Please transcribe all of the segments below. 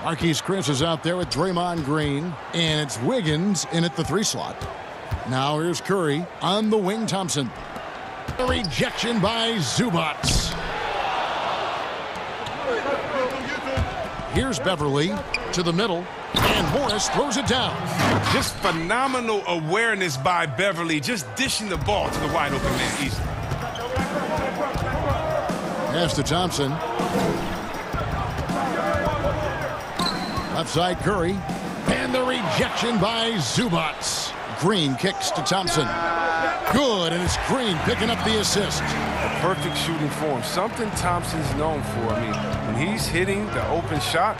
Marquise Chris is out there with Draymond Green, and it's Wiggins in at the 3 slot. Now here's Curry on the wing. Thompson. A rejection by Zubac. Here's Beverly to the middle, and Morris throws it down. Just phenomenal awareness by Beverly, just dishing the ball to the wide open man easily. Pass to Thompson. Left side Curry, and the rejection by Zubac. Green kicks to Thompson. Good, and it's Green picking up the assist. A perfect shooting form, something Thompson's known for. I mean, when he's hitting the open shot,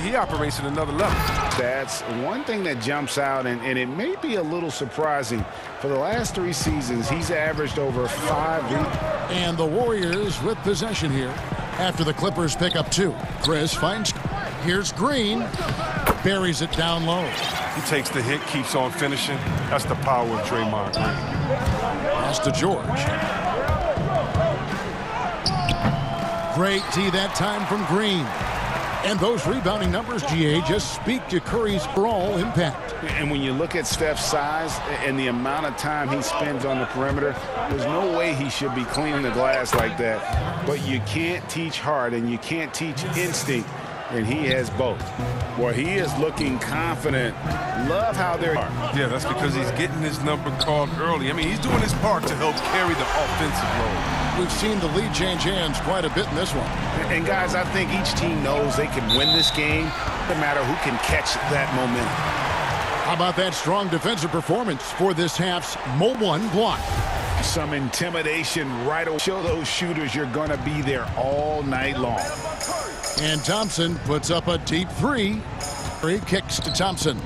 he operates at another level. That's one thing that jumps out, and it may be a little surprising. For the last 3 seasons, he's averaged over 5. And the Warriors with possession here after the Clippers pick up 2. Chris finds. Here's Green. Buries it down low. He takes the hit, keeps on finishing. That's the power of Draymond Green. Pass to George. Great D that time from Green. And those rebounding numbers, GA, just speak to Curry's overall impact. And when you look at Steph's size and the amount of time he spends on the perimeter, there's no way he should be cleaning the glass like that. But you can't teach heart and you can't teach instinct, and he has both. Well, he is looking confident. Love how they're... Yeah, that's because he's getting his number called early. I mean, he's doing his part to help carry the offensive load. We've seen the lead change hands quite a bit in this one. And guys, I think each team knows they can win this game, no matter who can catch that momentum. How about that strong defensive performance for this half's Mo1 block? Some intimidation right away. Show those shooters you're going to be there all night long. And Thompson puts up a deep 3. Curry kicks to Thompson.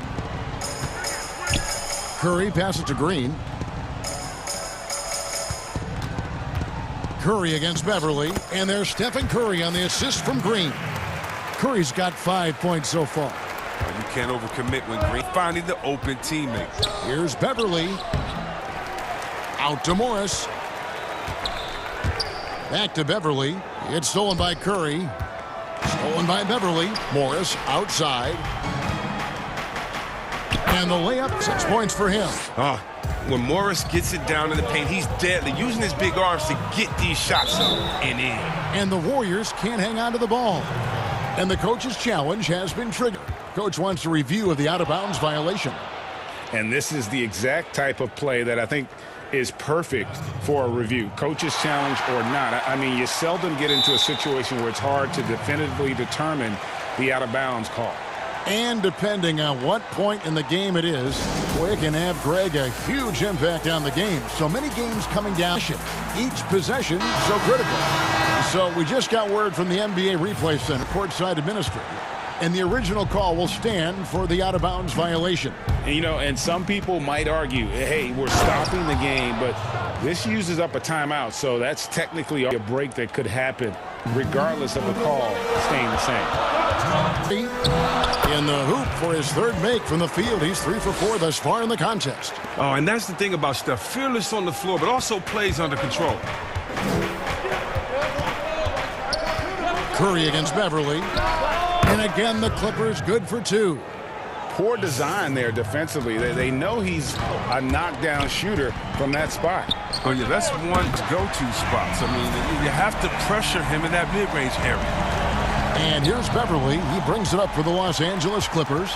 Curry passes to Green. Curry against Beverly, and there's Stephen Curry on the assist from Green. Curry's got 5 points so far. You can't overcommit when Green finding the open teammate. Here's Beverly. Out to Morris. Back to Beverly. It's stolen by Curry. Stolen by Beverly. Morris outside. And the layup, 6 points for him. When Morris gets it down in the paint, he's deadly, using his big arms to get these shots up and in. And the Warriors can't hang on to the ball. And the coach's challenge has been triggered. Coach wants a review of the out-of-bounds violation. And this is the exact type of play that I think is perfect for a review, coach's challenge or not. I mean, you seldom get into a situation where it's hard to definitively determine the out-of-bounds call. And depending on what point in the game it is, it can have, Greg, a huge impact on the game. So many games coming down. Each possession so critical. So we just got word from the NBA Replay Center, courtside administrator, and the original call will stand for the out-of-bounds violation. And, you know, and some people might argue, hey, we're stopping the game, but this uses up a timeout, so that's technically a break that could happen regardless of the call staying the same. In the hoop for his 3rd make from the field. He's 3 for 4 thus far in the contest. Oh, and that's the thing about Steph. Fearless on the floor, but also plays under control. Curry against Beverly. And again, the Clippers good for 2. Poor design there defensively. They know he's a knockdown shooter from that spot. Oh, yeah, that's one go-to spots. I mean, you have to pressure him in that mid-range area. And here's Beverly. He brings it up for the Los Angeles Clippers.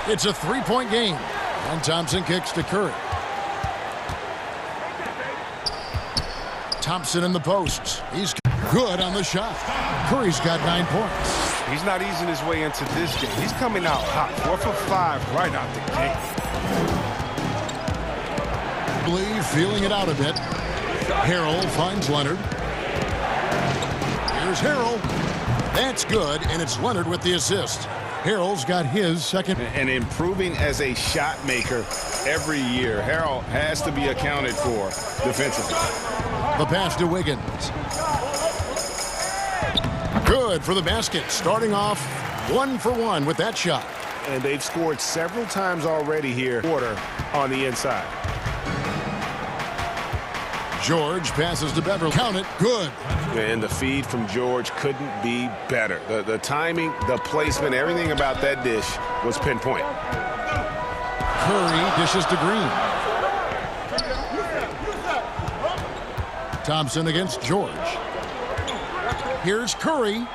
It's a 3-point game. And Thompson kicks to Curry. Thompson in the post. He's good on the shot. Curry's got 9 points. He's not easing his way into this game. He's coming out hot. 4 for 5 right out the gate. Feeling it out a bit. Harrell finds Leonard. Here's Harrell. That's good, and it's Leonard with the assist. Harrell's got his 2nd. And improving as a shot maker every year. Harrell has to be accounted for defensively. The pass to Wiggins. Good for the basket, starting off 1 for 1 with that shot. And they've scored several times already here, quarter on the inside. George passes to Beverly. Count it. Good. And the feed from George couldn't be better. The timing, the placement, everything about that dish was pinpoint. Curry dishes to Green. Thompson against George. Here's Curry.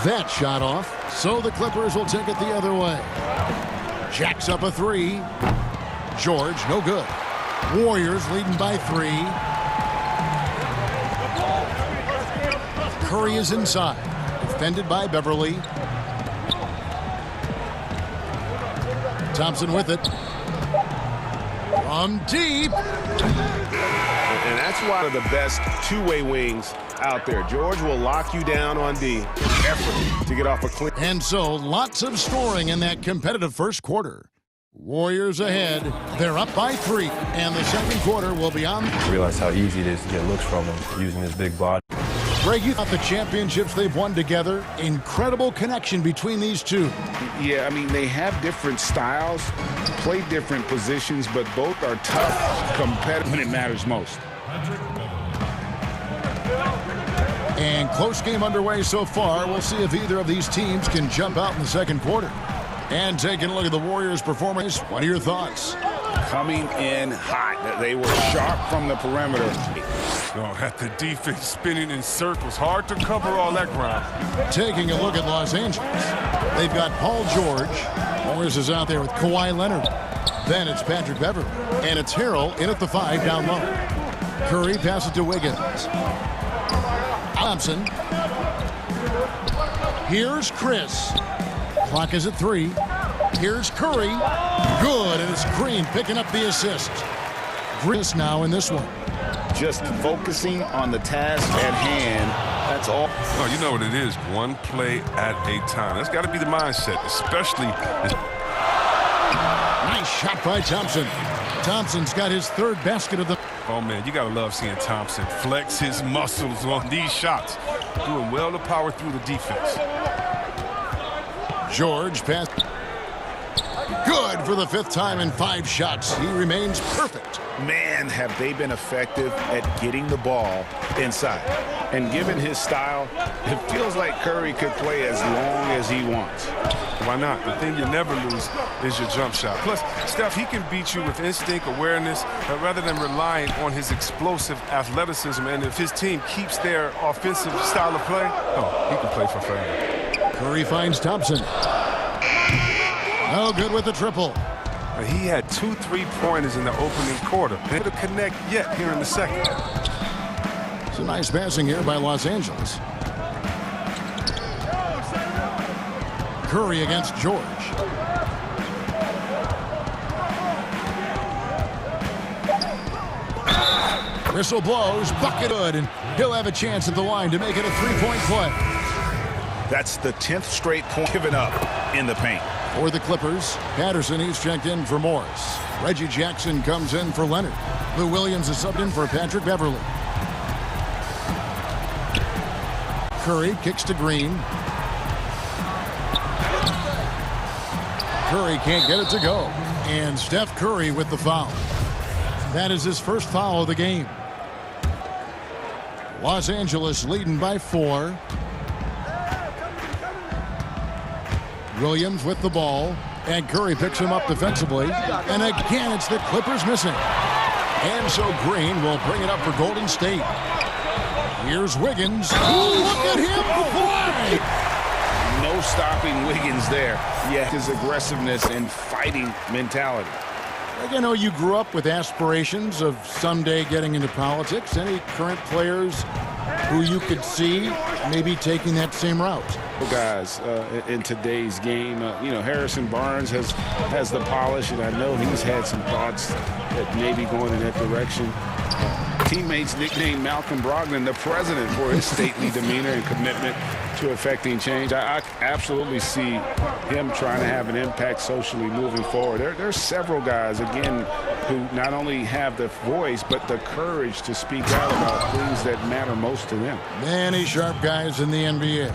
That shot off, so the Clippers will take it the other way. Jacks up a three. George, no good. Warriors leading by 3. Curry is inside. Defended by Beverly. Thompson with it. From deep. And that's one of the best two-way wings out there. George will lock you down on D. Effort to get off a clean. And so lots of scoring in that competitive first quarter. Warriors ahead. They're up by 3. And the second quarter will be on. I realize how easy it is to get looks from him using his big body. Greg, you thought the championships they've won together, incredible connection between these two. Yeah, I mean, they have different styles, play different positions, but both are tough, competitive when it matters most. And close game underway so far. We'll see if either of these teams can jump out in the second quarter. And taking a look at the Warriors' performance, what are your thoughts? Coming in hot. They were sharp from the perimeter. At the defense spinning in circles. Hard to cover all that ground. Taking a look at Los Angeles. They've got Paul George. Morris is out there with Kawhi Leonard. Then it's Patrick Beverly. And it's Harrell in at the 5 down low. Curry passes to Wiggins. Thompson. Here's Chris. Clock is at 3. Here's Curry. Good, and it's Green picking up the assist. Chris now in this one. Just focusing on the task at hand. That's all. Oh, you know what it is. One play at a time. That's got to be the mindset, especially. Nice shot by Thompson. Thompson's got his 3rd basket of the. Oh, man, you got to love seeing Thompson flex his muscles on these shots. Doing well to power through the defense. George pass. Good for the 5th time in 5 shots. He remains perfect. Man, have they been effective at getting the ball inside. And given his style, it feels like Curry could play as long as he wants. Why not? The thing you never lose is your jump shot. Plus, Steph, he can beat you with instinct, awareness, rather than relying on his explosive athleticism. And if his team keeps their offensive style of play, oh, he can play for forever. Curry finds Thompson. No good with the triple. He had 2 3-pointers in the opening quarter. They didn't connect yet here in the second. It's a nice passing here by Los Angeles. Curry against George. Whistle blows, bucket good, and he'll have a chance at the line to make it a 3-point play. That's the 10th straight point given up in the paint. For the Clippers, Patterson, he's checked in for Morris. Reggie Jackson comes in for Leonard. Lou Williams is subbed in for Patrick Beverly. Curry kicks to Green. Curry can't get it to go. And Steph Curry with the foul. That is his first foul of the game. Los Angeles leading by 4. Williams with the ball, and Curry picks him up defensively. And again, it's the Clippers missing. And so Green will bring it up for Golden State. Here's Wiggins. Oh, look at him play! No stopping Wiggins there. Yeah, his aggressiveness and fighting mentality. I know you grew up with aspirations of someday getting into politics. Any current players who you could see maybe taking that same route? Guys in today's game, Harrison Barnes has the polish, and I know he's had some thoughts that maybe going in that direction. Teammates nicknamed Malcolm Brogdon the president for his stately demeanor and commitment to effecting change. I absolutely see him trying to have an impact socially moving forward. There's several guys, again, who not only have the voice, but the courage to speak out about things that matter most to them. Many sharp guys in the NBA.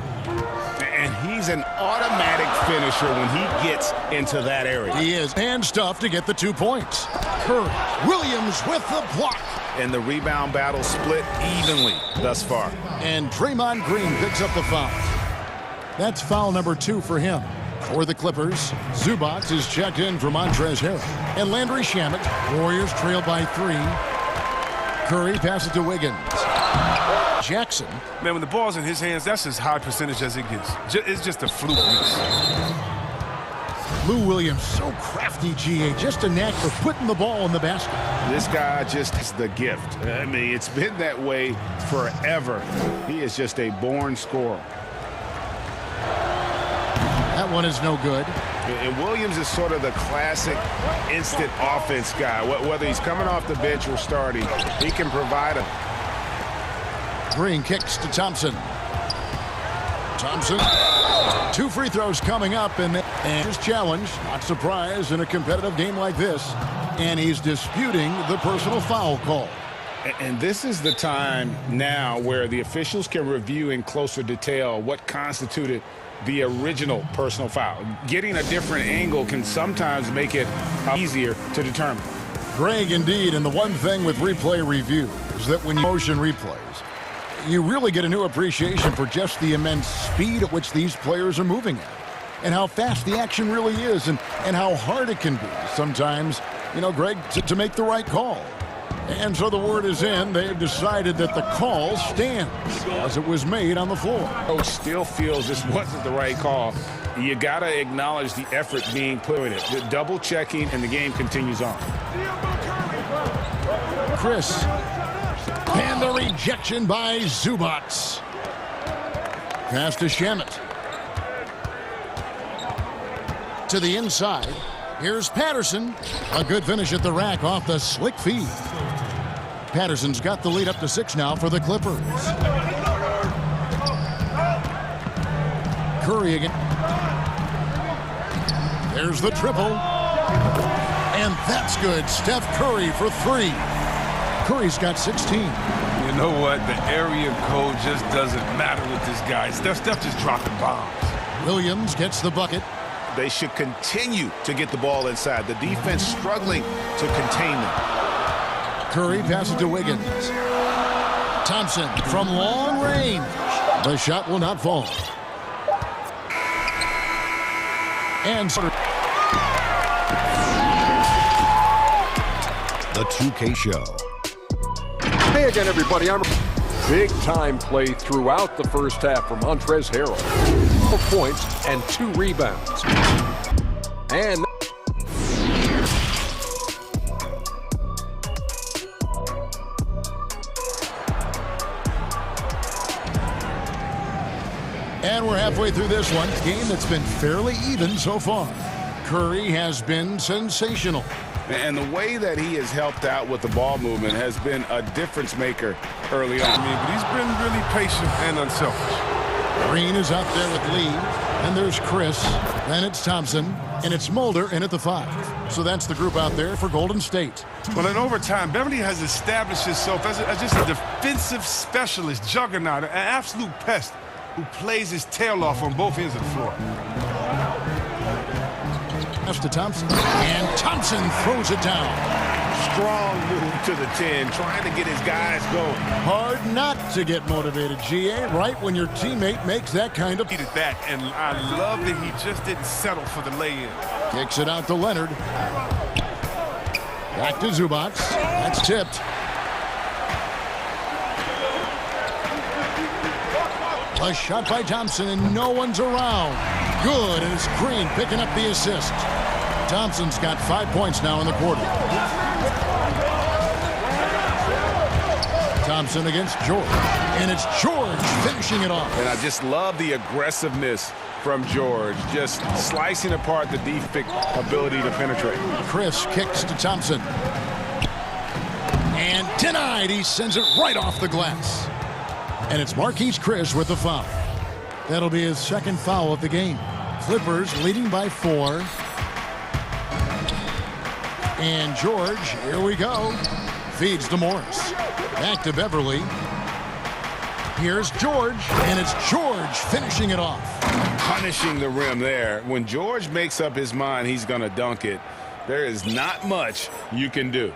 And he He's an automatic finisher when he gets into that area. He is hand stuff to get the 2 points. Curry, Williams with the block. And the rebound battle split evenly thus far. And Draymond Green picks up the foul. That's foul number 2 for him. For the Clippers, Zubac is checked in for Montrezl Harrell. And Landry Shamet. Warriors trail by 3. Curry passes to Wiggins. Jackson. Man, when the ball's in his hands, that's as high percentage as it gets. It's just a fluke miss. Lou Williams, so crafty, GA. Just a knack for putting the ball in the basket. This guy just is the gift. I mean, it's been that way forever. He is just a born scorer. That one is no good. And Williams is sort of the classic instant offense guy. Whether he's coming off the bench or starting, he can provide a... Green kicks to Thompson. Thompson. 2 free throws coming up, and his challenge, not surprised in a competitive game like this. And he's disputing the personal foul call. And this is the time now where the officials can review in closer detail what constituted the original personal foul. Getting a different angle can sometimes make it easier to determine. Greg, indeed, and the one thing with replay review is that when you motion replays, you really get a new appreciation for just the immense speed at which these players are moving at, and how fast the action really is, and how hard it can be sometimes, you know, Greg, to make the right call. And so the word is in. They've decided that the call stands as it was made on the floor. Coach still feels this wasn't the right call. You got to acknowledge the effort being put in it. The double checking, and the game continues on. Chris. And the rejection by Zubac. Pass to Shamet. To the inside. Here's Patterson. A good finish at the rack off the slick feed. Patterson's got the lead up to 6 now for the Clippers. Curry again. There's the triple. And that's good. Steph Curry for 3. Curry's got 16. You know what? The area code just doesn't matter with this guy. Steph just dropping bombs. Williams gets the bucket. They should continue to get the ball inside. The defense struggling to contain them. Curry passes to Wiggins. Thompson from long range. The shot will not fall. And the 2K Show. Hey again, everybody. I'm big-time play throughout the first half from Montrezl Harrell. 4 points and 2 rebounds. And we're halfway through this one. Game that's been fairly even so far. Curry has been sensational. And the way that he has helped out with the ball movement has been a difference maker early on. But he's been really patient and unselfish. Green is out there with Lee. And there's Chris. Then it's Thompson. And it's Mulder in at the 5. So that's the group out there for Golden State. Well, in overtime, Beverly has established himself as just a defensive specialist, juggernaut, an absolute pest who plays his tail off on both ends of the floor. To Thompson, and Thompson throws it down. Strong move to the 10, trying to get his guys going. Hard not to get motivated, GA, right when your teammate makes that kind of... He did that, and I love that he just didn't settle for the lay-in. Kicks it out to Leonard. Back to Zubac. That's tipped. A shot by Thompson, and no one's around. Good, and it's Green picking up the assist. Thompson's got 5 points now in the quarter. Thompson against George. And it's George finishing it off. And I just love the aggressiveness from George, just slicing apart the defensive ability to penetrate. Chris kicks to Thompson. And denied. He sends it right off the glass. And it's Marquise Chris with the foul. That'll be his 2nd foul of the game. Clippers leading by 4. And George, here we go. Feeds to Morris. Back to Beverly. Here's George, and it's George finishing it off. punishing the rim there. When George makes up his mind he's going to dunk it, there is not much you can do.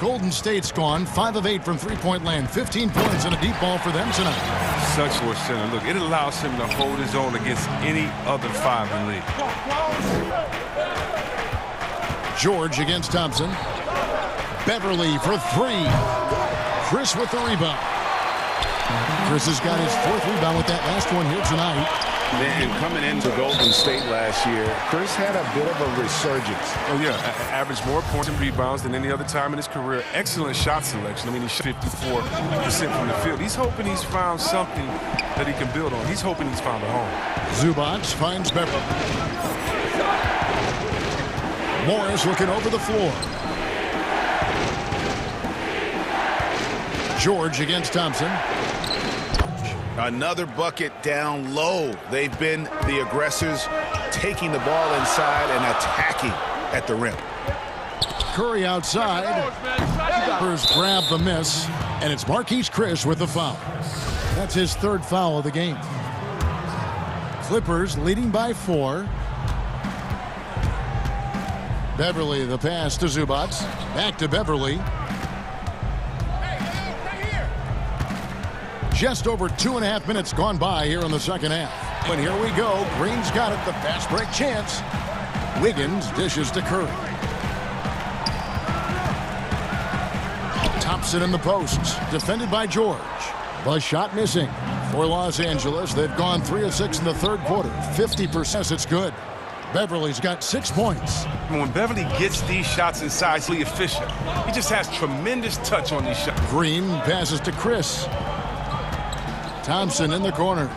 Golden State's gone 5 of 8 from three-point land. 15 points and a deep ball for them tonight. Such for center. Look, it allows him to hold his own against any other 5 in the league. George against Thompson. Beverly for 3. Chris with the rebound. Chris has got his 4th rebound with that last one here tonight. And coming into Golden State last year, Chris had a bit of a resurgence. Oh, yeah. Averaged more points and rebounds than any other time in his career. Excellent shot selection. I mean, he shot 54% from the field. He's hoping he's found something that he can build on. He's hoping he's found a home. Zubac finds Beverly. Morris looking over the floor. George against Thompson. Another bucket down low. They've been the aggressors, taking the ball inside and attacking at the rim. Curry outside. Clippers grab the miss, and it's Marquise Chris with the foul. That's his 3rd foul of the game. Clippers leading by 4. Beverly the pass to Zubac. Back to Beverly. Just over 2.5 minutes gone by here in the second half. And here we go. Green's got it. The fast break chance. Wiggins dishes to Curry. Thompson in the posts. Defended by George. The shot missing for Los Angeles. They've gone 3 of 6 in the 3rd quarter. 50%. It's good. Beverly's got 6 points. When Beverly gets these shots inside, he's really efficient. He just has tremendous touch on these shots. Green passes to Chris. Thompson in the corner.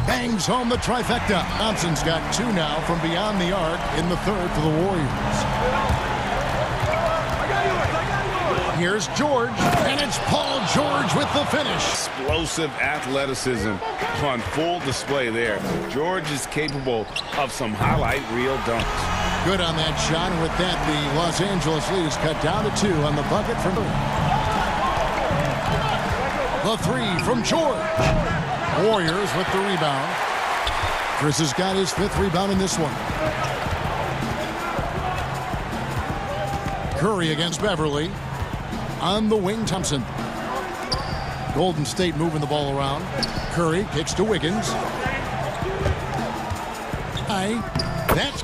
Bangs home the trifecta. Thompson's got 2 now from beyond the arc in the 3rd for the Warriors. Here's George, and it's Paul George with the finish. Explosive athleticism on full display there. George is capable of some highlight reel dunks. Good on that shot, and with that, the Los Angeles lead is cut down to 2 on the bucket from the 3 from George. Warriors with the rebound. Chris has got his 5th rebound in this one. Curry against Beverly. On the wing, Thompson. Golden State moving the ball around. Curry kicks to Wiggins. That's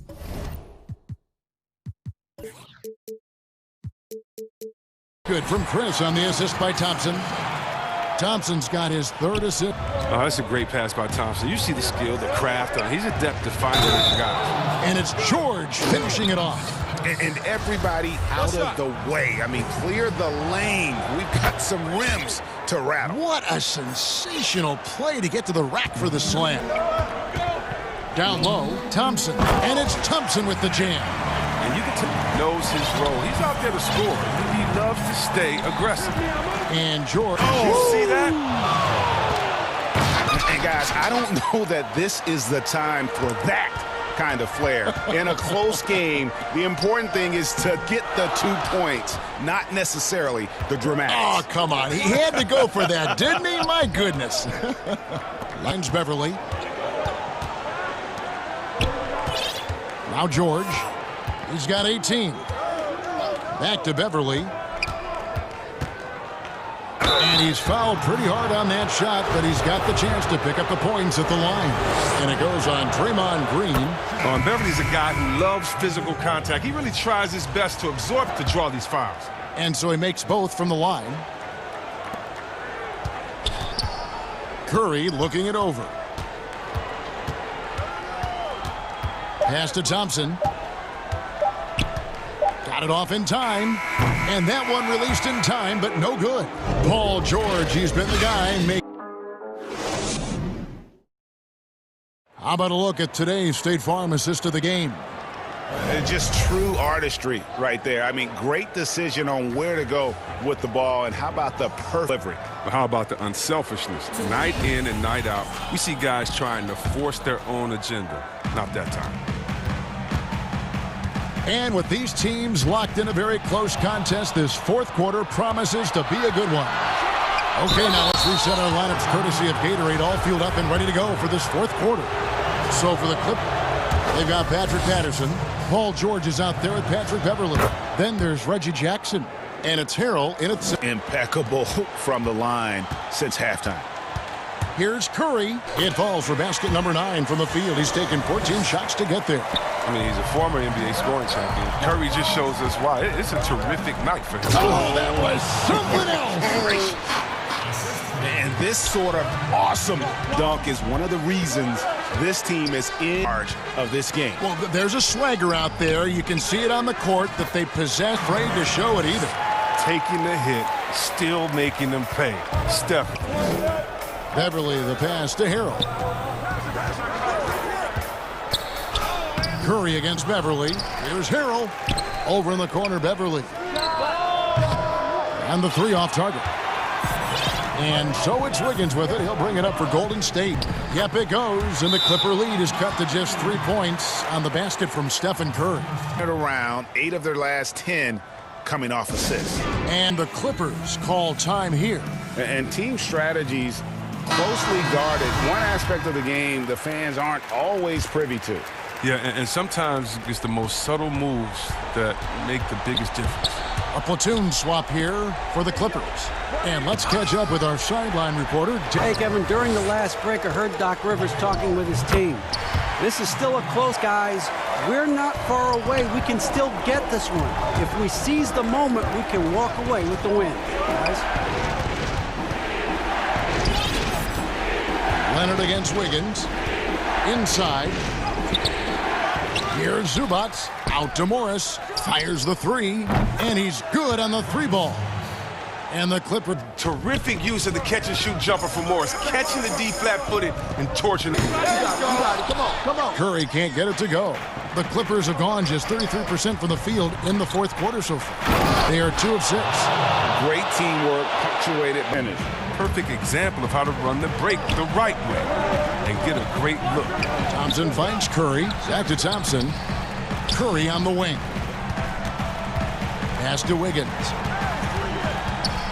good from Chris on the assist by Thompson. Thompson's got his 3rd assist. Oh, that's a great pass by Thompson. You see the skill, the craft. He's adept to finding his guys. And it's George finishing it off. And everybody out of the way. I mean, clear the lane. We've got some rims to rattle. What a sensational play to get to the rack for the slam. Down low, Thompson. And it's Thompson with the jam. And you can tell he knows his role. He's out there to score. He loves to stay aggressive. And George. Oh, you see that? And guys, I don't know that this is the time for that kind of flair. In a close game, the important thing is to get the 2 points, not necessarily the dramatics. Oh, come on. He had to go for that, didn't he? My goodness. Lines Beverly. Now George. He's got 18. Back to Beverly. And he's fouled pretty hard on that shot, but he's got the chance to pick up the points at the line. And it goes on Draymond Green. And Beverly's a guy who loves physical contact. He really tries his best to absorb to draw these fouls. And so he makes both from the line. Curry looking it over. Pass to Thompson. Got it off in time. And that one released in time, but no good. Paul George, he's been the guy. How about a look at today's State Farm assist of the game? Just true artistry right there. I mean, great decision on where to go with the ball, and how about the perfect delivery? How about the unselfishness? Night in and night out, we see guys trying to force their own agenda. Not that time. And with these teams locked in a very close contest, this 4th quarter promises to be a good one. Okay, now let's reset our lineups courtesy of Gatorade, all fueled up and ready to go for this fourth quarter. So for the Clip, they've got Patrick Patterson. Paul George is out there with Patrick Beverly. Then there's Reggie Jackson. And it's Harrell in its impeccable from the line since halftime. Here's Curry. It falls for basket number 9 from the field. He's taken 14 shots to get there. I mean, he's a former NBA scoring champion. Curry just shows us why. It's a terrific night for him. Oh, that was something else. And this sort of awesome dunk is one of the reasons this team is in charge of this game. Well, there's a swagger out there. You can see it on the court that they possess, afraid to show it either. Taking the hit, still making them pay. Steph. Beverly, the pass to Harrell. Curry against Beverly. Here's Harrell. Over in the corner, Beverly. And the 3 off target. And so it's Wiggins with it. He'll bring it up for Golden State. Yep, it goes. And the Clipper lead is cut to just 3 points on the basket from Stephen Curry. Around 8 of their last 10 coming off assists. And the Clippers call time here. And team strategies closely guarded. One aspect of the game the fans aren't always privy to. Yeah, and sometimes it's the most subtle moves that make the biggest difference. A platoon swap here for the Clippers. And let's catch up with our sideline reporter. Hey, Kevin, during the last break, I heard Doc Rivers talking with his team. This is still a close, guys. We're not far away. We can still get this one. If we seize the moment, we can walk away with the win, guys. Leonard against Wiggins. Inside. Here's Zubats. Out to Morris. Fires the 3. And he's good on the 3 ball. And the Clipper. Terrific use of the catch-and-shoot jumper for Morris. Catching the D flat-footed and torching it. You got it. Come on. Curry can't get it to go. The Clippers have gone just 33% from the field in the fourth quarter so far. They are 2 of 6. Great teamwork, punctuated finish. Perfect example of how to run the break the right way and get a great look. Thompson finds Curry. Back to Thompson. Curry on the wing. Pass to Wiggins.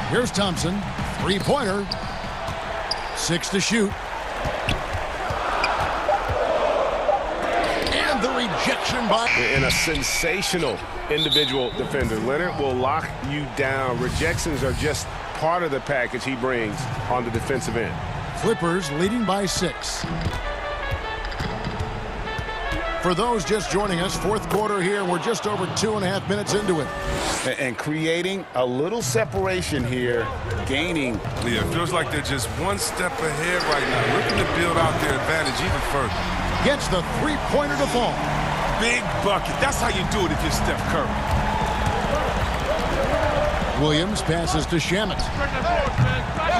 Here's Thompson. 3-pointer. 6 to shoot. And the rejection by... And a sensational individual defender. Leonard will lock you down. Rejections are just part of the package he brings on the defensive end. Clippers leading by 6. For those just joining us, fourth quarter here. We're just over 2.5 minutes into it. And creating a little separation here, gaining. Yeah, it feels like they're just one step ahead right now, looking to build out their advantage even further. Gets the 3-pointer to fall. Big bucket. That's how you do it if you're Steph Curry. Williams passes to Shamet.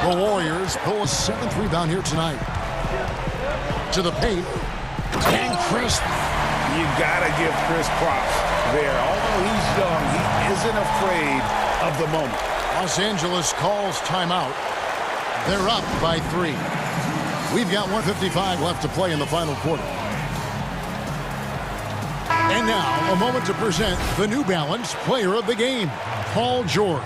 The Warriors pull a 7th rebound here tonight. To the paint. And Chris. You gotta give Chris props there. Although he's young, he isn't afraid of the moment. Los Angeles calls timeout. They're up by 3. We've got 1:55 left to play in the final quarter. And now, a moment to present the New Balance Player of the Game, Paul George.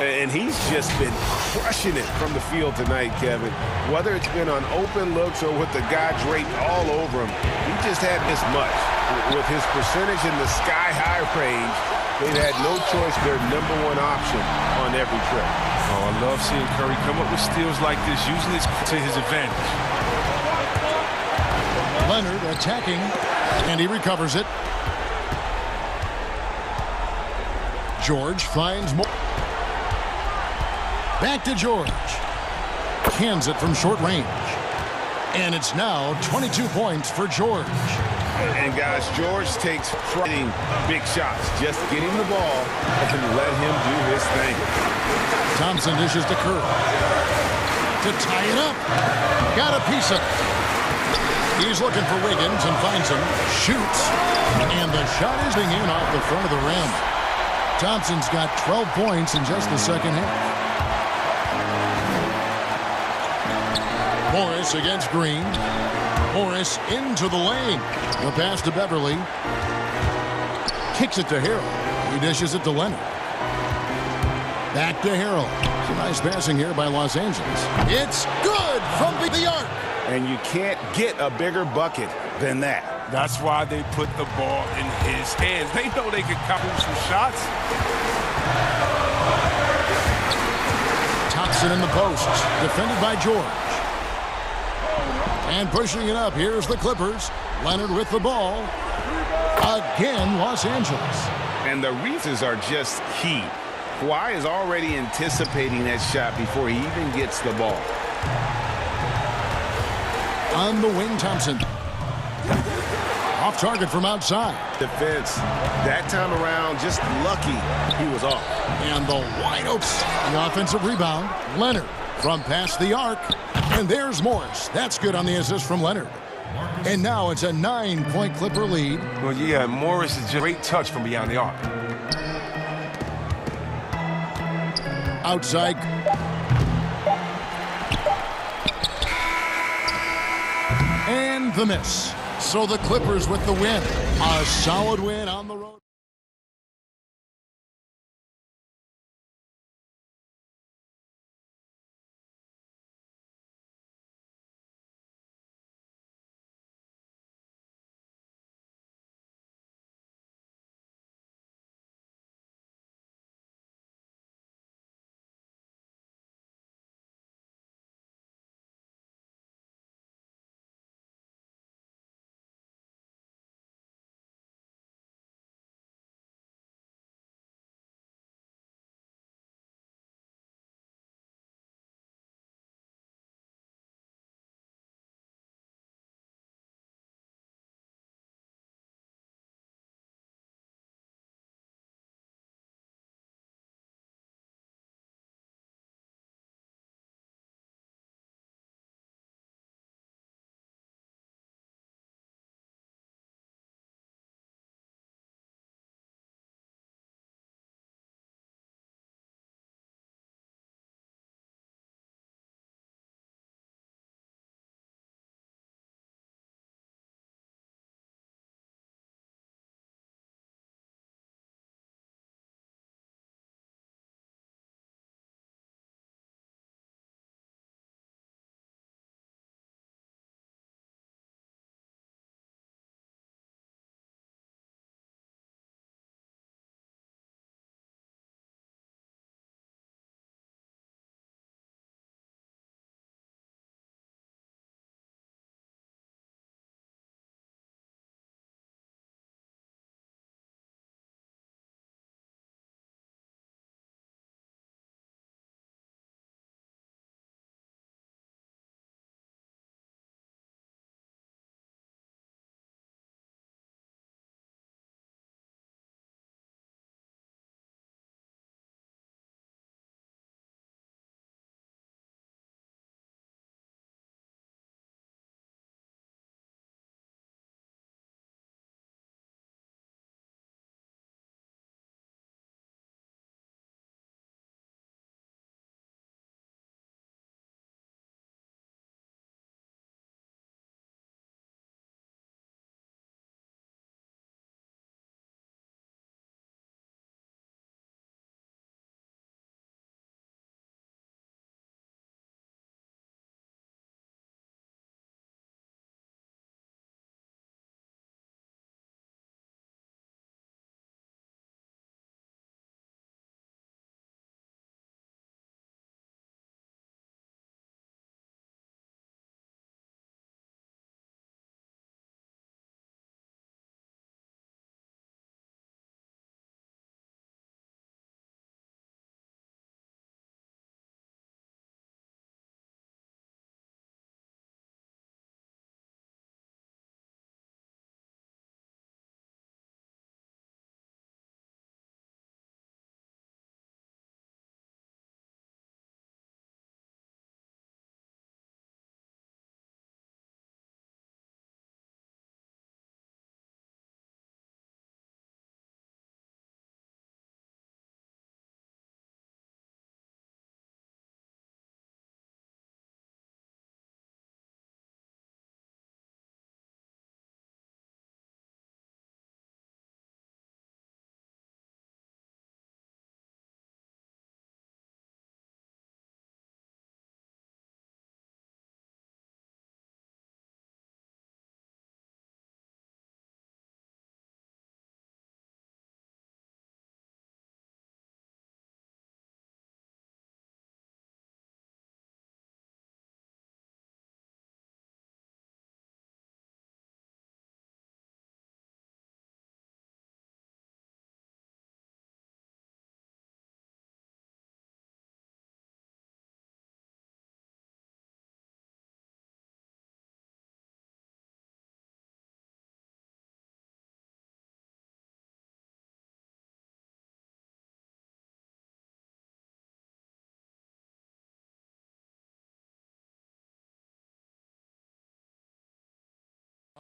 And he's just been crushing it from the field tonight, Kevin. Whether it's been on open looks or with the guy draped all over him, he just had this much. With his percentage in the sky-high range, they've had no choice. Their #1 option on every trip. Oh, I love seeing Curry come up with steals like this, using it to his advantage. Leonard attacking, and he recovers it. George finds more. Back to George. Cans it from short range. And it's now 22 points for George. And guys, George takes hitting big shots. Just get him the ball and let him do his thing. Thompson dishes to Curry. To tie it up. Got a piece of it. He's looking for Wiggins and finds him. Shoots. And the shot is in off the front of the rim. Thompson's got 12 points in just the second half. Morris against Green. Morris into the lane. The pass to Beverly. Kicks it to Harrell. He dishes it to Leonard. Back to Harrell. Some nice passing here by Los Angeles. It's good from the arc. And you can't get a bigger bucket than that. That's why they put the ball in his hands. They know they can count some shots. Thompson in the post, defended by George. And pushing it up, here's the Clippers. Leonard with the ball. Again, Los Angeles. And the reasons are just key. Kawhi is already anticipating that shot before he even gets the ball. On the wing, Thompson. Off target from outside. Defense, that time around, just lucky he was off. And the wide open. The offensive rebound. Leonard from past the arc. And there's Morris. That's good on the assist from Leonard. And now it's a 9-point Clipper lead. Well, yeah, Morris is just a great touch from beyond the arc. Outside. And the miss. So the Clippers with the win. A solid win on the road.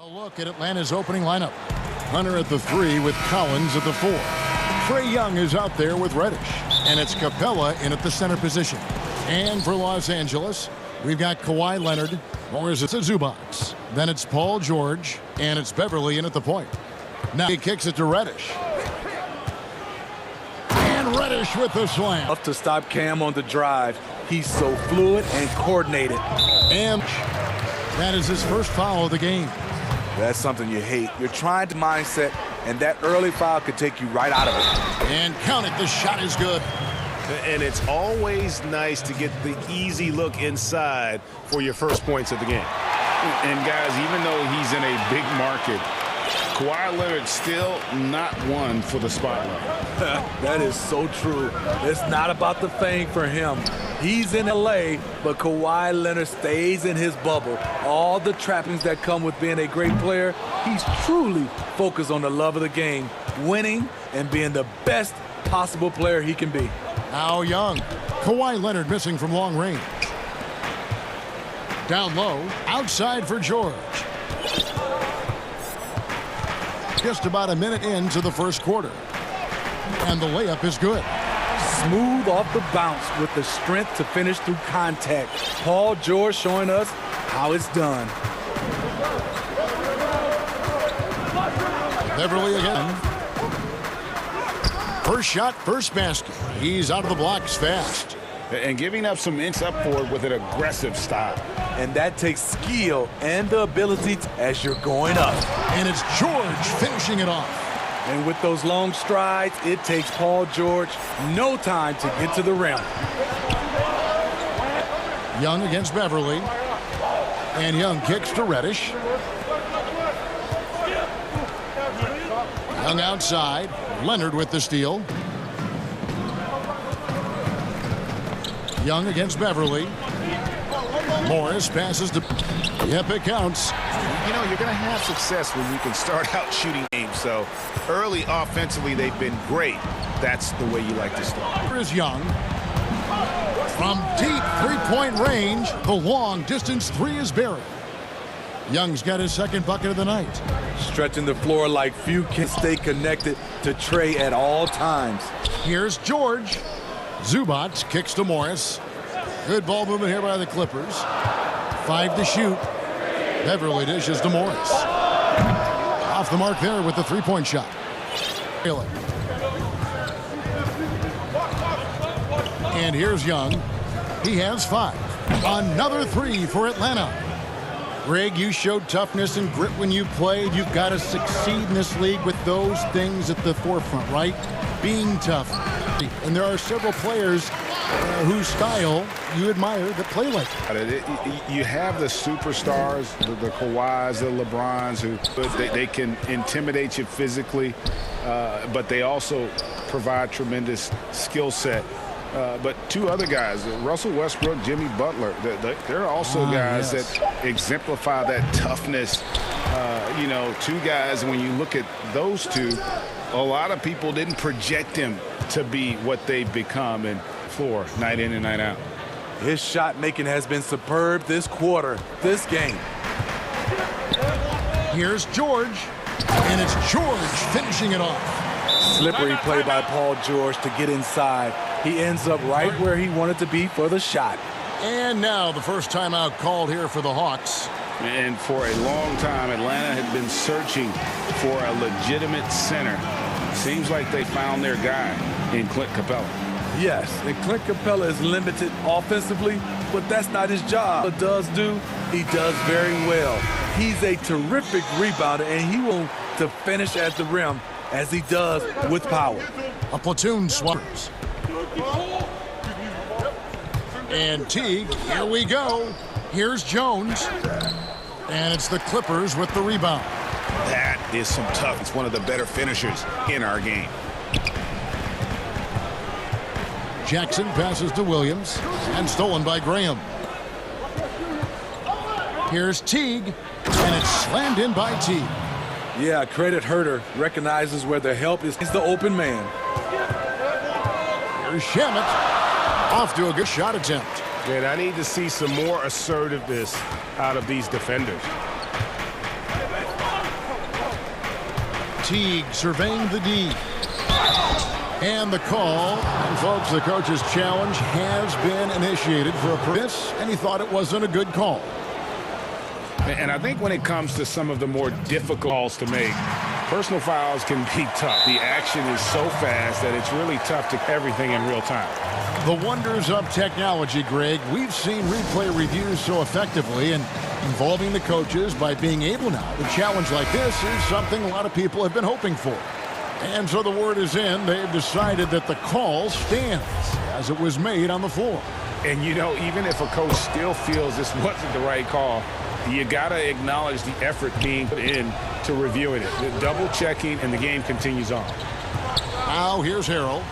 A look at Atlanta's opening lineup. Hunter at the 3 with Collins at the 4. Trae Young is out there with Reddish. And it's Capella in at the center position. And for Los Angeles, we've got Kawhi Leonard, or is it Zubats? Then it's Paul George, and it's Beverly in at the point. Now he kicks it to Reddish. And Reddish with the slam. Up to stop Cam on the drive. He's so fluid and coordinated. And that is his first foul of the game. That's something you hate. You're trying to mindset, and that early foul could take you right out of it. And count it, the shot is good. And it's always nice to get the easy look inside for your first points of the game. And guys, even though he's in a big market, Kawhi Leonard still not one for the spotlight. That is so true. It's not about the fame for him. He's in LA, but Kawhi Leonard stays in his bubble. All the trappings that come with being a great player, he's truly focused on the love of the game, winning and being the best possible player he can be. Now Young. Kawhi Leonard missing from long range. Down low, outside for George. Just about a minute into the first quarter. And the layup is good. Smooth off the bounce with the strength to finish through contact. Paul George showing us how it's done. Beverly again. First shot, first basket. He's out of the blocks fast. And giving up some inch up forward with an aggressive style. And that takes skill and the ability as you're going up. And it's George finishing it off. And with those long strides, it takes Paul George no time to get to the rim. Young against Beverly. And Young kicks to Reddish. Young outside. Leonard with the steal. Young against Beverly. Morris passes to... Yep, it counts. You know, you're going to have success when you can start out shooting games. So early offensively, they've been great. That's the way you like to start. Here is Young. From deep three-point range, the long distance 3 is buried. Young's got his second bucket of the night. Stretching the floor like few can stay connected to Trae at all times. Here's George. Zubats kicks to Morris. Good ball movement here by the Clippers. 5 to shoot. Beverly dishes to Morris. Off the mark there with the three-point shot. And here's Young. He has 5. Another 3 for Atlanta. Greg, you showed toughness and grit when you played. You've got to succeed in this league with those things at the forefront, right? Being tough. And there are several players whose style you admire that play like that. You have the superstars, the Kawhis, the LeBrons, who they can intimidate you physically, but they also provide tremendous skill set. But 2 other guys, Russell Westbrook, Jimmy Butler, they're also guys that exemplify that toughness. You know, 2 guys, when you look at those 2, a lot of people didn't project him to be what they've become in floor night in and night out. His shot making has been superb this quarter, this game. Here's George, and it's George finishing it off. Slippery play by Paul George to get inside. He ends up right where he wanted to be for the shot. And now the first timeout called here for the Hawks. And for a long time, Atlanta had been searching for a legitimate center. Seems like they found their guy in Clint Capella. Yes, and Clint Capella is limited offensively, but that's not his job. What he does do, he does very well. He's a terrific rebounder, and he will to finish at the rim as he does with power. A platoon swatters. And Teague, here we go. Here's Jones. And it's the Clippers with the rebound. That is some tough. It's one of the better finishers in our game. Jackson passes to Williams and stolen by Graham. Here's Teague, and it's slammed in by Teague. Yeah, credit Herter recognizes where the help is. He's the open man. Here's Shamet, off to a good shot attempt. Man, I need to see some more assertiveness out of these defenders. Teague surveying the D. And the call. And folks, the coach's challenge has been initiated for a this, and he thought it wasn't a good call. And I think when it comes to some of the more difficult calls to make, personal fouls can be tough. The action is so fast that it's really tough to everything in real time. The wonders of technology, Greg. We've seen replay reviews so effectively, and involving the coaches by being able now to challenge like this is something a lot of people have been hoping for. And so the word is in. They've decided that the call stands as it was made on the floor. And, you know, even if a coach still feels this wasn't the right call, you got to acknowledge the effort being put in to reviewing it. The double checking, and the game continues on. Now here's Harrell.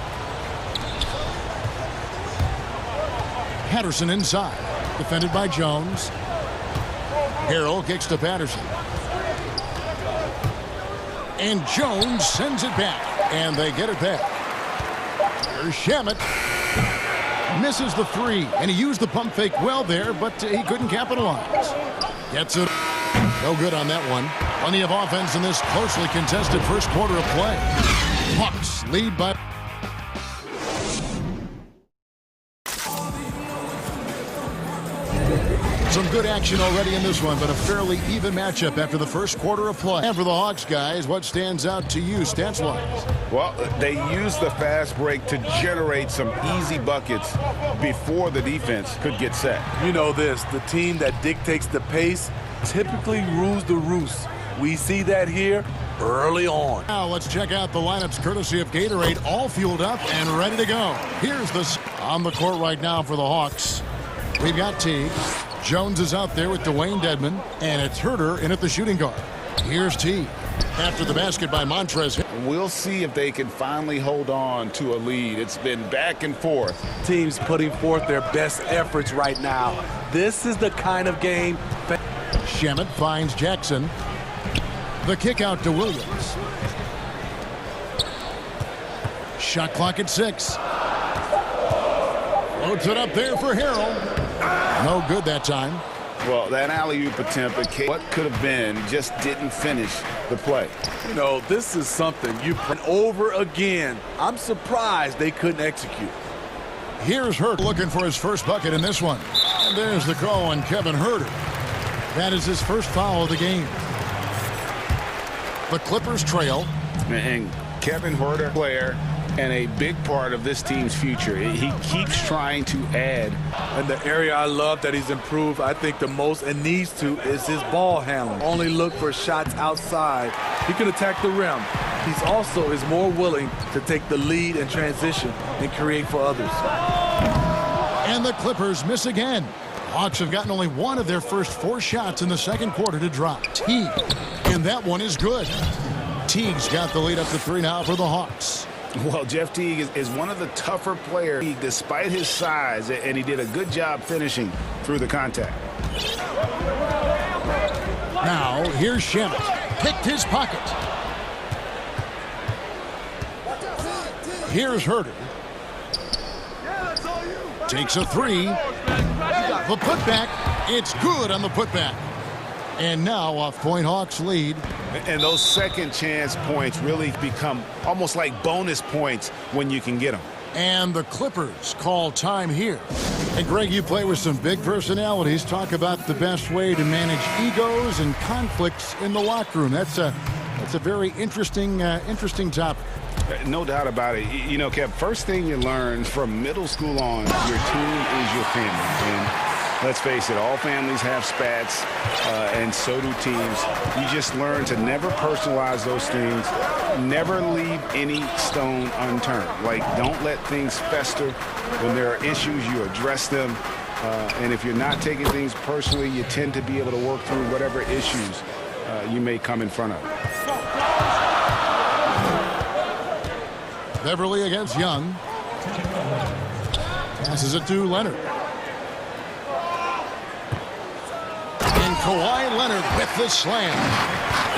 Patterson inside. Defended by Jones. Harrell kicks to Patterson. And Jones sends it back. And they get it back. Here's Shamet. Misses the three. And he used the pump fake well there, but he couldn't capitalize. Gets it. No good on that one. Plenty of offense in this closely contested first quarter of play. Hawks lead by... Some good action already in this one, but a fairly even matchup after the first quarter of play. And for the Hawks, guys, what stands out to you stats-wise? Well, they used the fast break to generate some easy buckets before the defense could get set. You know this, the team that dictates the pace typically rules the roost. We see that here early on. Now let's check out the lineups courtesy of Gatorade, all fueled up and ready to go. Here's the on the court right now for the Hawks. We've got Teague. Jones is out there with Dwayne Dedman, and it's Herter in at the shooting guard. Here's Teague. After the basket by Montrez. We'll see if they can finally hold on to a lead. It's been back and forth. Teams putting forth their best efforts right now. This is the kind of game. Shamet finds Jackson. The kick out to Williams. Shot clock at 6. Loads it up there for Harrell. No good that time. Well, that alley-oop attempt, what could have been, just didn't finish the play. You know, this is something you put over again. I'm surprised they couldn't execute. Here's Herter looking for his first bucket in this one. And there's the call on Kevin Herter. That is his first foul of the game. The Clippers trail. And Kevin Herter, player, and a big part of this team's future. He keeps trying to add. And the area I love that he's improved, I think the most and needs to, is his ball handling. Only look for shots outside. He can attack the rim. He's also is more willing to take the lead in transition and create for others. And the Clippers miss again. Hawks have gotten only one of their first 4 shots in the second quarter to drop. Teague. And that one is good. Teague's got the lead up to 3 now for the Hawks. Well, Jeff Teague is one of the tougher players, despite his size, and he did a good job finishing through the contact. Now, here's Shamet. Picked his pocket. Here's Herter. Takes a 3. The putback. It's good on the putback. And now off-point Hawks lead. And those second chance points really become almost like bonus points when you can get them. And the Clippers call time here. And Greg, you play with some big personalities. Talk about the best way to manage egos and conflicts in the locker room. That's a very interesting topic. No doubt about it. You know, Kev, first thing you learn from middle school on, your team is your family. And let's face it, all families have spats, and so do teams. You just learn to never personalize those things. Never leave any stone unturned. Like, don't let things fester. When there are issues, you address them. And if you're not taking things personally, you tend to be able to work through whatever issues you may come in front of. Beverly against Young. Passes it to Leonard. And Kawhi Leonard with the slam.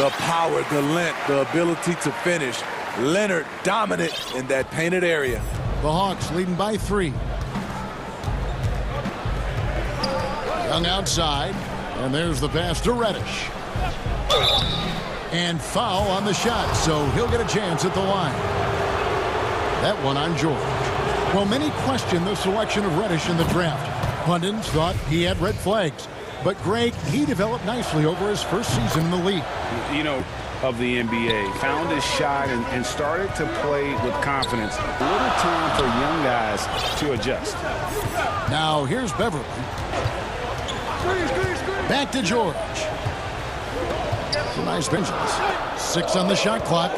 The power, the length, the ability to finish. Leonard dominant in that painted area. The Hawks leading by 3. Young outside. And there's the pass to Reddish. And foul on the shot, so he'll get a chance at the line. That one on George. Well, many question the selection of Reddish in the draft. Pundits thought he had red flags. But, Greg, he developed nicely over his first season in the league. You know, of the NBA, found his shot and started to play with confidence. A little time for young guys to adjust. Now, here's Beverly. Back to George. Some nice vengeance. 6 on the shot clock.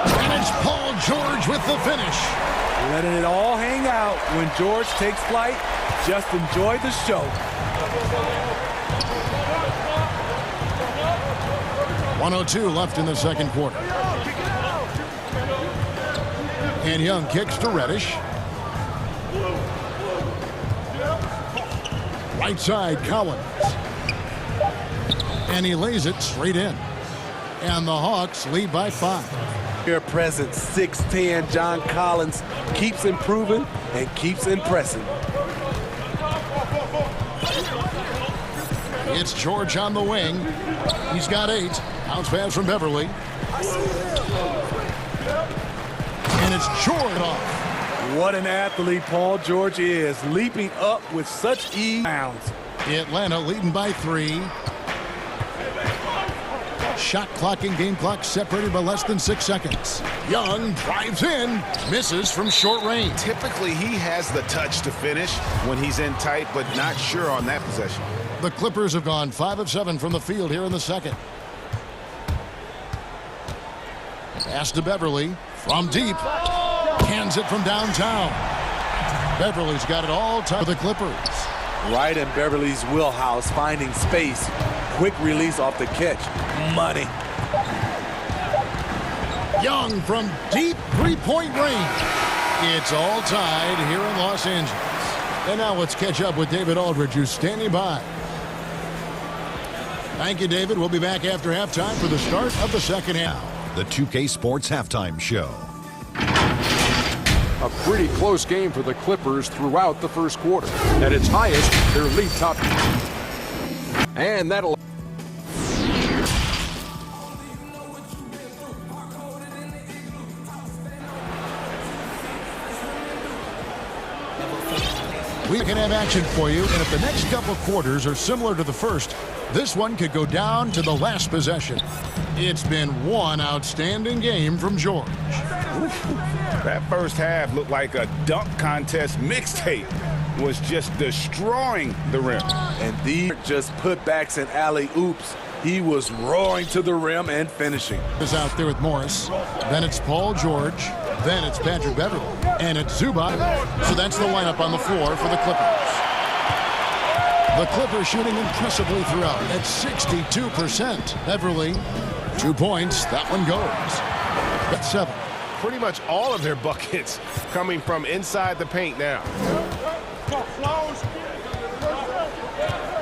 And it's Paul George with the finish. Letting it all hang out when George takes flight. Just enjoy the show. 1:02 left in the second quarter. And Young kicks to Reddish. Right side, Collins. And he lays it straight in. And the Hawks lead by 5. Here present, 6'10", John Collins keeps improving and keeps impressing. It's George on the wing. He's got 8. Bounce pass from Beverly. And it's George off. What an athlete Paul George is, leaping up with such ease. Atlanta leading by 3. Shot clock and game clock separated by less than 6 seconds. Young drives in, misses from short range. Typically, he has the touch to finish when he's in tight, but not sure on that possession. The Clippers have gone 5 of 7 from the field here in the second. Pass to Beverly from deep. Hands it from downtown. Beverly's got it all time for the Clippers. Right in Beverly's wheelhouse, finding space. Quick release off the catch. Money. Young from deep three-point range. It's all tied here in Los Angeles. And now let's catch up with David Aldridge, who's standing by. Thank you, David. We'll be back after halftime for the start of the second half. The 2K Sports Halftime Show. A pretty close game for the Clippers throughout the first quarter. At its highest, their lead top. And that'll... We can have action for you, and if the next couple of quarters are similar to the first, this one could go down to the last possession. It's been one outstanding game from George. That first half looked like a dunk contest mixtape. Was just destroying the rim. And these are just putbacks and alley-oops. He was roaring to the rim and finishing. Is out there with Morris. Then it's Paul George. Then it's Patrick Beverly. And it's Zubac. So that's the lineup on the floor for the Clippers. The Clippers shooting impressively throughout at 62%. Beverly, 2 points. That one goes. That's 7. Pretty much all of their buckets coming from inside the paint now.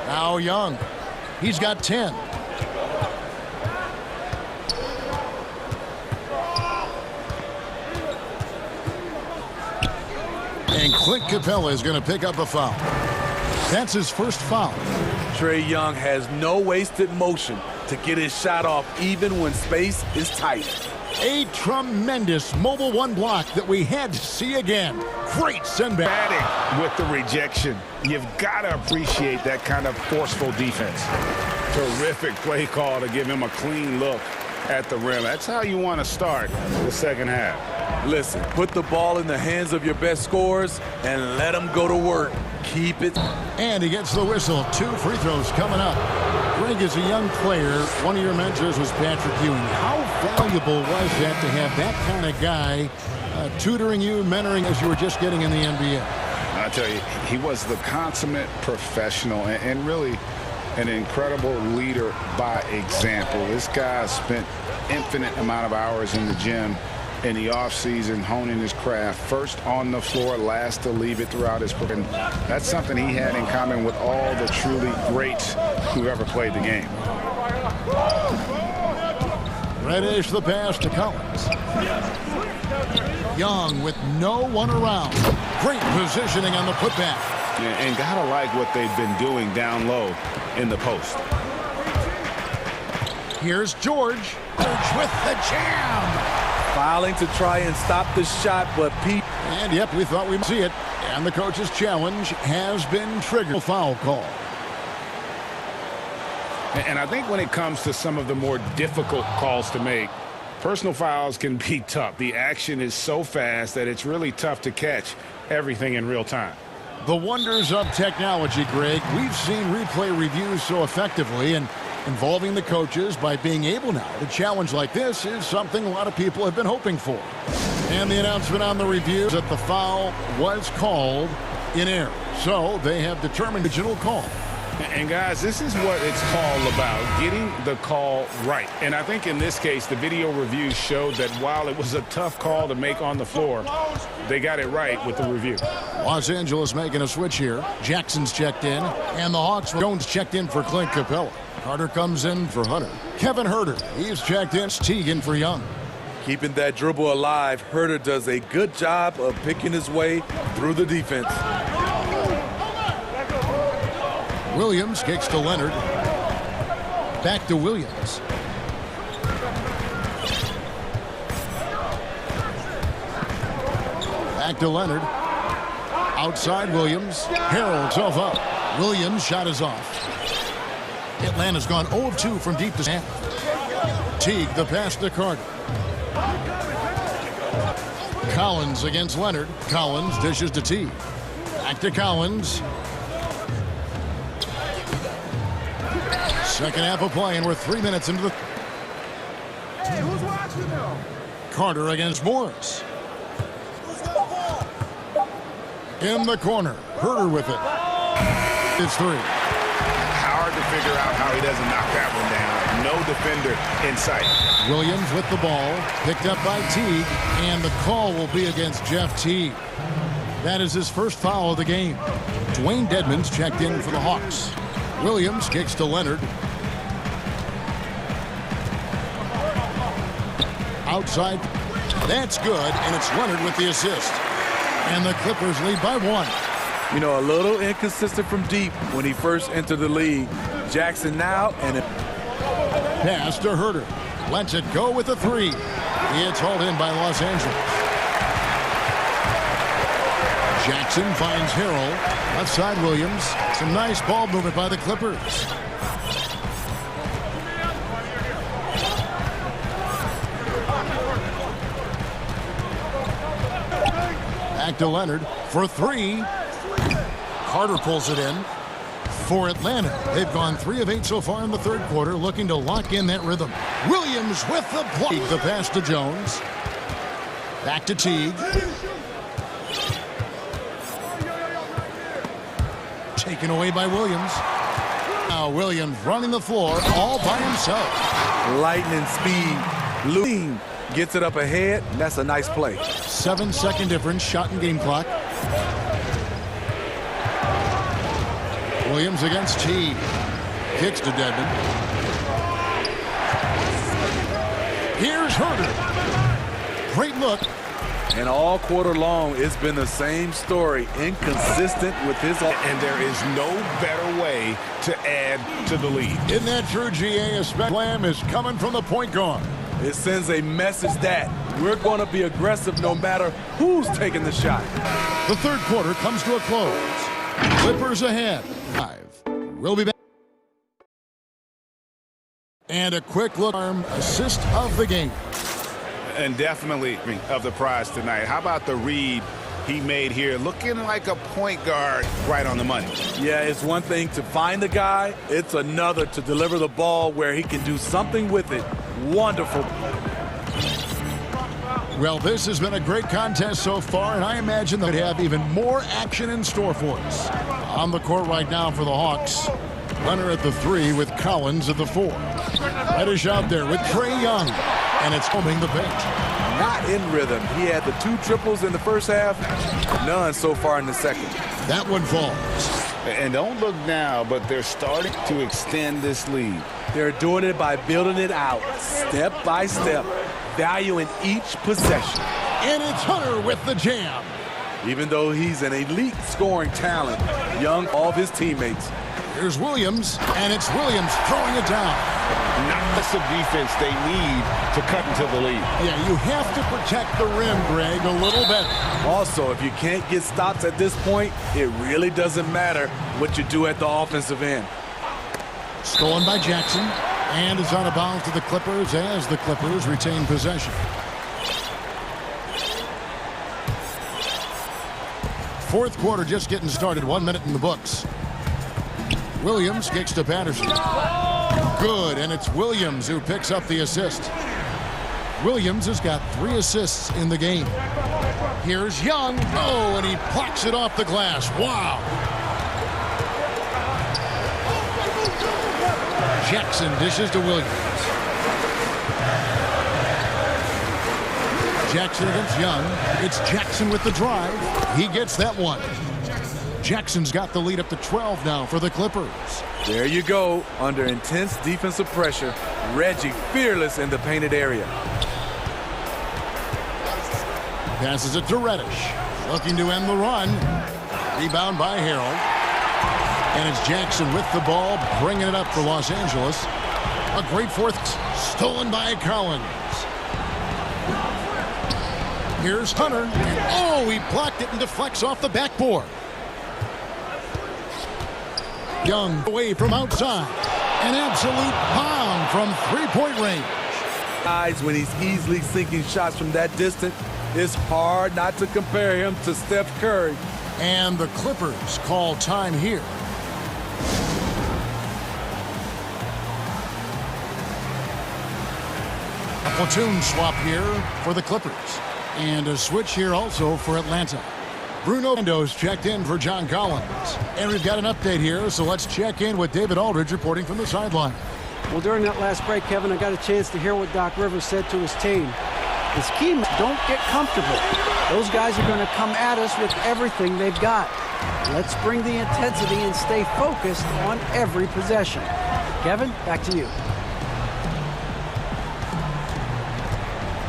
Now Young. He's got 10. And Clint Capella is going to pick up a foul. That's his first foul. Trae Young has no wasted motion to get his shot off even when space is tight. A tremendous mobile one block that we had to see again. Great send back. Batting with the rejection. You've got to appreciate that kind of forceful defense. Terrific play call to give him a clean look at the rim. That's how you want to start the second half. Listen, put the ball in the hands of your best scorers and let them go to work. Keep it. And he gets the whistle. 2 free throws coming up. Greg is a young player. One of your mentors was Patrick Ewing. How valuable was that to have that kind of guy tutoring you, mentoring as you were just getting in the NBA? I tell you, he was the consummate professional and really an incredible leader by example. This guy spent infinite amount of hours in the gym in the offseason honing his craft. First on the floor, last to leave it throughout his career. That's something he had in common with all the truly greats who ever played the game. Reddish the pass to Collins. Young with no one around. Great positioning on the putback. And gotta like what they've been doing down low in the post. Here's George. George with the jam. Fouling to try and stop the shot, but Pete. And yep, we thought we'd see it. And the coach's challenge has been triggered. Foul call. And I think when it comes to some of the more difficult calls to make, personal fouls can be tough. The action is so fast that it's really tough to catch everything in real time. The wonders of technology, Greg. We've seen replay reviews so effectively, and involving the coaches by being able now to challenge like this is something a lot of people have been hoping for. And the announcement on the review that the foul was called in error. So they have determined the original call. And guys, this is what it's all about, getting the call right. And I think in this case, the video review showed that while it was a tough call to make on the floor, they got it right with the review. Los Angeles making a switch here. Jackson's checked in, and the Hawks. Jones checked in for Clint Capella. Carter comes in for Hunter. Kevin Herter, he's checked in. Teagan for Young. Keeping that dribble alive, Herter does a good job of picking his way through the defense. Williams kicks to Leonard. Back to Williams. Back to Leonard. Outside Williams. Harrell himself up. Williams' shot is off. Atlanta's gone 0 of 2 from deep to half. Teague the pass to Carter. Collins against Leonard. Collins dishes to Teague. Back to Collins. Second half of play, and we're 3 minutes into the... Carter against Morris. In the corner. Herter with it. It's 3. Hard to figure out how he doesn't knock that one down. No defender in sight. Williams with the ball. Picked up by Teague, and the call will be against Jeff Teague. That is his first foul of the game. Dwayne Dedmon's checked in for the Hawks. Williams kicks to Leonard. Outside. That's good, and it's Leonard with the assist. And the Clippers lead by 1. You know, a little inconsistent from deep when he first entered the league. Jackson now, and pass to Herter. Lets it go with a 3. It's hauled in by Los Angeles. Jackson finds Harrell. Left side Williams. Some nice ball movement by the Clippers. Back to Leonard for 3. Carter pulls it in for Atlanta. They've gone 3 of 8 so far in the third quarter, looking to lock in that rhythm. Williams with the block. The pass to Jones. Back to Teague. Taken away by Williams. Now Williams running the floor all by himself. Lightning speed. Lewin gets it up ahead. That's a nice play. 7-second difference, shot and game clock. Williams against Teague. Kicks to Dedmon. Here's Herter. Great look. And all quarter long, it's been the same story. Inconsistent with his... And there is no better way to add to the lead. Isn't that true, GA? A slam is coming from the point guard. It sends a message that we're going to be aggressive no matter who's taking the shot. The third quarter comes to a close. Clippers ahead. 5. We'll be back. And a quick look. Assist of the game. And definitely of the prize tonight. How about the read he made here? Looking like a point guard right on the money. Yeah, it's one thing to find the guy. It's another to deliver the ball where he can do something with it. Wonderful. Well, this has been a great contest so far, and I imagine they'd have even more action in store for us. On the court right now for the Hawks. Runner at the 3 with Collins at the 4. Reddish out there with Trae Young. And it's homing the bench. Not in rhythm. He had the 2 triples in the first half. None so far in the second. That one falls. And don't look now, but they're starting to extend this lead. They're doing it by building it out, step by step, valuing each possession. And it's Hunter with the jam. Even though he's an elite scoring talent, Young, all of his teammates, Here's Williams, and it's Williams throwing it down. Not the sub-defense they need to cut into the lead. Yeah, you have to protect the rim, Greg, a little better. Also, if you can't get stops at this point, it really doesn't matter what you do at the offensive end. Stolen by Jackson, and is out of bounds to the Clippers as the Clippers retain possession. Fourth quarter just getting started, 1 minute in the books. Williams kicks to Patterson. Good, and it's Williams who picks up the assist. Williams has got 3 assists in the game. Here's Young. Oh, and he plucks it off the glass. Wow. Jackson dishes to Williams. Jackson against Young. It's Jackson with the drive. He gets that one. Jackson's got the lead up to 12 now for the Clippers. There you go. Under intense defensive pressure, Reggie fearless in the painted area. Passes it to Reddish. Looking to end the run. Rebound by Harold. And it's Jackson with the ball, bringing it up for Los Angeles. A great fourth, stolen by Collins. Here's Hunter. And oh, he blocked it and deflects off the backboard. Young away from outside. An absolute bomb from three-point range. Guys, when he's easily sinking shots from that distance, it's hard not to compare him to Steph Curry. And the Clippers call time here. A platoon swap here for the Clippers. And a switch here also for Atlanta. Bruno Mendo's checked in for John Collins. And we've got an update here, so let's check in with David Aldridge reporting from the sideline. Well, during that last break, Kevin, I got a chance to hear what Doc Rivers said to his team. His key, don't get comfortable. Those guys are going to come at us with everything they've got. Let's bring the intensity and stay focused on every possession. Kevin, back to you.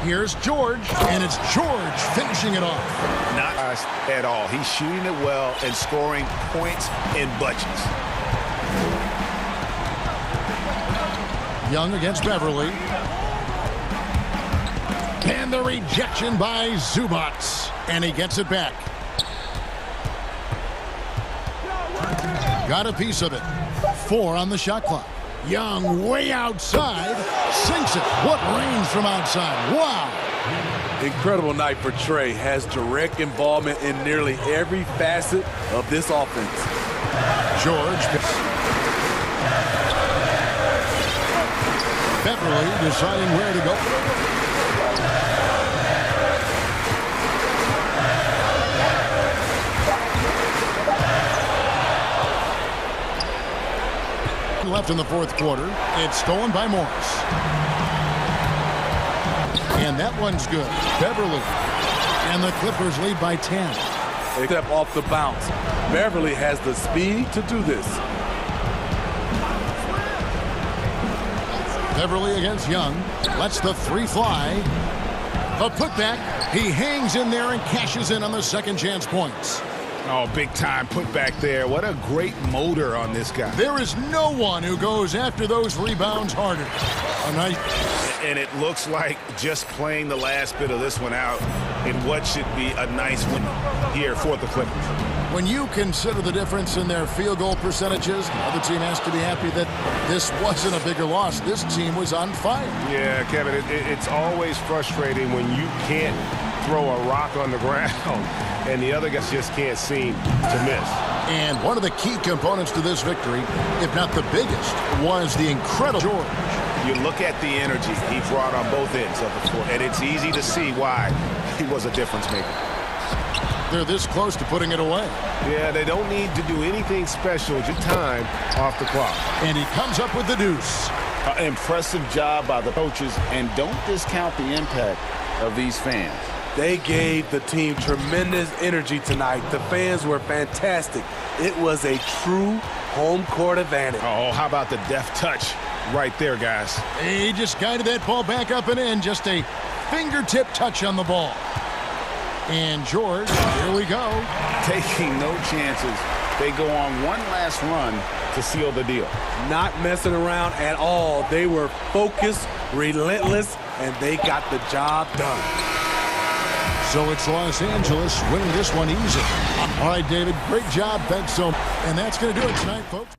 Here's George, and it's George finishing it off. Not at all. He's shooting it well and scoring points in bunches. Young against Beverly. And the rejection by Zubats. And he gets it back. Got a piece of it. 4 on the shot clock. Young way outside. Sinks it. What range from outside. Wow. Incredible night for Trey. Has direct involvement in nearly every facet of this offense. George. Beverly deciding where to go. Left in the fourth quarter. It's stolen by Morris. And that one's good. Beverly. And the Clippers lead by 10. They step off the bounce. Beverly has the speed to do this. Beverly against Young. Lets the 3 fly. A putback. He hangs in there and cashes in on the second chance points. Oh, big time put back there. What a great motor on this guy. There is no one who goes after those rebounds harder. A nice. And it looks like just playing the last bit of this one out in what should be a nice win here for the Clippers. When you consider the difference in their field goal percentages, the other team has to be happy that this wasn't a bigger loss. This team was on fire. Yeah, Kevin, it's always frustrating when you can't throw a rock on the ground and the other guys just can't seem to miss. And one of the key components to this victory, if not the biggest, was the incredible George. You look at the energy he brought on both ends of the floor, and it's easy to see why he was a difference maker. They're this close to putting it away. Yeah, they don't need to do anything special, just time off the clock. And he comes up with the deuce. Impressive job by the coaches, and don't discount the impact of these fans. They gave the team tremendous energy tonight. The fans were fantastic. It was a true home court advantage. Oh, how about the deft touch right there, guys? He just guided that ball back up and in. Just a fingertip touch on the ball. And George, here we go. Taking no chances. They go on one last run to seal the deal. Not messing around at all. They were focused, relentless, and they got the job done. So it's Los Angeles winning this one easy. All right, David, great job. Thanks so much. And that's going to do it tonight, folks.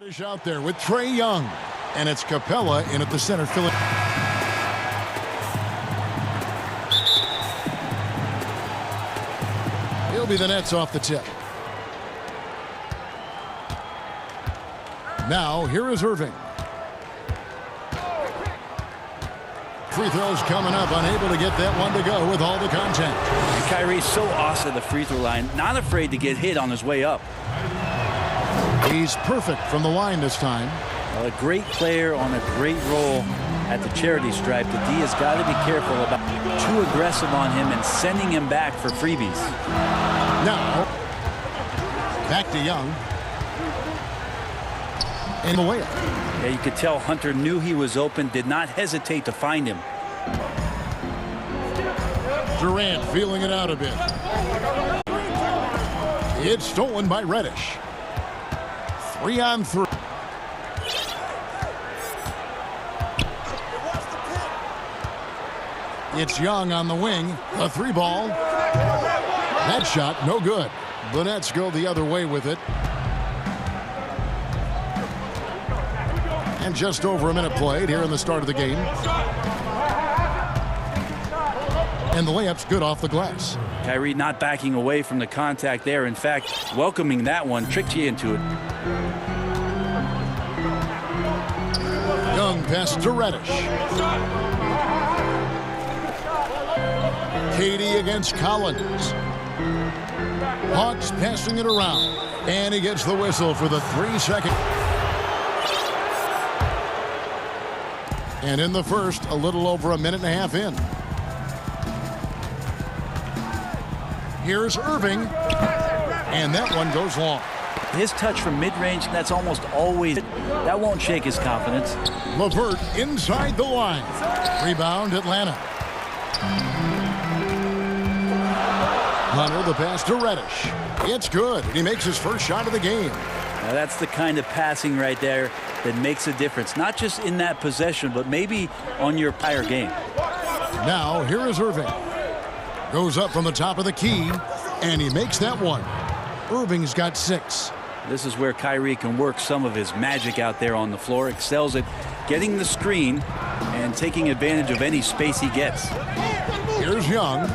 Is out there with Trae Young, and it's Capella in at the center filling. He'll be the Nets off the tip. Now here is Irving. Free throws coming up, unable to get that one to go with all the contact. And Kyrie's so awesome at the free throw line, not afraid to get hit on his way up. He's perfect from the line this time. Well, a great player on a great role at the charity stripe. The D has got to be careful about too aggressive on him and sending him back for freebies. Now, back to Young. And the layup. Yeah, you could tell Hunter knew he was open, did not hesitate to find him. Durant feeling it out a bit. It's stolen by Reddish. 3-on-3. It's Young on the wing. The three ball. That shot, no good. The Nets go the other way with it. And just over a minute played here in the start of the game. And the layup's good off the glass. Kyrie not backing away from the contact there. In fact, welcoming that one, tricked you into it. Young pass to Reddish. Katie against Collins. Hawks passing it around. And he gets the whistle for the 3-second. And in the first, a little over a minute and a half in. Here's Irving. And that one goes long. His touch from mid-range, that's almost always, that won't shake his confidence. LeVert inside the line. Rebound, Atlanta. Hunter, the pass to Reddish. It's good. He makes his first shot of the game. Now that's the kind of passing right there that makes a difference. Not just in that possession, but maybe on your entire game. Now, here is Irving. Goes up from the top of the key, and he makes that one. Irving's got 6. This is where Kyrie can work some of his magic out there on the floor. Excels at getting the screen and taking advantage of any space he gets. Here's Young.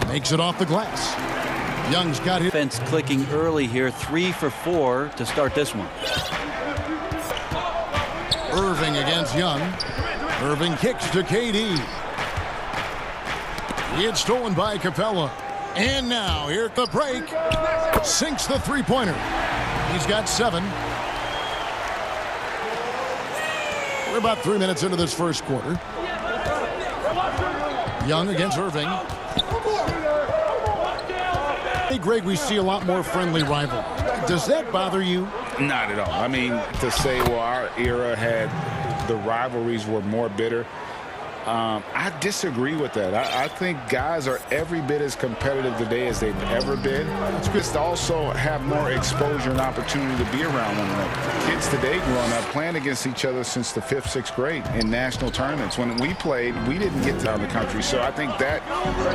Makes it off the glass. Young's got his defense clicking early here. 3 for 4 to start this one. Irving against Young. Irving kicks to KD. It's stolen by Capella. And now, here at the break, sinks the three-pointer. He's got 7. We're about 3 minutes into this first quarter. Young against Irving. Hey, Greg, we see a lot more friendly rivalry. Does that bother you? Not at all. I mean, to say, well, our era had the rivalries were more bitter, I disagree with that. I think guys are every bit as competitive today as they've ever been. It's just also have more exposure and opportunity to be around one another. Kids today growing up playing against each other since the 5th, 6th grade in national tournaments. When we played, we didn't get down the country. So I think that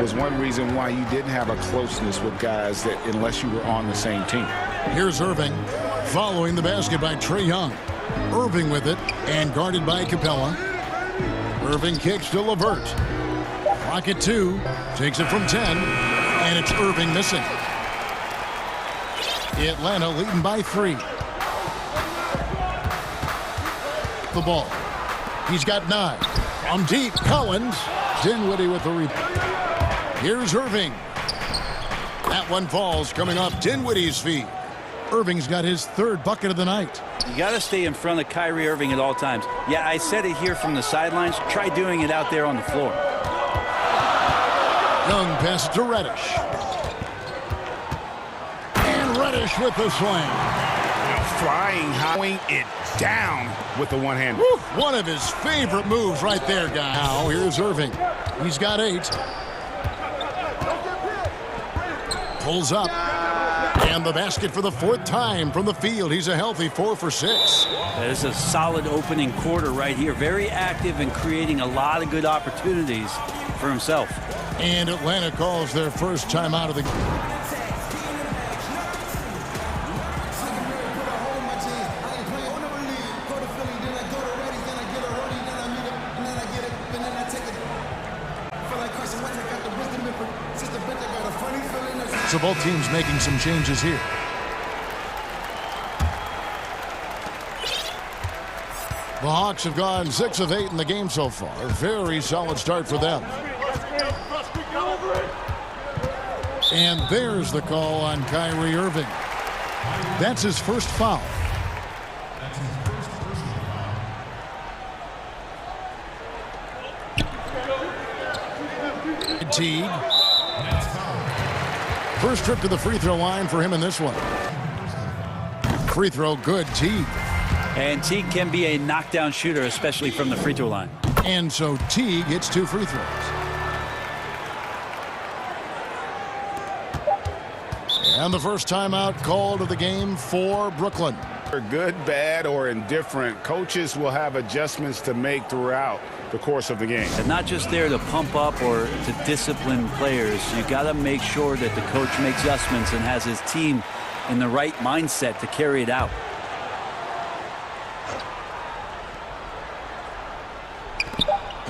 was one reason why you didn't have a closeness with guys that unless you were on the same team. Here's Irving following the basket by Trae Young. Irving with it and guarded by Capella. Irving kicks to LeVert. Rocket 2, takes it from 10, and it's Irving missing. Atlanta leading by 3. The ball. He's got 9. From deep, Collins. Dinwiddie with the rebound. Here's Irving. That one falls coming off Dinwiddie's feet. Irving's got his 3rd bucket of the night. You got to stay in front of Kyrie Irving at all times. Yeah, I said it here from the sidelines. Try doing it out there on the floor. Young pass to Reddish. And Reddish with the slam. Flying, howing it down with the one-hand. One of his favorite moves right there, guys. Now, here's Irving. He's got 8. Pulls up. And the basket for the 4th time from the field. He's a healthy 4 for 6. That is a solid opening quarter right here. Very active and creating a lot of good opportunities for himself. And Atlanta calls their first time out of the game. So both teams making some changes here. The Hawks have gone 6 of 8 in the game so far. A very solid start for them. And there's the call on Kyrie Irving. That's his first foul. Teague. First trip to the free throw line for him in this one. Free throw good, Teague. And Teague can be a knockdown shooter, especially from the free throw line. And so Teague hits 2 free throws. And the first timeout called of the game for Brooklyn. Good, bad, or indifferent, coaches will have adjustments to make throughout the course of the game. And not just there to pump up or to discipline players. You got to make sure that the coach makes adjustments and has his team in the right mindset to carry it out.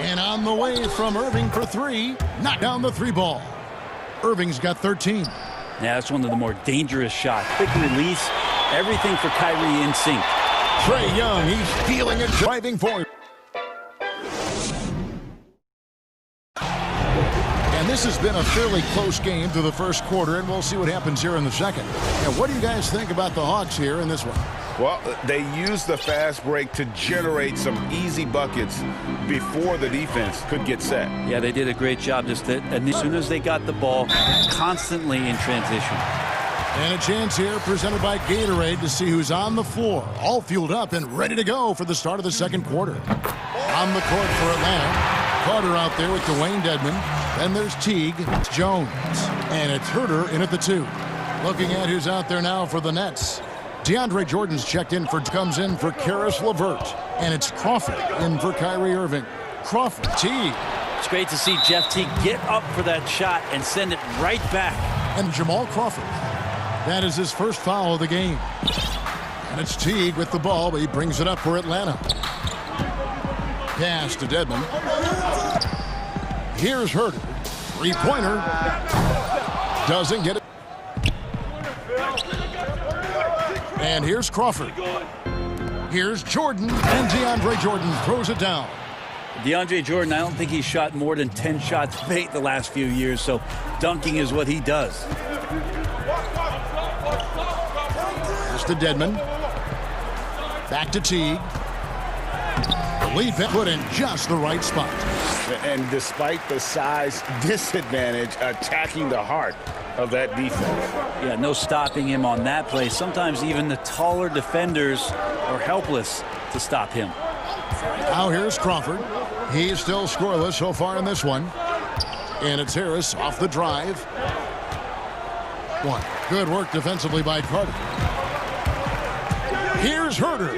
And on the way from Irving for three. Knock down the three ball. Irving's got 13. Yeah, that's one of the more dangerous shots. Quick release, everything for Kyrie in sync. Trae Young, he's feeling it, driving forward. And this has been a fairly close game through the first quarter, and we'll see what happens here in the second. Now, what do you guys think about the Hawks here in this one? Well, they used the fast break to generate some easy buckets before the defense could get set. Yeah, they did a great job. Just as soon as they got the ball, constantly in transition. And a chance here presented by Gatorade to see who's on the floor, all fueled up and ready to go for the start of the second quarter. On the court for Atlanta, Carter out there with Dwayne Dedmon. Then there's Teague, it's Jones, and it's Herter in at the 2. Looking at who's out there now for the Nets. DeAndre Jordan's checked in comes in for Karis LeVert, and it's Crawford in for Kyrie Irving. Crawford, Teague. It's great to see Jeff Teague get up for that shot and send it right back. And Jamal Crawford. That is his first foul of the game. And it's Teague with the ball, but he brings it up for Atlanta. Pass to Dedmon. Here's Herter. Three-pointer. Doesn't get it. And here's Crawford. Here's Jordan, and DeAndre Jordan throws it down. DeAndre Jordan, I don't think he's shot more than 10 shots paint the last few years, so dunking is what he does. Pass to Dedmon. Back to Teague. The lead put in just the right spot. And despite the size disadvantage, attacking the heart of that defense. Yeah, no stopping him on that play. Sometimes even the taller defenders are helpless to stop him. Now here's Crawford. He's still scoreless so far in this one. And it's Harris off the drive. One. Good work defensively by Carter. Here's Herter.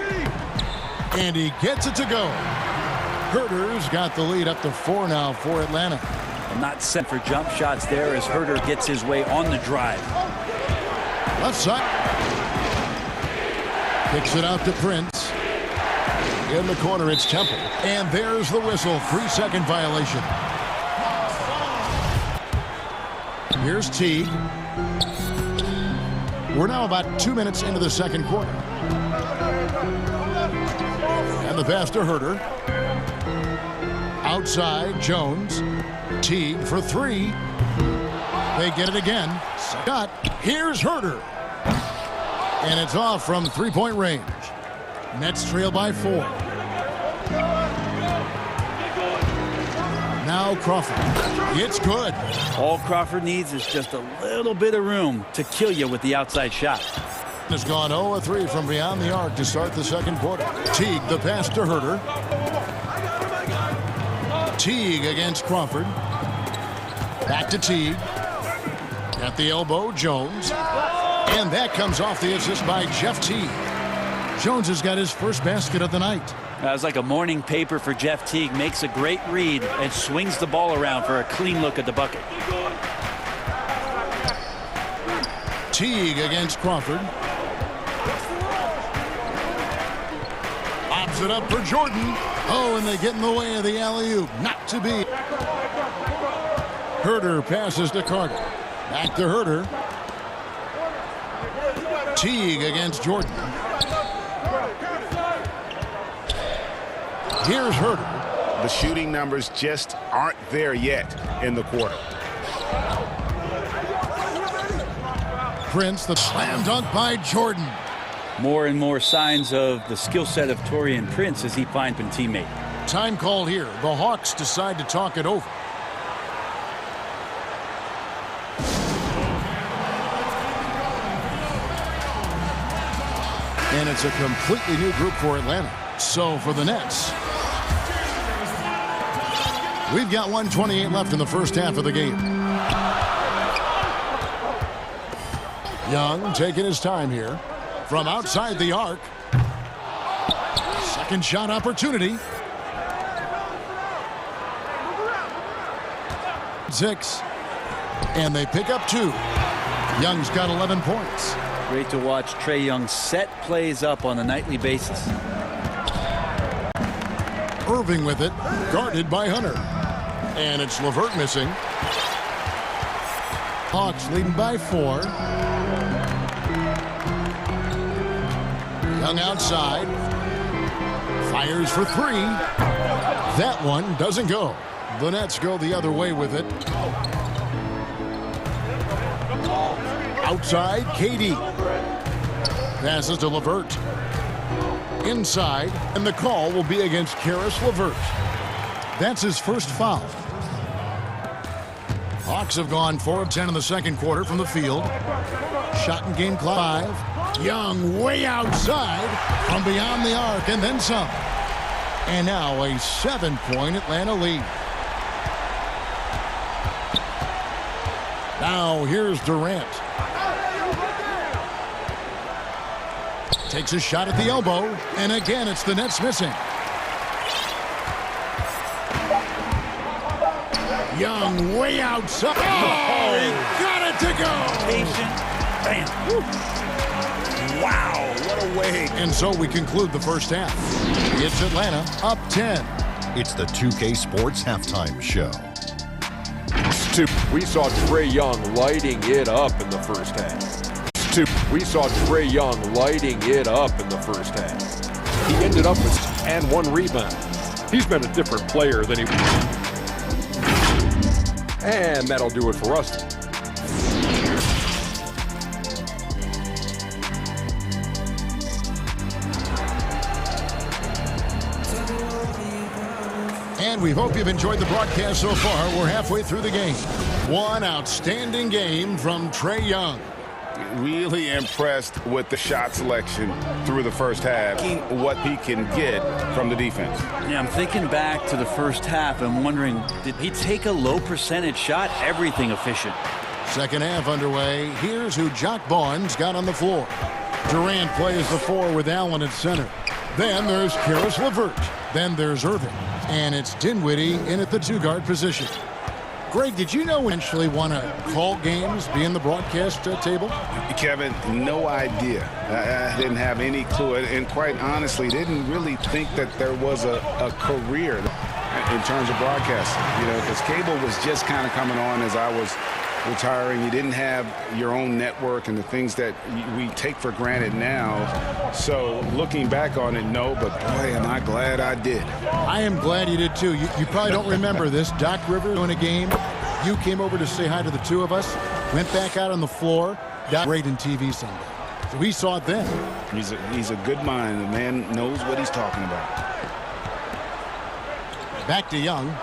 And he gets it to go. Herter's got the lead up to 4 now for Atlanta. Not set for jump shots there as Herter gets his way on the drive. Left side. Kicks it out to Prince. In the corner, it's Temple. And there's the whistle. 3-second violation. Here's Teague. We're now about 2 minutes into the second quarter. And the pass to Herter. Outside, Jones. Teague for 3. They get it again. Scott. Here's Herter. And it's off from three-point range. Nets trail by 4. Now Crawford. It's good. All Crawford needs is just a little bit of room to kill you with the outside shot. Has gone 0-3 from beyond the arc to start the second quarter. Teague, the pass to Herter. Teague against Crawford. Back to Teague. At the elbow, Jones. And that comes off the assist by Jeff Teague. Jones has got his first basket of the night. That was like a morning paper for Jeff Teague. Makes a great read and swings the ball around for a clean look at the bucket. Teague against Crawford. Lobs it up for Jordan. Oh, and they get in the way of the alley-oop. Not to be. Herter passes to Carter. Back to Herter. Teague against Jordan. Here's Herter. The shooting numbers just aren't there yet in the quarter. Prince, the slam dunk by Jordan. More and more signs of the skill set of Taurean Prince as he finds a teammate. Time called here. The Hawks decide to talk it over. And it's a completely new group for Atlanta. So for the Nets, we've got 1:28 left in the first half of the game. Young taking his time here from outside the arc. Second shot opportunity. 6. And they pick up 2. Young's got 11 points. Great to watch Trae Young set plays up on a nightly basis. Irving with it, guarded by Hunter. And it's LeVert missing. Hawks leading by 4. Young outside. Fires for 3. That one doesn't go. The Nets go the other way with it. Outside, KD. Passes to LeVert. Inside, and the call will be against Karis LeVert. That's his first foul. Hawks have gone 4 of 10 in the second quarter from the field. Shot in game clock 5. Young way outside from beyond the arc and then some. And now a 7-point Atlanta lead. Now here's Durant. Takes a shot at the elbow, and again it's the Nets missing. Young way outside. Oh, he got it to go. Patient. Bam. Woo. Wow, what a way. And so we conclude the first half. It's Atlanta up 10. It's the 2K Sports Halftime Show. We saw Trae Young lighting it up in the first half. We saw Trae Young lighting it up in the first half. He ended up with and 1 rebound. He's been a different player than he was. And that'll do it for us. And we hope you've enjoyed the broadcast so far. We're halfway through the game. One outstanding game from Trae Young. Really impressed with the shot selection through the first half, what he can get from the defense. Yeah, I'm thinking back to the first half and wondering, did he take a low percentage shot? Everything efficient. Second half underway. Here's who Jock Barnes got on the floor. Durant plays the 4 with Allen at center. Then there's Karis LeVert. Then there's Irving. And it's Dinwiddie in at the 2-guard position. Greg, did you know we eventually want to call games, be in the broadcast table? Kevin, no idea. I didn't have any clue. And quite honestly, didn't really think that there was a career in terms of broadcasting. You know, because cable was just kind of coming on as I was retiring. You didn't have your own network and the things that we take for granted now. So looking back on it, no, but boy, am I glad I did. I am glad you did too. You probably don't remember this. Doc Rivers in a game. You came over to say hi to the 2 of us, went back out on the floor. Doc great in TV Sunday. So we saw it then. He's a good mind. The man knows what he's talking about. Back to Young.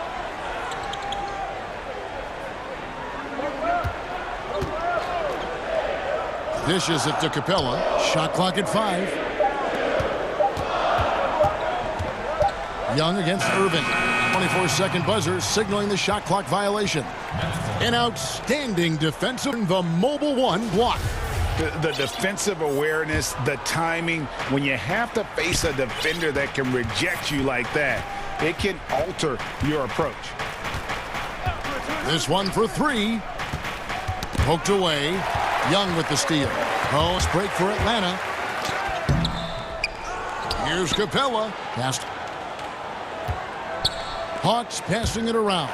Dishes it to Capella. Shot clock at 5. Young against Irving. 24-second buzzer signaling the shot clock violation. An outstanding defensive, the mobile 1 block. The defensive awareness, the timing. When you have to face a defender that can reject you like that, it can alter your approach. This one for 3. Poked away. Young with the steal. Post break for Atlanta. Here's Capella. Passed. Hawks passing it around.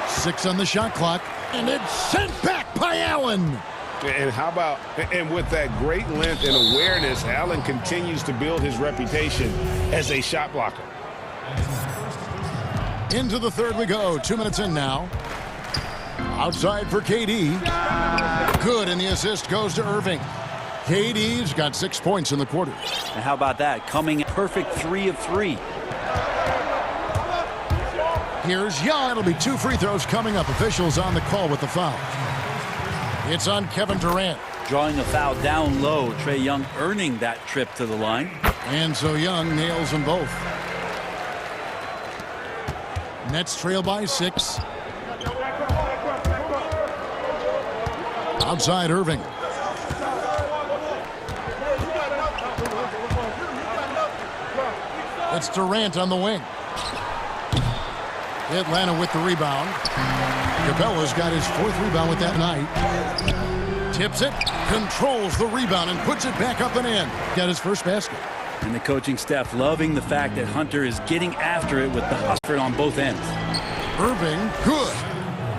6 on the shot clock. And it's sent back by Allen. And how about, and with that great length and awareness, Allen continues to build his reputation as a shot blocker. Into the third we go. 2 minutes in now. Outside for KD. Good, and the assist goes to Irving. KD's got 6 points in the quarter. And how about that? Coming perfect 3 of 3. Here's Young. It'll be 2 free throws coming up. Officials on the call with the foul. It's on Kevin Durant. Drawing a foul down low. Trae Young earning that trip to the line. And so Young nails them both. Nets trail by 6. Outside Irving. It's Durant on the wing. Atlanta with the rebound. Capella's got his 4th rebound with that night. Tips it, controls the rebound, and puts it back up and in. Got his first basket. And the coaching staff loving the fact that Hunter is getting after it with the hustle on both ends. Irving, good.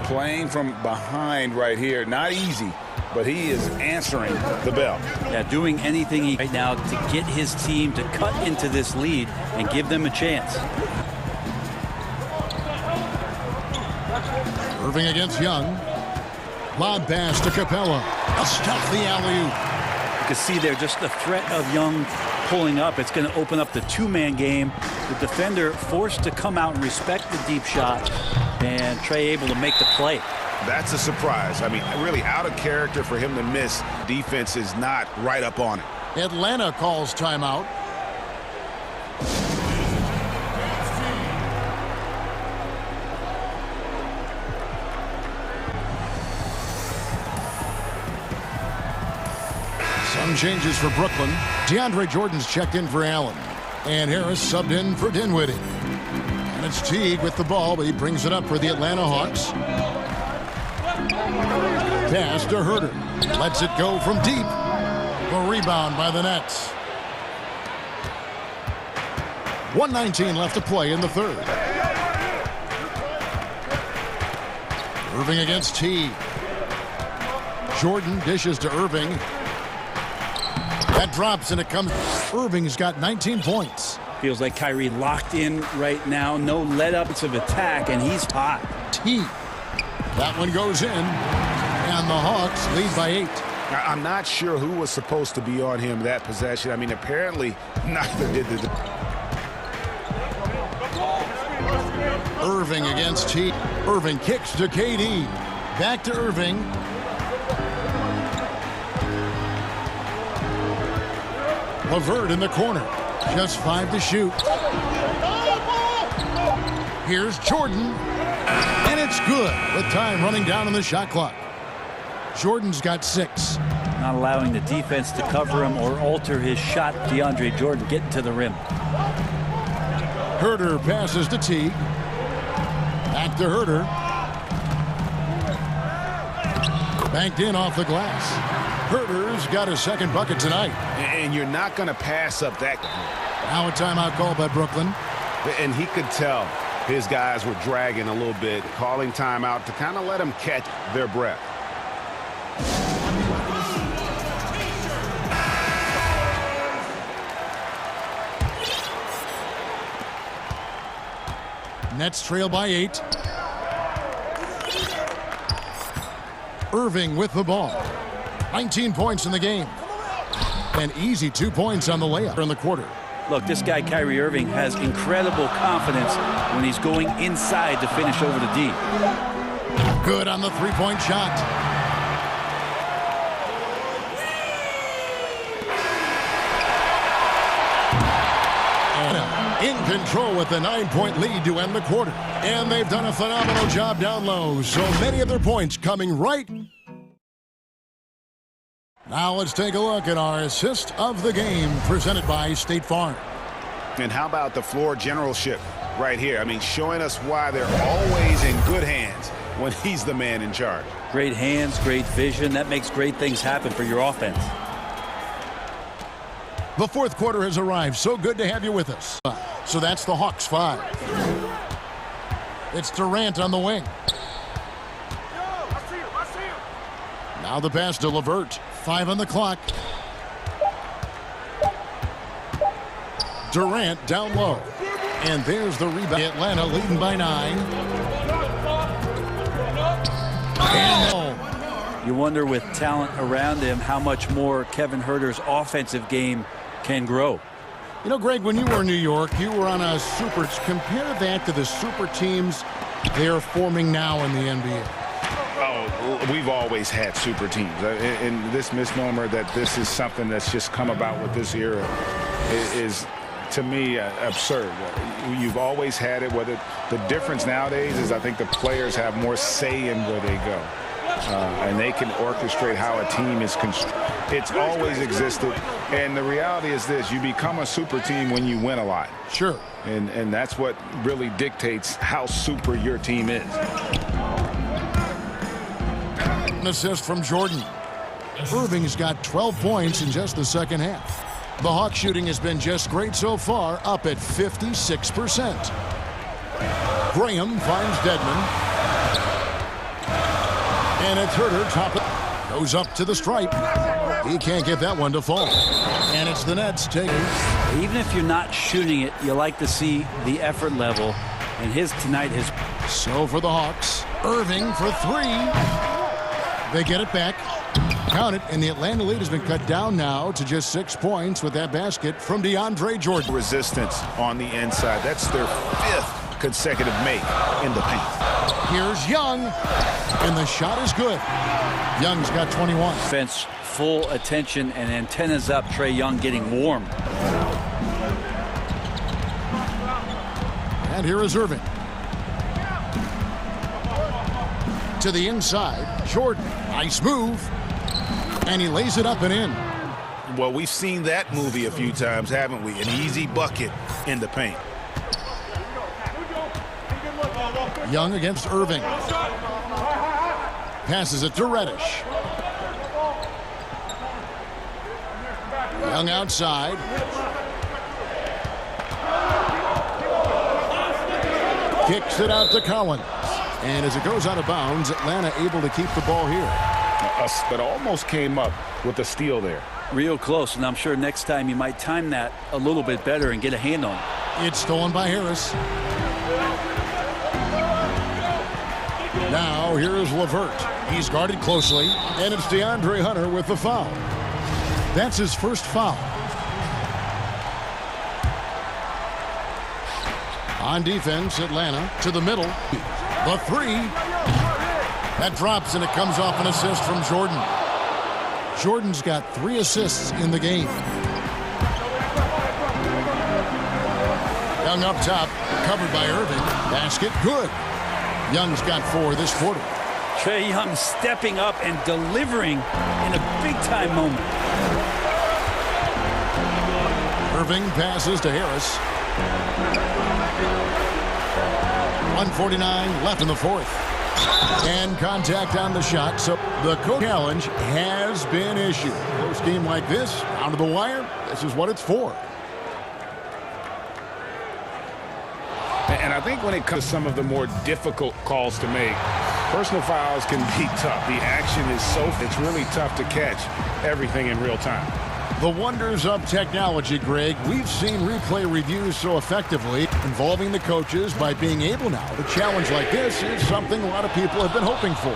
Playing from behind right here, not easy, but he is answering the bell. Yeah, doing anything he right now to get his team to cut into this lead and give them a chance. Irving against Young. Lob pass to Capella. A stuff the alley-oop. You can see there just the threat of Young pulling up. It's going to open up the two-man game. The defender forced to come out and respect the deep shot, and Trey able to make the play. That's a surprise. I mean, really out of character for him to miss. Defense is not right up on it. Atlanta calls timeout. Some changes for Brooklyn. DeAndre Jordan's checked in for Allen. And Harris subbed in for Dinwiddie. And it's Teague with the ball, but he brings it up for the Atlanta Hawks. Pass to Herter. Lets it go from deep. A rebound by the Nets. 1:19 left to play in the third. Irving against Teague. Jordan dishes to Irving. That drops and it comes. Irving's got 19 points. Feels like Kyrie locked in right now. No let-ups of attack, and he's hot. Teague. That one goes in, and the Hawks lead by 8. I'm not sure who was supposed to be on him that possession. I mean, apparently neither did the... Irving against Teague. Irving kicks to KD. Back to Irving. LeVert in the corner. Just 5 to shoot. Here's Jordan. And it's good with time running down on the shot clock. Jordan's got 6. Not allowing the defense to cover him or alter his shot. DeAndre Jordan getting to the rim. Herter passes to Teague. Back to Herter. Banked in off the glass. Herter's got his second bucket tonight. And you're not going to pass up that. Now a timeout call by Brooklyn. And he could tell his guys were dragging a little bit, calling timeout to kind of let them catch their breath. Nets trail by 8. Irving with the ball. 19 points in the game. An easy 2 points on the layup in the quarter. Look, this guy, Kyrie Irving, has incredible confidence when he's going inside to finish over the D. Good on the three-point shot. In control with the 9-point lead to end the quarter. And they've done a phenomenal job down low. So many of their points coming right. Now let's take a look at our assist of the game presented by State Farm. And how about the floor generalship right here? I mean, showing us why they're always in good hands when he's the man in charge. Great hands, great vision. That makes great things happen for your offense. The fourth quarter has arrived. So good to have you with us. So that's the Hawks 5. It's Durant on the wing. Now the pass to LeVert. 5 on the clock. Durant down low. And there's the rebound. Atlanta leading by 9. And home. You wonder with talent around him how much more Kevin Huerter's offensive game can grow. You know, Greg, when you were in New York, you were on a super. Compare that to the super teams they're forming now in the NBA. Oh, we've always had super teams. And this misnomer that this is something that's just come about with this era is to me, absurd. You've always had it. Whether the difference nowadays is I think the players have more say in where they go. And they can orchestrate how a team is constructed. It's always existed. And the reality is this. You become a super team when you win a lot. Sure. And that's what really dictates how super your team is. An assist from Jordan. Irving's got 12 points in just the second half. The Hawk shooting has been just great so far, up at 56%. Graham finds Dedman. And it's Herter, top of, goes up to the stripe. He can't get that one to fall. And it's the Nets taking. Even if you're not shooting it, you like to see the effort level. And his tonight has. So for the Hawks, Irving for three. They get it back. Count it, and the Atlanta lead has been cut down now to just 6 points with that basket from DeAndre Jordan. Resistance on the inside. That's their 5th consecutive make in the paint. Here's Young, and the shot is good. Young's got 21. Defense, full attention and antennas up. Trae Young getting warm. And here is Irving. To the inside, Jordan, nice move. And he lays it up and in. Well, we've seen that movie a few times, haven't we? An easy bucket in the paint. Young against Irving. Passes it to Reddish. Young outside. Kicks it out to Collins. And as it goes out of bounds, Atlanta able to keep the ball here. But almost came up with a steal there. Real close, and I'm sure next time you might time that a little bit better and get a hand on it. It's stolen by Harris. Now here's LeVert. He's guarded closely, and it's DeAndre Hunter with the foul. That's his first foul. On defense, Atlanta to the middle. The three. That drops, and it comes off an assist from Jordan. Jordan's got 3 assists in the game. Young up top, covered by Irving. Basket good. Young's got 4 this quarter. Trae Young stepping up and delivering in a big-time moment. Irving passes to Harris. 1:49 left in the fourth. And contact on the shot, so the challenge has been issued. Close game like this, down to the wire, this is what it's for. And I think when it comes to some of the more difficult calls to make, personal fouls can be tough. The action is it's really tough to catch everything in real time. The wonders of technology, Greg. We've seen replay reviews so effectively involving the coaches by being able now to challenge like this is something a lot of people have been hoping for.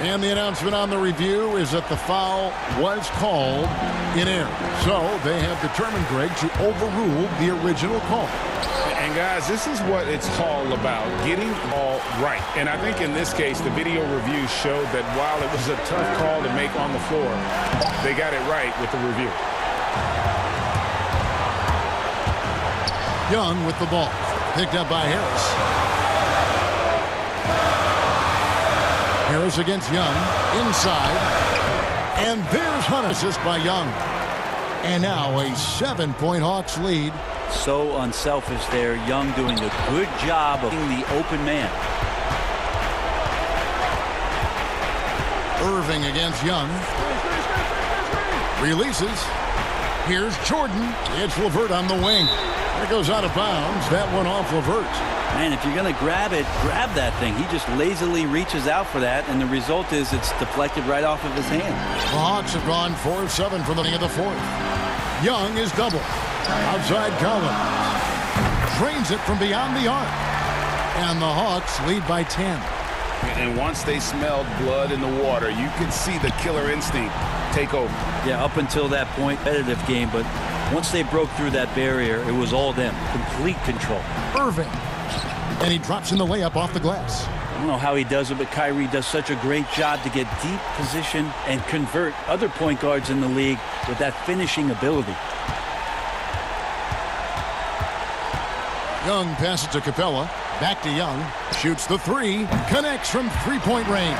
And the announcement on the review is that the foul was called in error. So they have determined, Greg, to overrule the original call. And guys, this is what it's all about, getting all right. And I think in this case, the video review showed that while it was a tough call to make on the floor, they got it right with the review. Young with the ball, picked up by Harris. Harris against Young, inside. And there's Hunter, assist by Young. And now a 7-point Hawks lead. So unselfish there. Young doing a good job of being the open man. Irving against Young. Releases. Here's Jordan. It's LeVert on the wing. It goes out of bounds. That one off LeVert. Man, if you're going to grab it, grab that thing. He just lazily reaches out for that, and the result is it's deflected right off of his hand. The Hawks have gone 4 of 7 from the beginning of the fourth. Young is double. Outside Collins. Drains it from beyond the arc. And the Hawks lead by 10. And once they smelled blood in the water, you could see the killer instinct take over. Yeah, up until that point, competitive game, but once they broke through that barrier, it was all them. Complete control. Irving. And he drops in the layup off the glass. I don't know how he does it, but Kyrie does such a great job to get deep position and convert other point guards in the league with that finishing ability. Young passes to Capella. Back to Young. Shoots the three. Connects from three-point range.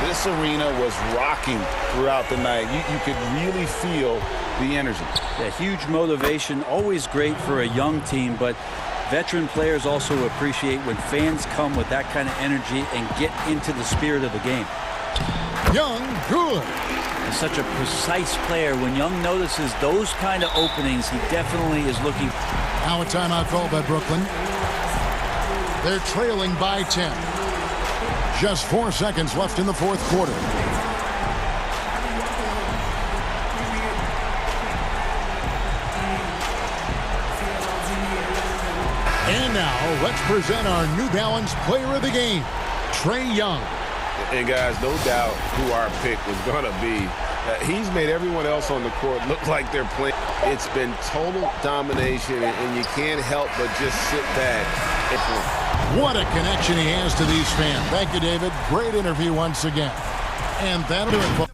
This arena was rocking throughout the night. You could really feel the energy. Yeah, huge motivation. Always great for a young team, but veteran players also appreciate when fans come with that kind of energy and get into the spirit of the game. Young, good. He's such a precise player. When Young notices those kind of openings, he definitely is looking. Now a timeout called by Brooklyn. They're trailing by 10. Just 4 seconds left in the fourth quarter. And now, let's present our New Balance Player of the Game, Trae Young. And guys, no doubt who our pick was going to be. He's made everyone else on the court look like they're playing. It's been total domination, and you can't help but just sit back. What a connection he has to these fans. Thank you, David. Great interview once again. And that'll do it for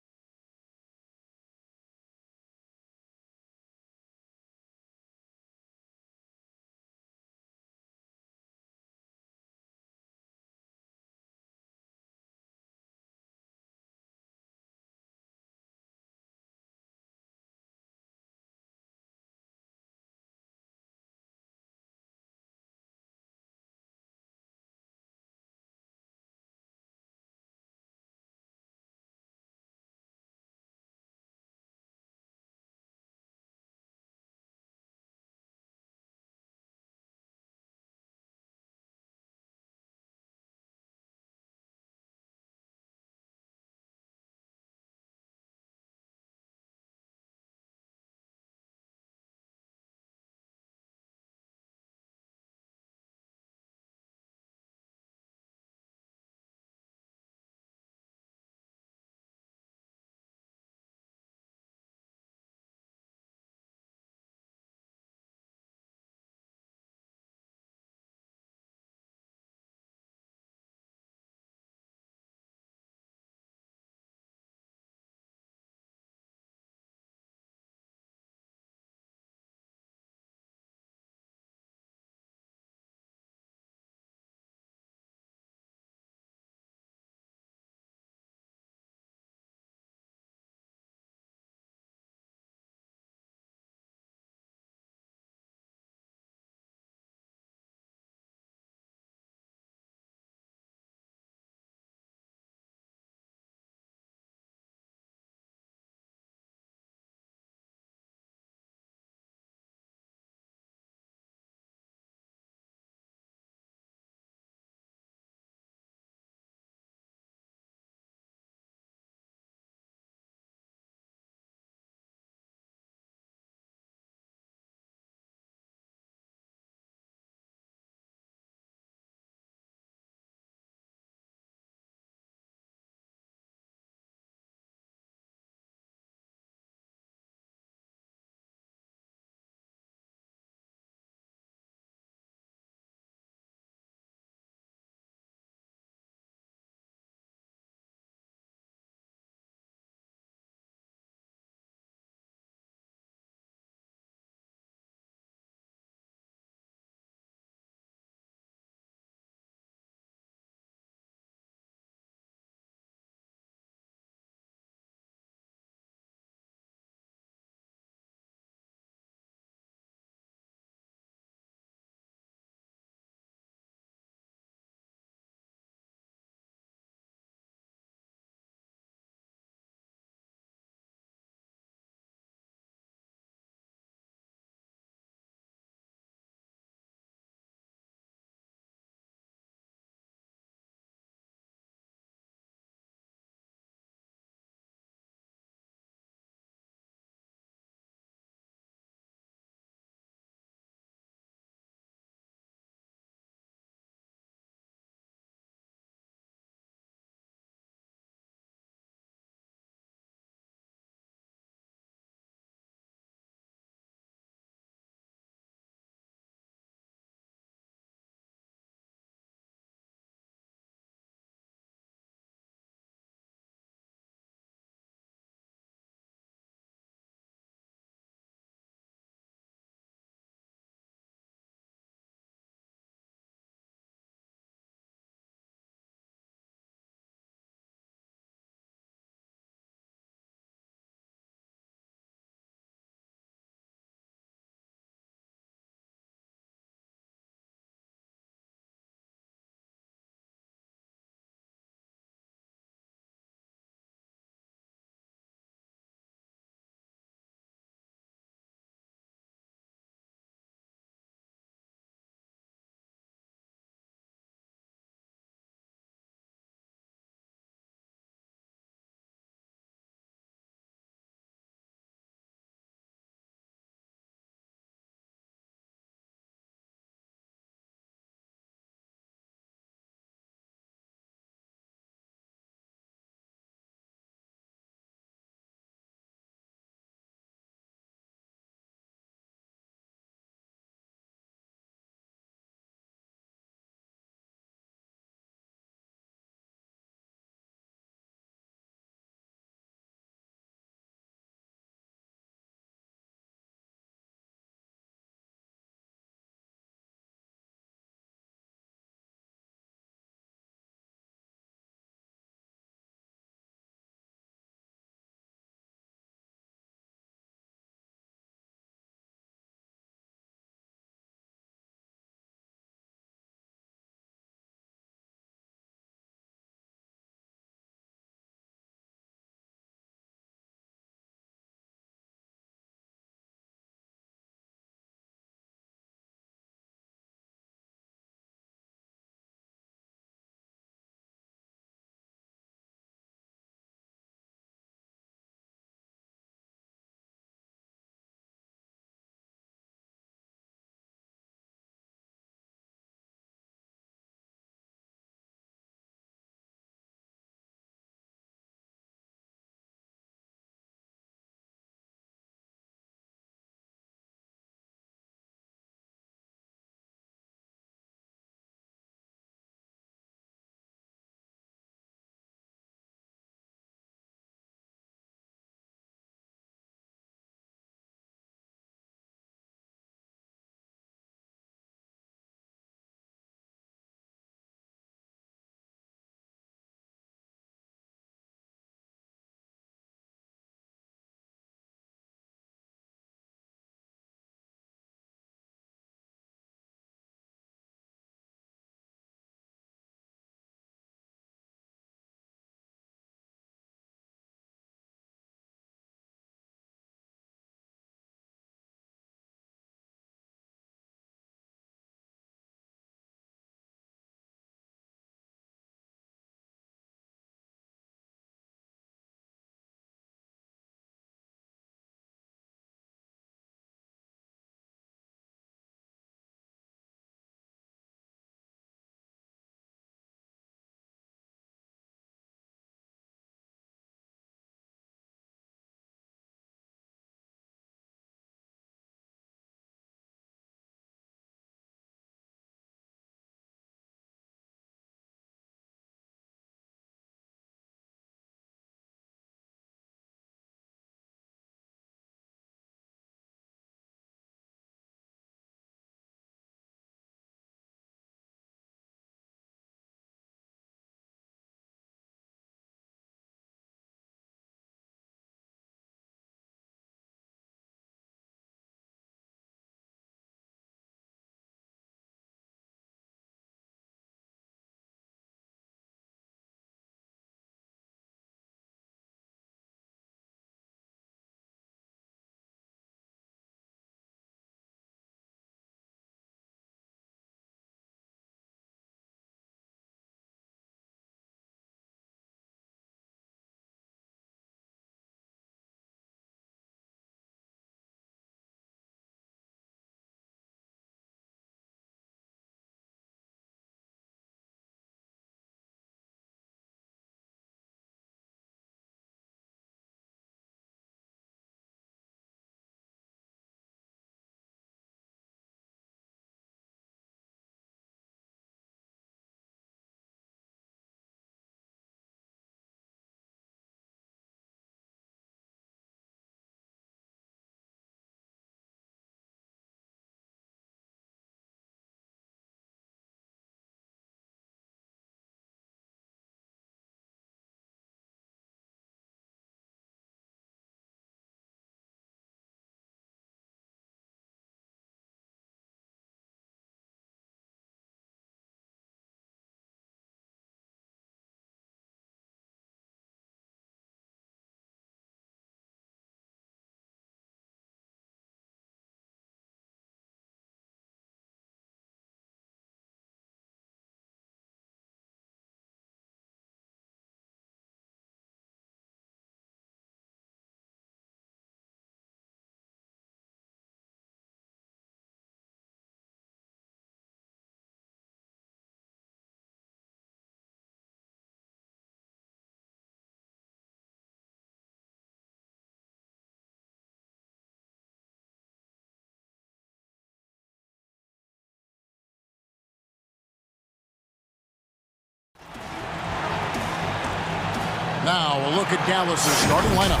Now a look at Dallas' starting lineup.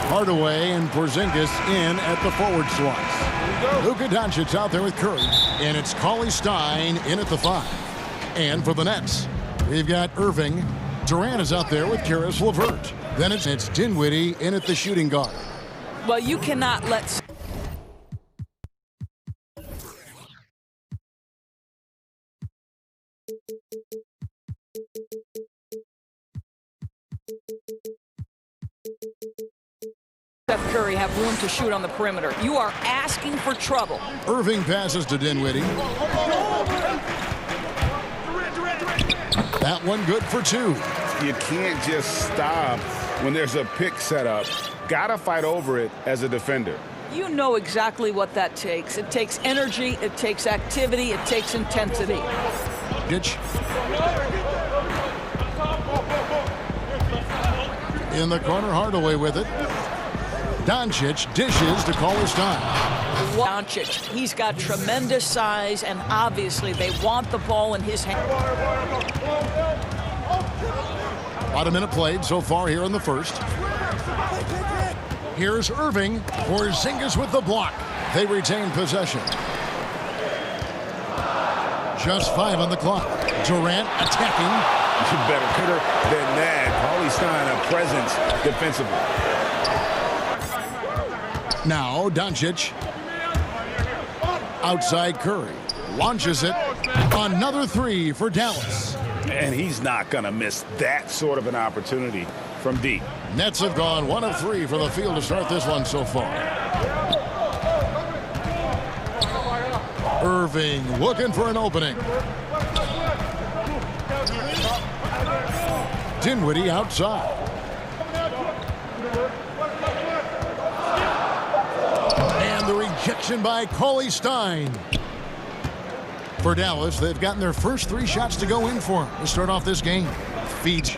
Hardaway and Porzingis in at the forward slots. Luka Doncic out there with Curry. And it's Cauley-Stein in at the 5. And for the Nets, we've got Irving. Durant is out there with Karis LeVert. Then it's Dinwiddie in at the shooting guard. Well, you cannot let... Steph Curry have room to shoot on the perimeter. You are asking for trouble. Irving passes to Dinwiddie. That one good for 2. You can't just stop when there's a pick set up. Gotta fight over it as a defender. You know exactly what that takes. It takes energy, it takes activity, it takes intensity. Ditch. In the corner, Hardaway with it. Doncic dishes to Cauley-Stein. Doncic, he's got tremendous size, and obviously they want the ball in his hand. About a minute played so far here in the first. Here's Irving. Porzingis with the block. They retain possession. Just 5 on the clock. Durant attacking. Better hitter than that. Cauley-Stein a presence defensively. Now Doncic. Outside Curry. Launches it. Another 3 for Dallas. And he's not going to miss that sort of an opportunity from deep. Nets have gone 1 of 3 from the field to start this one so far. Irving looking for an opening. Dinwiddie outside. And the rejection by Cauley-Stein. For Dallas, they've gotten their first 3 shots to go in for him to start off this game. Feet.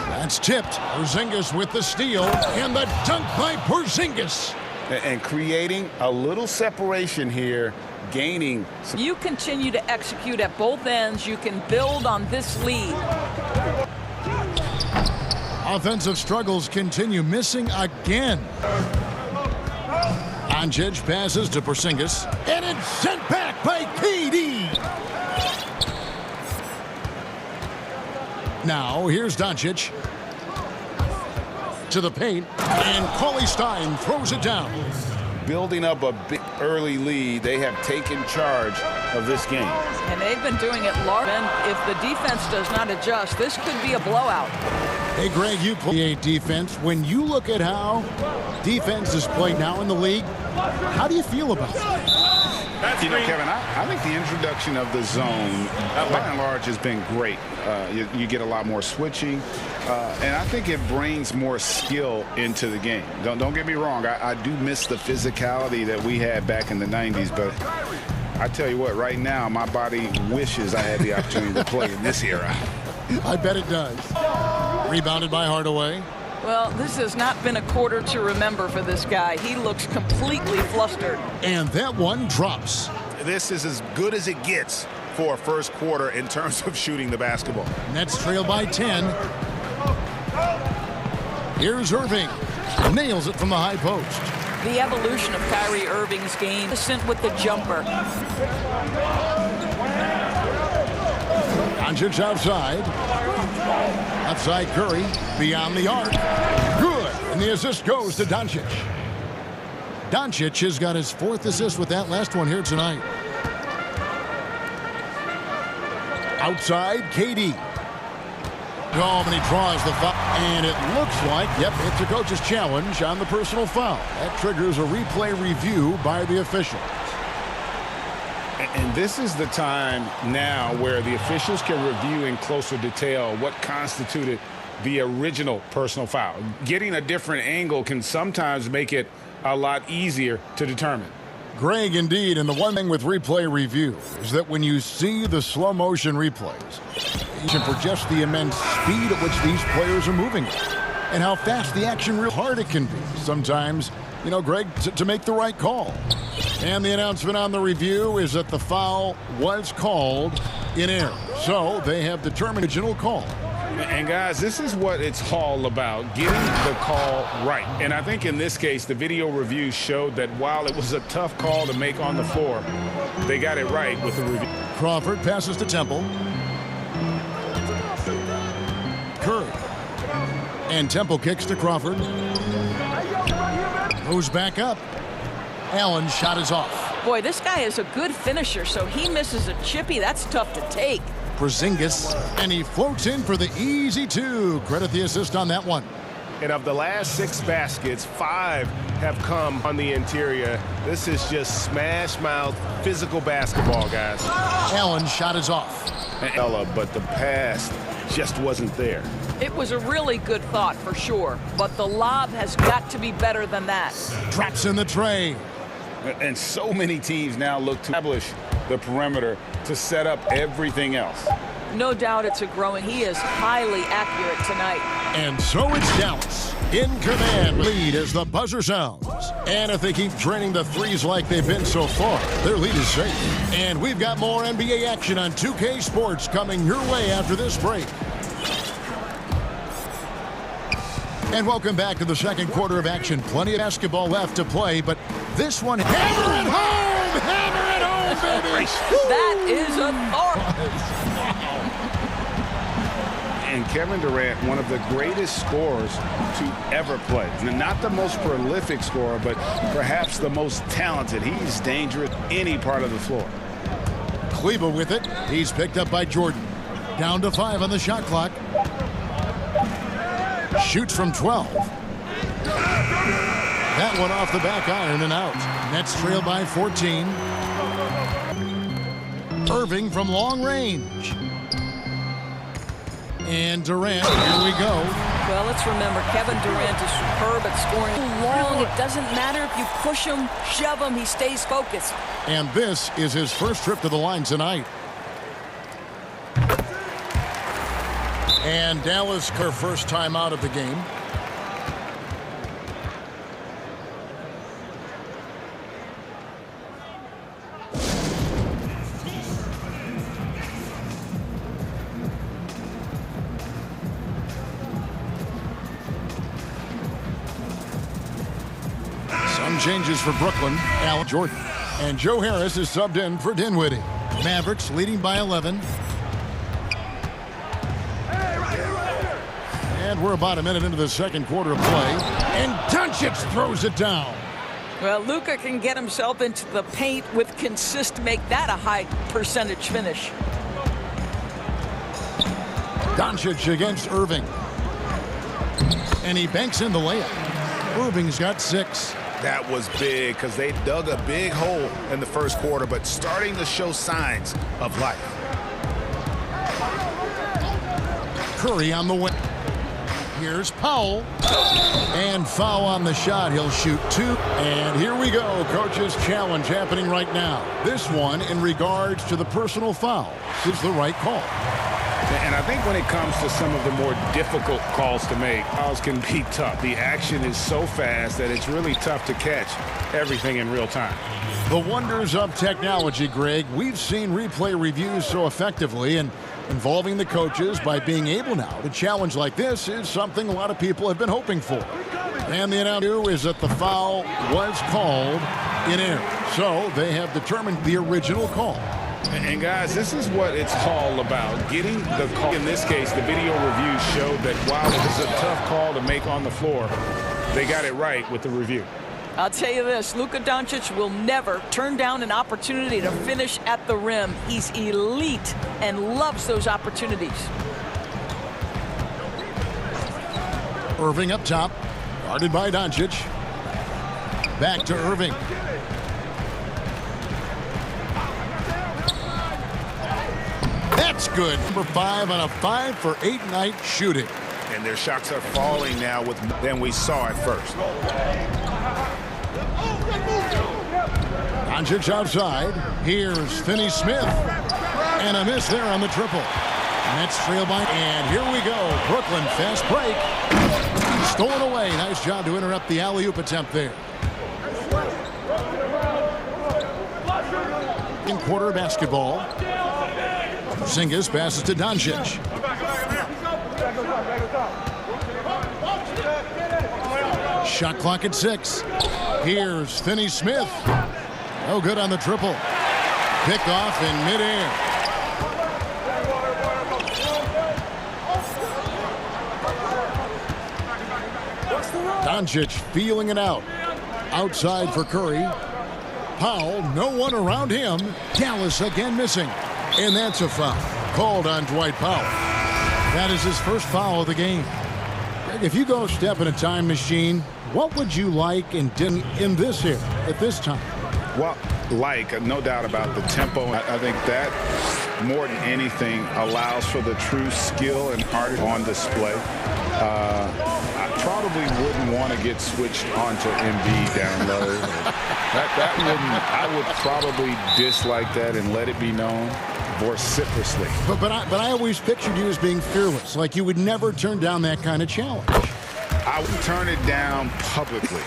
That's tipped. Porzingis with the steal. And the dunk by Porzingis. And creating a little separation here, gaining some. You continue to execute at both ends. You can build on this lead. Offensive struggles continue, missing again. Doncic passes to Porzingis, and it's sent back by KD. Now here's Doncic to the paint, and Cauley-Stein throws it down. Building up a big early lead, they have taken charge of this game. And they've been doing it large. And if the defense does not adjust, this could be a blowout. Hey, Greg, you play defense. When you look at how defense is played now in the league, how do you feel about it? You know, Kevin, I think the introduction of the zone, by and large, has been great. You get a lot more switching, and I think it brings more skill into the game. Don't get me wrong. I do miss the physicality that we had back in the 90s, but I tell you what, right now, my body wishes I had the opportunity to play in this era. I bet it does. Rebounded by Hardaway. Well, this has not been a quarter to remember for this guy. He looks completely flustered. And that one drops. This is as good as it gets for a first quarter in terms of shooting the basketball. Nets trail by 10. Here's Irving. Nails it from the high post. The evolution of Kyrie Irving's game, sent with the jumper. Doncic outside. Outside Curry, beyond the arc. Good, and the assist goes to Doncic. Doncic has got his 4th assist with that last one here tonight. Outside, KD. Oh, and he draws the foul, and it looks like, yep, it's a coach's challenge on the personal foul. That triggers a replay review by the official. And this is the time now where the officials can review in closer detail what constituted the original personal foul. Getting a different angle can sometimes make it a lot easier to determine. Greg, indeed, and the one thing with replay review is that when you see the slow motion replays, for just the immense speed at which these players are moving and how fast the action, real hard it can be sometimes, you know, Greg, to make the right call. And the announcement on the review is that the foul was called in error. So they have determined original call. And guys, this is what it's all about, getting the call right. And I think in this case, the video review showed that while it was a tough call to make on the floor, they got it right with the review. Crawford passes to Temple. Curry. And Temple kicks to Crawford. Goes back up. Allen's shot is off. Boy, this guy is a good finisher, so he misses a chippy. That's tough to take. Porzingis, and he floats in for the easy two. Credit the assist on that one. And of the last 6 baskets, 5 have come on the interior. This is just smash mouth physical basketball, guys. Allen's shot is off. But the pass just wasn't there. It was a really good thought for sure, but the lob has got to be better than that. Drops in the tray. And so many teams now look to establish the perimeter to set up everything else. No doubt it's a growing. He is highly accurate tonight. And so it's Dallas in command. Lead as the buzzer sounds. And if they keep draining the threes like they've been so far, their lead is safe. And we've got more NBA action on 2K Sports coming your way after this break. And welcome back to the second quarter of action. Plenty of basketball left to play, but this one, hammer it home! Hammer it home, baby! That is a And Kevin Durant, one of the greatest scorers to ever play. Not the most prolific scorer, but perhaps the most talented. He's dangerous any part of the floor. Kleba with it. He's picked up by Jordan. Down to 5 on the shot clock. Shoots from 12. That one off the back iron and out. Nets trail by 14. Irving from long range. And Durant, here we go. Well, let's remember, Kevin Durant is superb at scoring long. It doesn't matter if you push him, shove him, he stays focused. And this is his first trip to the line tonight. And Dallas, her first time out of the game. Some changes for Brooklyn. Al Jordan. And Joe Harris is subbed in for Dinwiddie. Mavericks leading by 11. And we're about a minute into the second quarter of play. And Doncic throws it down. Well, Luka can get himself into the paint with consist, make that a high percentage finish. Doncic against Irving. And he banks in the layup. Irving's got 6. That was big because they dug a big hole in the first quarter, but starting to show signs of life. Curry on the wing. Here's Powell. And foul on the shot. He'll shoot 2. And here we go. Coach's challenge happening right now. This one in regards to the personal foul. This is the right call. And I think when it comes to some of the more difficult calls to make, fouls can be tough. The action is so fast that it's really tough to catch everything in real time. The wonders of technology, Greg. We've seen replay reviews so effectively, and involving the coaches by being able now to challenge like this is something a lot of people have been hoping for. And the announcement is that the foul was called in error. So they have determined the original call. And guys, this is what it's all about, getting the call. In this case, the video review showed that while it was a tough call to make on the floor, they got it right with the review. I'll tell you this, Luka Doncic will never turn down an opportunity to finish at the rim. He's elite and loves those opportunities. Irving up top, guarded by Doncic. Back to Irving. That's good. Number 5 on a 5-for-8 night shooting. And their shots are falling now than we saw at first. Doncic outside. Here's Finney-Smith. And a miss there on the triple. Nets trail by. And here we go. Brooklyn fast break. Stolen away. Nice job to interrupt the alley-oop attempt there. In quarter basketball. Porzingis passes to Doncic. Shot clock at 6. Here's Finney-Smith. No good on the triple. Pick off in midair. Doncic feeling it out. Outside for Curry. Powell, no one around him. Dallas again missing. And that's a foul. Called on Dwight Powell. That is his first foul of the game. If you go step in a time machine, what would you like and didn't in this here at this time? Well, no doubt about the tempo. I think that more than anything allows for the true skill and art on display. I probably wouldn't want to get switched onto Embiid down low. I would probably dislike that and let it be known vociferously. But I always pictured you as being fearless, like you would never turn down that kind of challenge. I would turn it down publicly.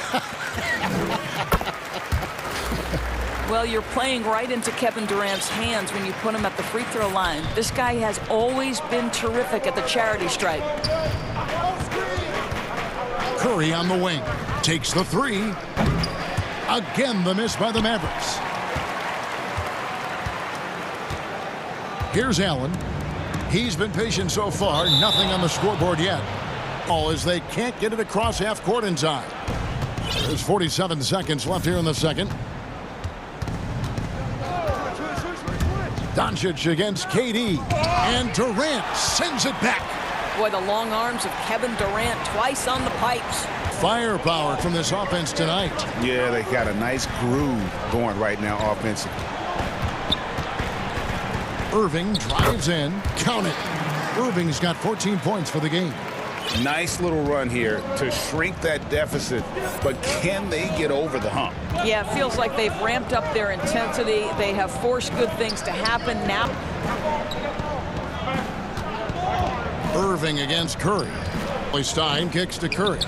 Well, you're playing right into Kevin Durant's hands when you put him at the free throw line. This guy has always been terrific at the charity stripe. Curry on the wing. Takes the 3. Again, the miss by the Mavericks. Here's Allen. He's been patient so far. Nothing on the scoreboard yet. All as they can't get it across half court in time. There's 47 seconds left here in the second. Doncic against KD. And Durant sends it back. Boy, the long arms of Kevin Durant twice on the pipes. Firepower from this offense tonight. Yeah, they got a nice groove going right now offensively. Irving drives in. Count it. Irving's got 14 points for the game. Nice little run here to shrink that deficit, but can they get over the hump? Yeah, it feels like they've ramped up their intensity. They have forced good things to happen now. Irving against Curry. Stein kicks to Curry.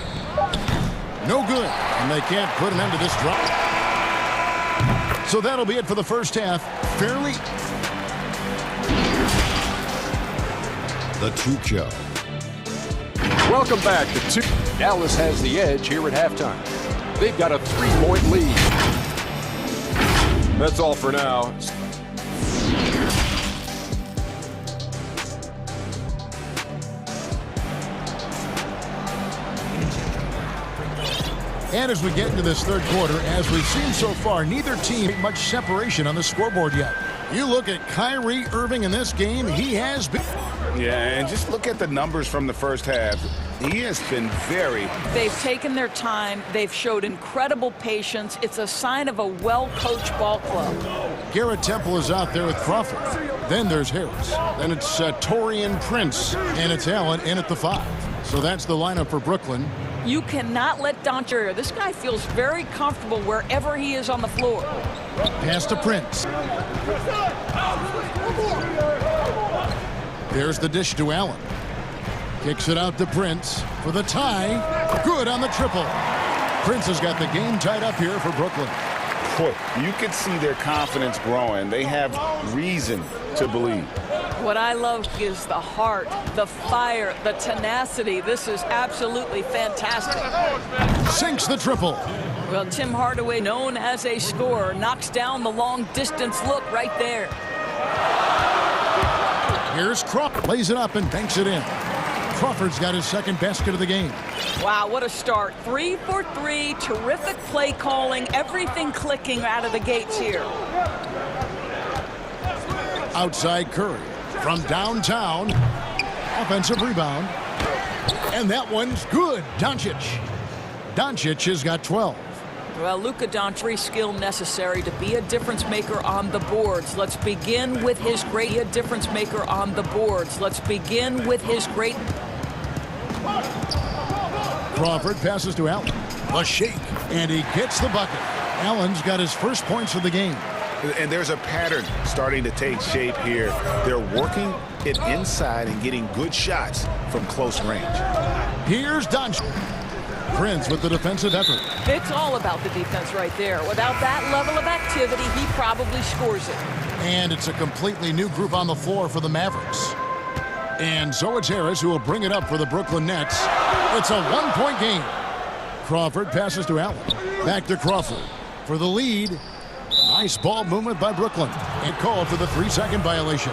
No good, and they can't put an end to this drop. So that'll be it for the first half. Fairly. The Two Show. Welcome back to 2. Dallas has the edge here at halftime. They've got a 3-point lead. That's all for now. And as we get into this third quarter, as we've seen so far, neither team made much separation on the scoreboard yet. You look at Kyrie Irving in this game, he has been. Yeah, and just look at the numbers from the first half. He has been very. They've taken their time. They've showed incredible patience. It's a sign of a well-coached ball club. Garrett Temple is out there with Crawford. Then there's Harris. Then it's Taurean Prince. And it's Allen in at the 5. So that's the lineup for Brooklyn. You cannot let Doncic. This guy feels very comfortable wherever he is on the floor. Pass to Prince. There's the dish to Allen. Kicks it out to Prince for the tie. Good on the triple. Prince has got the game tied up here for Brooklyn. Boy, you can see their confidence growing. They have reason to believe. What I love is the heart, the fire, the tenacity. This is absolutely fantastic. Sinks the triple. Well, Tim Hardaway, known as a scorer, knocks down the long-distance look right there. Here's Crawford. Lays it up and banks it in. Crawford's got his second basket of the game. Wow, what a start. 3 for 3. Terrific play calling. Everything clicking out of the gates here. Outside Curry. From downtown. Offensive rebound. And that one's good. Doncic. Doncic has got 12. Well, Luka Doncic, skill necessary to be a difference maker on the boards. Let's begin with his great difference maker on the boards. Let's begin with his great. Crawford passes to Allen. A shake, and he gets the bucket. Allen's got his first points of the game. And there's a pattern starting to take shape here. They're working it inside and getting good shots from close range. Here's Doncic. Prince with the defensive effort. It's all about the defense right there. Without that level of activity, he probably scores it. And it's a completely new group on the floor for the Mavericks. And so it's Harris who will bring it up for the Brooklyn Nets. It's a one-point game. Crawford passes to Allen. Back to Crawford for the lead. Nice ball movement by Brooklyn. And call for the 3-second violation.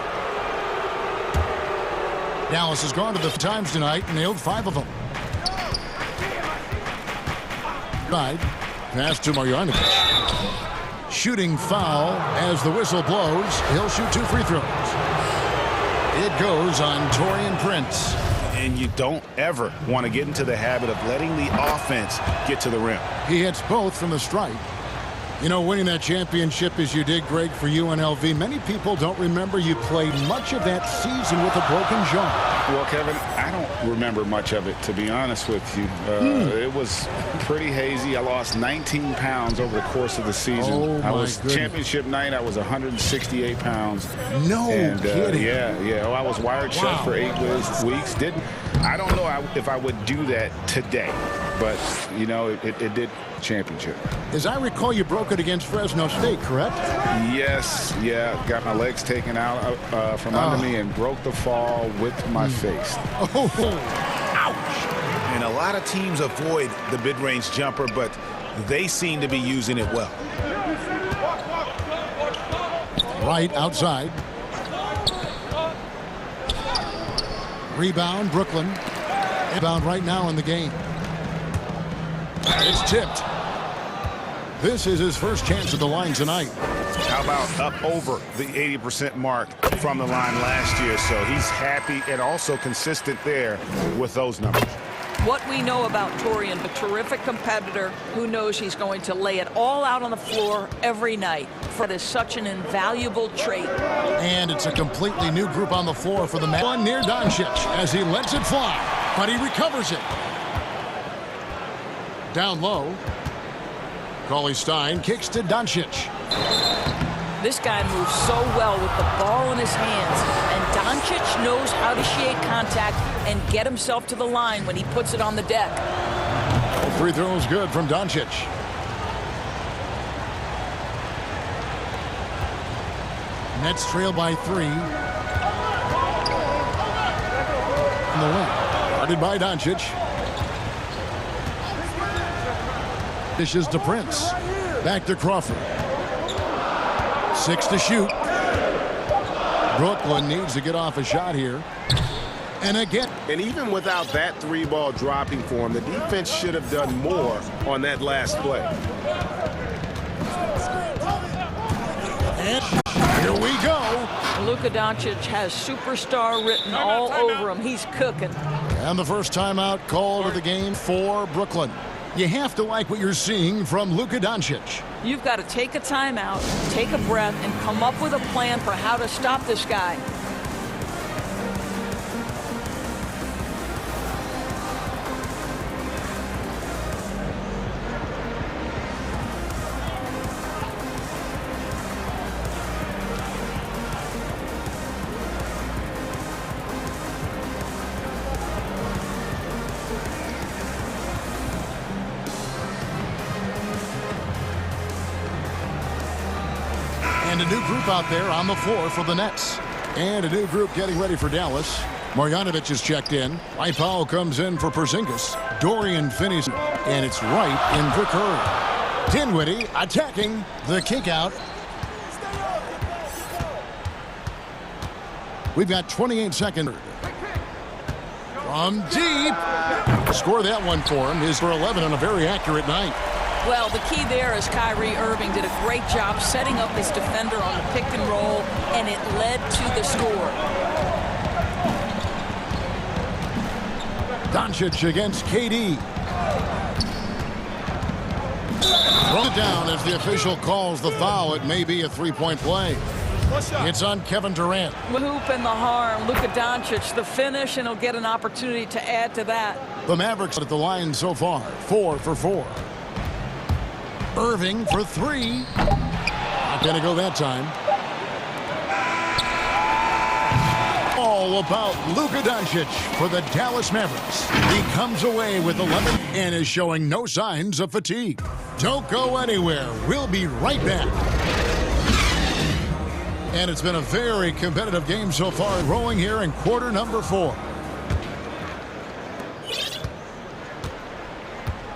Dallas has gone to the times tonight and nailed 5 of them. Right. Pass to Marjanovic. Shooting foul as the whistle blows. He'll shoot 2 free throws. It goes on Taurean Prince. And you don't ever want to get into the habit of letting the offense get to the rim. He hits both from the stripe. You know, winning that championship as you did, Greg, for UNLV, many people don't remember you played much of that season with a broken jaw. Well, Kevin, I don't remember much of it, to be honest with you. It was pretty hazy. I lost 19 pounds over the course of the season. Oh, I was goodness. Championship night, I was 168 pounds. No kidding. Yeah. Oh, I was wired shut for 8 weeks. I don't know if I would do that today, but, you know, it did championship. As I recall, you broke it against Fresno State, correct? Yes, yeah. Got my legs taken out from under me and broke the fall with my face. Oh, Ouch. And a lot of teams avoid the mid-range jumper, but they seem to be using it well. right outside. Rebound, Brooklyn. Rebound right now in the game. It's tipped. This is his first chance at the line tonight. How about up over the 80% mark from the line last year? So he's happy and also consistent there with those numbers. What we know about Taurean, a terrific competitor who knows he's going to lay it all out on the floor every night. That is such an invaluable trait. And it's a completely new group on the floor for the man. One near Doncic as he lets it fly, but he recovers it. Down low. Cauley Stein kicks to Doncic. This guy moves so well with the ball in his hands, and Doncic knows how to initiate contact and get himself to the line when he puts it on the deck. All free throws good from Doncic. Nets trail by 3. On the wing. Guarded by Doncic. Dishes to Prince. Back to Crawford. 6 to shoot. Brooklyn needs to get off a shot here. And again. And even without that 3-ball dropping for him, the defense should have done more on that last play. And here we go. Luka Doncic has superstar written all over him. He's cooking. And the first timeout called of the game for Brooklyn. You have to like what you're seeing from Luka Doncic. You've got to take a timeout, take a breath, and come up with a plan for how to stop this guy. And a new group out there on the floor for the Nets. And a new group getting ready for Dallas. Marjanovic is checked in. Dwight Powell comes in for Porzingis. Dorian Finney. And it's right in for Curry. Dinwiddie attacking the kick out. We've got 28 seconds. From deep. Score that one for him is for 11 on a very accurate night. Well, the key there is Kyrie Irving did a great job setting up his defender on the pick and roll, and it led to the score. Doncic against KD. Throw it down as the official calls the foul. It may be a three-point play. It's on Kevin Durant. The hoop and the harm. Luka Doncic, the finish, and he'll get an opportunity to add to that. The Mavericks at the line so far, 4 for 4. Irving for 3. Not going to go that time. All about Luka Doncic for the Dallas Mavericks. He comes away with 11 and is showing no signs of fatigue. Don't go anywhere. We'll be right back. And it's been a very competitive game so far, rolling here in quarter number 4.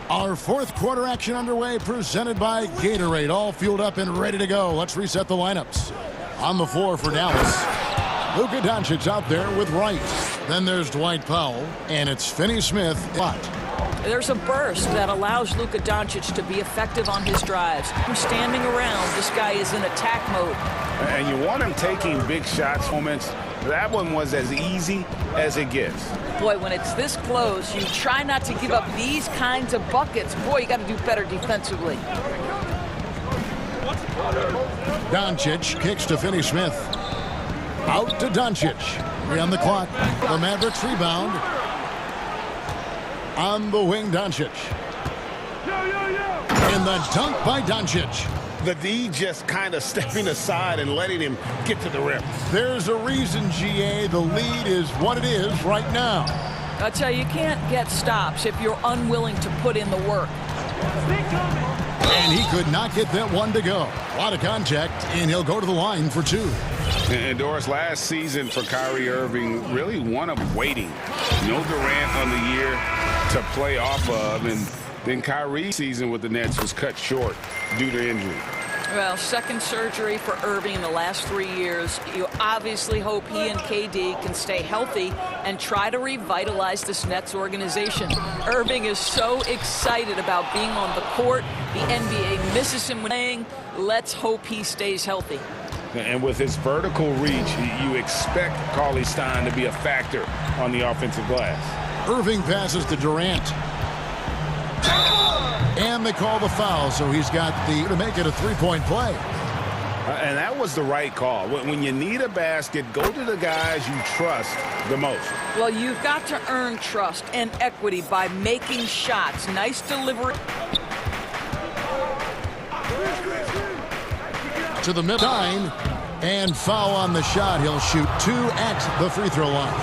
Our fourth quarter action underway, presented by Gatorade. All fueled up and ready to go. Let's reset the lineups. On the floor for Dallas, Luka Doncic out there with Wright. Then there's Dwight Powell, and it's Finney-Smith. There's a burst that allows Luka Doncic to be effective on his drives. Standing around, this guy is in attack mode. And you want him taking big shots moments. That one was as easy as it gets. Boy, when it's this close, you try not to give up these kinds of buckets. Boy, you got to do better defensively. Doncic kicks to Finney-Smith. Out to Doncic. 3 on the clock. The Mavericks rebound. On the wing, Doncic. And the dunk by Doncic. The D just kind of stepping aside and letting him get to the rim. There's a reason, GA. The lead is what it is right now. I tell you, you can't get stops if you're unwilling to put in the work. And he could not get that one to go. A lot of contact, and he'll go to the line for 2. And Doris, last season for Kyrie Irving, really one of waiting. No Durant on the year to play off of, and then Kyrie's season with the Nets was cut short due to injury. Well, second surgery for Irving in the last 3 years. You obviously hope he and KD can stay healthy and try to revitalize this Nets organization. Irving is so excited about being on the court. The NBA misses him playing. Let's hope he stays healthy. And with his vertical reach, you expect Cauley Stein to be a factor on the offensive glass. Irving passes to Durant. And they call the foul, so he's got to make it a 3-point play. And that was the right call. When you need a basket, go to the guys you trust the most. Well, you've got to earn trust and equity by making shots. Nice delivery. To the mid-line, and foul on the shot. He'll shoot 2 at the free throw line.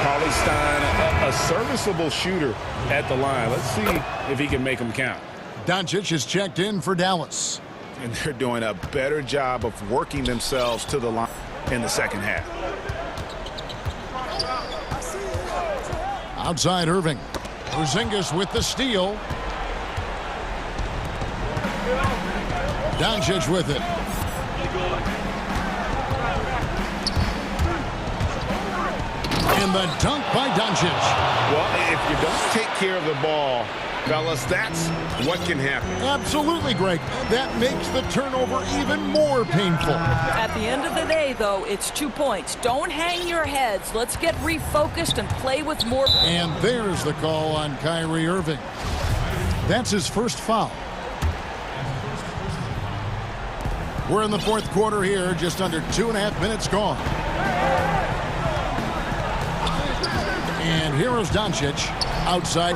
Cauley Stein, a serviceable shooter at the line. Let's see if he can make them count. Doncic is checked in for Dallas. And they're doing a better job of working themselves to the line in the second half. Outside Irving. Porzingis with the steal. Doncic with it. And the dunk by Doncic. Well, if you don't take care of the ball, fellas, that's what can happen. Absolutely, Greg. That makes the turnover even more painful. At the end of the day, though, it's 2 points. Don't hang your heads. Let's get refocused and play with more. And there's the call on Kyrie Irving. That's his first foul. We're in the fourth quarter here, just under 2.5 minutes gone. And here is Doncic outside.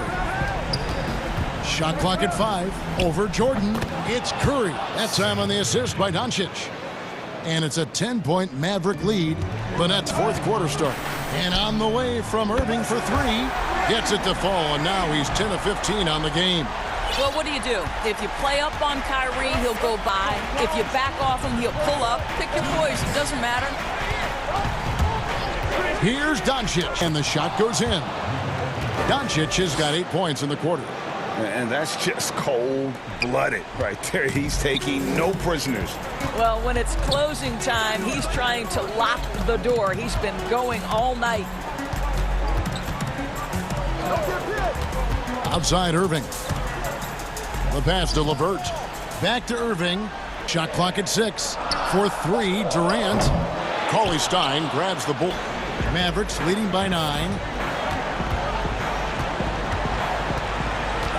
Shot clock at 5. Over Jordan. It's Curry. That time on the assist by Doncic. And it's a 10-point Maverick lead. The Nets' fourth quarter start. And on the way from Irving for 3. Gets it to fall, and now he's 10 of 15 on the game. Well, what do? If you play up on Kyrie, he'll go by. If you back off him, he'll pull up. Pick your poison. Doesn't matter. Here's Doncic, and the shot goes in. Doncic has got 8 points in the quarter. And that's just cold-blooded right there. He's taking no prisoners. Well, when it's closing time, he's trying to lock the door. He's been going all night. Outside Irving. The pass to LeVert. Back to Irving. Shot clock at 6. For 3, Durant. Cauley Stein grabs the ball. Mavericks leading by 9.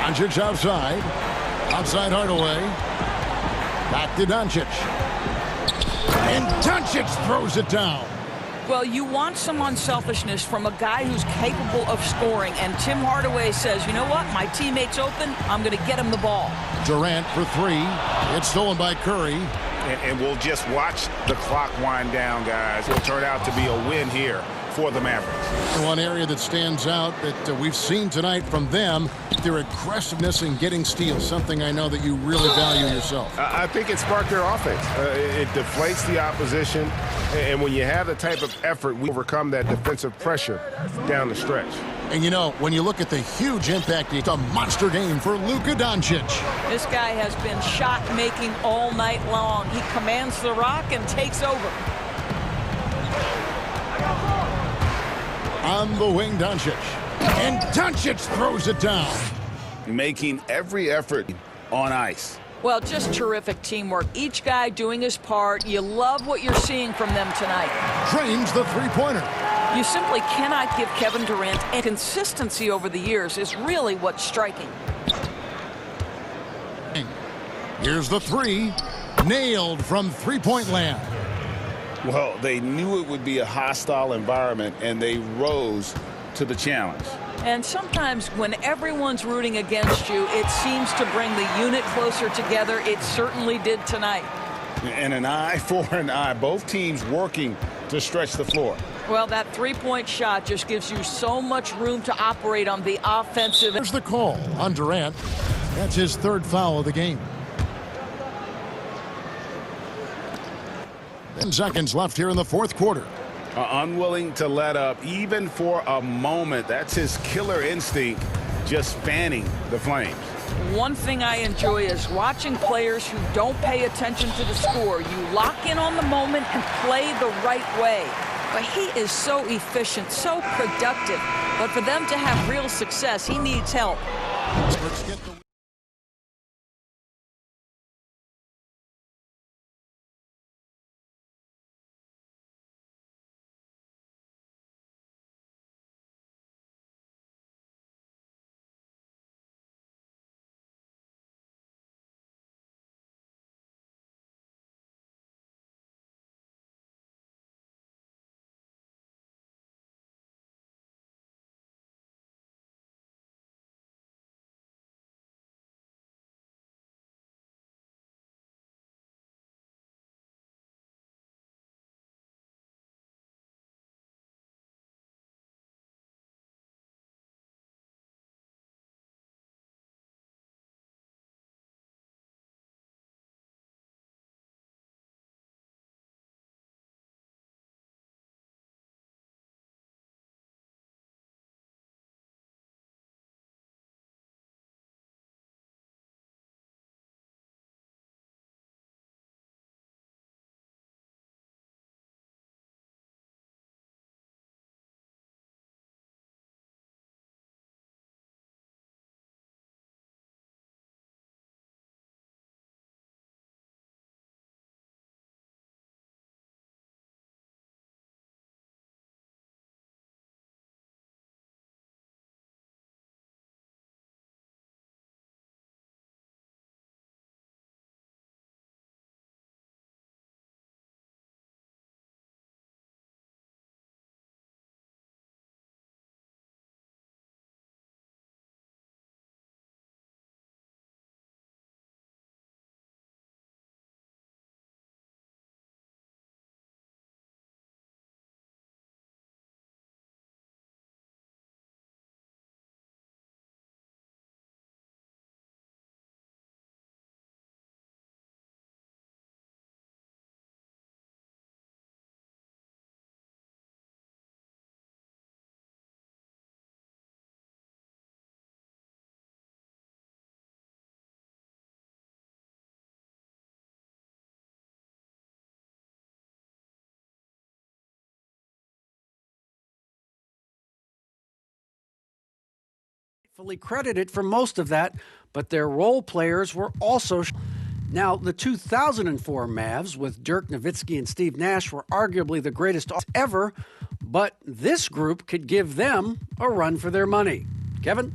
Doncic outside. Outside Hardaway. Back to Doncic. And Doncic throws it down. Well, you want some unselfishness from a guy who's capable of scoring. And Tim Hardaway says, you know what? My teammate's open. I'm going to get him the ball. Durant for 3. It's stolen by Curry. And we'll just watch the clock wind down, guys. It will turn out to be a win here for the Mavericks. One area that stands out that we've seen tonight from them, their aggressiveness in getting steals, something I know that you really value yourself. I think it sparked their offense. It deflates the opposition, and when you have the type of effort, we overcome that defensive pressure down the stretch. And you know, when you look at the huge impact, it's a monster game for Luka Doncic. This guy has been shot-making all night long. He commands the rock and takes over. On the wing, Doncic. And Doncic throws it down. Making every effort on ice. Well, just terrific teamwork. Each guy doing his part. You love what you're seeing from them tonight. Drains the three-pointer. You simply cannot give Kevin Durant, and consistency over the years is really what's striking. Here's the three. Nailed from three-point land. Well, they knew it would be a hostile environment, and they rose to the challenge. And sometimes when everyone's rooting against you, it seems to bring the unit closer together. It certainly did tonight. And an eye for an eye. Both teams working to stretch the floor. Well, that three-point shot just gives you so much room to operate on the offensive. There's the call on Durant. That's his third foul of the game. 10 seconds left here in the fourth quarter. Unwilling to let up even for a moment. That's his killer instinct, just fanning the flames. One thing I enjoy is watching players who don't pay attention to the score. You lock in on the moment and play the right way. But he is so efficient, so productive. But for them to have real success, he needs help. Let's get the fully credited for most of that, but their role players were also. Now, the 2004 Mavs with Dirk Nowitzki and Steve Nash were arguably the greatest ever, but this group could give them a run for their money. Kevin?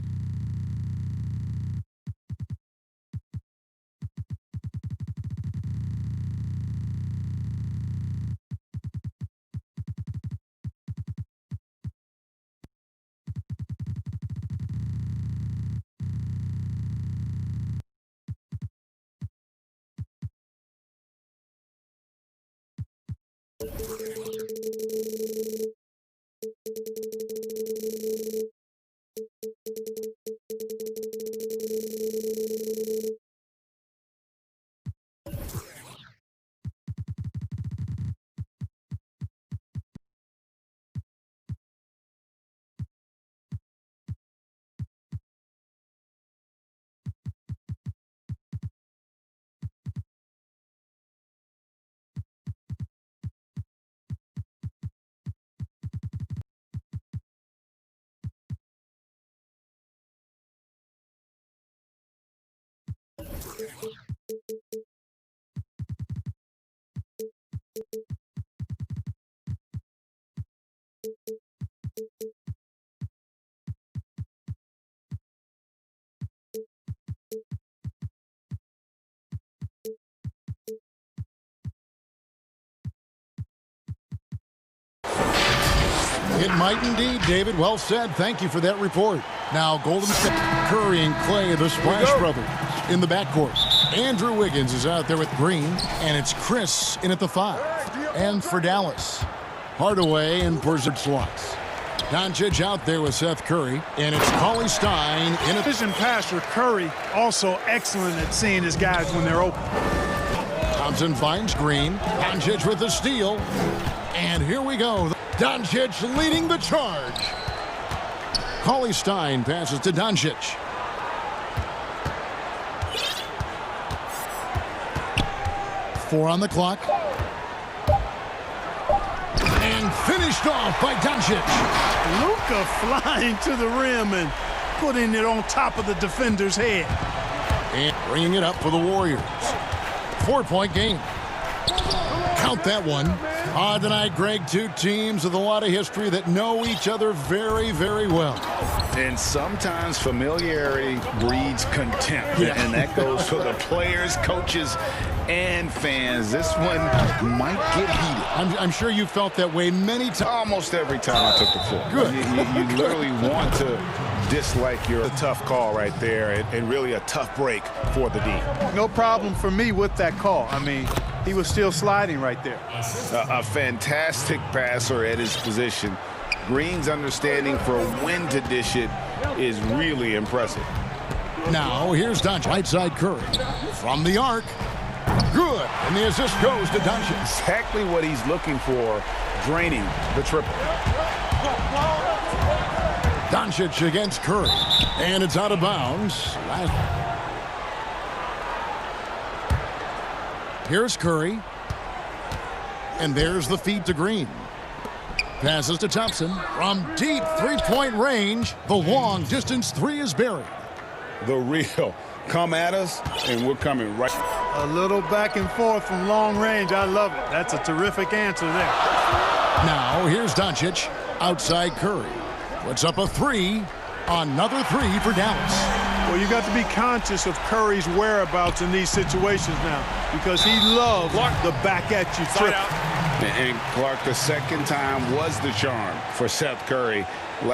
It might indeed, David. Well said. Thank you for that report. Now, Golden State, Curry and Clay, the Splash Brothers, in the backcourt. Andrew Wiggins is out there with Green, and it's Chris in at the 5. And for Dallas, Hardaway and Porzingis slots. Doncic out there with Seth Curry, and it's Cauley Stein in a vision passer. Curry also excellent at seeing his guys when they're open. Thompson finds Green. Doncic with the steal. And here we go. Doncic leading the charge. Cauley Stein passes to Doncic. Four on the clock. And finished off by Doncic. Luka flying to the rim and putting it on top of the defender's head. And bringing it up for the Warriors. 4-point game. Count that one. Tonight, Greg, two teams with a lot of history that know each other very, very well. And sometimes familiarity breeds contempt. Yeah. And that goes for the players, coaches, and fans. This one might get heated. I'm sure you felt that way many times. Almost every time I took the floor. Good. You literally want to dislike your tough call right there, and really a tough break for the D. No problem for me with that call. I mean, he was still sliding right there. A fantastic passer at his position. Green's understanding for when to dish it is really impressive. Now, here's Doncic. Right side Curry. From the arc. Good. And the assist goes to Doncic. Exactly what he's looking for, draining the triple. Doncic against Curry. And it's out of bounds. Here's Curry. And there's the feed to Green. Passes to Thompson. From deep three-point range, the long-distance three is buried. The real. Come at us, and we're coming right. A little back and forth from long range. I love it. That's a terrific answer there. Now, here's Doncic. Outside Curry. Puts up a three. Another three for Dallas. Well, you got to be conscious of Curry's whereabouts in these situations now, because he loves the back-at-you trip. And Clark, the second time was the charm for Seth Curry.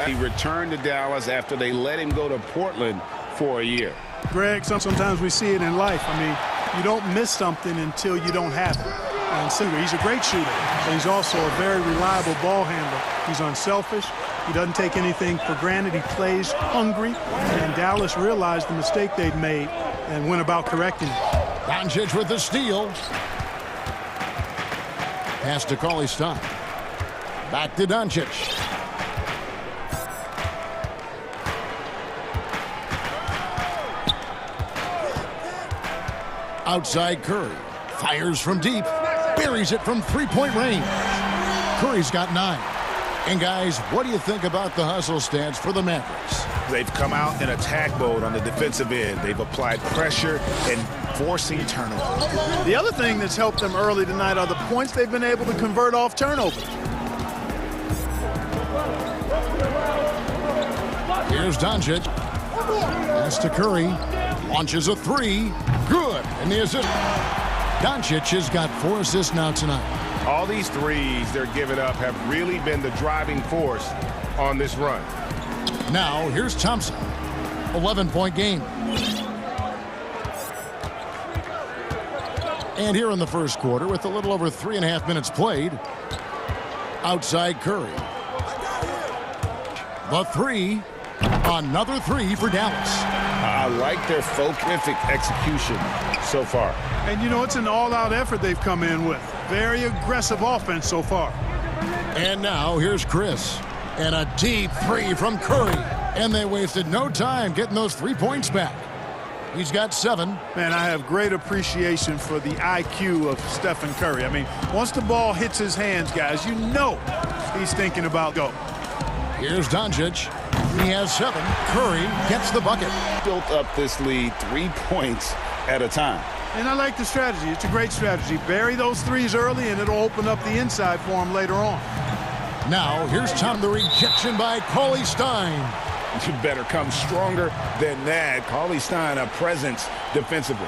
He returned to Dallas after they let him go to Portland for a year. Greg, sometimes we see it in life. I mean, you don't miss something until you don't have it. And Singer, he's a great shooter, but he's also a very reliable ball handler. He's unselfish. He doesn't take anything for granted. He plays hungry. And Dallas realized the mistake they'd made and went about correcting it. Doncic with the steal. Pass to Cauley Stein. Back to Doncic. Outside Curry. Fires from deep. Buries it from three-point range. Curry's got 9. And guys, what do you think about the hustle stats for the Mavericks? They've come out in attack mode on the defensive end. They've applied pressure and forcing turnovers. The other thing that's helped them early tonight are the points they've been able to convert off turnovers. Here's Doncic. Pass to Curry. Launches a three. Good. And the assist. Doncic has got 4 assists now tonight. All these threes they're giving up have really been the driving force on this run. Now, here's Thompson. 11-point game. And here in the first quarter, with a little over 3.5 minutes played, outside Curry. The three. Another three for Dallas. I like their terrific execution so far. And, you know, it's an all-out effort they've come in with. Very aggressive offense so far. And now here's Chris. And a deep three from Curry. And they wasted no time getting those 3 points back. He's got 7. Man, I have great appreciation for the IQ of Stephen Curry. I mean, once the ball hits his hands, guys, you know he's thinking about go. Here's Doncic. He has 7. Curry gets the bucket. Built up this lead 3 points at a time. And I like the strategy. It's a great strategy. Bury those threes early, and it'll open up the inside for him later on. Now, here's Tom. The rejection by Cauley Stein. You better come stronger than that. Cauley Stein, a presence defensively.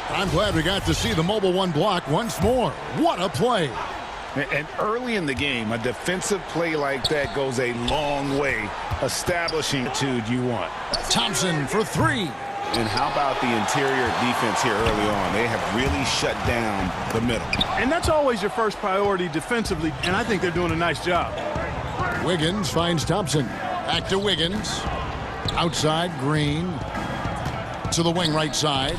I'm glad we got to see the mobile one block once more. What a play. And early in the game, a defensive play like that goes a long way establishing the attitude you want. Thompson for three. And how about the interior defense here early on? They have really shut down the middle. And that's always your first priority defensively, and I think they're doing a nice job. Wiggins finds Thompson. Back to Wiggins. Outside, Green. To the wing right side.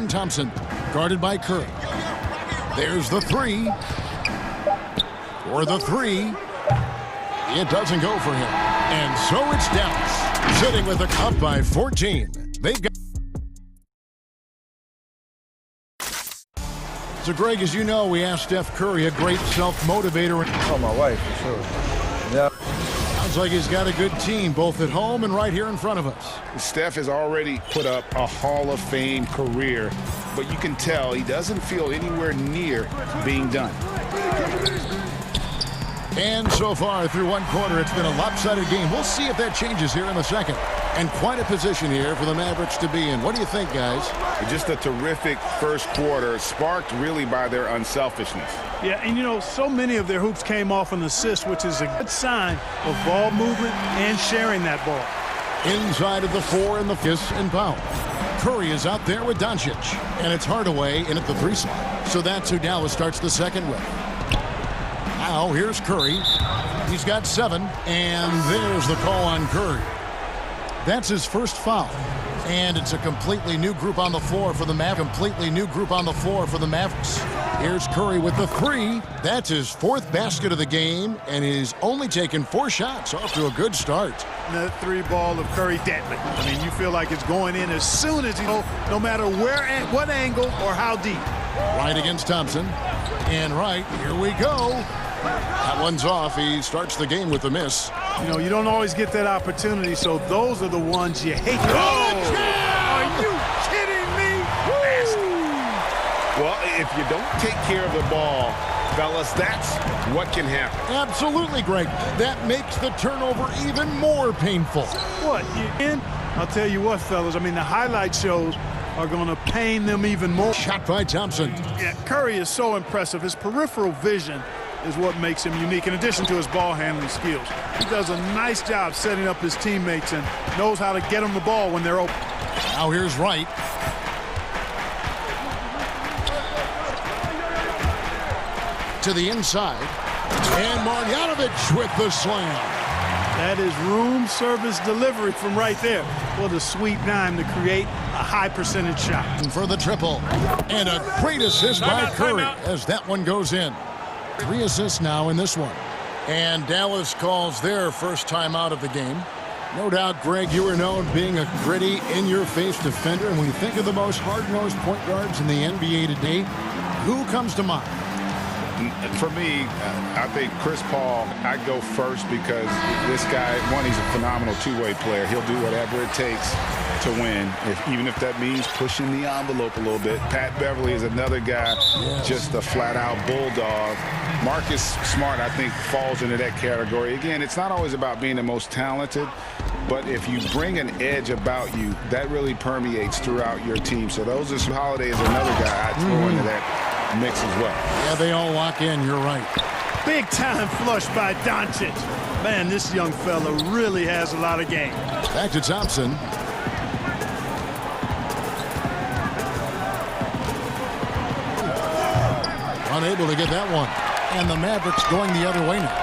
Thompson, guarded by Curry. There's the three. For the three. It doesn't go for him. And so it's Dallas, sitting with a cup by 14. They've got... So, Greg, as you know, we asked Steph Curry, a great self-motivator. Oh, my wife, for sure. Yeah. Sounds like he's got a good team, both at home and right here in front of us. Steph has already put up a Hall of Fame career, but you can tell he doesn't feel anywhere near being done. And so far, through one quarter, it's been a lopsided game. We'll see if that changes here in the second. And quite a position here for the Mavericks to be in. What do you think, guys? Just a terrific first quarter, sparked really by their unselfishness. Yeah, and you know, so many of their hoops came off an assist, which is a good sign of ball movement and sharing that ball. Inside of the four and the kiss and pound. Curry is out there with Doncic. And it's Hardaway in at the three slot. So that's who Dallas starts the second with. Now, here's Curry. He's got 7, and there's the call on Curry. That's his first foul. And it's a completely new group on the floor for the Mavericks. Here's Curry with the 3. That's his 4th basket of the game, and he's only taken 4 shots. Off to a good start. That 3 ball of Curry deadly. I mean, you feel like it's going in as soon as no matter where, at what angle, or how deep. Right against Thompson. And right, here we go. That one's off. He starts the game with a miss. You know, you don't always get that opportunity, so those are the ones you hate. Oh! Are you kidding me? Well, if you don't take care of the ball, fellas, that's what can happen. Absolutely, Greg. That makes the turnover even more painful. What, you in? I'll tell you what, fellas, I mean, the highlight shows are going to pain them even more. Shot by Thompson. Yeah, Curry is so impressive. His peripheral vision is what makes him unique, in addition to his ball handling skills. He does a nice job setting up his teammates and knows how to get them the ball when they're open. Now here's Wright. To the inside. And Marjanovic with the slam. That is room service delivery from right there. What a sweet dime to create a high percentage shot. For the triple. And a great assist by Curry as that one goes in. 3 assists now in this one. And Dallas calls their first time out of the game. No doubt, Greg, you are known being a gritty, in-your-face defender. And when you think of the most hard-nosed point guards in the NBA today, who comes to mind? For me, I think Chris Paul, I'd go first because this guy, one, he's a phenomenal two-way player. He'll do whatever it takes to win, even if that means pushing the envelope a little bit. Pat Beverly is another guy, just a flat-out bulldog. Marcus Smart, I think, falls into that category. Again, it's not always about being the most talented, but if you bring an edge about you, that really permeates throughout your team. So those are some Holiday is another guy I'd throw into that mix as well. Yeah, they all lock in. You're right. Big time flush by Doncic. Man, this young fella really has a lot of game. Back to Thompson. Unable to get that one. And the Mavericks going the other way now.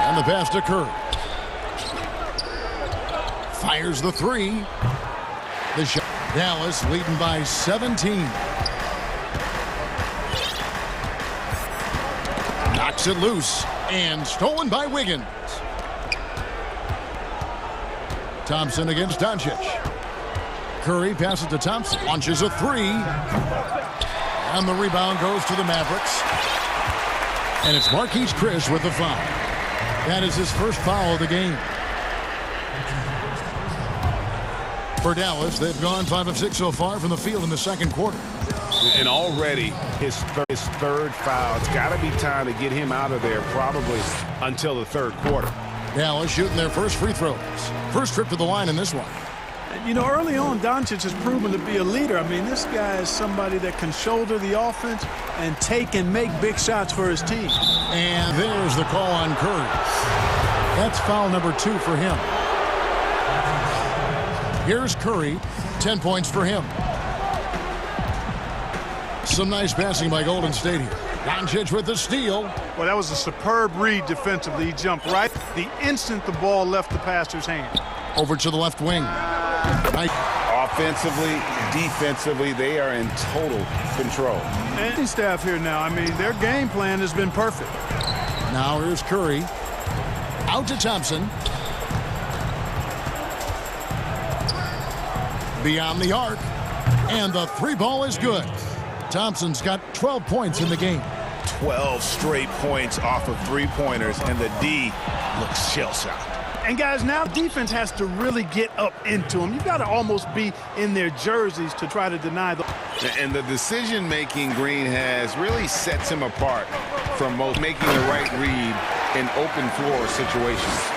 And the pass to Curry. Fires the 3. The shot. Dallas leading by 17. Knocks it loose. And stolen by Wiggins. Thompson against Doncic. Curry passes to Thompson. Launches a 3. And the rebound goes to the Mavericks. And it's Marquise Chris with the foul. That is his first foul of the game. For Dallas, they've gone 5 of 6 so far from the field in the second quarter. And already his third foul. It's got to be time to get him out of there probably until the third quarter. Dallas shooting their first free throws. First trip to the line in this one. You know, early on, Doncic has proven to be a leader. I mean, this guy is somebody that can shoulder the offense and take and make big shots for his team. And there's the call on Curry. That's foul number 2 for him. Here's Curry, 10 points for him. Some nice passing by Golden State here. Doncic with the steal. Well, that was a superb read defensively. He jumped right the instant the ball left the passer's hand. Over to the left wing. Offensively, defensively, they are in total control. And the staff here now, I mean, their game plan has been perfect. Now here's Curry. Out to Thompson. Beyond the arc. And the 3 ball is good. Thompson's got 12 points in the game. 12 straight points off of 3-pointers, and the D looks shell-shocked. And guys, now defense has to really get up into them. You've got to almost be in their jerseys to try to deny them. And the decision-making Green has really sets him apart from most, making the right read in open floor situations.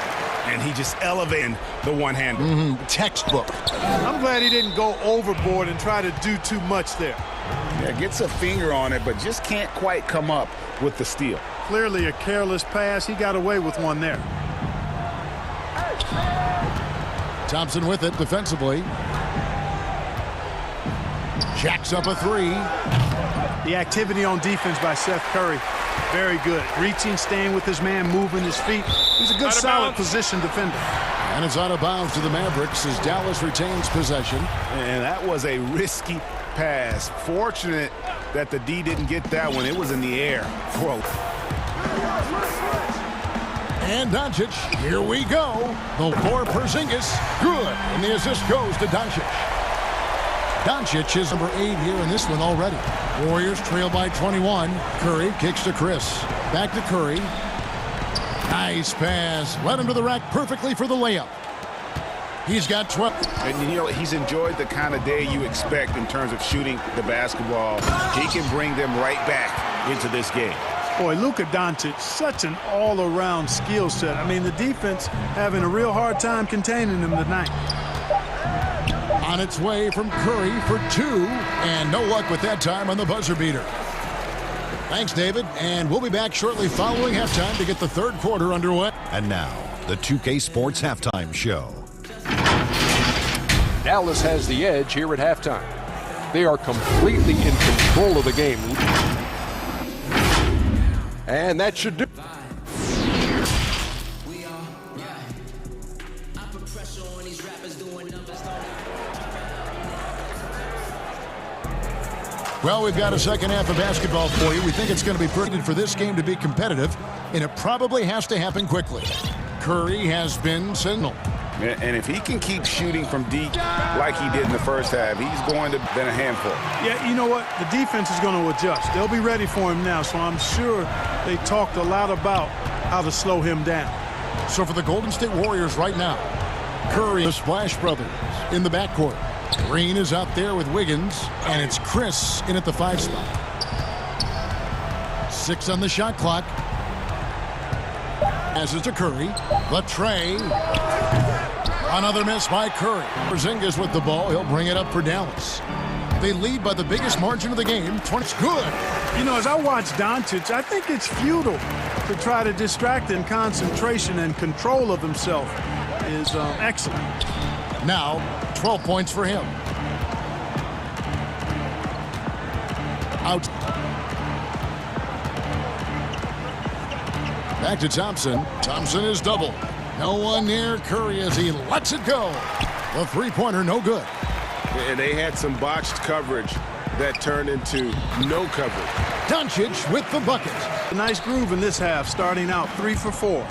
And he just elevated the one-hander. Textbook. I'm glad he didn't go overboard and try to do too much there. Yeah, gets a finger on it, but just can't quite come up with the steal. Clearly a careless pass. He got away with one there. Thompson with it defensively. Jacks up a 3. The activity on defense by Seth Curry, very good. Reaching, staying with his man, moving his feet. He's a good, solid position defender. And it's out of bounds to the Mavericks as Dallas retains possession. And that was a risky pass. Fortunate that the D didn't get that one. It was in the air. Whoa. And Doncic, here we go. The for Porzingis, good. And the assist goes to Doncic. Doncic is number 8 here in this one already. Warriors trail by 21. Curry kicks to Chris. Back to Curry. Nice pass. Led him to the rack perfectly for the layup. He's got 12. And you know, he's enjoyed the kind of day you expect in terms of shooting the basketball. He can bring them right back into this game. Boy, Luka Doncic, such an all-around skill set. I mean, the defense having a real hard time containing him tonight. On its way from Curry for 2, and no luck with that time on the buzzer beater. Thanks, David, and we'll be back shortly following halftime to get the third quarter underway. And now, the 2K Sports Halftime Show. Dallas has the edge here at halftime. They are completely in control of the game. And that should do. Well, we've got a second half of basketball for you. We think it's going to be pretty for this game to be competitive, and it probably has to happen quickly. Curry has been signaled. And if he can keep shooting from deep like he did in the first half, he's going to be a handful. Yeah, you know what? The defense is going to adjust. They'll be ready for him now, so I'm sure they talked a lot about how to slow him down. So for the Golden State Warriors right now, Curry, the Splash Brothers in the backcourt. Green is out there with Wiggins, and it's Chris in at the 5 spot. 6 on the shot clock. Passes to Curry. The tray. Another miss by Curry. Porzingis with the ball. He'll bring it up for Dallas. They lead by the biggest margin of the game. 20. Good. You know, as I watch Doncic, I think it's futile to try to distract him. Concentration and control of himself is excellent. Now, 12 points for him. Out. Back to Thompson. Thompson is double. No one near Curry as he lets it go. The three-pointer no good. And they had some botched coverage that turned into no coverage. Doncic with the bucket. A nice groove in this half, starting out 3 for 4.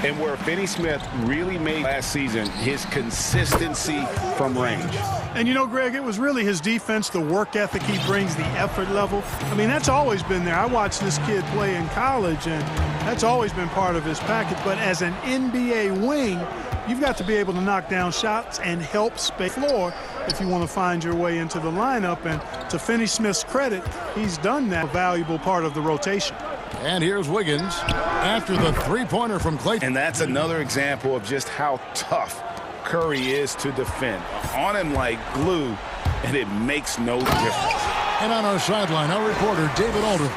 And where Finney Smith really made last season, his consistency from range. And you know, Greg, it was really his defense, the work ethic he brings, the effort level. I mean, that's always been there. I watched this kid play in college, and that's always been part of his package. But as an NBA wing, you've got to be able to knock down shots and help space the floor if you want to find your way into the lineup. And to Finney Smith's credit, he's done that, a valuable part of the rotation. And here's Wiggins after the three-pointer from Clay. And that's another example of just how tough Curry is to defend. On him like glue, and it makes no difference. And on our sideline, our reporter, David Aldridge.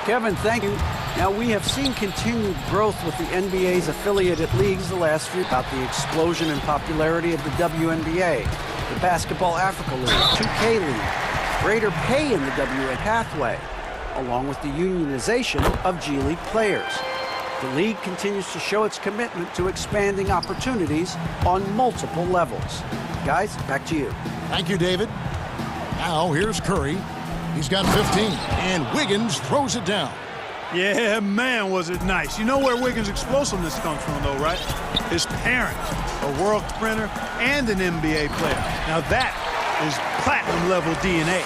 Kevin, thank you. Now, we have seen continued growth with the NBA's affiliated leagues the last few, about the explosion in popularity of the WNBA, the Basketball Africa League, 2K League, greater pay in the WNBA pathway, along with the unionization of G League players. The league continues to show its commitment to expanding opportunities on multiple levels. Guys, back to you. Thank you, David. Now, here's Curry. He's got 15, and Wiggins throws it down. Yeah, man, was it nice. You know where Wiggins' explosiveness comes from, though, right? His parents, a world sprinter and an NBA player. Now that is platinum-level DNA.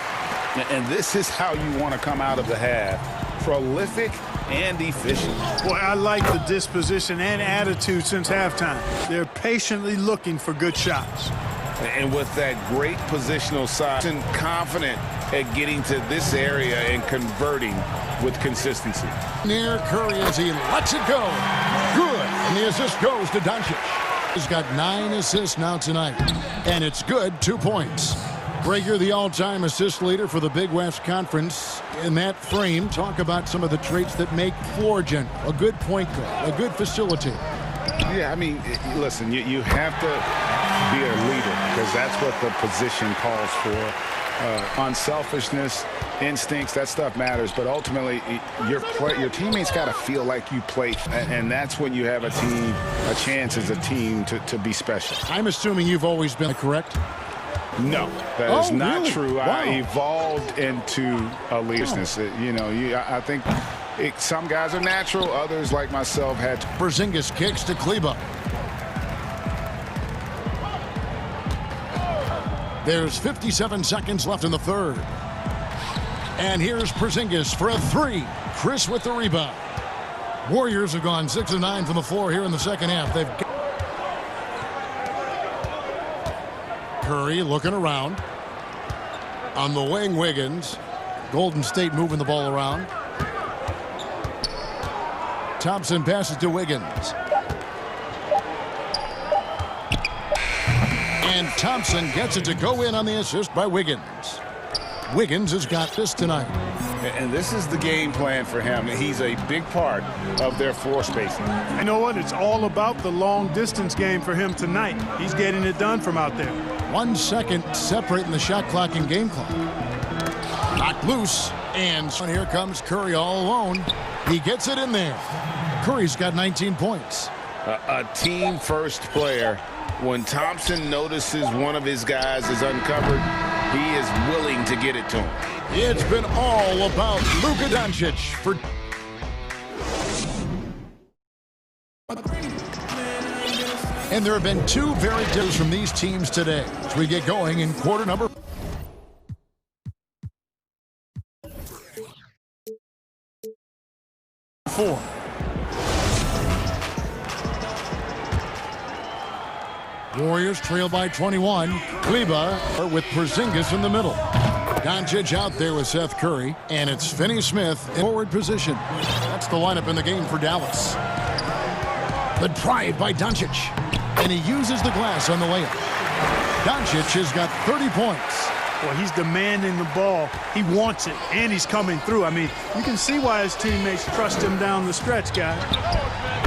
And this is how you want to come out of the half. Prolific and efficient. Boy, I like the disposition and attitude since halftime. They're patiently looking for good shots. And with that great positional size and confident at getting to this area and converting with consistency. Near Curry as he lets it go. Good. And the assist goes to Doncic. He's got 9 assists now tonight. And it's good, 2 points. Greg, you're the all-time assist leader for the Big West Conference. In that frame, talk about some of the traits that make floor general, a good point guard, a good facilitator. Yeah, I mean, listen, you have to be a leader because that's what the position calls for. Unselfishness, instincts, that stuff matters. But ultimately, your teammates got to feel like you play. And that's when you have a chance as a team to be special. I'm assuming you've always been correct? No, that is not really? true. Wow. I evolved into a leadership. You know, I think some guys are natural. Others, like myself, had to. Porzingis kicks to Kleba. There's 57 seconds left in the third. And here's Porzingis for a 3. Chris with the rebound. Warriors have gone 6 of 9 from the floor here in the second half. They've got Curry looking around. On the wing, Wiggins. Golden State moving the ball around. Thompson passes to Wiggins. And Thompson gets it to go in on the assist by Wiggins. Wiggins has got this tonight. And this is the game plan for him. He's a big part of their floor spacing. You know what? It's all about the long-distance game for him tonight. He's getting it done from out there. 1 second separating the shot clock and game clock. Knocked loose. And here comes Curry all alone. He gets it in there. Curry's got 19 points. A team-first player. When Thompson notices one of his guys is uncovered, he is willing to get it to him. It's been all about Luka Doncic for... And there have been 2 very different from these teams today as we get going in quarter number 4. Warriors trail by 21. Kleba with Porzingis in the middle. Doncic out there with Seth Curry. And it's Finney-Smith in forward position. That's the lineup in the game for Dallas. The drive by Doncic. And he uses the glass on the layup. Doncic has got 30 points. Well, he's demanding the ball. He wants it, and he's coming through. I mean, you can see why his teammates trust him down the stretch, guys.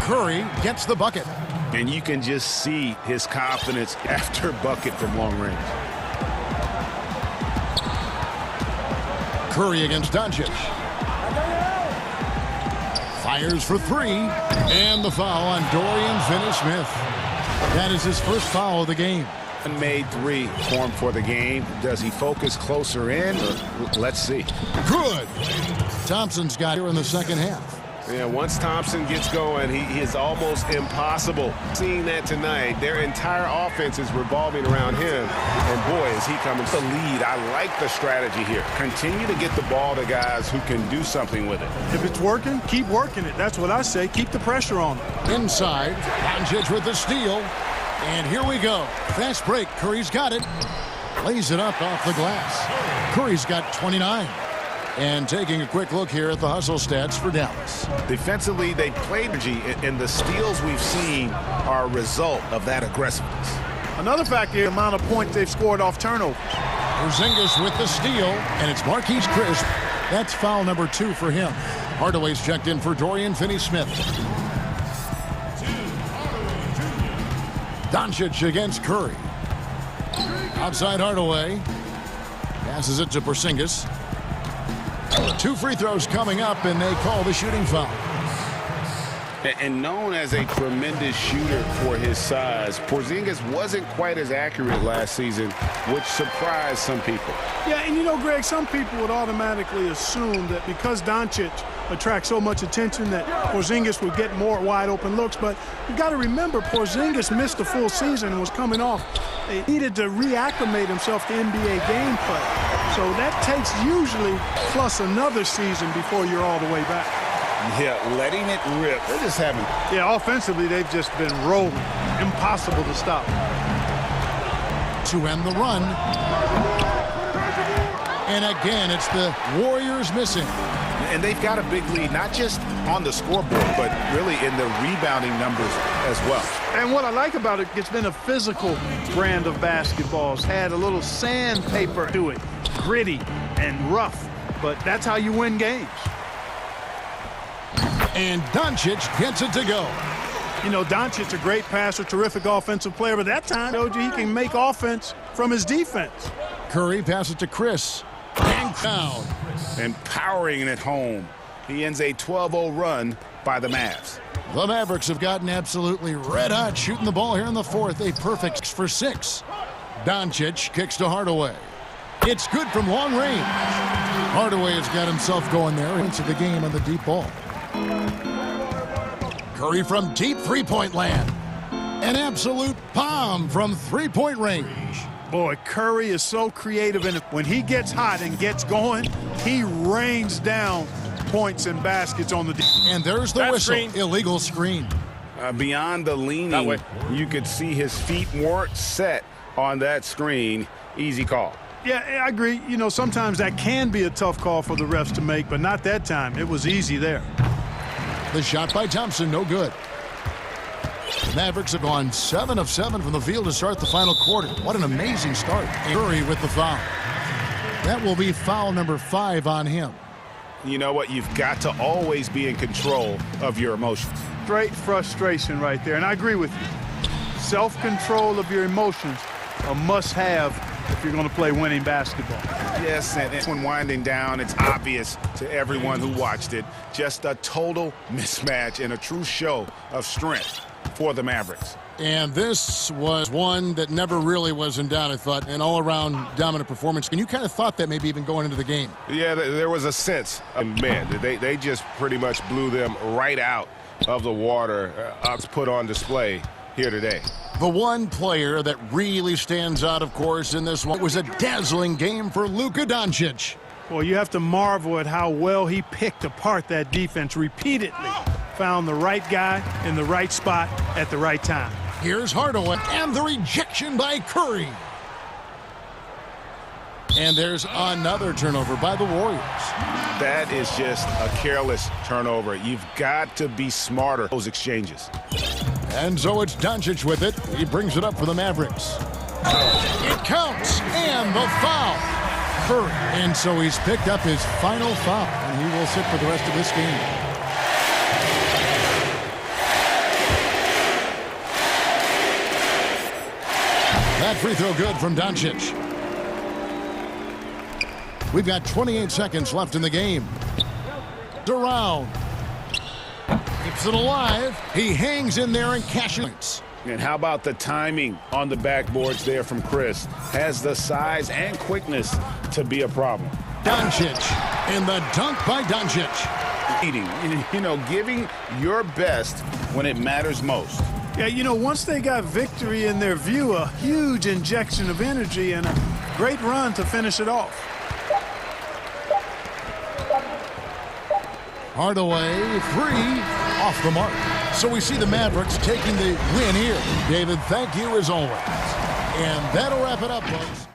Curry gets the bucket. And you can just see his confidence after bucket from long range. Curry against Doncic. Fires for 3. And the foul on Dorian Finney-Smith. That is his first foul of the game. Made 3 for him for the game. Does he focus closer in? Let's see. Good. Thompson's got here in the second half. Yeah, once Thompson gets going, he is almost impossible. Seeing that tonight, their entire offense is revolving around him. And boy, is he coming to lead. I like the strategy here. Continue to get the ball to guys who can do something with it. If it's working, keep working it. That's what I say. Keep the pressure on him. Inside, Doncic with the steal. And here we go. Fast break. Curry's got it. Lays it up off the glass. Curry's got 29. And taking a quick look here at the hustle stats for Dallas. Defensively, they played energy, and the steals we've seen are a result of that aggressiveness. Another factor is the amount of points they've scored off turnovers. Porzingis with the steal, and it's Marquise Crisp. That's foul number 2 for him. Hardaway's checked in for Dorian Finney-Smith. Doncic against Curry. Outside Hardaway. Passes it to Porzingis. 2 free throws coming up, and they call the shooting foul. And known as a tremendous shooter for his size, Porzingis wasn't quite as accurate last season, which surprised some people. Yeah, and you know, Greg, some people would automatically assume that because Doncic attracts so much attention that Porzingis would get more wide open looks. But you've got to remember, Porzingis missed a full season and was coming off. He needed to reacclimate himself to NBA gameplay. So that takes usually plus another season before you're all the way back. Yeah, letting it rip. They're just having... Yeah, offensively, they've just been rolling. Impossible to stop. To end the run. And again, it's the Warriors missing. And they've got a big lead, not just on the scoreboard, but really in the rebounding numbers as well. And what I like about it, it's been a physical brand of basketball. It's had a little sandpaper to it, gritty and rough, but that's how you win games. And Doncic gets it to go. You know, Doncic, a great passer, terrific offensive player, but that time, he can make offense from his defense. Curry passes to Chris. And down. And powering it home. He ends a 12-0 run by the Mavs. The Mavericks have gotten absolutely red hot shooting the ball here in the fourth. A perfect for 6. Doncic kicks to Hardaway. It's good from long range. Hardaway has got himself going there into the game on the deep ball. Curry from deep three-point land. An absolute bomb from three-point range. Boy, Curry is so creative, and when he gets hot and gets going, he rains down points and baskets on the deep. And there's the whistle. Screen. Illegal screen. Beyond the leaning, you could see his feet weren't set on that screen. Easy call. Yeah, I agree. You know, sometimes that can be a tough call for the refs to make, but not that time. It was easy there. The shot by Thompson, no good. The Mavericks have gone 7 of 7 from the field to start the final quarter. What an amazing start. Curry with the foul. That will be foul number 5 on him. You know what? You've got to always be in control of your emotions. Straight frustration right there, and I agree with you. Self-control of your emotions, a must-have if you're going to play winning basketball. Yes, and when winding down, it's obvious to everyone who watched it. Just a total mismatch and a true show of strength for the Mavericks. And this was one that never really was in doubt, I thought, an all-around dominant performance. And you kind of thought that maybe even going into the game. Yeah, there was a sense of, man, they just pretty much blew them right out of the water. Put on display here today. The one player that really stands out, of course, in this one was a dazzling game for Luka Doncic. Well, you have to marvel at how well he picked apart that defense repeatedly. Found the right guy in the right spot at the right time. Here's Hardaway, and the rejection by Curry. And there's another turnover by the Warriors. That is just a careless turnover. You've got to be smarter those exchanges. And so it's Doncic with it. He brings it up for the Mavericks. It counts, and the foul. Curry. And so he's picked up his final foul, and he will sit for the rest of this game. That free throw good from Doncic. We've got 28 seconds left in the game. Around. Keeps it alive. He hangs in there and cashes. And how about the timing on the backboards there from Chris? Has the size and quickness to be a problem. Doncic. And the dunk by Doncic. You know, giving your best when it matters most. Yeah, you know, once they got victory in their view, a huge injection of energy and a great run to finish it off. Hardaway, free, off the mark. So we see the Mavericks taking the win here. David, thank you as always. And that'll wrap it up, folks.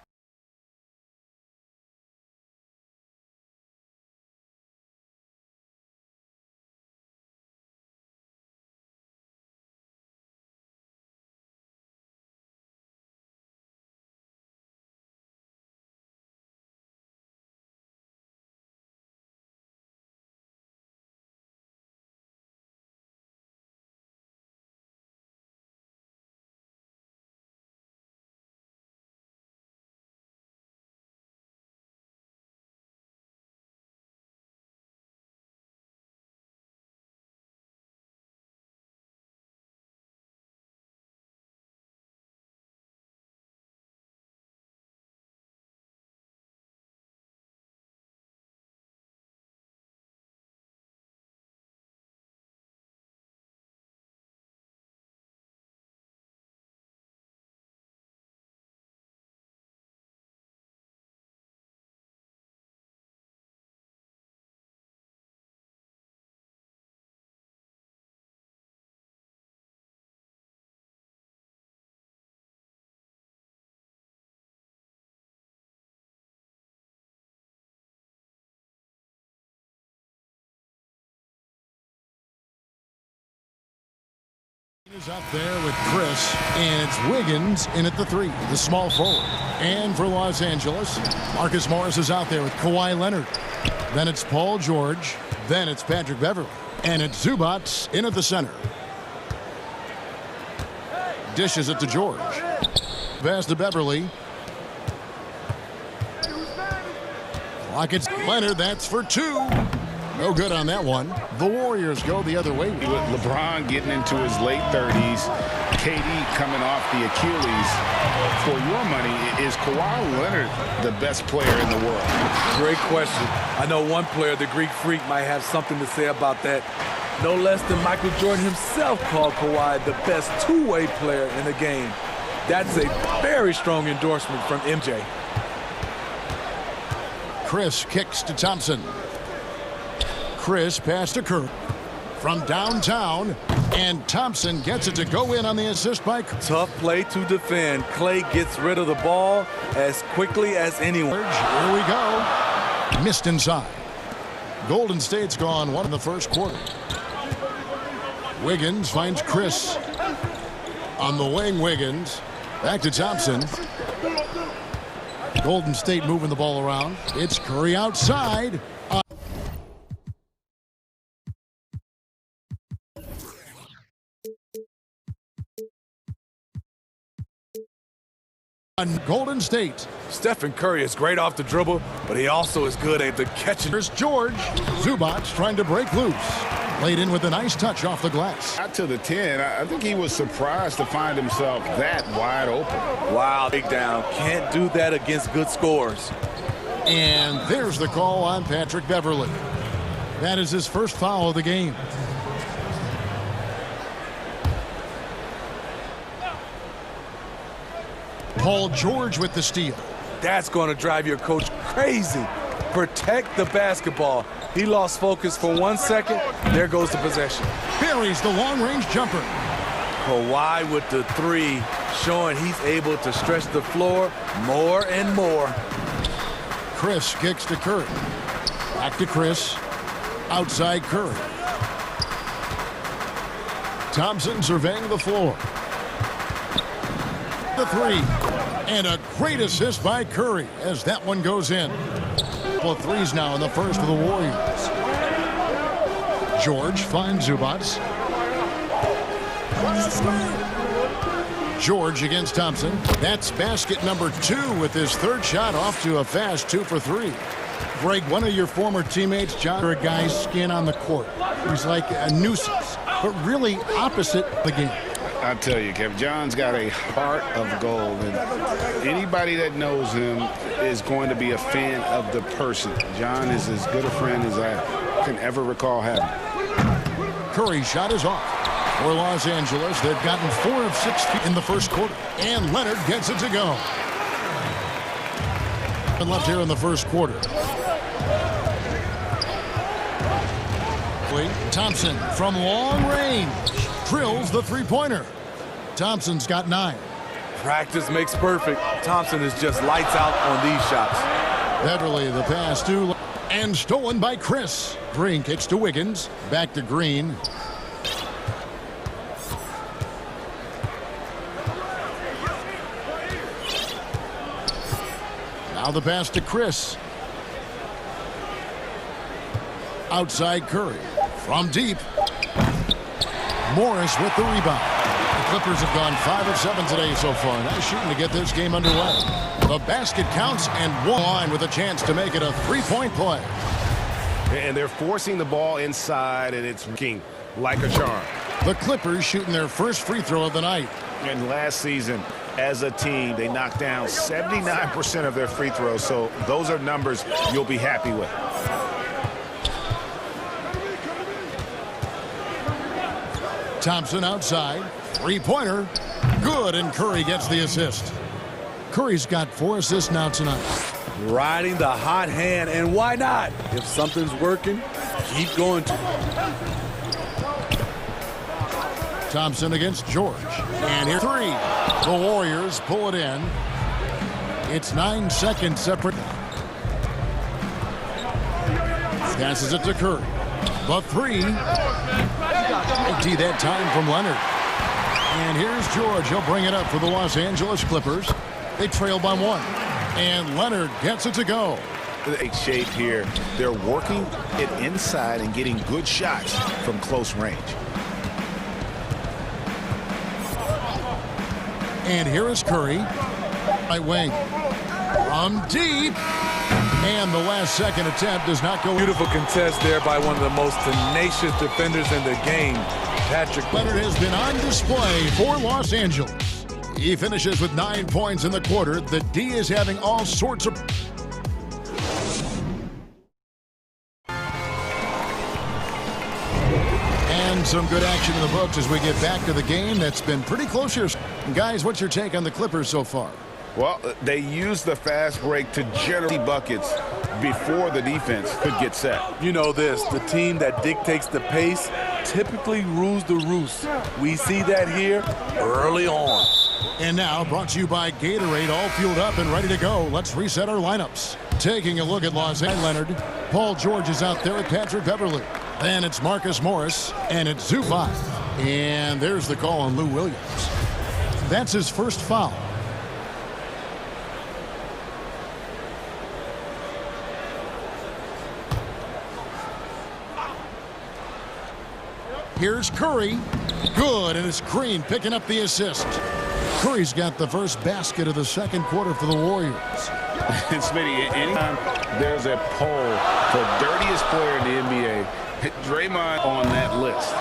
Is up there with Chris, and it's Wiggins in at the 3, the small forward. And for Los Angeles, Marcus Morris is out there with Kawhi Leonard. Then it's Paul George. Then it's Patrick Beverley. And it's Zubac in at the center. Dishes it to George. Pass to Beverley. Clock it's Leonard. That's for 2. No good on that one. The Warriors go the other way. With LeBron getting into his late 30s, KD coming off the Achilles. For your money, is Kawhi Leonard the best player in the world? Great question. I know one player, the Greek Freak, might have something to say about that. No less than Michael Jordan himself called Kawhi the best two-way player in the game. That's a very strong endorsement from MJ. Chris kicks to Thompson. Chris pass to Kerr from downtown, and Thompson gets it to go in on the assist by Kerr. Tough play to defend. Clay gets rid of the ball as quickly as anyone. Here we go. Missed inside. Golden State's gone 1 in the first quarter. Wiggins finds Chris. On the wing, Wiggins. Back to Thompson. Golden State moving the ball around. It's Curry outside. On Golden State. Stephen Curry is great off the dribble, but he also is good at the catching. Here's George. Zubac trying to break loose. Laid in with a nice touch off the glass. Out to the 10. I think he was surprised to find himself that wide open. Wow, big down. Can't do that against good scores. And there's the call on Patrick Beverley. That is his first foul of the game. Paul George with the steal. That's going to drive your coach crazy. Protect the basketball. He lost focus for 1 second. There goes the possession. Buries the long-range jumper. Kawhi with the 3, showing he's able to stretch the floor more and more. Chris kicks to Curry. Back to Chris. Outside Curry. Thompson surveying the floor. The 3. And a great assist by Curry as that one goes in. Couple of threes now in the first for the Warriors. George finds Zubac. George against Thompson. That's basket number 2 with his 3rd shot off to a fast 2 for 3. Greg, one of your former teammates, John, a guy's skin on the court. He's like a nuisance, but really opposite the game. I tell you, Kevin, John's got a heart of gold, and anybody that knows him is going to be a fan of the person. John is as good a friend as I can ever recall having. Curry's shot is off. For Los Angeles, they've gotten 4 of 6 in the first quarter, and Leonard gets it to go. And left here in the first quarter. Thompson from long range drills the three-pointer. Thompson's got 9. Practice makes perfect. Thompson is just lights out on these shots. Beverley the pass to, and stolen by Chris. Green kicks to Wiggins. Back to Green. Now the pass to Chris. Outside Curry. From deep. Morris with the rebound. The Clippers have gone 5 of 7 today so far. Nice shooting to get this game underway. The basket counts and one line with a chance to make it a 3-point play. And they're forcing the ball inside, and it's working like a charm. The Clippers shooting their first free throw of the night. And last season, as a team, they knocked down 79% of their free throws. So those are numbers you'll be happy with. Thompson outside. Three-pointer. Good, and Curry gets the assist. Curry's got 4 assists now tonight. Riding the hot hand, and why not? If something's working, keep going to. Thompson against George. And here 3. The Warriors pull it in. It's 9 seconds separate. Passes it to Curry. The 3. Empty that time from Leonard. And here's George. He'll bring it up for the Los Angeles Clippers. They trail by 1. And Leonard gets it to go. Shape here. They're working it inside and getting good shots from close range. And here is Curry. Right wing. From deep. And the last second attempt does not go. Beautiful contest there by one of the most tenacious defenders in the game, Patrick. Leonard has been on display for Los Angeles. He finishes with 9 points in the quarter. The D is having all sorts of... And some good action in the books as we get back to the game that's been pretty close here. Guys, what's your take on the Clippers so far? Well, they used the fast break to generate buckets before the defense could get set. You know this, the team that dictates the pace typically rules the roost. We see that here early on. And now, brought to you by Gatorade, all fueled up and ready to go. Let's reset our lineups. Taking a look at Los Angeles, Leonard. Paul George is out there with Patrick Beverly. Then it's Marcus Morris, and it's Zubac. And there's the call on Lou Williams. That's his first foul. Here's Curry. Good, and it's Green picking up the assist. Curry's got the first basket of the second quarter for the Warriors. And Smitty, anytime there's a poll for dirtiest player in the NBA, Draymond on that list.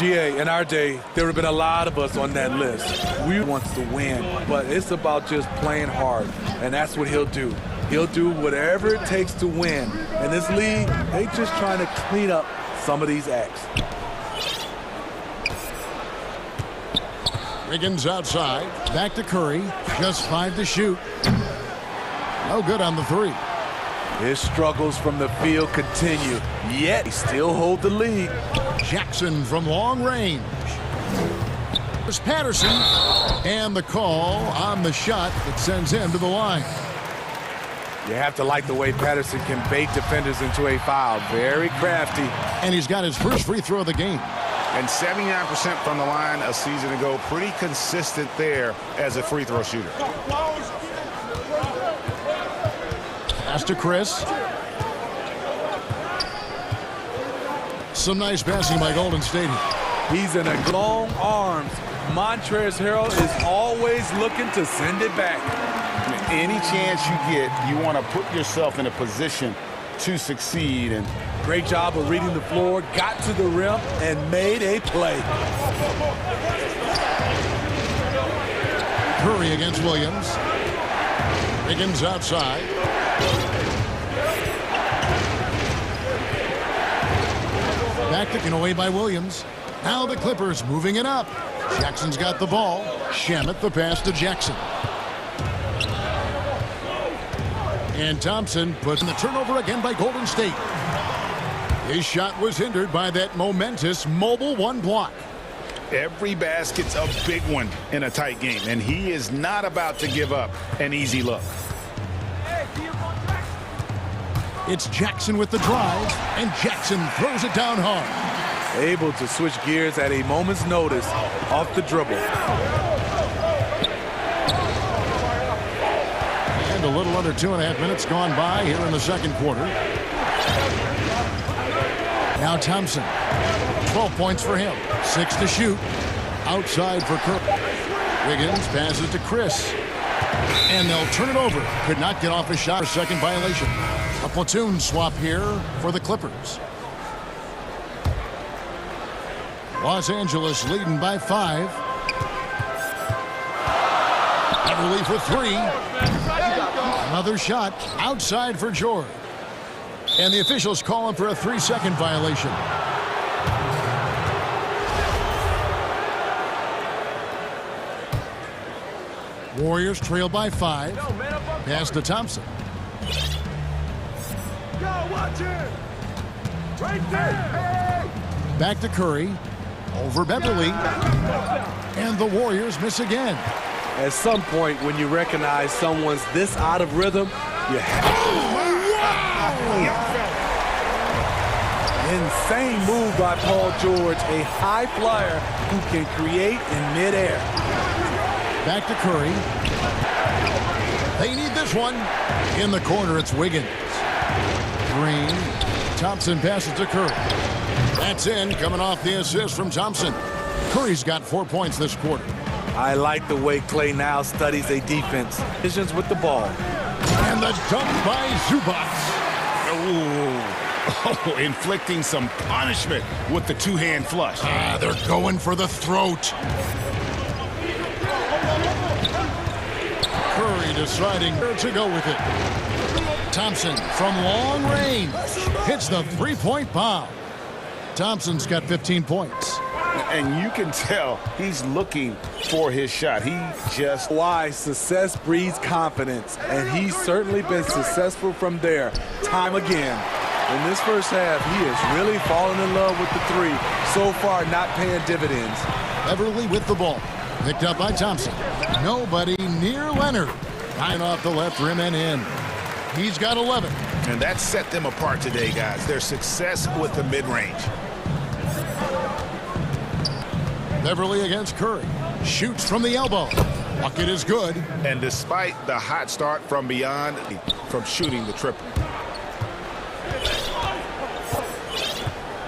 GA, in our day, there would have been a lot of us on that list. We want to win, but it's about just playing hard, and that's what he'll do. He'll do whatever it takes to win. In this league, they just trying to clean up some of these acts. Wiggins outside. Back to Curry. Just 5 to shoot. No good on the 3. His struggles from the field continue, yet he still hold the lead. Jackson from long range. There's Patterson. And the call on the shot that sends him to the line. You have to like the way Patterson can bait defenders into a foul. Very crafty. And he's got his first free throw of the game. And 79% from the line a season ago. Pretty consistent there as a free throw shooter. Pass to Chris. Some nice passing by Golden State. He's in a long arms. Montrezl Harrell is always looking to send it back. Any chance you get, you want to put yourself in a position to succeed. And great job of reading the floor, got to the rim, and made a play. Curry against Williams. Wiggins outside. Back taken away by Williams. Now the Clippers moving it up. Jackson's got the ball. Shamet the pass to Jackson. And Thompson puts in the turnover again by Golden State. His shot was hindered by that momentous mobile 1 block. Every basket's a big one in a tight game, and he is not about to give up an easy look. It's Jackson with the drive, and Jackson throws it down hard. Able to switch gears at a moment's notice off the dribble. And a little under 2.5 minutes gone by here in the second quarter. Now Thompson. 12 points for him. 6 to shoot. Outside for Kirk. Wiggins passes to Chris. And they'll turn it over. Could not get off a shot. Second violation. A platoon swap here for the Clippers. Los Angeles leading by 5. Beverly for 3. Another shot outside for George. And the officials calling for a 3-second violation. Warriors trail by 5. Pass to Thompson. Back to Curry. Over Beverly. And the Warriors miss again. At some point, when you recognize someone's this out of rhythm, you have... Insane move by Paul George, a high flyer who can create in midair. Back to Curry. They need this one. In the corner, it's Wiggins. Green. Thompson passes to Curry. That's in, coming off the assist from Thompson. Curry's got 4 points this quarter. I like the way Klay now studies a defense. Visions with the ball. And the dunk by Zubac. Oh, inflicting some punishment with the two-hand flush. They're going for the throat. Curry deciding where to go with it. Thompson from long range hits the three-point bomb. Thompson's got 15 points. And you can tell he's looking for his shot. He just... Why success breeds confidence, and he's certainly been successful from there, time again. In this first half, he is really falling in love with the three. So far, not paying dividends. Everly with the ball. Picked up by Thompson. Nobody near Leonard. Tying off the left rim and in. He's got 11. And that set them apart today, guys. Their success with the mid-range. Beverly against Curry. Shoots from the elbow. Bucket is good. And despite the hot start from beyond, from shooting the triple.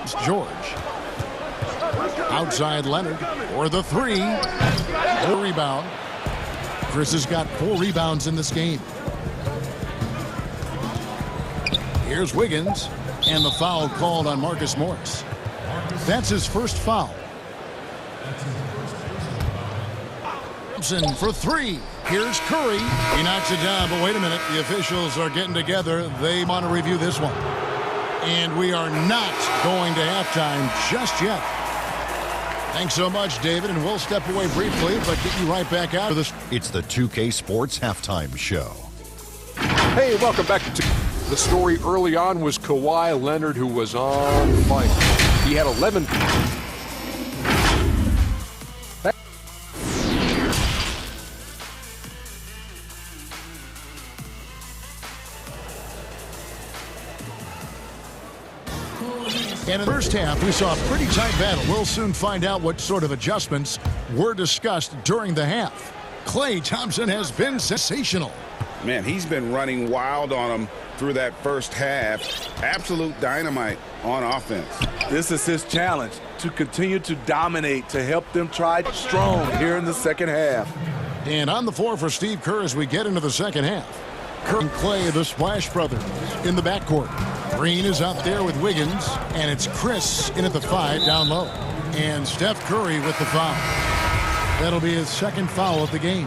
It's George. Outside Leonard for the three. No rebound. Chris has got 4 rebounds in this game. Here's Wiggins. And the foul called on Marcus Morris. That's his first foul. Thompson for 3. Here's Curry. He knocks it down, but wait a minute. The officials are getting together. They want to review this one. And we are not going to halftime just yet. Thanks so much, David, and we'll step away briefly, but get you right back out of this. It's the 2K Sports Halftime Show. Hey, welcome back to the story early on was Kawhi Leonard, who was on fire. He had 11. And in the first half, we saw a pretty tight battle. We'll soon find out what sort of adjustments were discussed during the half. Klay Thompson has been sensational. Man, he's been running wild on him through that first half. Absolute dynamite on offense. This is his challenge, to continue to dominate, to help them try strong here in the second half. And on the floor for Steve Kerr as we get into the second half. Kerr and Klay, the Splash Brothers, in the backcourt. Green is out there with Wiggins, and it's Chris in at the 5 down low. And Steph Curry with the foul. That'll be his second foul of the game.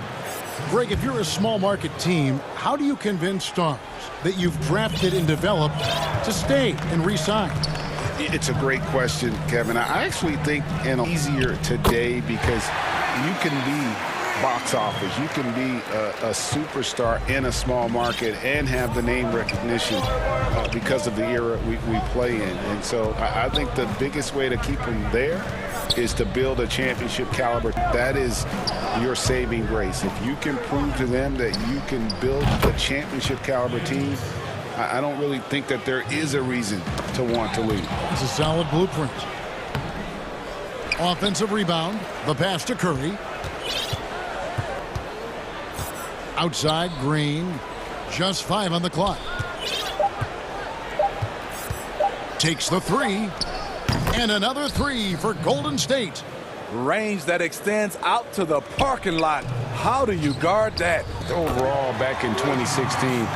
Greg, if you're a small market team, how do you convince stars that you've drafted and developed to stay and re-sign? It's a great question, Kevin. I actually think it's easier today because you can be box office. You can be a superstar in a small market and have the name recognition because of the era we play in. And so I think the biggest way to keep them there is to build a championship caliber. That is your saving grace. If you can prove to them that you can build a championship caliber team, I don't really think that there is a reason to want to leave. It's a solid blueprint. Offensive rebound. The pass to Curry. Outside, Green. Just 5 on the clock. Takes the 3. And another 3 for Golden State. Range that extends out to the parking lot. How do you guard that? Overall, back in 2016,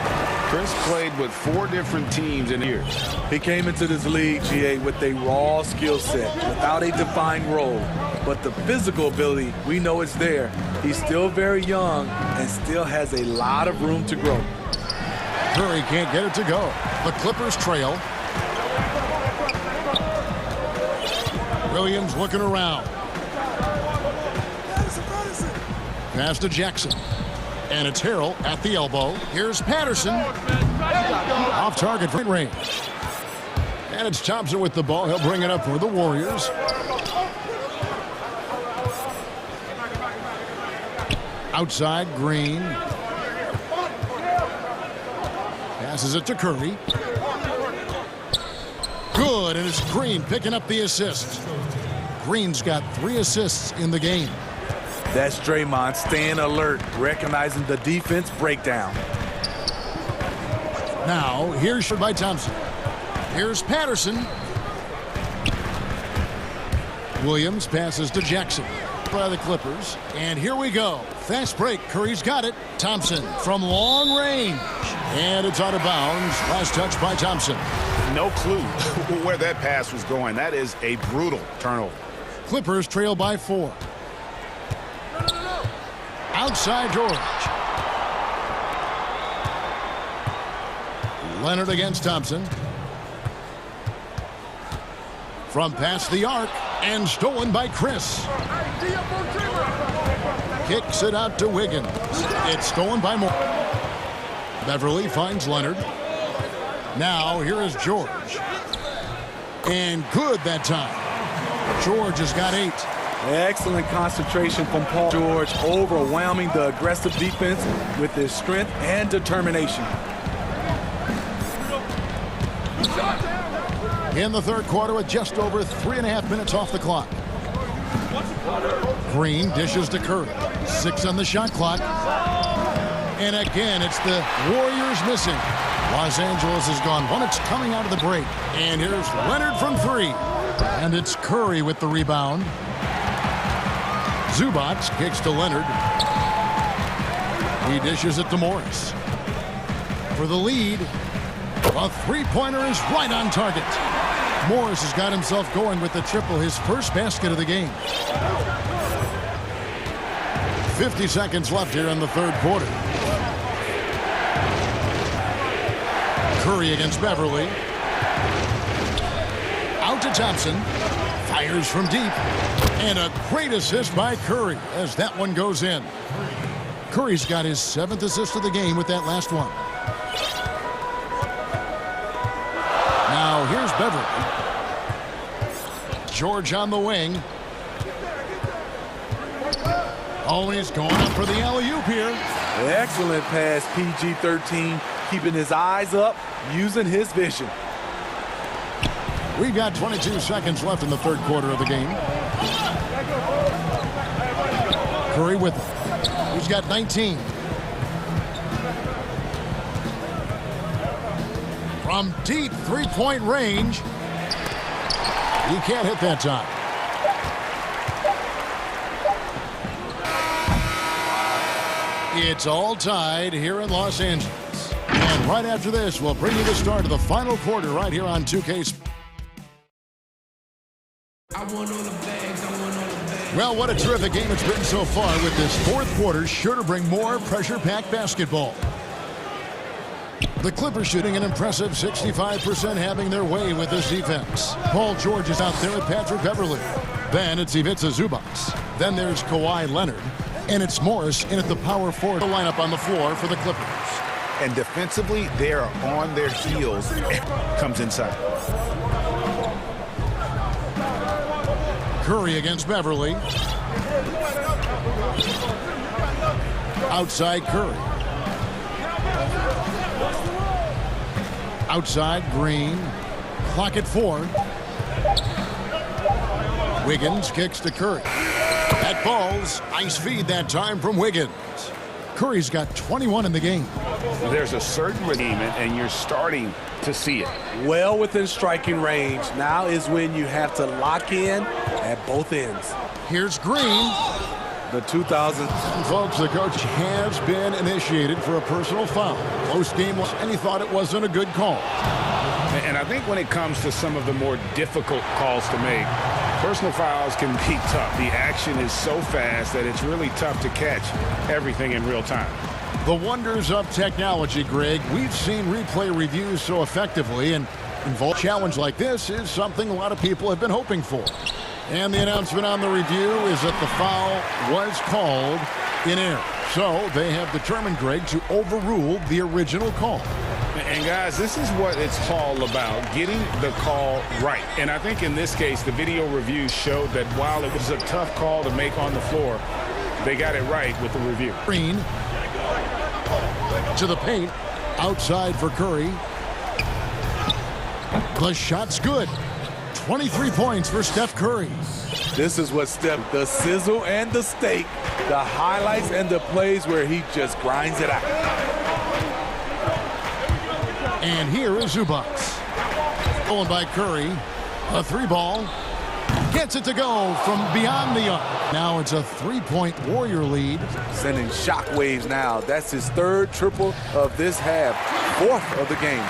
Chris played with 4 different teams in here. He came into this league, GA, with a raw skill set, without a defined role. But the physical ability, we know it's there. He's still very young and still has a lot of room to grow. Curry can't get it to go. The Clippers trail. Williams looking around. Pass to Jackson. And it's Harrell at the elbow. Here's Patterson. Off target for range. And it's Thompson with the ball. He'll bring it up for the Warriors. Outside, Green. Passes it to Curry. Good, and it's Green picking up the assist. Green's got 3 assists in the game. That's Draymond staying alert, recognizing the defense breakdown. Now, here's by Thompson. Here's Patterson. Williams passes to Jackson by the Clippers. And here we go. Fast break. Curry's got it. Thompson from long range. And it's out of bounds. Last touch by Thompson. No clue where that pass was going. That is a brutal turnover. Clippers trail by 4. Outside George. Leonard against Thompson. From past the arc. And stolen by Chris. Kicks it out to Wiggins. It's stolen by Moore. Beverly finds Leonard. Now here is George. And good that time. George has got 8. Excellent concentration from Paul George, overwhelming the aggressive defense with his strength and determination. In the third quarter with just over 3.5 minutes off the clock. Green dishes to Curry. 6 on the shot clock. And again, it's the Warriors missing. Los Angeles has gone 1. It's coming out of the break. And here's Leonard from 3. And it's Curry with the rebound. Zubac kicks to Leonard. He dishes it to Morris. For the lead, a 3-pointer is right on target. Morris has got himself going with the triple, his first basket of the game. 50 seconds left here in the third quarter. Curry against Beverly. Out to Thompson. Fires from deep. And a great assist by Curry as that one goes in. Curry's got his 7th assist of the game with that last one. Now here's Beverly. George on the wing. Oh, he's going up for the alley-oop here. Excellent pass, PG-13, keeping his eyes up, using his vision. We've got 22 seconds left in the third quarter of the game. Curry with it. He's got 19. From deep 3-point range. He can't hit that time. It's all tied here in Los Angeles. And right after this, we'll bring you the start of the final quarter right here on 2K. Well, what a terrific game it's been so far, with this fourth quarter sure to bring more pressure-packed basketball. The Clippers shooting an impressive 65%, having their way with this defense. Paul George is out there with Patrick Beverly. Then it's Ivica Zubac. Then there's Kawhi Leonard. And it's Morris in at the power forward lineup on the floor for the Clippers. And defensively, they are on their heels. Comes inside. Curry against Beverly. Outside Curry. Outside Green. Clock at 4. Wiggins kicks to Curry. That falls. Nice feed that time from Wiggins. Curry's got 21 in the game. There's a certain redeemment, and you're starting to see it. Well within striking range. Now is when you have to lock in at both ends. Here's Green. The 2000. Folks, the coach has been initiated for a personal foul. Close game, and he thought it wasn't a good call. And I think when it comes to some of the more difficult calls to make, personal fouls can be tough. The action is so fast that it's really tough to catch everything in real time. The wonders of technology, Greg. We've seen replay reviews so effectively, and a challenge like this is something a lot of people have been hoping for. And the announcement on the review is that the foul was called in error. So they have determined, Greg, to overrule the original call. And guys, this is what it's all about, getting the call right. And I think in this case, the video review showed that while it was a tough call to make on the floor, they got it right with the review. Green to the paint, outside for Curry. The shot's good. 23 points for Steph Curry. This is what Steph, the sizzle and the steak, the highlights and the plays where he just grinds it out. And here is Zubac. Going by Curry. A three ball. Gets it to go from beyond the arc. Now it's a three-point Warrior lead. Sending shockwaves now. That's his third triple of this half. Fourth of the game.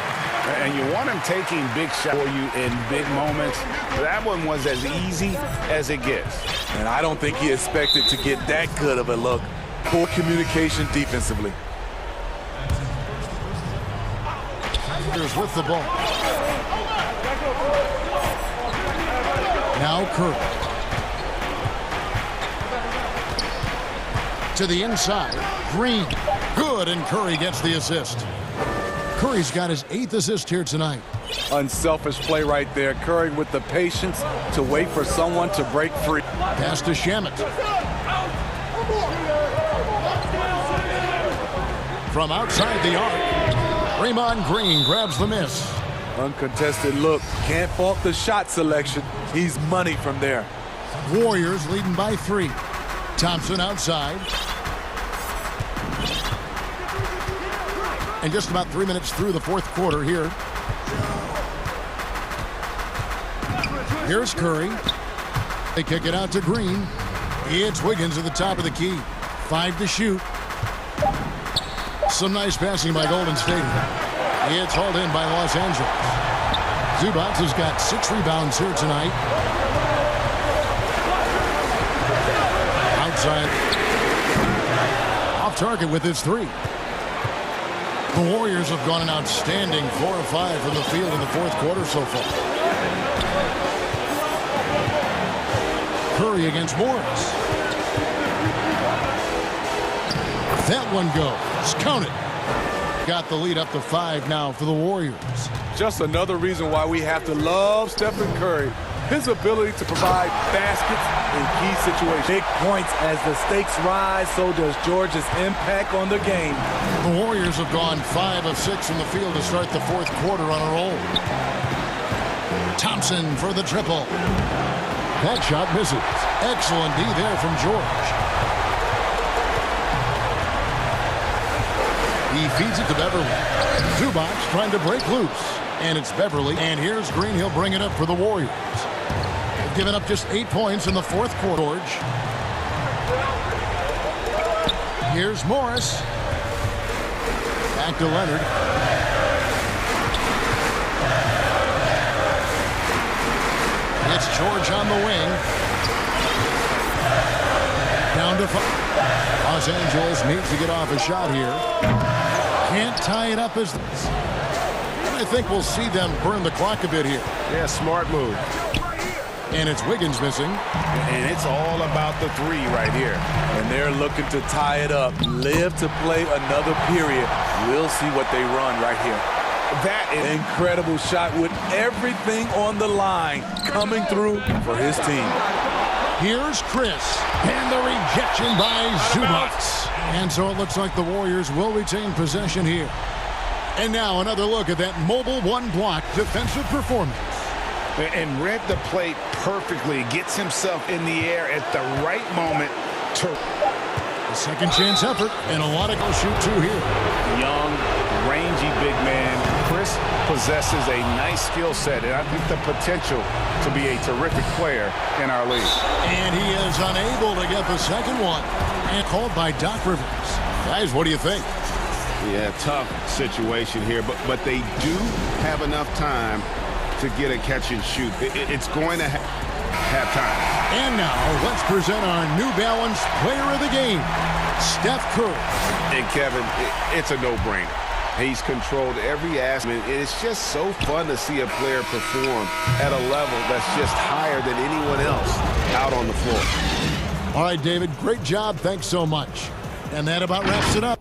And you want him taking big shots for you in big moments. That one was as easy as it gets. And I don't think he expected to get that good of a look. Poor communication defensively. Here's with the ball. Now Curry. To the inside. Green. Good, and Curry gets the assist. Curry's got his 8th assist here tonight. Unselfish play right there. Curry with the patience to wait for someone to break free. Pass to Shamet. From outside the arc, Draymond Green grabs the miss. Uncontested look. Can't fault the shot selection. He's money from there. Warriors leading by 3. Thompson outside. And just about 3 minutes through the fourth quarter here. Here's Curry. They kick it out to Green. It's Wiggins at the top of the key. 5 to shoot. Some nice passing by Golden State. It's hauled in by Los Angeles. Zubac has got 6 rebounds here tonight. Outside. Off target with his 3. The Warriors have gone an outstanding 4 of 5 from the field in the fourth quarter so far. Curry against Morris. That one goes. Count it. Got the lead up to 5 now for the Warriors. Just another reason why we have to love Stephen Curry. His ability to provide baskets in key situations. Big points as the stakes rise, so does George's impact on the game. The Warriors have gone 5 of 6 from the field to start the fourth quarter on a roll. Thompson for the triple. That shot misses. Excellent D there from George. He feeds it to Beverly. Zubac trying to break loose. And it's Beverly. And here's Green. He'll bring it up for the Warriors. They've given up just 8 points in the fourth quarter. George. Here's Morris. Back to Leonard. It's George on the wing. Down to 5. Los Angeles needs to get off a shot here. Can't tie it up as this. I think we'll see them burn the clock a bit here. Yeah, smart move. And it's Wiggins missing. And it's all about the 3 right here. And they're looking to tie it up. Live to play another period. We'll see what they run right here. That is incredible shot with everything on the line coming through for his team. Here's Chris. And the rejection by Zubac. And so it looks like the Warriors will retain possession here. And now another look at that mobile one-block defensive performance. And read the play perfectly. Gets himself in the air at the right moment to... A second chance effort, and a lot of go shoot two here. Young, rangy big man. Chris possesses a nice skill set, and I think the potential to be a terrific player in our league. And he is unable to get the second one. And called by Doc Rivers. Guys, what do you think? Yeah, tough situation here, but they do have enough time to get a catch and shoot. It's going to have time. And now let's present our New Balance player of the game, Steph Curry. And Kevin, it's a no-brainer. He's controlled every aspect. It's just so fun to see a player perform at a level that's just higher than anyone else out on the floor. All right, David, great job. Thanks so much. And that about wraps it up.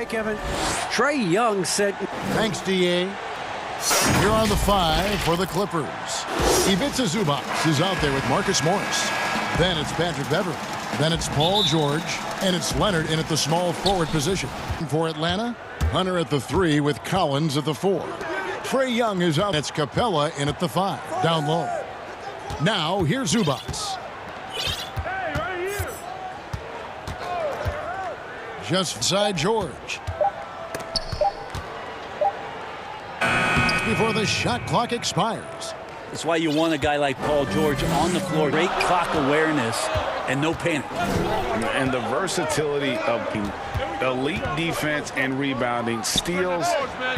Hey, Kevin. Trae Young said... Thanks, D.A. Here are the 5 for the Clippers. Ivica Zubac is out there with Marcus Morris. Then it's Patrick Beverley. Then it's Paul George. And it's Leonard in at the small forward position. For Atlanta, Hunter at the 3 with Collins at the 4. Trae Young is out. It's Capella in at the 5. Down low. Now, here's Zubac. Just beside George. Before the shot clock expires. That's why you want a guy like Paul George on the floor. Great clock awareness and no panic. And the versatility of elite defense and rebounding, steals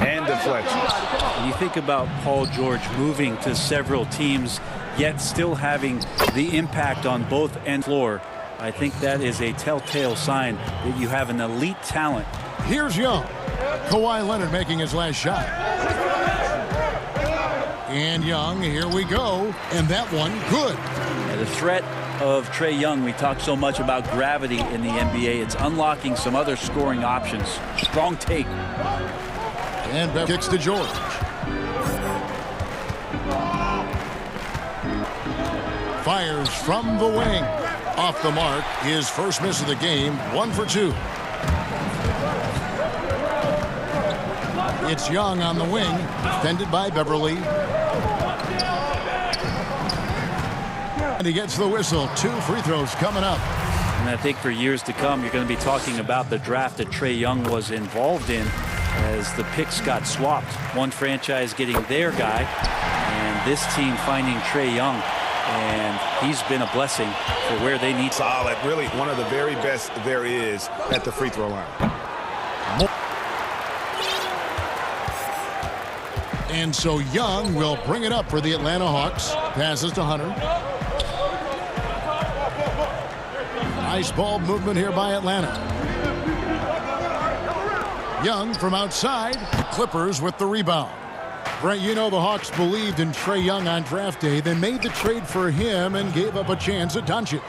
and deflections. You think about Paul George moving to several teams, yet still having the impact on both end floor. I think that is a telltale sign that you have an elite talent. Here's Young. Kawhi Leonard making his last shot. And Young, here we go. And that one, good. And the threat of Trae Young, we talk so much about gravity in the NBA. It's unlocking some other scoring options. Strong take. And Bev kicks to George. Fires from the wing. Off the mark, his first miss of the game, 1 for 2. It's Young on the wing, defended by Beverly. And he gets the whistle. 2 free throws coming up. And I think for years to come, you're going to be talking about the draft that Trae Young was involved in as the picks got swapped. One franchise getting their guy, and this team finding Trae Young. And he's been a blessing for where they need. Solid, really one of the very best there is at the free throw line. And so Young will bring it up for the Atlanta Hawks. Passes to Hunter. Nice ball movement here by Atlanta. Young from outside. Clippers with the rebound. Brent, you know the Hawks believed in Trae Young on draft day. They made the trade for him and gave up a chance at Doncic.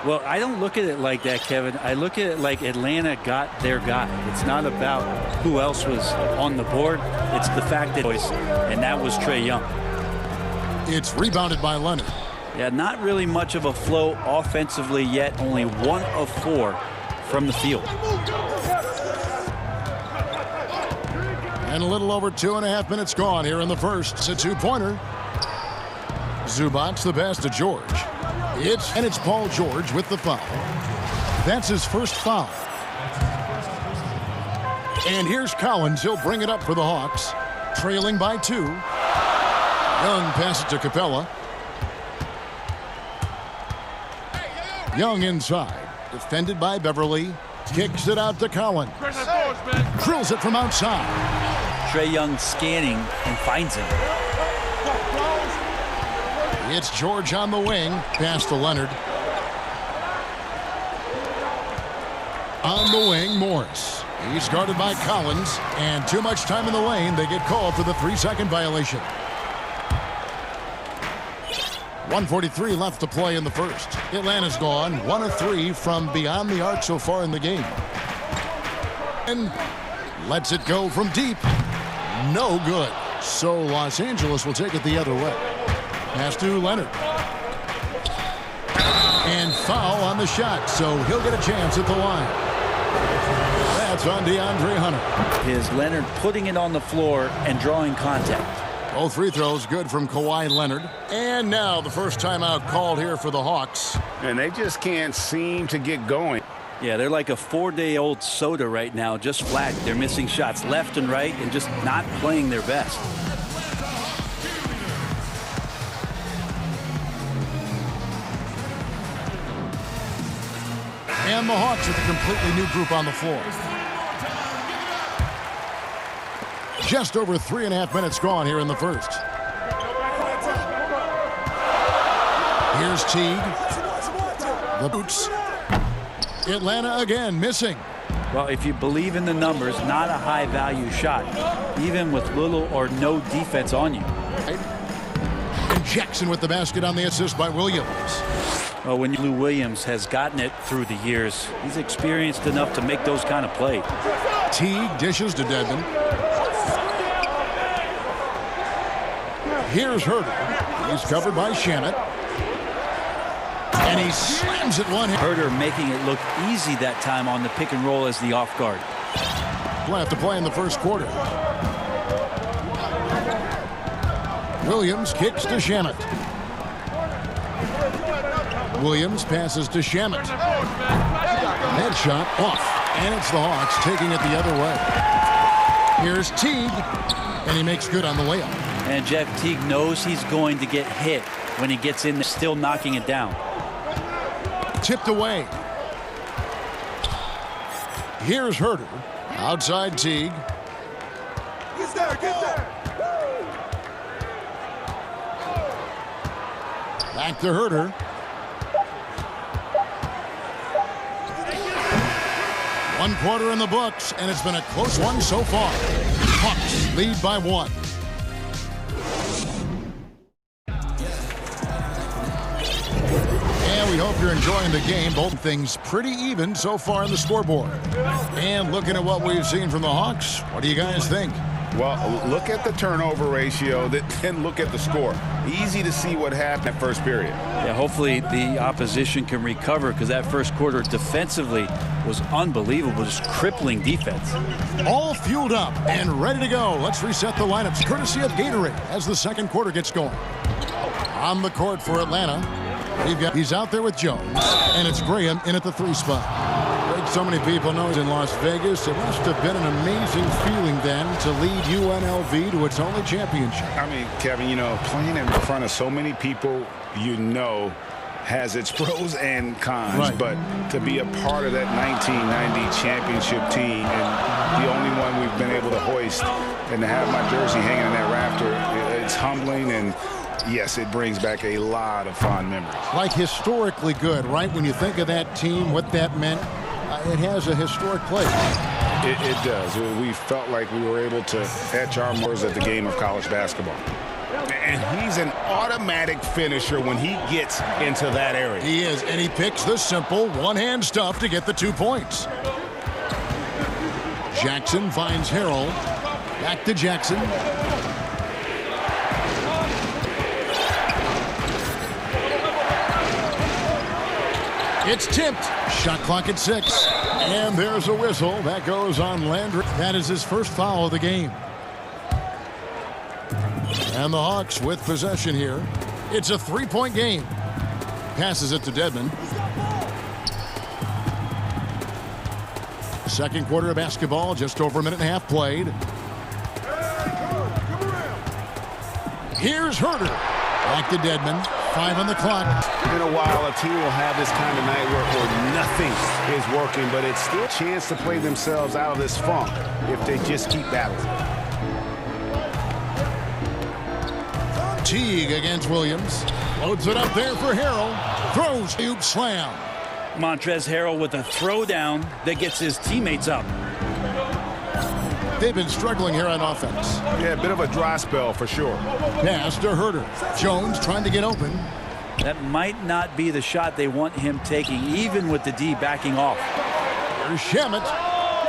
Well, I don't look at it like that, Kevin. I look at it like Atlanta got their guy. It's not about who else was on the board. It's the fact that, and that was Trae Young. It's rebounded by Leonard. Yeah, not really much of a flow offensively yet. Only 1 of 4 from the field. And a little over 2.5 minutes gone here in the first. It's a 2-pointer. Zubac the pass to George. It's Paul George with the foul. That's his first foul. And here's Collins. He'll bring it up for the Hawks. Trailing by 2. Young passes to Capella. Young inside. Defended by Beverly. Kicks it out to Collins. Drills it from outside. Trae Young scanning and finds him. It's George on the wing. Pass to Leonard. On the wing, Morris. He's guarded by Collins. And too much time in the lane. They get called for the 3-second violation. 1:43 left to play in the first. Atlanta's gone 1 of 3 from beyond the arc so far in the game. And lets it go from deep. No good. So Los Angeles will take it the other way. Pass to Leonard. And foul on the shot, so he'll get a chance at the line. That's on DeAndre Hunter. Is Leonard putting it on the floor and drawing contact. Both free throws good from Kawhi Leonard. And now the first timeout called here for the Hawks. And they just can't seem to get going. Yeah, they're like a 4-day-old soda right now, just flat. They're missing shots left and right and just not playing their best. And the Hawks with a completely new group on the floor. Just over 3.5 minutes gone here in the first. Here's Teague. The boots. Atlanta again missing. Well, if you believe in the numbers, not a high-value shot, even with little or no defense on you. And Jackson with the basket on the assist by Williams. Well, when Lou Williams has gotten it through the years, he's experienced enough to make those kind of plays. Teague dishes to Dedmon. Here's Herter. He's covered by Shamet. And he slams it one. Herter making it look easy that time on the pick and roll as the off guard. We'll have to play in the first quarter. Williams kicks to Shamet. Williams passes to Shamet. Headshot off. And it's the Hawks taking it the other way. Here's Teague. And he makes good on the layup. And Jeff Teague knows he's going to get hit when he gets in there, still knocking it down. Tipped away. Here's Herter. Outside Teague. Get there. Back to Herter. One quarter in the books, and it's been a close one so far. Hawks lead by 1. And we hope you're enjoying the game. Both things pretty even so far on the scoreboard. And looking at what we've seen from the Hawks, what do you guys think? Well, look at the turnover ratio, then look at the score. Easy to see what happened at first period. Yeah, hopefully the opposition can recover, because that first quarter defensively was unbelievable, just crippling defense. All fueled up and ready to go. Let's reset the lineups courtesy of Gatorade as the second quarter gets going. On the court for Atlanta, he's out there with Jones, and it's Graham in at the 3 spot. Like so many people know, in Las Vegas, it must have been an amazing feeling then to lead UNLV to its only championship. I mean, Kevin, you know, playing in front of so many people, you know, has its pros and cons. Right. But to be a part of that 1990 championship team and the only one we've been able to hoist and to have my jersey hanging in that rafter, it's humbling, and yes, it brings back a lot of fond memories. Like historically good, right? When you think of that team, what that meant, it has a historic place. It does. We felt like we were able to etch our marks at the game of college basketball. And he's an automatic finisher when he gets into that area. He is, and he picks the simple one-hand stuff to get the 2 points. Jackson finds Harrell. Back to Jackson. It's tipped. Shot clock at 6. And there's a whistle. That goes on Landry. That is his first foul of the game. And the Hawks with possession here. It's a 3-point game. Passes it to Dedmon. Second quarter of basketball, just over a minute and a half played. Here's Herter. Back to Dedmon. 5 on the clock. In a while, a team will have this kind of night where nothing is working, but it's still a chance to play themselves out of this funk if they just keep battling. Teague against Williams. Loads it up there for Harrell. Throws. Huge slam. Montrezl Harrell with a throwdown that gets his teammates up. They've been struggling here on offense. Yeah, a bit of a dry spell for sure. Pass to Herter. Jones trying to get open. That might not be the shot they want him taking, even with the D backing off. Here's Shamet.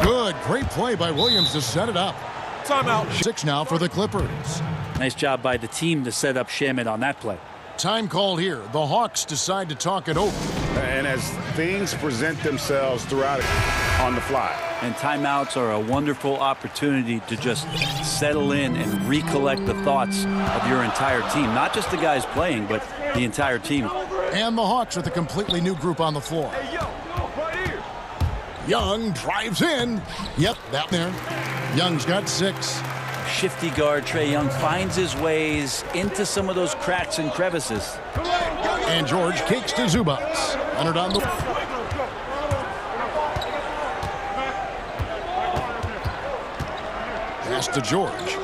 Good. Great play by Williams to set it up. Timeout. 6 now for the Clippers. Nice job by the team to set up Shamet on that play. Time called here. The Hawks decide to talk it over. And as things present themselves throughout it on the fly. And timeouts are a wonderful opportunity to just settle in and recollect the thoughts of your entire team. Not just the guys playing, but the entire team. And the Hawks with a completely new group on the floor. Young drives in. Yep, that there. Young's got 6. Shifty guard Trae Young finds his ways into some of those cracks and crevices. And George kicks to Zubac. Leonard on the... Pass to George.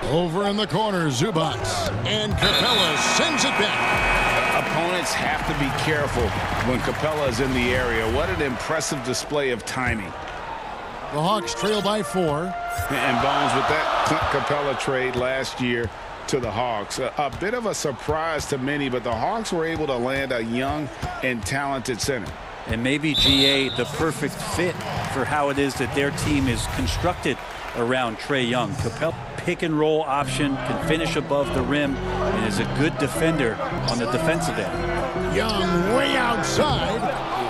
Over in the corner, Zubac. And Capella sends it back. Opponents have to be careful when Capella is in the area. What an impressive display of timing. The Hawks trail by 4. And Bones, with that Clint Capella trade last year, to the Hawks. A bit of a surprise to many, but the Hawks were able to land a young and talented center. And maybe GA the perfect fit for how it is that their team is constructed around Trae Young. Capella pick and roll option, can finish above the rim, and is a good defender on the defensive end. Young way outside.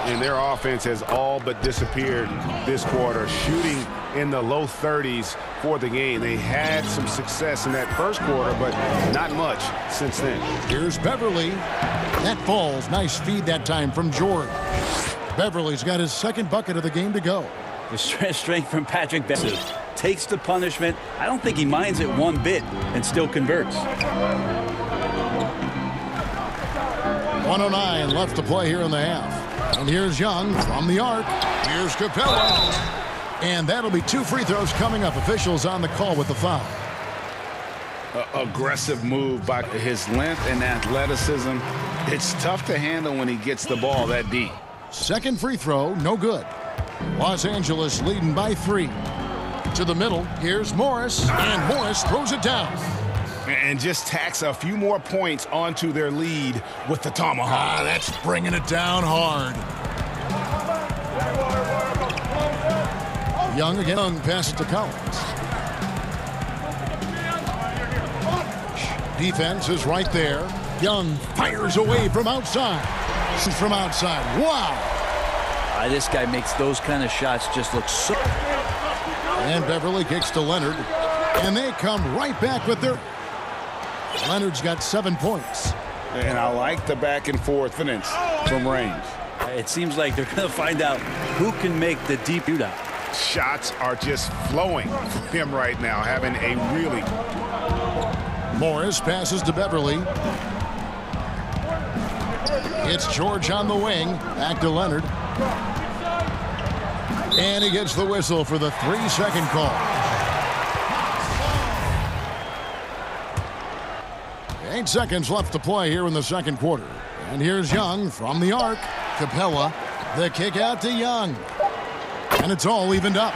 And their offense has all but disappeared this quarter, shooting in the low 30s for the game. They had some success in that first quarter, but not much since then. Here's Beverly. That falls. Nice feed that time from George. Beverly's got his second bucket of the game to go. The strength from Patrick Beverly. Takes the punishment. I don't think he minds it one bit and still converts. 1:09 left to play here in the half. And here's Young from the arc. Here's Capella. And that'll be 2 free throws coming up. Officials on the call with the foul. Aggressive move by his length and athleticism. It's tough to handle when he gets the ball that deep. Second free throw, no good. Los Angeles leading by 3. To the middle, here's Morris, and Morris throws it down. And just tacks a few more points onto their lead with the tomahawk. That's bringing it down hard. Young again. Young passes to Collins. Defense is right there. Young fires away from outside. From outside. Wow. This guy makes those kind of shots just look so... And Beverly kicks to Leonard. And they come right back with their... Leonard's got 7 points. And I like the back and forth finish from range. It seems like they're going to find out who can make the deep shootout. Shots are just flowing from him right now, having a really... Morris passes to Beverly. It's George on the wing. Back to Leonard. And he gets the whistle for the 3-second call. 8 seconds left to play here in the second quarter. And here's Young from the arc. Capella, the kick out to Young. And it's all evened up.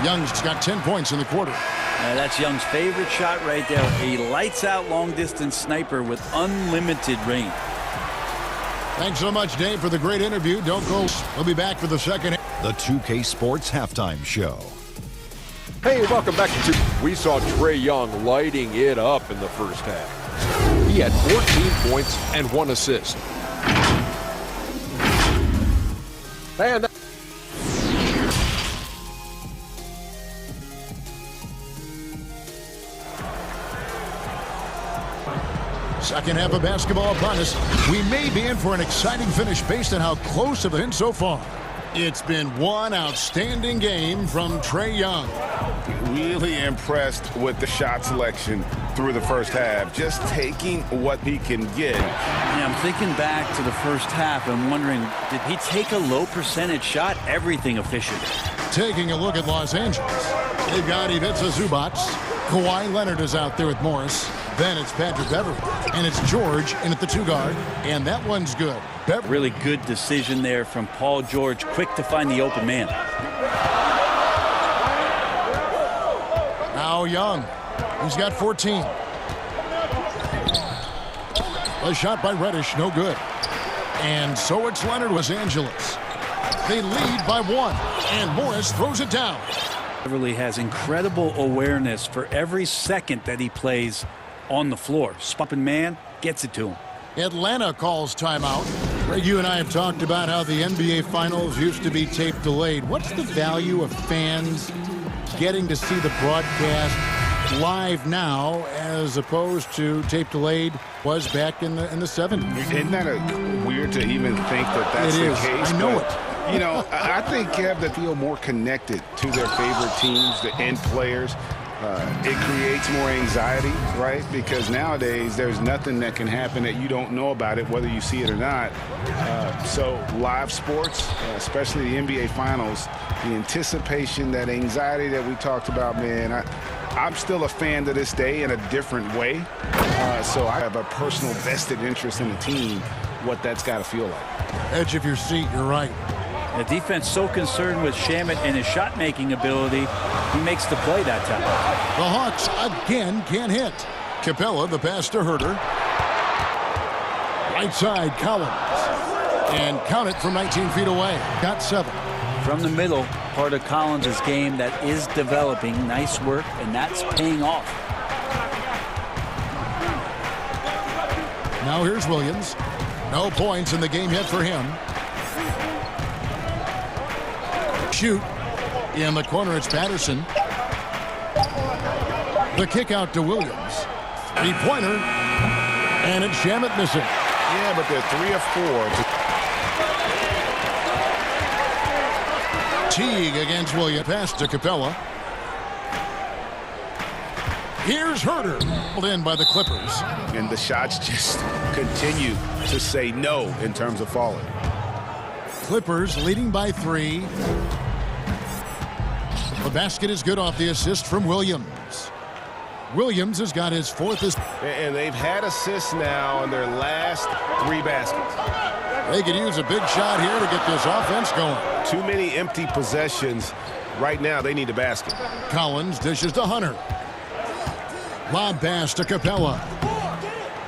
Young's got 10 points in the quarter. That's Young's favorite shot right there. A lights-out long-distance sniper with unlimited range. Thanks so much, Dave, for the great interview. Don't go. We'll be back for the second. The 2K Sports Halftime Show. Hey, welcome back to... We saw Trae Young lighting it up in the first half. He had 14 points and 1 assist. And second half of basketball upon us. We may be in for an exciting finish based on how close it's been so far. It's been one outstanding game from Trae Young. Really impressed with the shot selection through the first half. Just taking what he can get. Yeah, I'm thinking back to the first half and wondering, did he take a low percentage shot? Everything efficient. Taking a look at Los Angeles. They've got Ivica Zubac. Kawhi Leonard is out there with Morris. Then it's Patrick Beverly. And it's George in at the 2 guard. And that one's good. Really good decision there from Paul George. Quick to find the open man. Now Young. He's got 14. A shot by Reddish, no good. And so it's Leonard, Los Angeles. They lead by 1. And Morris throws it down. Beverly has incredible awareness for every second that he plays on the floor. Spumping man gets it to him. Atlanta calls timeout. Greg, you and I have talked about how the NBA Finals used to be tape delayed. What's the value of fans getting to see the broadcast live now as opposed to tape delayed was back in the 70s? Isn't that weird to even think that that's the case? I know it. You know, I think, Kev, that feel more connected to their favorite teams, the end players. It creates more anxiety, right? Because nowadays there's nothing that can happen that you don't know about it, whether you see it or not. So live sports, especially the NBA Finals, the anticipation, that anxiety that we talked about, man, I'm still a fan to this day in a different way. So I have a personal vested interest in the team, what that's got to feel like. Edge of your seat, you're right. The defense so concerned with Shamet and his shot-making ability, he makes the play that time. The Hawks again can't hit. Capella, the pass to Herter. Right side, Collins. And count it from 19 feet away. Got 7. From the middle, part of Collins' game that is developing. Nice work, and that's paying off. Now here's Williams. No points in the game yet for him. Shoot. In the corner, it's Patterson. The kick out to Williams. Three-pointer. And it's Shamet missing. Yeah, but they're 3 of 4. Teague against Williams. Pass to Capella. Here's Herter. Pulled in by the Clippers. And the shots just continue to say no in terms of falling. Clippers leading by 3. The basket is good off the assist from Williams. Williams has got his 4th. And they've had assists now in their last 3 baskets. They could use a big shot here to get this offense going. Too many empty possessions. Right now, they need a basket. Collins dishes to Hunter. Lob pass to Capella.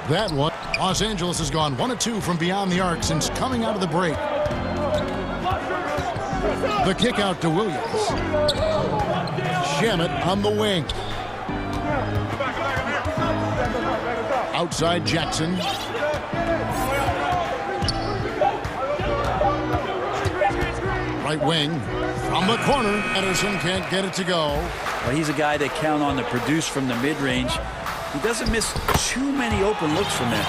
That one. Los Angeles has gone 1 of 2 from beyond the arc since coming out of the break. The kick out to Williams. Shamet on the wing. Outside Jackson. Right wing. From the corner. Anderson can't get it to go. Well, he's a guy that count on to produce from the mid-range. He doesn't miss too many open looks from there.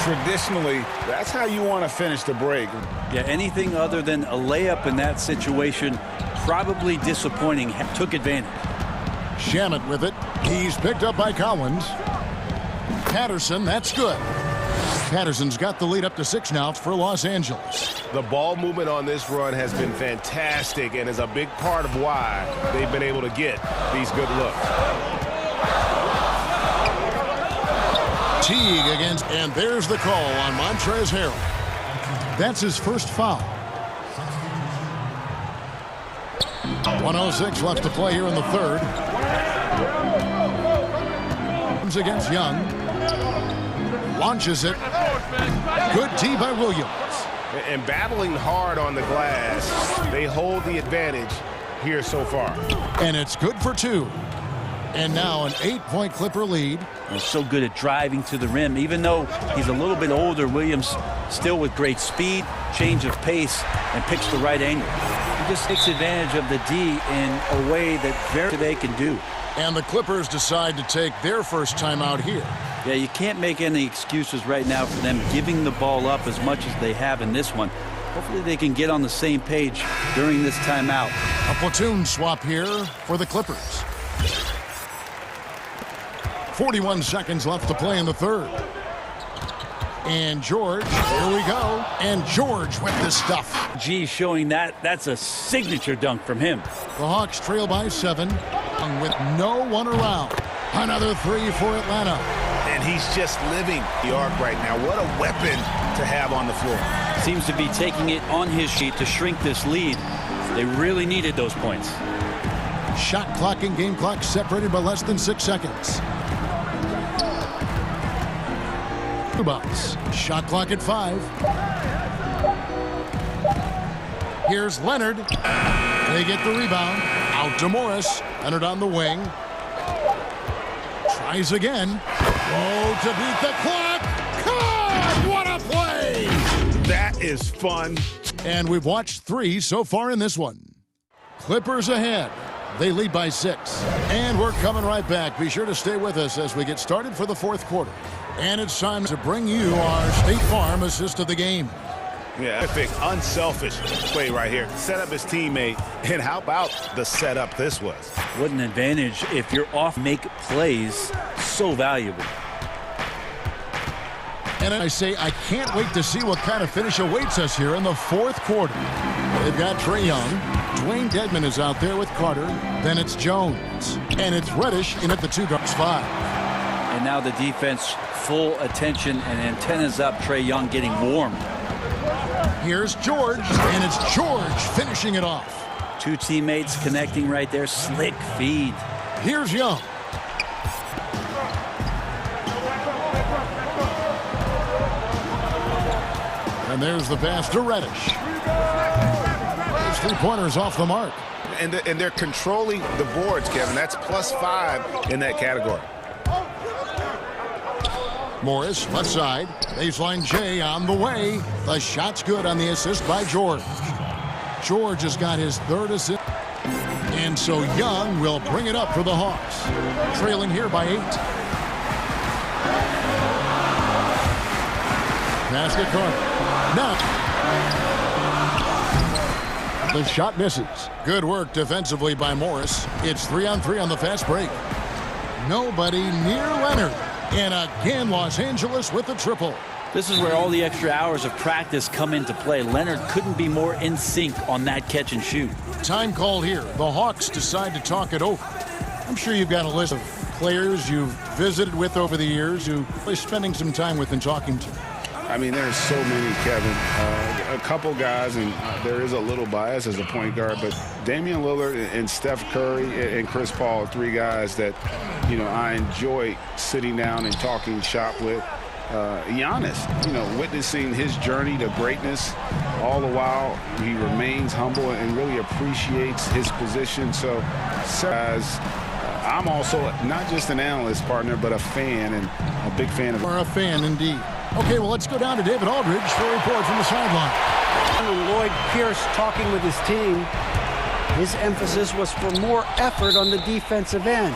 Traditionally, that's how you want to finish the break. Yeah, anything other than a layup in that situation, probably disappointing. Took advantage. Shamet with it. He's picked up by Collins. Patterson, that's good. Patterson's got the lead up to 6 now for Los Angeles. The ball movement on this run has been fantastic and is a big part of why they've been able to get these good looks. Teague against, and there's the call on Montrezl Harrell. That's his first foul. 1:06 left to play here in the 3rd. Against Young. Launches it. Good D by Williams. And battling hard on the glass, they hold the advantage here so far. And it's good for 2. And now an 8-point Clipper lead. He's so good at driving to the rim. Even though he's a little bit older, Williams still with great speed, change of pace, and picks the right angle. He just takes advantage of the D in a way that very they can do. And the Clippers decide to take their first time out here. Yeah, you can't make any excuses right now for them giving the ball up as much as they have in this one. Hopefully they can get on the same page during this timeout. A platoon swap here for the Clippers. 41 seconds left to play in the 3rd. And George, here we go. And George with the stuff. G showing that's a signature dunk from him. The Hawks trail by 7 with no one around. Another 3 for Atlanta. And he's just living the arc right now. What a weapon to have on the floor. Seems to be taking it on his sheet to shrink this lead. They really needed those points. Shot clock and game clock separated by less than 6 seconds. Shot clock at 5. Here's Leonard. They get the rebound. Out to Morris. Leonard on the wing. Tries again. Oh, to beat the clock. God, what a play! That is fun. And we've watched 3 so far in this one. Clippers ahead. They lead by 6. And we're coming right back. Be sure to stay with us as we get started for the 4th quarter. And it's time to bring you our State Farm assist of the game. Yeah, epic, unselfish play right here. Set up his teammate. And how about the setup this was? What an advantage if you're off make plays. So valuable. And I say I can't wait to see what kind of finish awaits us here in the 4th quarter. They've got Trae Young. Dwayne Dedmon is out there with Carter. Then it's Jones. And it's Reddish in at the 2 guards 5. And now the defense full attention and antennas up. Trae Young getting warm. Here's George. And it's George finishing it off. 2 teammates connecting right there. Slick feed. Here's Young. And there's the pass to Reddish. His three-pointers off the mark. And they're controlling the boards, Kevin. That's +5 in that category. Morris, left side. Baseline J on the way. The shot's good on the assist by George. George has got his third assist. And so Young will bring it up for the Hawks. Trailing here by 8. Basket corner. Now. The shot misses. Good work defensively by Morris. It's 3-on-3 on the fast break. Nobody near Leonard. And again, Los Angeles with the triple. This is where all the extra hours of practice come into play. Leonard couldn't be more in sync on that catch and shoot. Time call here. The Hawks decide to talk it over. I'm sure you've got a list of players you've visited with over the years who are spending some time with and talking to. I mean, there's so many, Kevin. A couple guys, and there is a little bias as a point guard, but Damian Lillard and Steph Curry and Chris Paul are 3 guys that, you know, I enjoy sitting down and talking shop with. Giannis, you know, witnessing his journey to greatness, all the while he remains humble and really appreciates his position. So, guys, I'm also not just an analyst, partner, but a fan, and a big fan of. Or a fan, indeed. Okay, well, let's go down to David Aldridge for a report from the sideline. Lloyd Pierce talking with his team. His emphasis was for more effort on the defensive end.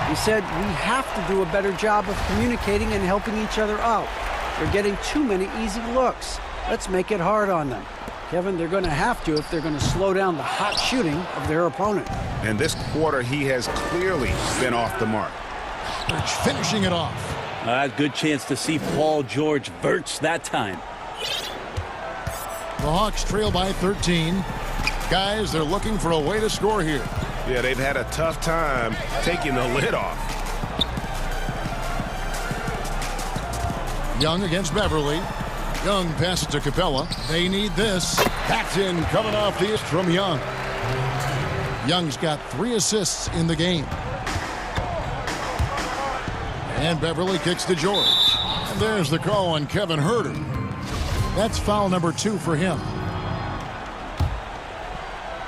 He said, we have to do a better job of communicating and helping each other out. They're getting too many easy looks. Let's make it hard on them. Kevin, they're going to have to if they're going to slow down the hot shooting of their opponent. And this quarter, he has clearly been off the mark. Finishing it off. Good chance to see Paul George Verts that time. The Hawks trail by 13. Guys, they're looking for a way to score here. Yeah, they've had a tough time taking the lid off. Young against Beverly. Young passes to Capella. They need this. Backed in, coming off the assist from Young. Young's got 3 assists in the game. And Beverly kicks to George. And there's the call on Kevin Huerter. That's foul number 2 for him.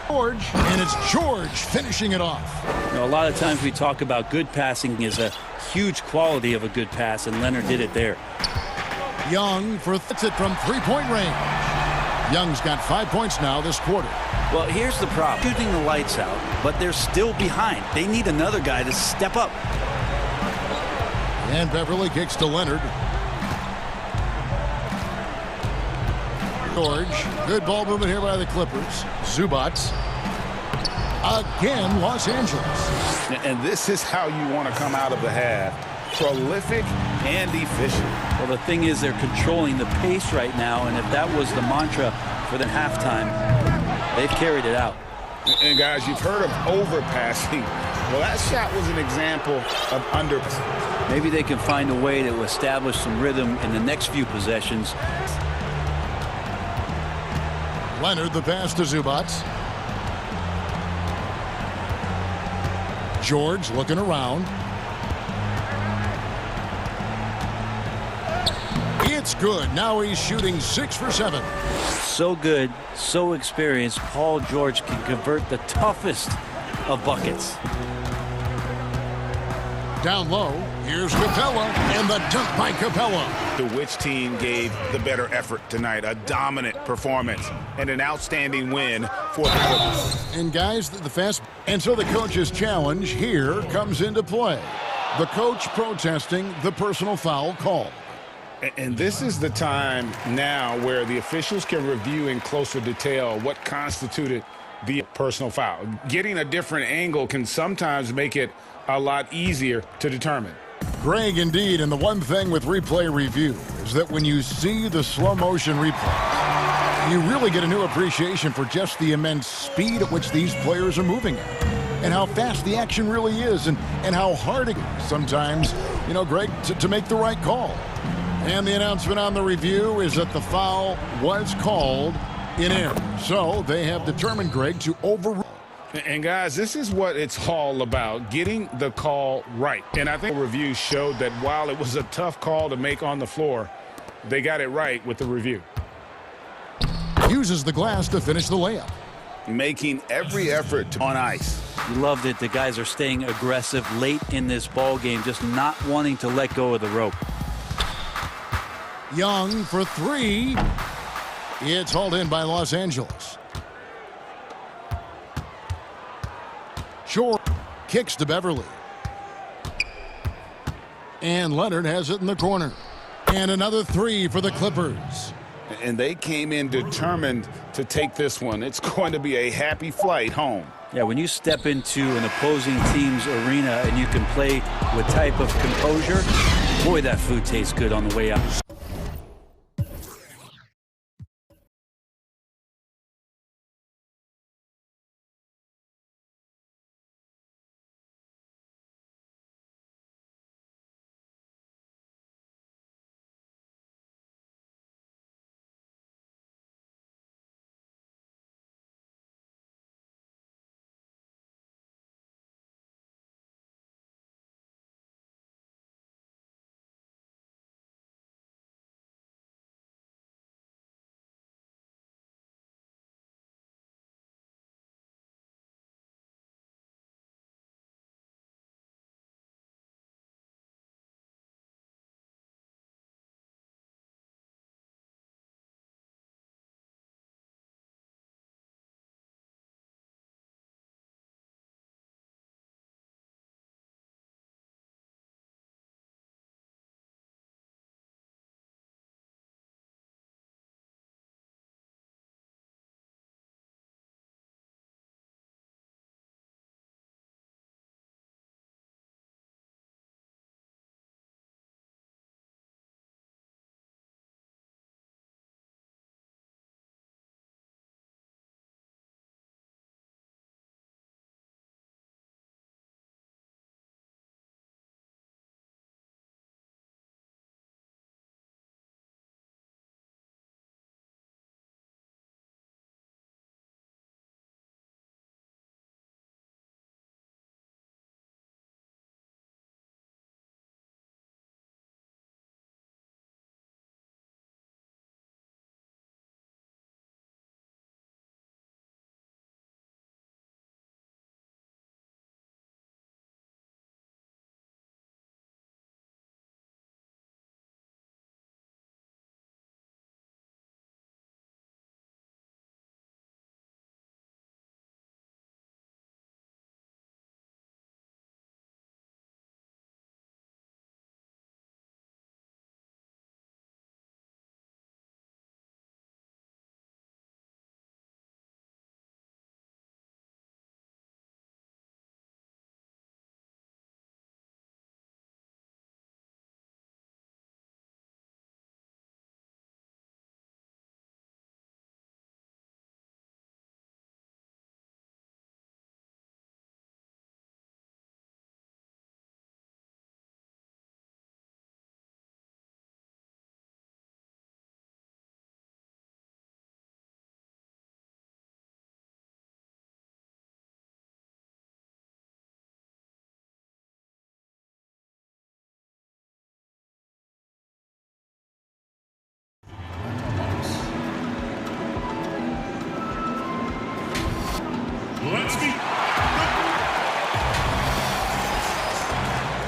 George, and it's George finishing it off. You know, a lot of times we talk about good passing is a huge quality of a good pass, and Leonard did it there. Young hits it from 3-point range. Young's got 5 points now this quarter. Well, here's the problem. Shooting the lights out, but they're still behind. They need another guy to step up. And Beverly kicks to Leonard. George, good ball movement here by the Clippers. Zubac. Again, Los Angeles. And this is how you want to come out of the half. Prolific and efficient. Well, the thing is they're controlling the pace right now, and if that was the mantra for the halftime, they've carried it out. And guys, you've heard of overpassing. Well, that shot was an example of underpassing. Maybe they can find a way to establish some rhythm in the next few possessions. Leonard, the pass to Zubac. George looking around. It's good. Now he's shooting 6 for 7. So good, so experienced. Paul George can convert the toughest of buckets. Down low, here's Capella, and the dunk by Capella. To which team gave the better effort tonight? A dominant performance and an outstanding win for the Clippers. And guys, the fast. And so the coach's challenge here comes into play. The coach protesting the personal foul call. And this is the time now where the officials can review in closer detail what constituted the personal foul. Getting a different angle can sometimes make it a lot easier to determine. Greg, indeed, and the one thing with replay review is that when you see the slow motion replay, you really get a new appreciation for just the immense speed at which these players are moving at, and how fast the action really is, and how hard it is sometimes, you know, Greg, to make the right call. And the announcement on the review is that the foul was called in error. So they have determined, Greg, to overrule. And guys, this is what it's all about, getting the call right. And I think the review showed that while it was a tough call to make on the floor, they got it right with the review. uses the glass to finish the layup. Making every effort on ice. You loved it. The guys are staying aggressive late in this ball game, just not wanting to let go of the rope. Young for three. It's hauled in by Los Angeles. Short kicks to Beverly. And Leonard has it in the corner. And another three for the Clippers. And they came in determined to take this one. It's going to be a happy flight home. Yeah, when you step into an opposing team's arena and you can play with type of composure, boy, that food tastes good on the way out.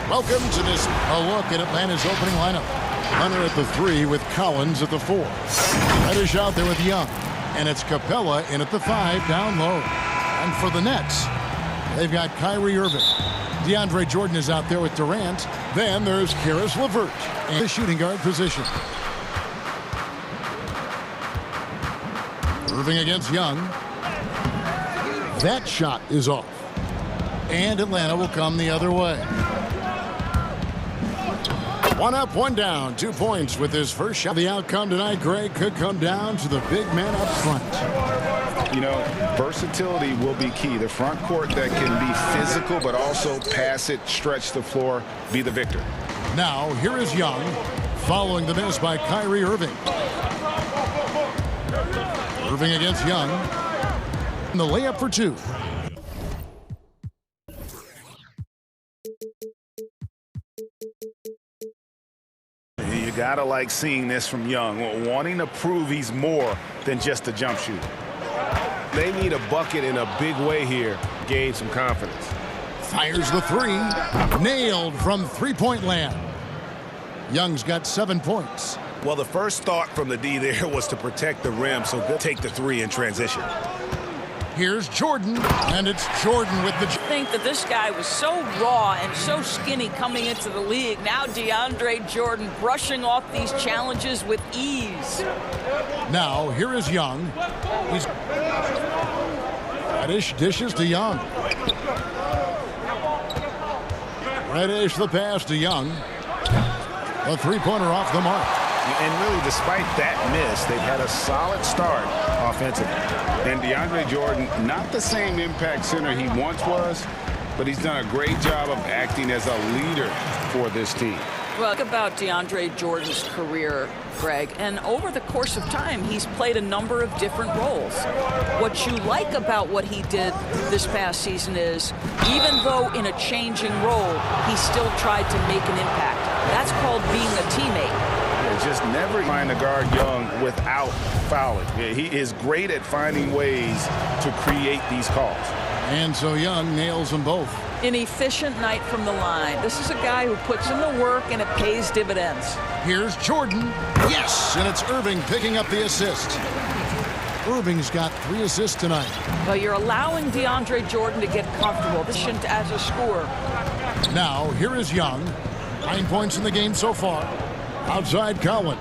Welcome to this look at Atlanta's opening lineup. Hunter at the 3 with Collins at the 4. Reddish out there with Young. And it's Capella in at the 5 down low. And for the Nets, they've got Kyrie Irving. DeAndre Jordan is out there with Durant. Then there's Karis LeVert in the shooting guard position. Irving against Young. That shot is off. And Atlanta will come the other way. One up, one down. 2 points with his first shot. The outcome tonight, Greg, could come down to the big man up front. You know, versatility will be key. The front court that can be physical, but also pass it, stretch the floor, be the victor. Now, here is Young, following the miss by Kyrie Irving. Irving against Young. And the layup for 2. You gotta like seeing this from Young, wanting to prove he's more than just a jump shooter. They need a bucket in a big way here to gain some confidence. Fires the three. Nailed from three-point land. Young's got 7 points. Well, the first thought from the D there was to protect the rim, so they'll take the three in transition. Here's Jordan, and it's Jordan with the... I think that this guy was so raw and so skinny coming into the league. Now DeAndre Jordan brushing off these challenges with ease. Now, here is Young. He's... Reddish dishes to Young. Reddish the pass to Young. A three-pointer off the mark. And really, despite that miss, they've had a solid start offensively. And DeAndre Jordan, not the same impact center he once was, but he's done a great job of acting as a leader for this team. Well, think about DeAndre Jordan's career, Greg, and over the course of time, he's played a number of different roles. What you like about what he did this past season is, even though in a changing role, he still tried to make an impact. That's called being a teammate. Just never trying to guard Young without fouling. He is great at finding ways to create these calls. And so Young nails them both. An efficient night from the line. This is a guy who puts in the work and it pays dividends. Here's Jordan. Yes, and it's Irving picking up the assist. Irving's got 3 assists tonight. Well, you're allowing DeAndre Jordan to get comfortable. This shouldn't as a scorer. Now, here is Young. 9 points in the game so far. Outside Collins.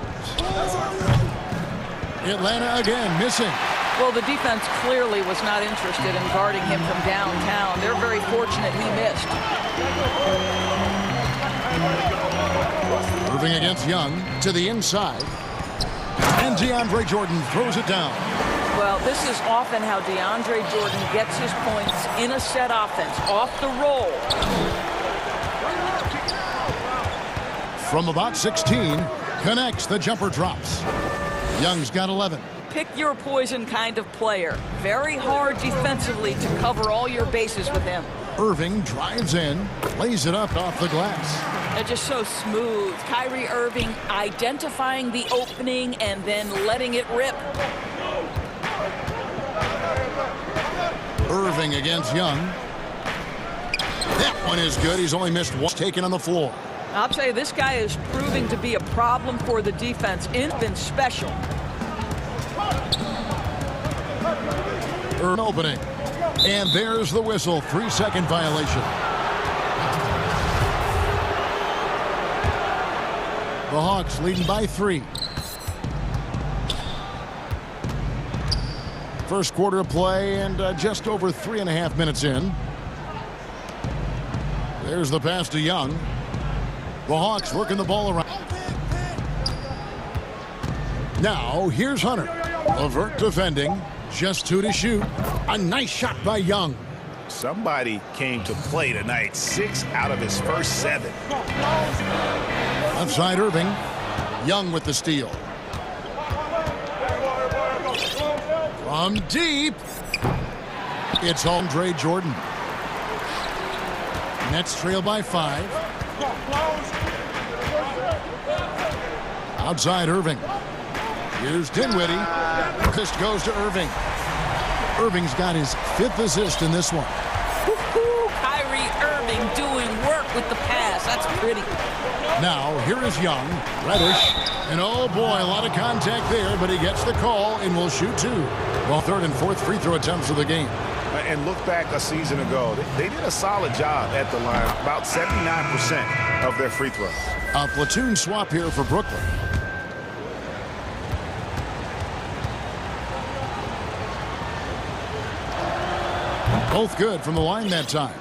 Atlanta again missing. Well, the defense clearly was not interested in guarding him from downtown. They're very fortunate he missed. Moving against Young to the inside. And DeAndre Jordan throws it down. Well, this is often how DeAndre Jordan gets his points in a set offense, off the roll. From about 16, connects, the jumper drops. Young's got 11. Pick your poison kind of player. Very hard defensively to cover all your bases with him. Irving drives in, lays it up off the glass. They're just so smooth. Kyrie Irving identifying the opening and then letting it rip. Irving against Young. That one is good. He's only missed one. Taken on the floor. I'll tell you, this guy is proving to be a problem for the defense. It's been special. Opening. And there's the whistle. 3-second violation. The Hawks leading by 3. First quarter of play and just over 3.5 minutes in. There's the pass to Young. The Hawks working the ball around. Now, here's Hunter. Levert defending. Just 2 to shoot. A nice shot by Young. Somebody came to play tonight. 6 out of his first 7. Outside Irving. Young with the steal. From deep. It's DeAndre Jordan. Nets trail by 5. Outside Irving. Here's Dinwiddie. Assist goes to Irving. Irving's got his 5th assist in this one. Kyrie Irving doing work with the pass. That's pretty. Now, here is Young. Reddish. And oh boy, a lot of contact there, but he gets the call and will shoot 2. Well, 3rd and 4th free throw attempts of the game. And look back a season ago. They did a solid job at the line. About 79% of their free throws. A platoon swap here for Brooklyn. Both good from the line that time.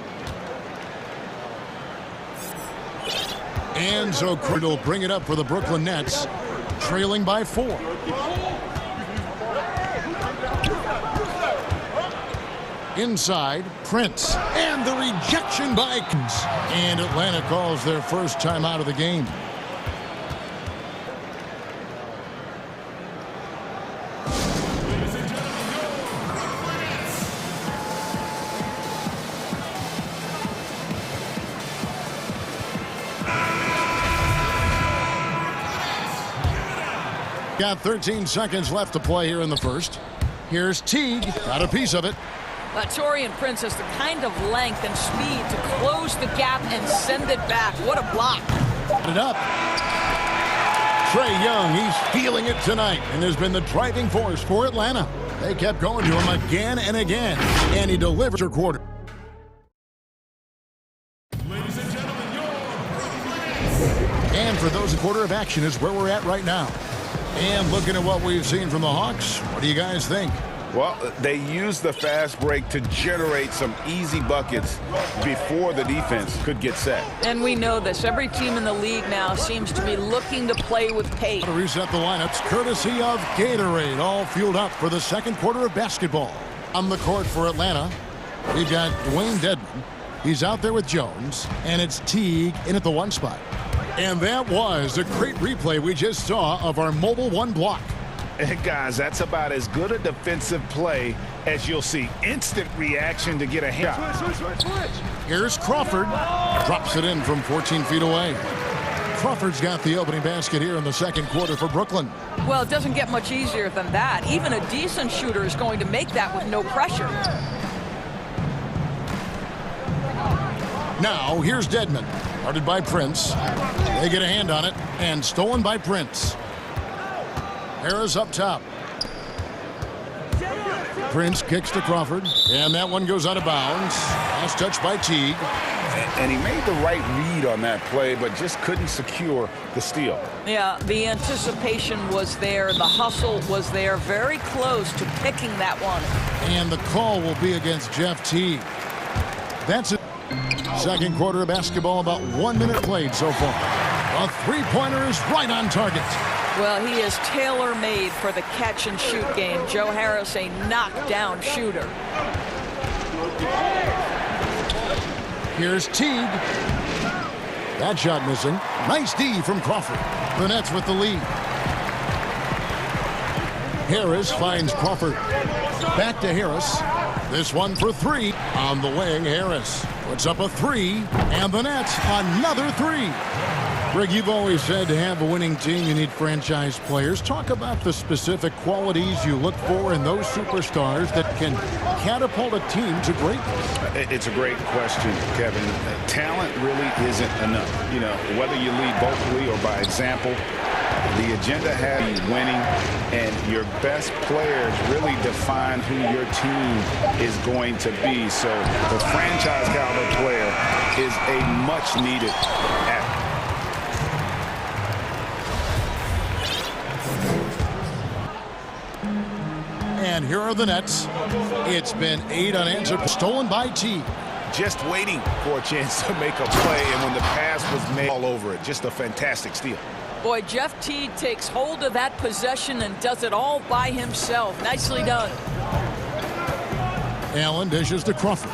And so Criddle bring it up for the Brooklyn Nets, trailing by 4. Inside, Prince. And the rejection by Kings. And Atlanta calls their first time out of the game. Got 13 seconds left to play here in the first. Here's Teague. Got a piece of it. Torian Prince has the kind of length and speed to close the gap and send it back. What a block. Put it up. Trae Young, he's feeling it tonight and has been the driving force for Atlanta. They kept going to him again and again, and he delivers her quarter. And for those, a quarter of action is where we're at right now. And looking at what we've seen from the Hawks, what do you guys think? Well, they used the fast break to generate some easy buckets before the defense could get set. And we know this. Every team in the league now seems to be looking to play with pace. To reset the lineups, courtesy of Gatorade, all fueled up for the second quarter of basketball. On the court for Atlanta, we've got Dwayne Dedmon. He's out there with Jones, and it's Teague in at the 1 spot. And that was a great replay we just saw of our mobile 1 block. And guys, that's about as good a defensive play as you'll see. Instant reaction to get a hit. Here's Crawford. Drops it in from 14 feet away. Crawford's got the opening basket here in the second quarter for Brooklyn. Well, it doesn't get much easier than that. Even a decent shooter is going to make that with no pressure. Now, here's Dedmon. Guarded by Prince. They get a hand on it, and stolen by Prince. Harris up top. Prince kicks to Crawford, and that one goes out of bounds. Last touch by Teague. And he made the right read on that play, but just couldn't secure the steal. Yeah, the anticipation was there. The hustle was there. Very close to picking that one. And the call will be against Jeff Teague. That's it. Second quarter of basketball, about 1 minute played so far. A three-pointer is right on target. Well, he is tailor-made for the catch-and-shoot game. Joe Harris, a knockdown shooter. Here's Teague. That shot missing. Nice D from Crawford. The Nets with the lead. Harris finds Crawford. Back to Harris. This one for 3. On the wing, Harris puts up a 3. And the Nets, another 3. Greg, you've always said to have a winning team, you need franchise players. Talk about the specific qualities you look for in those superstars that can catapult a team to greatness. It's a great question, Kevin. Talent really isn't enough. You know, whether you lead vocally or by example, the agenda has you winning, and your best players really define who your team is going to be. So the franchise caliber player is a much-needed asset. And here are the Nets. It's been 8 unanswered. Stolen by Teague. Just waiting for a chance to make a play, and when the pass was made, all over it. Just a fantastic steal. Boy, Jeff Teague takes hold of that possession and does it all by himself. Nicely done. Allen dishes to Crawford.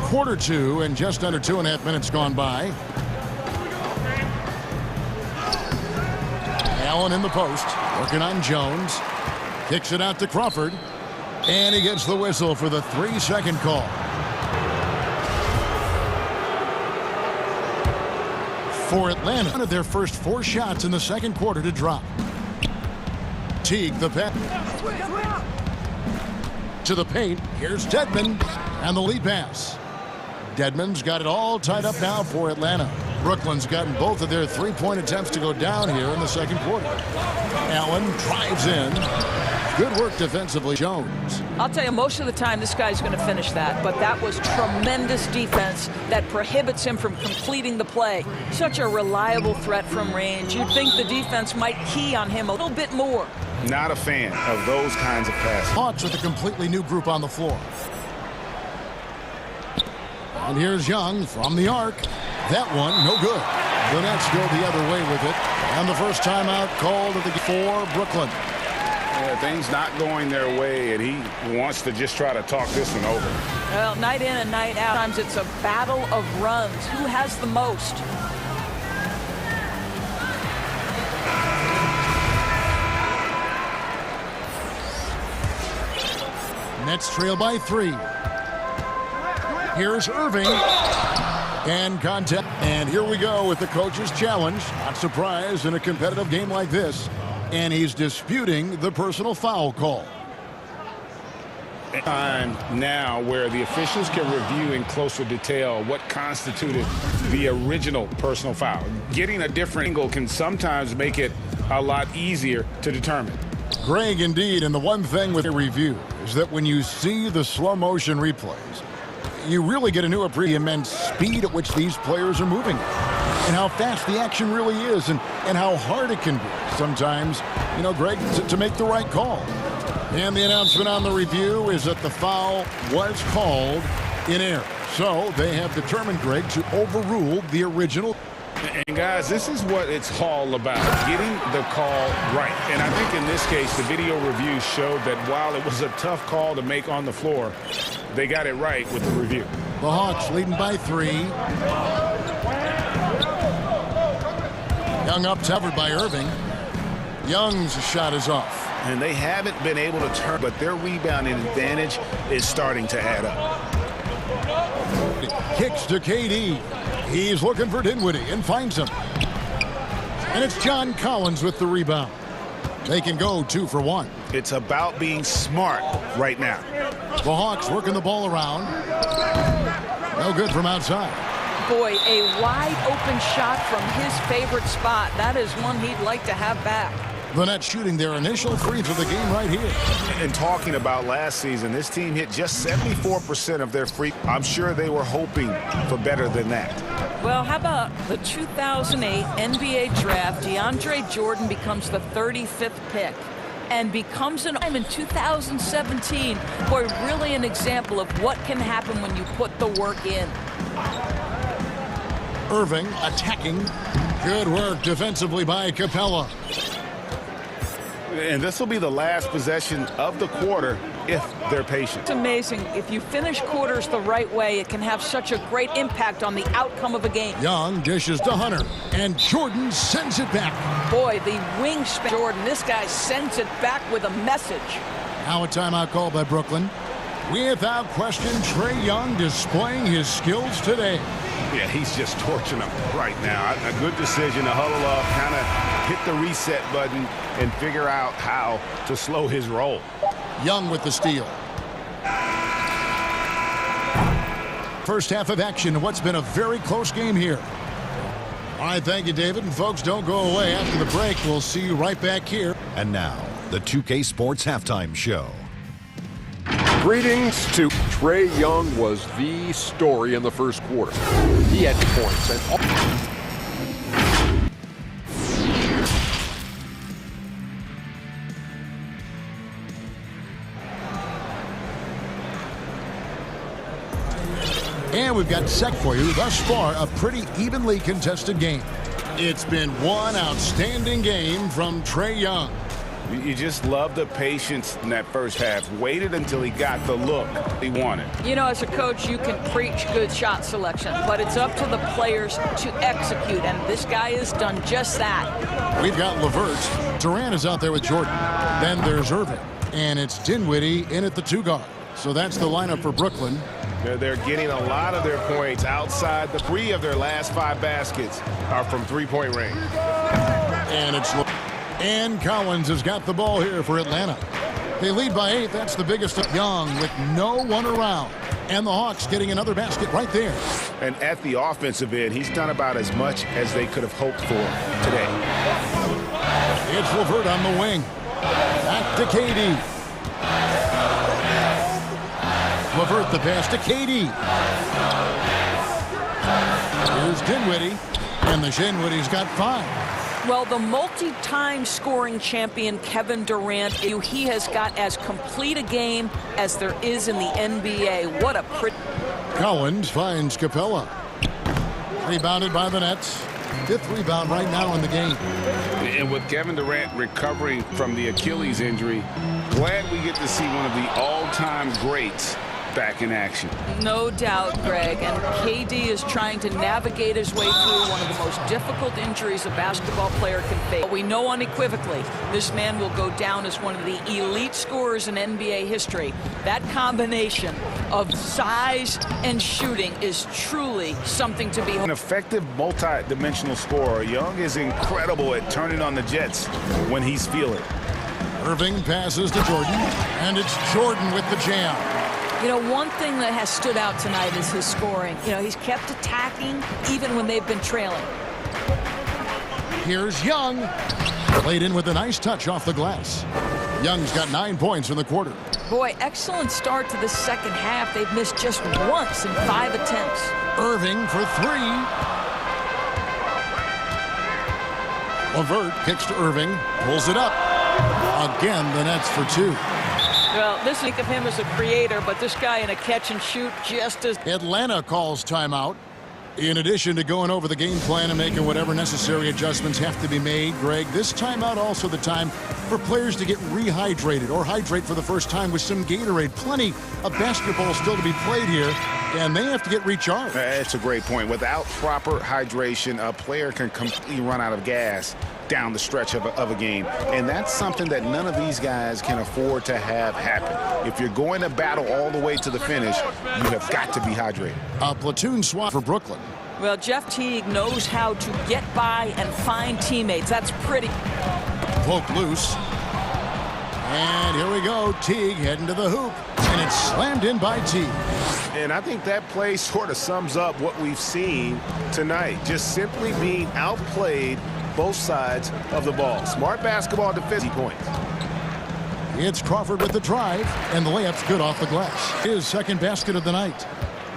Quarter 2 and just under 2.5 minutes gone by. Allen in the post, working on Jones. Kicks it out to Crawford. And he gets the whistle for the 3-second call. For Atlanta, one of their first 4 shots in the second quarter to drop. Teague the pass. To the paint. Here's Dedmon. And the lead pass. Dedmon's got it all tied up now for Atlanta. Brooklyn's gotten both of their 3-point attempts to go down here in the second quarter. Allen drives in. Good work defensively, Jones. I'll tell you, most of the time this guy's going to finish that, but that was tremendous defense that prohibits him from completing the play. Such a reliable threat from range. You'd think the defense might key on him a little bit more. Not a fan of those kinds of passes. Hawks with a completely new group on the floor. And here's Young from the arc. That one, no good. The Nets go the other way with it. And the first timeout called for Brooklyn. Yeah, things not going their way, and he wants to just try to talk this one over. Well, night in and night out, sometimes it's a battle of runs. Who has the most? Nets trail by 3. Here's Irving. And contact. And here we go with the coach's challenge. Not surprised in a competitive game like this. And he's disputing the personal foul call. Time now where the officials can review in closer detail what constituted the original personal foul. Getting a different angle can sometimes make it a lot easier to determine. Greg, indeed, and the one thing with a review is that when you see the slow motion replays, you really get a new appreciation of the immense speed at which these players are moving and how fast the action really is and how hard it can be sometimes, you know, Greg, to make the right call. And the announcement on the review is that the foul was called in error. So they have determined, Greg, to overrule the original. And guys, this is what it's all about, getting the call right. And I think in this case, the video review showed that while it was a tough call to make on the floor, they got it right with the review. The Hawks leading by 3. Young up, covered by Irving. Young's shot is off. And they haven't been able to turn, but their rebounding advantage is starting to add up. Kicks to KD. He's looking for Dinwiddie and finds him. And it's John Collins with the rebound. They can go 2 for 1. It's about being smart right now. The Hawks working the ball around. No good from outside. Boy, a wide open shot from his favorite spot. That is one he'd like to have back. The Nets shooting their initial free for the game right here. And talking about last season, this team hit just 74% of their free. I'm sure they were hoping for better than that. Well, how about the 2008 NBA draft? DeAndre Jordan becomes the 35th pick and becomes in 2017. Boy, really an example of what can happen when you put the work in. Irving attacking. Good work defensively by Capella. And this will be the last possession of the quarter if they're patient. It's amazing. If you finish quarters the right way, it can have such a great impact on the outcome of a game. Young dishes to Hunter, and Jordan sends it back. Boy, the wingspan Jordan, this guy sends it back with a message. Now a timeout call by Brooklyn. Without question, Trae Young displaying his skills today. Yeah, he's just torching them right now. A good decision to huddle up, kind of hit the reset button and figure out how to slow his roll. Young with the steal. First half of action in what's been a very close game here. All right, thank you, David. And folks, don't go away. After the break, we'll see you right back here. And now, the 2K Sports Halftime Show. Greetings to Trae Young was the story in the first quarter. He had points and And we've got set for you thus far a pretty evenly contested game. It's been one outstanding game from Trae Young. You just love the patience in that first half. Waited until he got the look he wanted. You know, as a coach, you can preach good shot selection, but it's up to the players to execute, and this guy has done just that. We've got LeVert. Durant is out there with Jordan. Then there's Irving, and it's Dinwiddie in at the 2 guard. So that's the lineup for Brooklyn. They're getting a lot of their points outside. The 3 of their last 5 baskets are from three-point range. And it's and Collins has got the ball here for Atlanta. They lead by 8. That's the biggest of Young with no one around. And the Hawks getting another basket right there. And at the offensive end, he's done about as much as they could have hoped for today. It's LeVert on the wing. Back to KD. LeVert the pass to KD. Here's Dinwiddie. And the Dinwiddie's got 5. Well, the multi-time scoring champion Kevin Durant, he has got as complete a game as there is in the NBA. What a pretty... Collins finds Capella. Rebounded by the Nets. 5th rebound right now in the game. And with Kevin Durant recovering from the Achilles injury, glad we get to see one of the all-time greats back in action. No doubt, Greg. And KD is trying to navigate his way through one of the most difficult injuries a basketball player can face. But we know unequivocally this man will go down as one of the elite scorers in NBA history. That combination of size and shooting is truly something to behold. An effective multi-dimensional scorer. Young is incredible at turning on the jets when he's feeling. Irving passes to Jordan, and it's Jordan with the jam. You know, one thing that has stood out tonight is his scoring. You know, he's kept attacking even when they've been trailing. Here's Young. Played in with a nice touch off the glass. Young's got 9 points in the quarter. Boy, excellent start to the second half. They've missed just once in 5 attempts. Irving for 3. LeVert kicks to Irving, pulls it up. Again, the Nets for 2. Well, this think of him as a creator, but this guy in a catch and shoot just as... Atlanta calls timeout. In addition to going over the game plan and making whatever necessary adjustments have to be made, Greg, this timeout also the time for players to get rehydrated or hydrate for the first time with some Gatorade. Plenty of basketball still to be played here, and they have to get recharged. That's a great point. Without proper hydration, a player can completely run out of gas down the stretch of a game. And that's something that none of these guys can afford to have happen. If you're going to battle all the way to the finish, you have got to be hydrated. A platoon swap for Brooklyn. Well, Jeff Teague knows how to get by and find teammates. That's pretty. Poke loose. And here we go. Teague heading to the hoop. And it's slammed in by Teague. And I think that play sort of sums up what we've seen tonight. Just simply being outplayed both sides of the ball. Smart basketball defense points. It's Crawford with the drive, and the layup's good off the glass. His second basket of the night.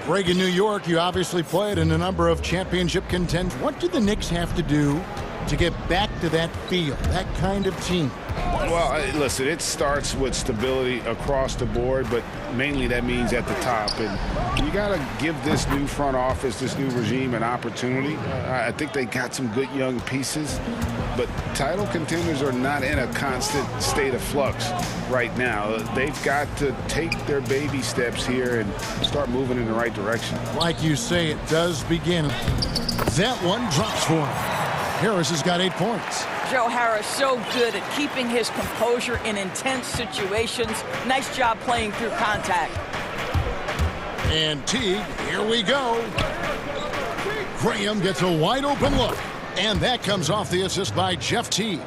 Greg, in New York, you obviously played in a number of championship contenders. What do the Knicks have to do to get back to that feel, that kind of team? Well, listen, it starts with stability across the board, but mainly that means at the top. And you got to give this new front office, this new regime, an opportunity. I think they got some good young pieces, but title contenders are not in a constant state of flux right now. They've got to take their baby steps here and start moving in the right direction. Like you say, it does begin. That one drops for him. Harris has got 8 points. Joe Harris so good at keeping his composure in intense situations. Nice job playing through contact. And Teague, here we go. Graham gets a wide open look. And that comes off the assist by Jeff Teague.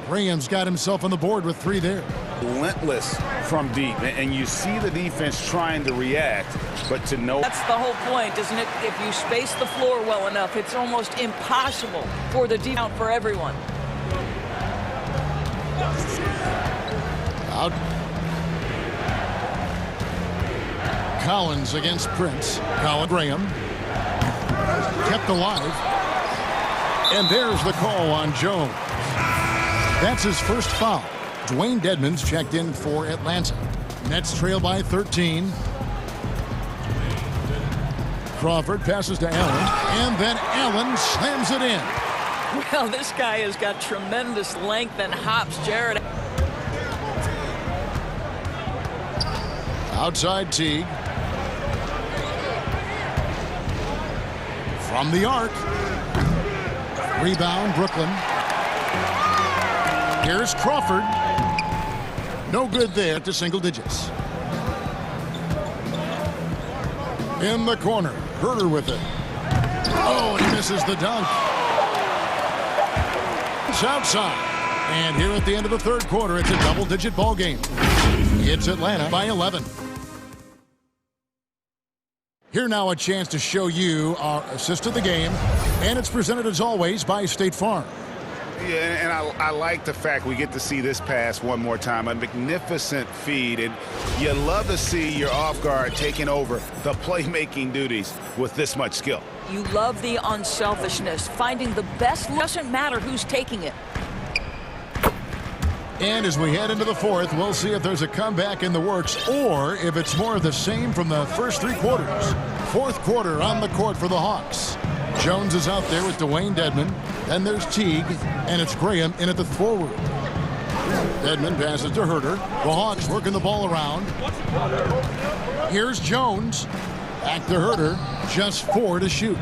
Graham's got himself on the board with 3 there. Relentless from deep, and you see the defense trying to react, but to know... That's the whole point, isn't it? If you space the floor well enough, it's almost impossible for the defense for everyone. Out. Collins against Prince. Colin Graham. Kept alive. And there's the call on Jones. That's his first foul. Dwayne Dedmon's checked in for Atlanta. Nets trail by 13. Crawford passes to Allen, and then Allen slams it in. Well, this guy has got tremendous length and hops, Jared. Outside Teague. From the arc. Rebound, Brooklyn. Here's Crawford. No good there to single digits. In the corner, Herter with it. Oh, he misses the dunk. It's outside. And here at the end of the third quarter, it's a double-digit ball game. It's Atlanta by 11. Here now a chance to show you our assist of the game. And it's presented as always by State Farm. Yeah, and I like the fact we get to see this pass one more time. A magnificent feed, and you love to see your off guard taking over the playmaking duties with this much skill. You love the unselfishness, finding the best. Doesn't matter who's taking it. And as we head into the fourth, we'll see if there's a comeback in the works or if it's more of the same from the first 3 quarters. Fourth quarter on the court for the Hawks. Jones is out there with Dwayne Dedmon. Then there's Teague, and it's Graham in at the forward. Edmond passes to Herter. The Hawks working the ball around. Here's Jones. Back to Herter. Just 4 to shoot.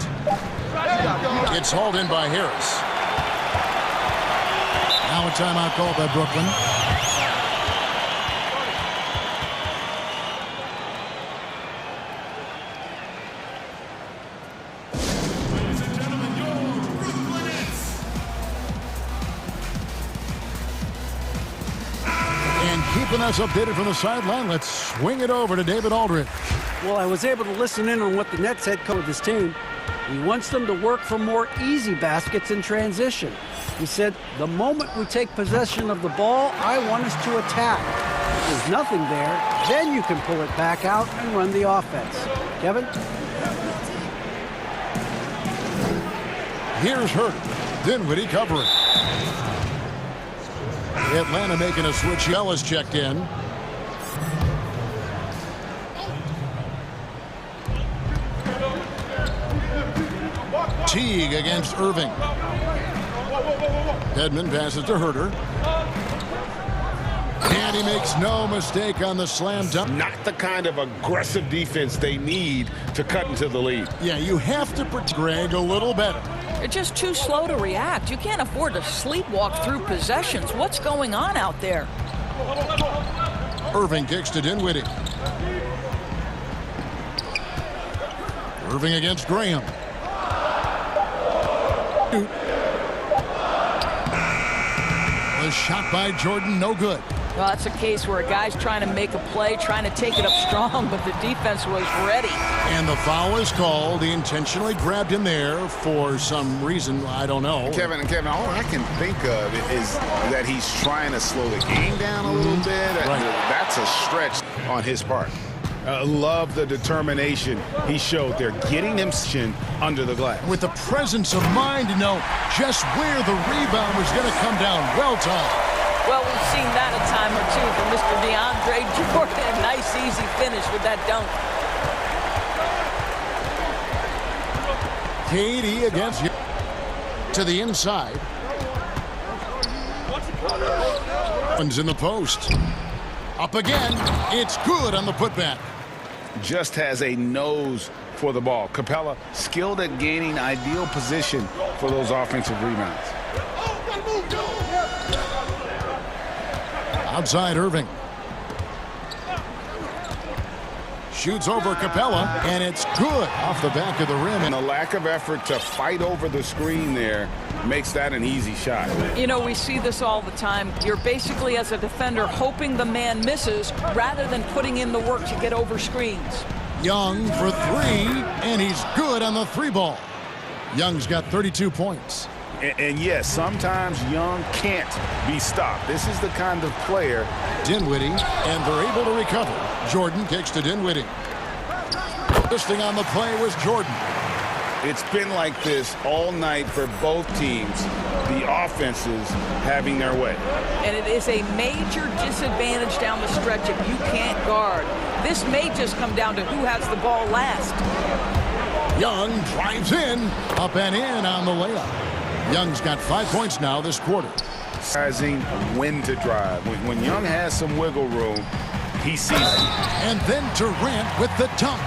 It's hauled in by Harris. Now a timeout called by Brooklyn. Keeping us updated from the sideline, let's swing it over to David Aldridge. Well, I was able to listen in on what the Nets head coach of his team. He wants them to work for more easy baskets in transition. He said, the moment we take possession of the ball, I want us to attack. If there's nothing there, then you can pull it back out and run the offense. Kevin? Here's Hurt. Dinwiddie covering. Atlanta making a switch. Ellis checked in. Teague against Irving. Edmond passes to Herter. And he makes no mistake on the slam dunk. Not the kind of aggressive defense they need to cut into the lead. Yeah, you have to protect Greg a little better. You're just too slow to react. You can't afford to sleepwalk through possessions. What's going on out there? Irving kicks to Dinwiddie. Irving against Graham. The shot by Jordan, no good. Well, that's a case where a guy's trying to make a play, trying to take it up strong, but the defense was ready. And the foul is called. He intentionally grabbed him there for some reason. I don't know. Kevin, all I can think of is that he's trying to slow the game down a little bit. Right. That's a stretch on his part. Love the determination he showed there, getting him under the glass. With the presence of mind to know just where the rebound was going to come down. Well timed. Well, we've seen that a time or two from Mr. DeAndre Jordan. Nice, easy finish with that dunk. KD against you. To the inside. One's in the post. Up again. It's good on the putback. Just has a nose for the ball. Capella skilled at gaining ideal position for those offensive rebounds. Outside Irving. Shoots over Capella, and it's good off the back of the rim. And the lack of effort to fight over the screen there makes that an easy shot. You know, we see this all the time. You're basically, as a defender, hoping the man misses rather than putting in the work to get over screens. Young for 3, and he's good on the 3 ball. Young's got 32 points. And yes, sometimes Young can't be stopped. This is the kind of player. Dinwiddie, and they're able to recover. Jordan kicks to Dinwiddie. Listing on the play was Jordan. It's been like this all night for both teams. The offenses having their way. And it is a major disadvantage down the stretch if you can't guard. This may just come down to who has the ball last. Young drives in, up and in on the layup. Young's got 5 points now this quarter. Sizing when to drive. When Young has some wiggle room, he sees it. And then Durant with the dunk.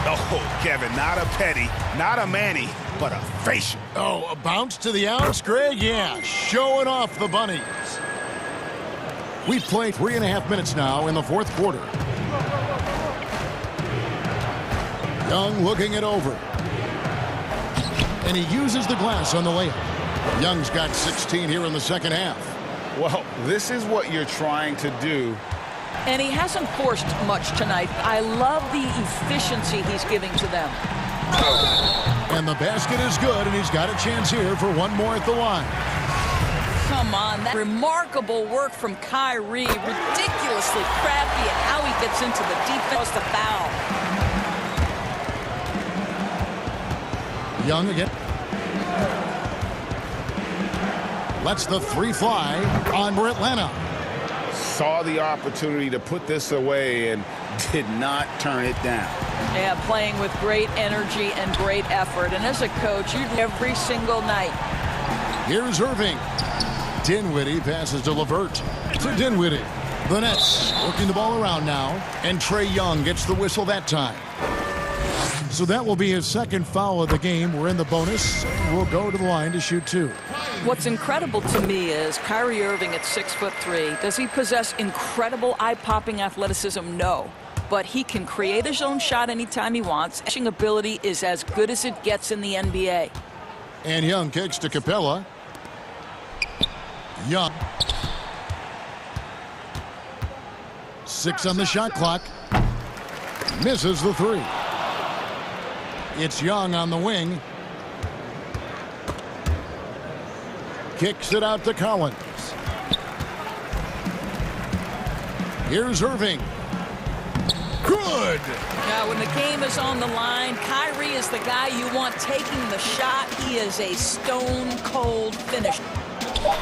Oh, Kevin, not a petty, not a Manny, but a facial. Oh, a bounce to the outs, Greg? Yeah, showing off the bunnies. We've played 3.5 minutes now in the fourth quarter. Young looking it over. And he uses the glass on the layup. Young's got 16 here in the second half. Well, this is what you're trying to do. And he hasn't forced much tonight. I love the efficiency he's giving to them. And the basket is good, and he's got a chance here for one more at the line. Come on, that remarkable work from Kyrie. Ridiculously crafty at how he gets into the defense. The foul. Young again. Lets the 3 fly on for Atlanta. Saw the opportunity to put this away and did not turn it down. Yeah, playing with great energy and great effort. And as a coach, you do every single night. Here's Irving. Dinwiddie passes to LeVert. To Dinwiddie. The Nets working the ball around now. And Trae Young gets the whistle that time. So that will be his second foul of the game. We're in the bonus. We'll go to the line to shoot 2. What's incredible to me is Kyrie Irving at 6'3". Does he possess incredible eye-popping athleticism? No. But he can create his own shot anytime he wants. Finishing ability is as good as it gets in the NBA. And Young kicks to Capella. Young. 6 on the shot clock. Misses the 3. It's Young on the wing. Kicks it out to Collins. Here's Irving. Good. Now, when the game is on the line, Kyrie is the guy you want taking the shot. He is a stone-cold finisher.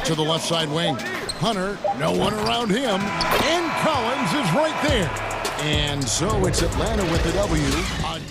To the left side wing. Hunter, no one around him. And Collins is right there. And so it's Atlanta with the W on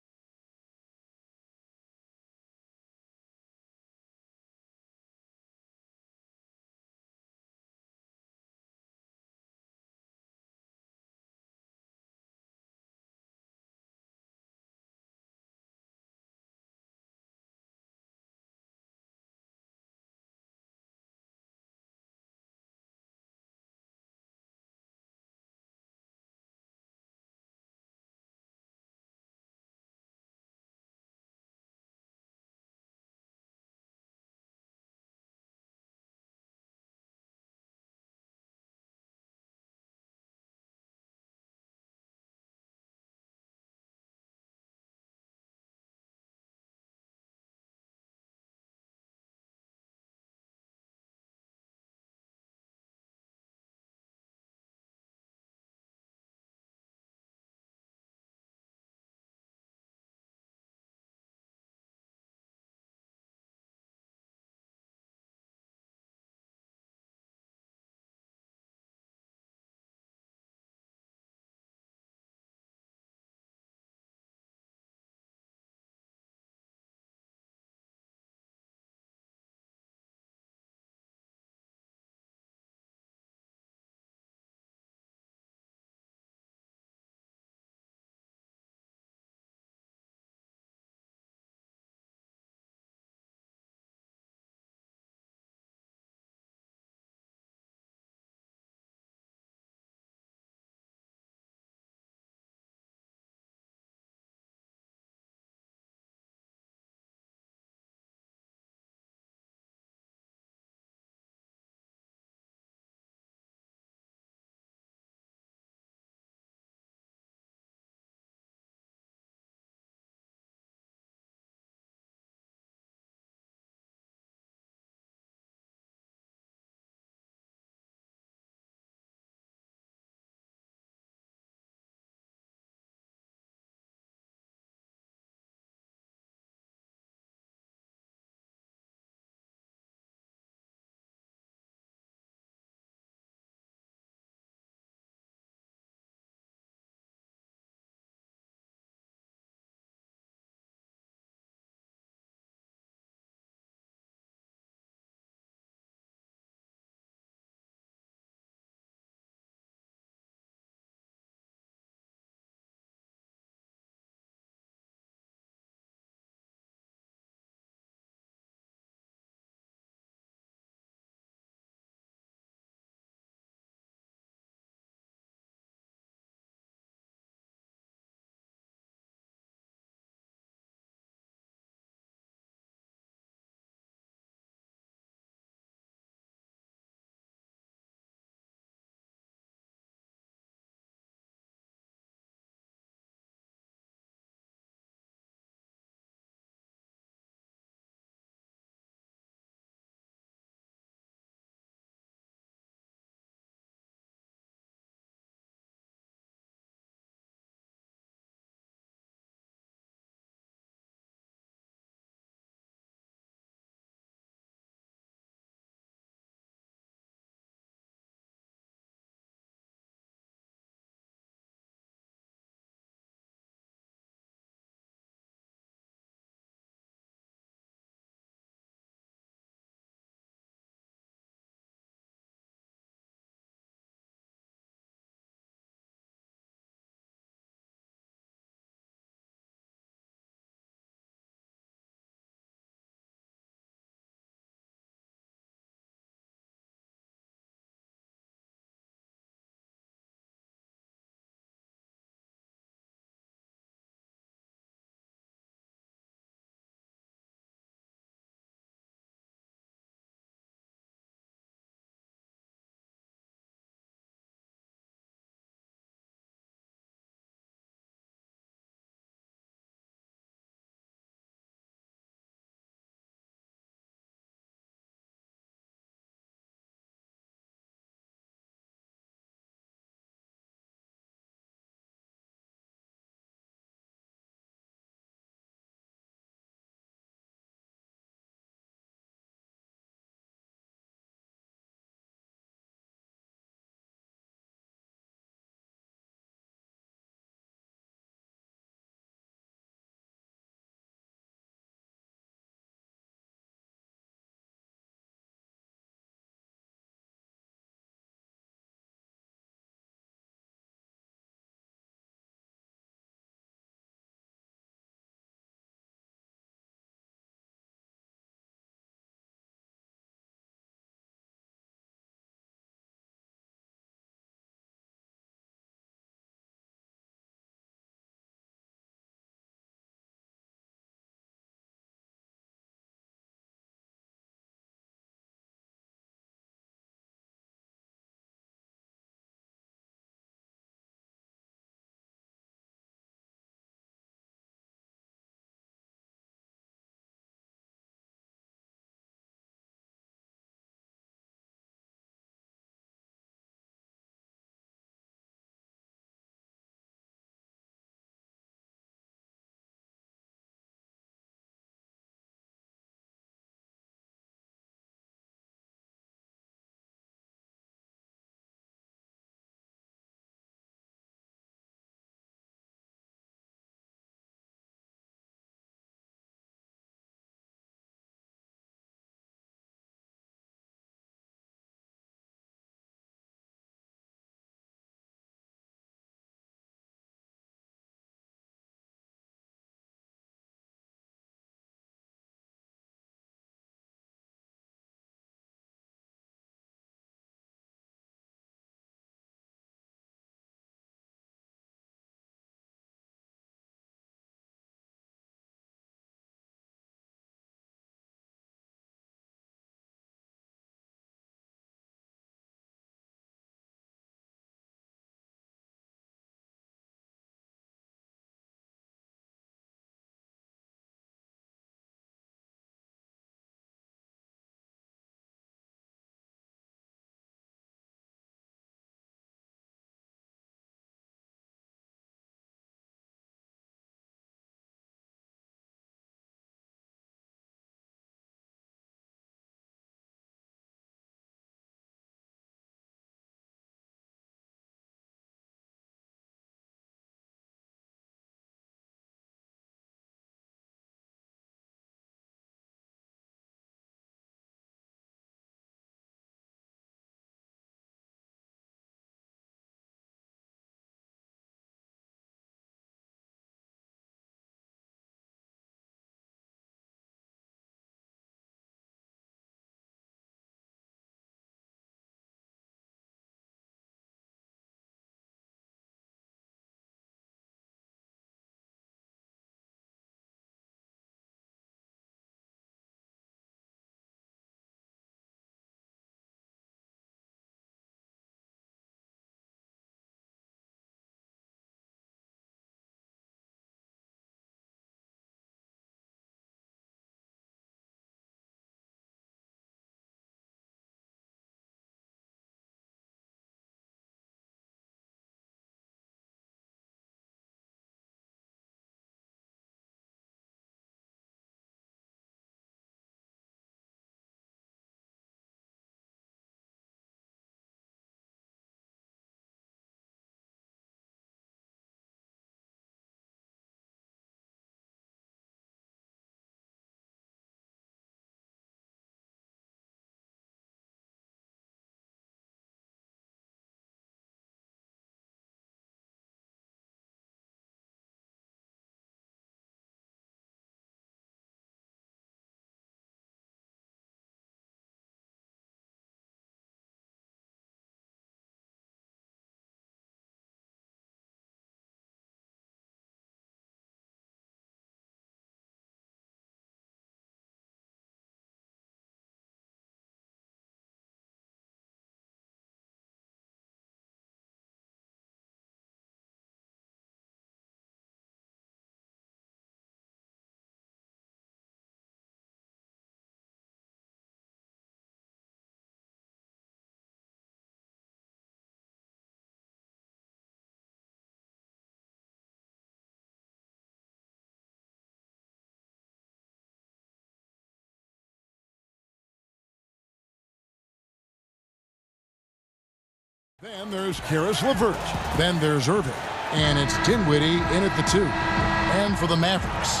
Then there's Karis LeVert. Then there's Irving. And it's Dinwiddie in at the 2. And for the Mavericks,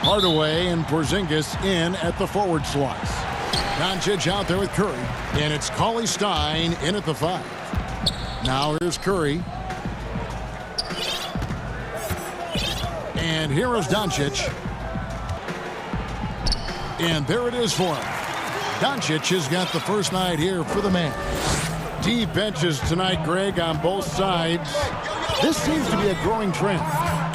Hardaway and Porzingis in at the forward slots. Doncic out there with Curry. And it's Cauley Stein in at the 5. Now here's Curry. And here is Doncic. And there it is for him. Doncic has got the first night here for the Mavs. Deep benches tonight, Greg, on both sides. This seems to be a growing trend.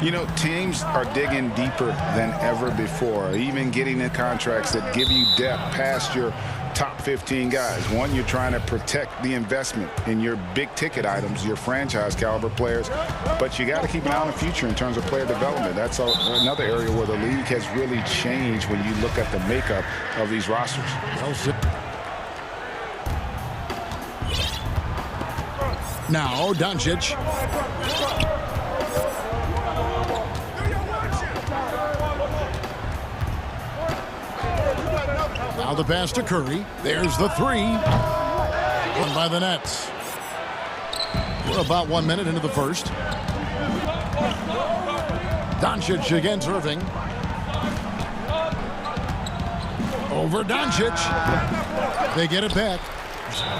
You know, teams are digging deeper than ever before, even getting the contracts that give you depth past your top 15 guys. One, you're trying to protect the investment in your big-ticket items, your franchise-caliber players, but you got to keep an eye on the future in terms of player development. That's another area where the league has really changed when you look at the makeup of these rosters. Now, Doncic. Now the pass to Curry. There's the 3. Won by the Nets. We're about 1 minute into the first. Doncic against Irving. Over Doncic. They get it back.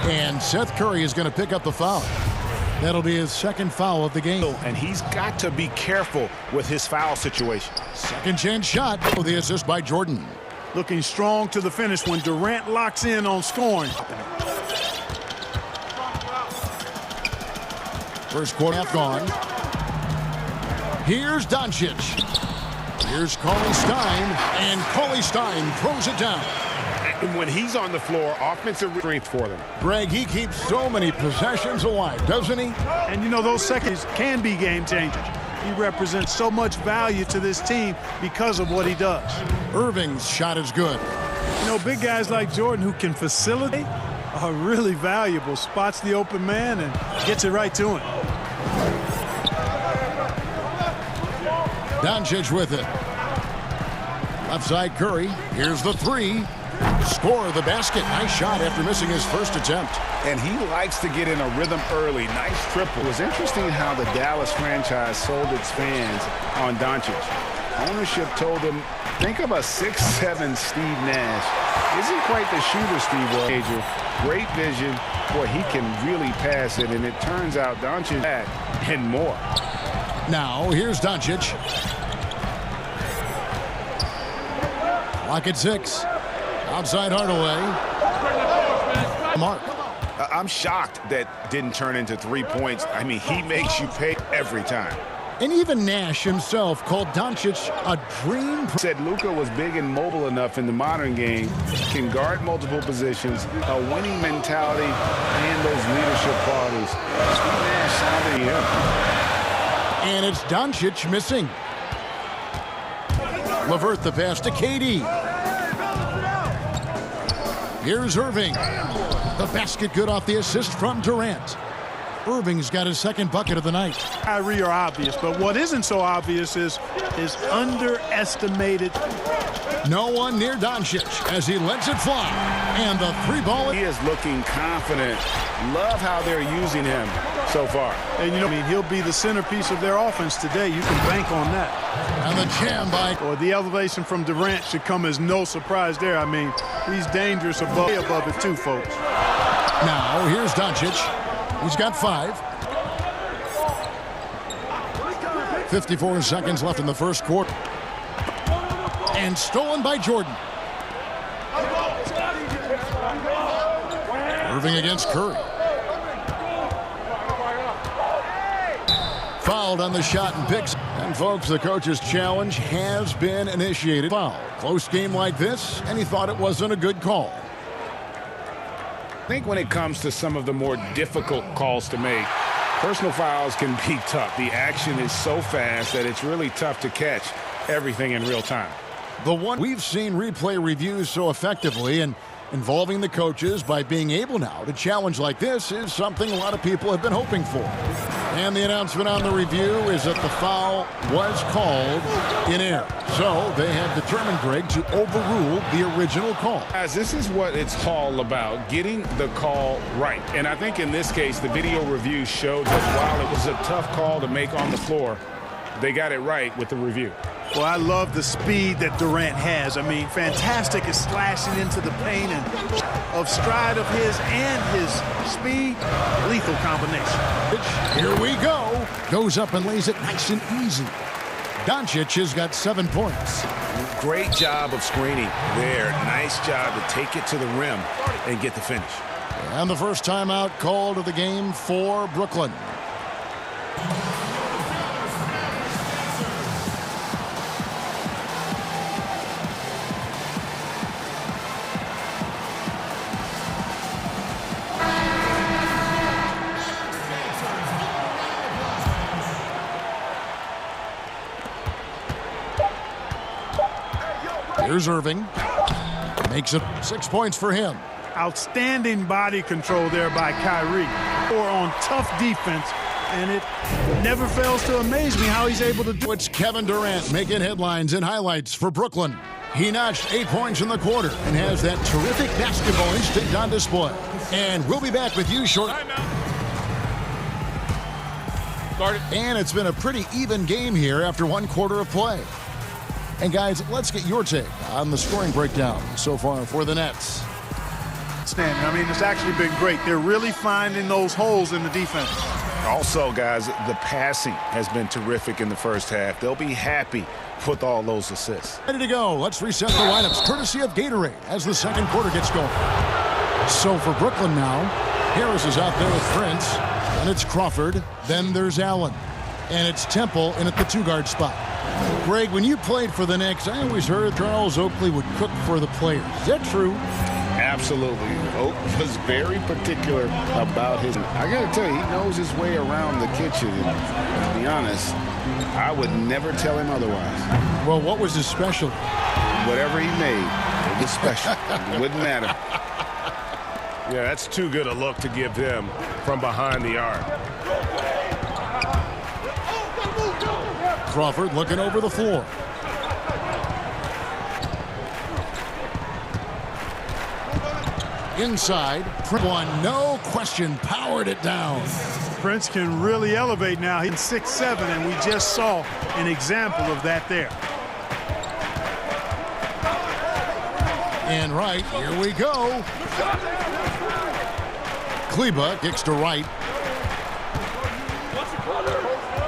And Seth Curry is going to pick up the foul. That'll be his second foul of the game. And he's got to be careful with his foul situation. Second chance shot. The assist by Jordan. Looking strong to the finish when Durant locks in on scoring. First quarter half gone. Here's Doncic. Here's Cauley Stein. And Cauley Stein throws it down. And when he's on the floor, offensive strength for them. Greg, he keeps so many possessions alive, doesn't he? And, you know, those seconds can be game changers. He represents so much value to this team because of what he does. Irving's shot is good. You know, big guys like Jordan who can facilitate are really valuable. Spots the open man and gets it right to him. Doncic with it. Left side Curry. Here's the 3. Score the basket. Nice shot after missing his first attempt. And he likes to get in a rhythm early. Nice triple. It was interesting how the Dallas franchise sold its fans on Doncic. Ownership told them, think of a 6'7" Steve Nash. Isn't quite the shooter Steve was. Great vision. Boy, he can really pass it. And it turns out Doncic had and more. Now, here's Doncic. Clock at 6. Outside Hardaway. Mark. I'm shocked that didn't turn into 3 points. I mean, he makes you pay every time. And even Nash himself called Doncic a dream. Said Luka was big and mobile enough in the modern game, can guard multiple positions, a winning mentality, and those leadership qualities. Steve Nash sounding him. And it's Doncic missing. LeVert the pass to KD. Here's Irving. The basket good off the assist from Durant. Irving's got his second bucket of the night. Kyrie are obvious, but what isn't so obvious is his underestimated. No one near Doncic as he lets it fly. And the 3 ball. He is looking confident. Love how they're using him so far. And, you know, I mean, he'll be the centerpiece of their offense today. You can bank on that. And the jam by. Or the elevation from Durant should come as no surprise there. I mean, he's dangerous above it too, folks. Now, here's Doncic. He's got 5. 54 seconds left in the first quarter. And stolen by Jordan. Irving against Curry. Fouled on the shot and picks. And folks, the coach's challenge has been initiated. Foul. Close game like this, and he thought it wasn't a good call. I think when it comes to some of the more difficult calls to make, personal fouls can be tough. The action is so fast that it's really tough to catch everything in real time. The one we've seen replay reviews so effectively and involving the coaches by being able now to challenge like this is something a lot of people have been hoping for. And the announcement on the review is that the foul was called in air. So they have determined, Greg, to overrule the original call. Guys, this is what it's all about, getting the call right. And I think in this case, the video review showed that while it was a tough call to make on the floor, they got it right with the review. Well, I love the speed that Durant has. I mean, fantastic is slashing into the paint, and of stride of his and his speed, lethal combination. Here we go. Goes up and lays it nice and easy. Doncic has got 7 points. Great job of screening there. Nice job to take it to the rim and get the finish. And the first timeout called of the game for Brooklyn. Here's Irving. Makes it 6 points for him. Outstanding body control there by Kyrie. Or on tough defense, and it never fails to amaze me how he's able to do it. It's Kevin Durant making headlines and highlights for Brooklyn. He notched 8 points in the quarter and has that terrific basketball instinct on display. And we'll be back with you shortly. And it's been a pretty even game here after 1 quarter of play. And guys, let's get your take on the scoring breakdown so far for the Nets. Standing. I mean, it's actually been great. They're really finding those holes in the defense. Also, guys, the passing has been terrific in the first half. They'll be happy with all those assists. Ready to go. Let's reset the lineups courtesy of Gatorade as the second quarter gets going. So for Brooklyn now, Harris is out there with Prince, and it's Crawford. Then there's Allen, and it's Temple in at the 2-guard spot. Greg, when you played for the Knicks, I always heard Charles Oakley would cook for the players. Is that true? Absolutely. Oak was very particular about his... I got to tell you, he knows his way around the kitchen. And to be honest, I would never tell him otherwise. Well, what was his specialty? Whatever he made, it was special. It wouldn't matter. Yeah, that's too good a look to give them from behind the arc. Crawford looking over the floor. Inside, one, no question, powered it down. Prince can really elevate now. He's 6'7", and we just saw an example of that there. And right, here we go. Kleba kicks to right.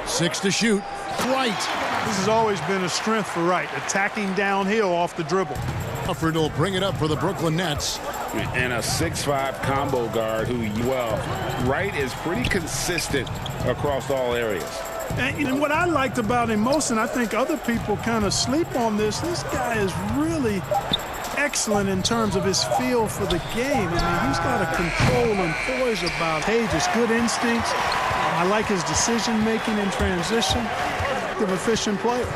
6 to shoot. Right. This has always been a strength for Wright, attacking downhill off the dribble. Crawford will bring it up for the Brooklyn Nets. And a 6'5" combo guard who, well, Wright is pretty consistent across all areas. And what I liked about him most, and I think other people kind of sleep on this guy is really excellent in terms of his feel for the game. I mean, he's got a control and poise about Page's good instincts. I like his decision-making in transition. An efficient player.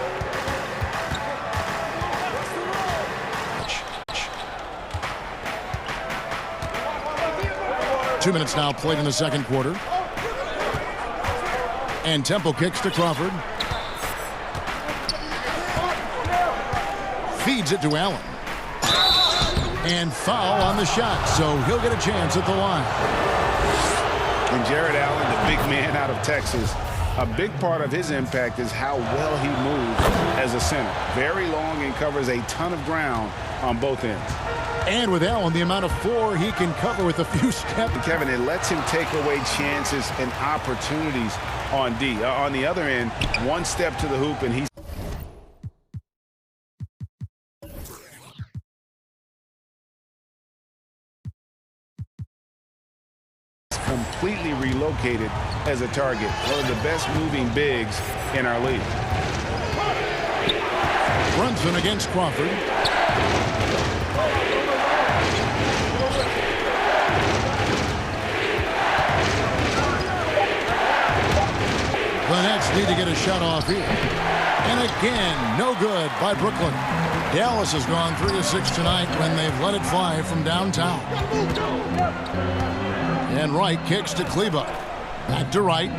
Two minutes now played in the second quarter. And Temple kicks to Crawford. Feeds it to Allen. And foul on the shot, so he'll get a chance at the line. And Jared Allen, the big man out of Texas, a big part of his impact is how well he moves as a center. Very long and covers a ton of ground on both ends. And with Allen, the amount of floor he can cover with a few steps. Kevin, it lets him take away chances and opportunities on D. On the other end, one step to the hoop and he's completely relocated as a target. One of the best moving bigs in our league. Brunson against Crawford. The Nets need to get a shot off here. And again, no good by Brooklyn. Dallas has gone 3 of 6 tonight when they've let it fly from downtown. And Wright kicks to Kleba. Back to Wright.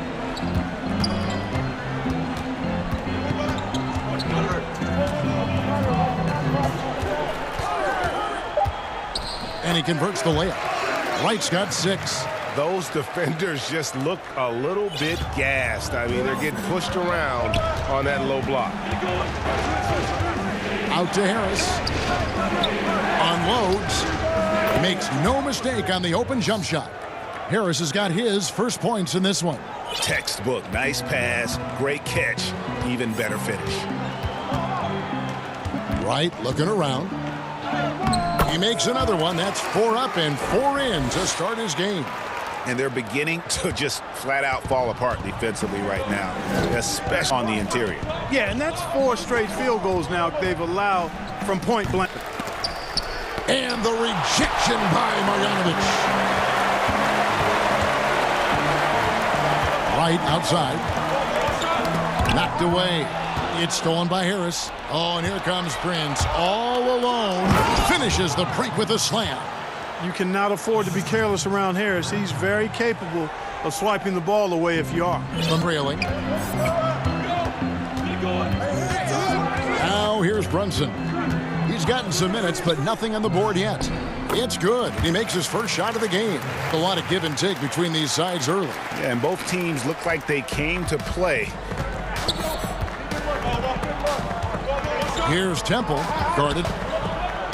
he converts the layup. Wright's got 6. Those defenders just look a little bit gassed. I mean, they're getting pushed around on that low block. Out to Harris. Unloads. Makes no mistake on the open jump shot. Harris has got his first points in this one. Textbook. Nice pass. Great catch. Even better finish. Wright looking around. He makes another one. That's 4 up and 4 in to start his game. And they're beginning to just flat out fall apart defensively right now, especially on the interior. Yeah, and that's 4 straight field goals now they've allowed from point blank. And the rejection by Marjanovic. Wright outside. Knocked away. It's stolen by Harris. Oh, and here comes Prince all alone. Finishes the break with a slam. You cannot afford to be careless around Harris. He's very capable of swiping the ball away if you are. From railing. Now here's Brunson. He's gotten some minutes, but nothing on the board yet. It's good. He makes his first shot of the game. A lot of give and take between these sides early. Yeah, and both teams look like they came to play. Here's Temple, guarded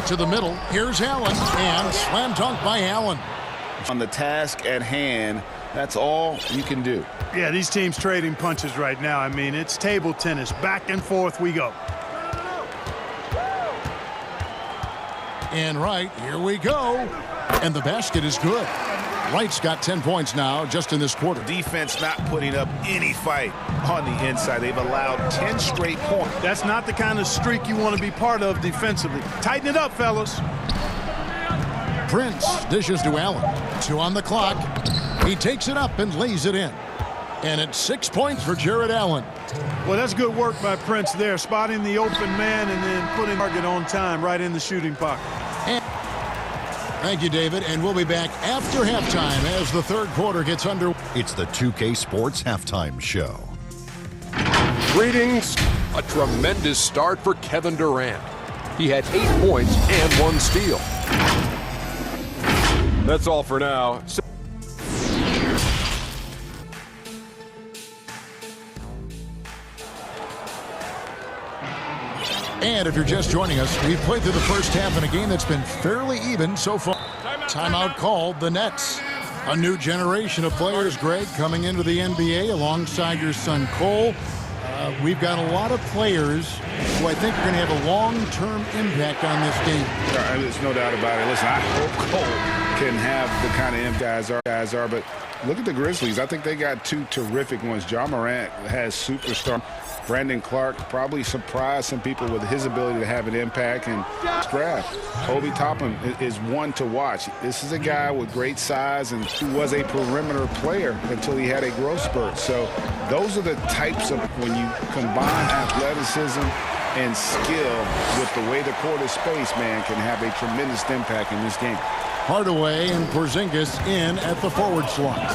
to the middle. Here's Allen, and slam dunk by Allen. On the task at hand, that's all you can do. Yeah, these teams trading punches right now. I mean, it's table tennis. Back and forth we go. And Wright, here we go. And the basket is good. Wright's got 10 points now just in this quarter. Defense not putting up any fight on the inside. They've allowed 10 straight points. That's not the kind of streak you want to be part of defensively. Tighten it up, fellas. Prince dishes to Allen. 2 on the clock. He takes it up and lays it in. And it's 6 points for Jared Allen. Well, that's good work by Prince there, spotting the open man and then putting the target on time right in the shooting pocket. Thank you, David, and we'll be back after halftime as the third quarter gets under. It's the 2K Sports Halftime Show. Greetings. A tremendous start for Kevin Durant. He had 8 points and 1 steal. That's all for now. And if you're just joining us, we've played through the first half in a game that's been fairly even so far. Timeout called the Nets. A new generation of players, Greg, coming into the NBA alongside your son Cole. We've got a lot of players who I think are going to have a long-term impact on this game. There's no doubt about it. Listen, I hope Cole can have the kind of impact guys are, but look at the Grizzlies. I think they got 2 terrific ones. Ja Morant has superstar. Brandon Clark probably surprised some people with his ability to have an impact. And draft, Obi Toppin is one to watch. This is a guy with great size and who was a perimeter player until he had a growth spurt. So those are the types of, when you combine athleticism and skill with the way the court is spaced, man, can have a tremendous impact in this game. Hardaway and Porzingis in at the forward slots.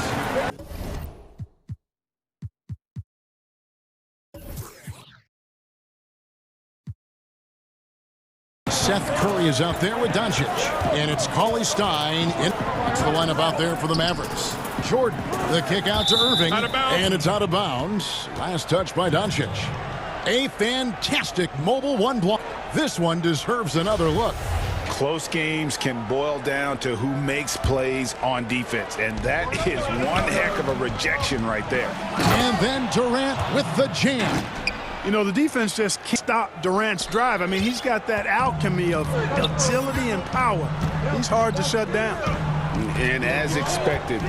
Seth Curry is out there with Doncic. And it's Cauley Stein. That's the lineup out there for the Mavericks. Jordan, the kick out to Irving. And it's out of bounds. Last touch by Doncic. A fantastic mobile 1 block. This one deserves another look. Close games can boil down to who makes plays on defense. And that is one heck of a rejection right there. And then Durant with the jam. You know, the defense just can't stop Durant's drive. I mean, he's got that alchemy of agility and power. He's hard to shut down. And as expected,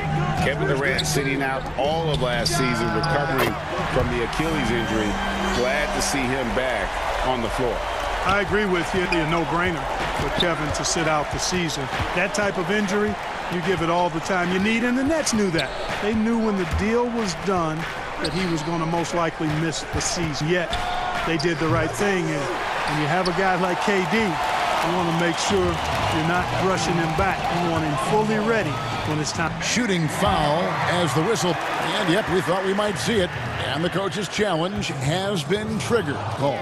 Kevin Durant sitting out all of last season, recovering from the Achilles injury. Glad to see him back on the floor. I agree with you. It'd be a no-brainer for Kevin to sit out the season. That type of injury, you give it all the time you need, and the Nets knew that. They knew when the deal was done that he was going to most likely miss the season. Yet, they did the right thing. And when you have a guy like KD, you want to make sure you're not rushing him back. You want him fully ready when it's time. Shooting foul as the whistle. And, yep, we thought we might see it. And the coach's challenge has been triggered. Call.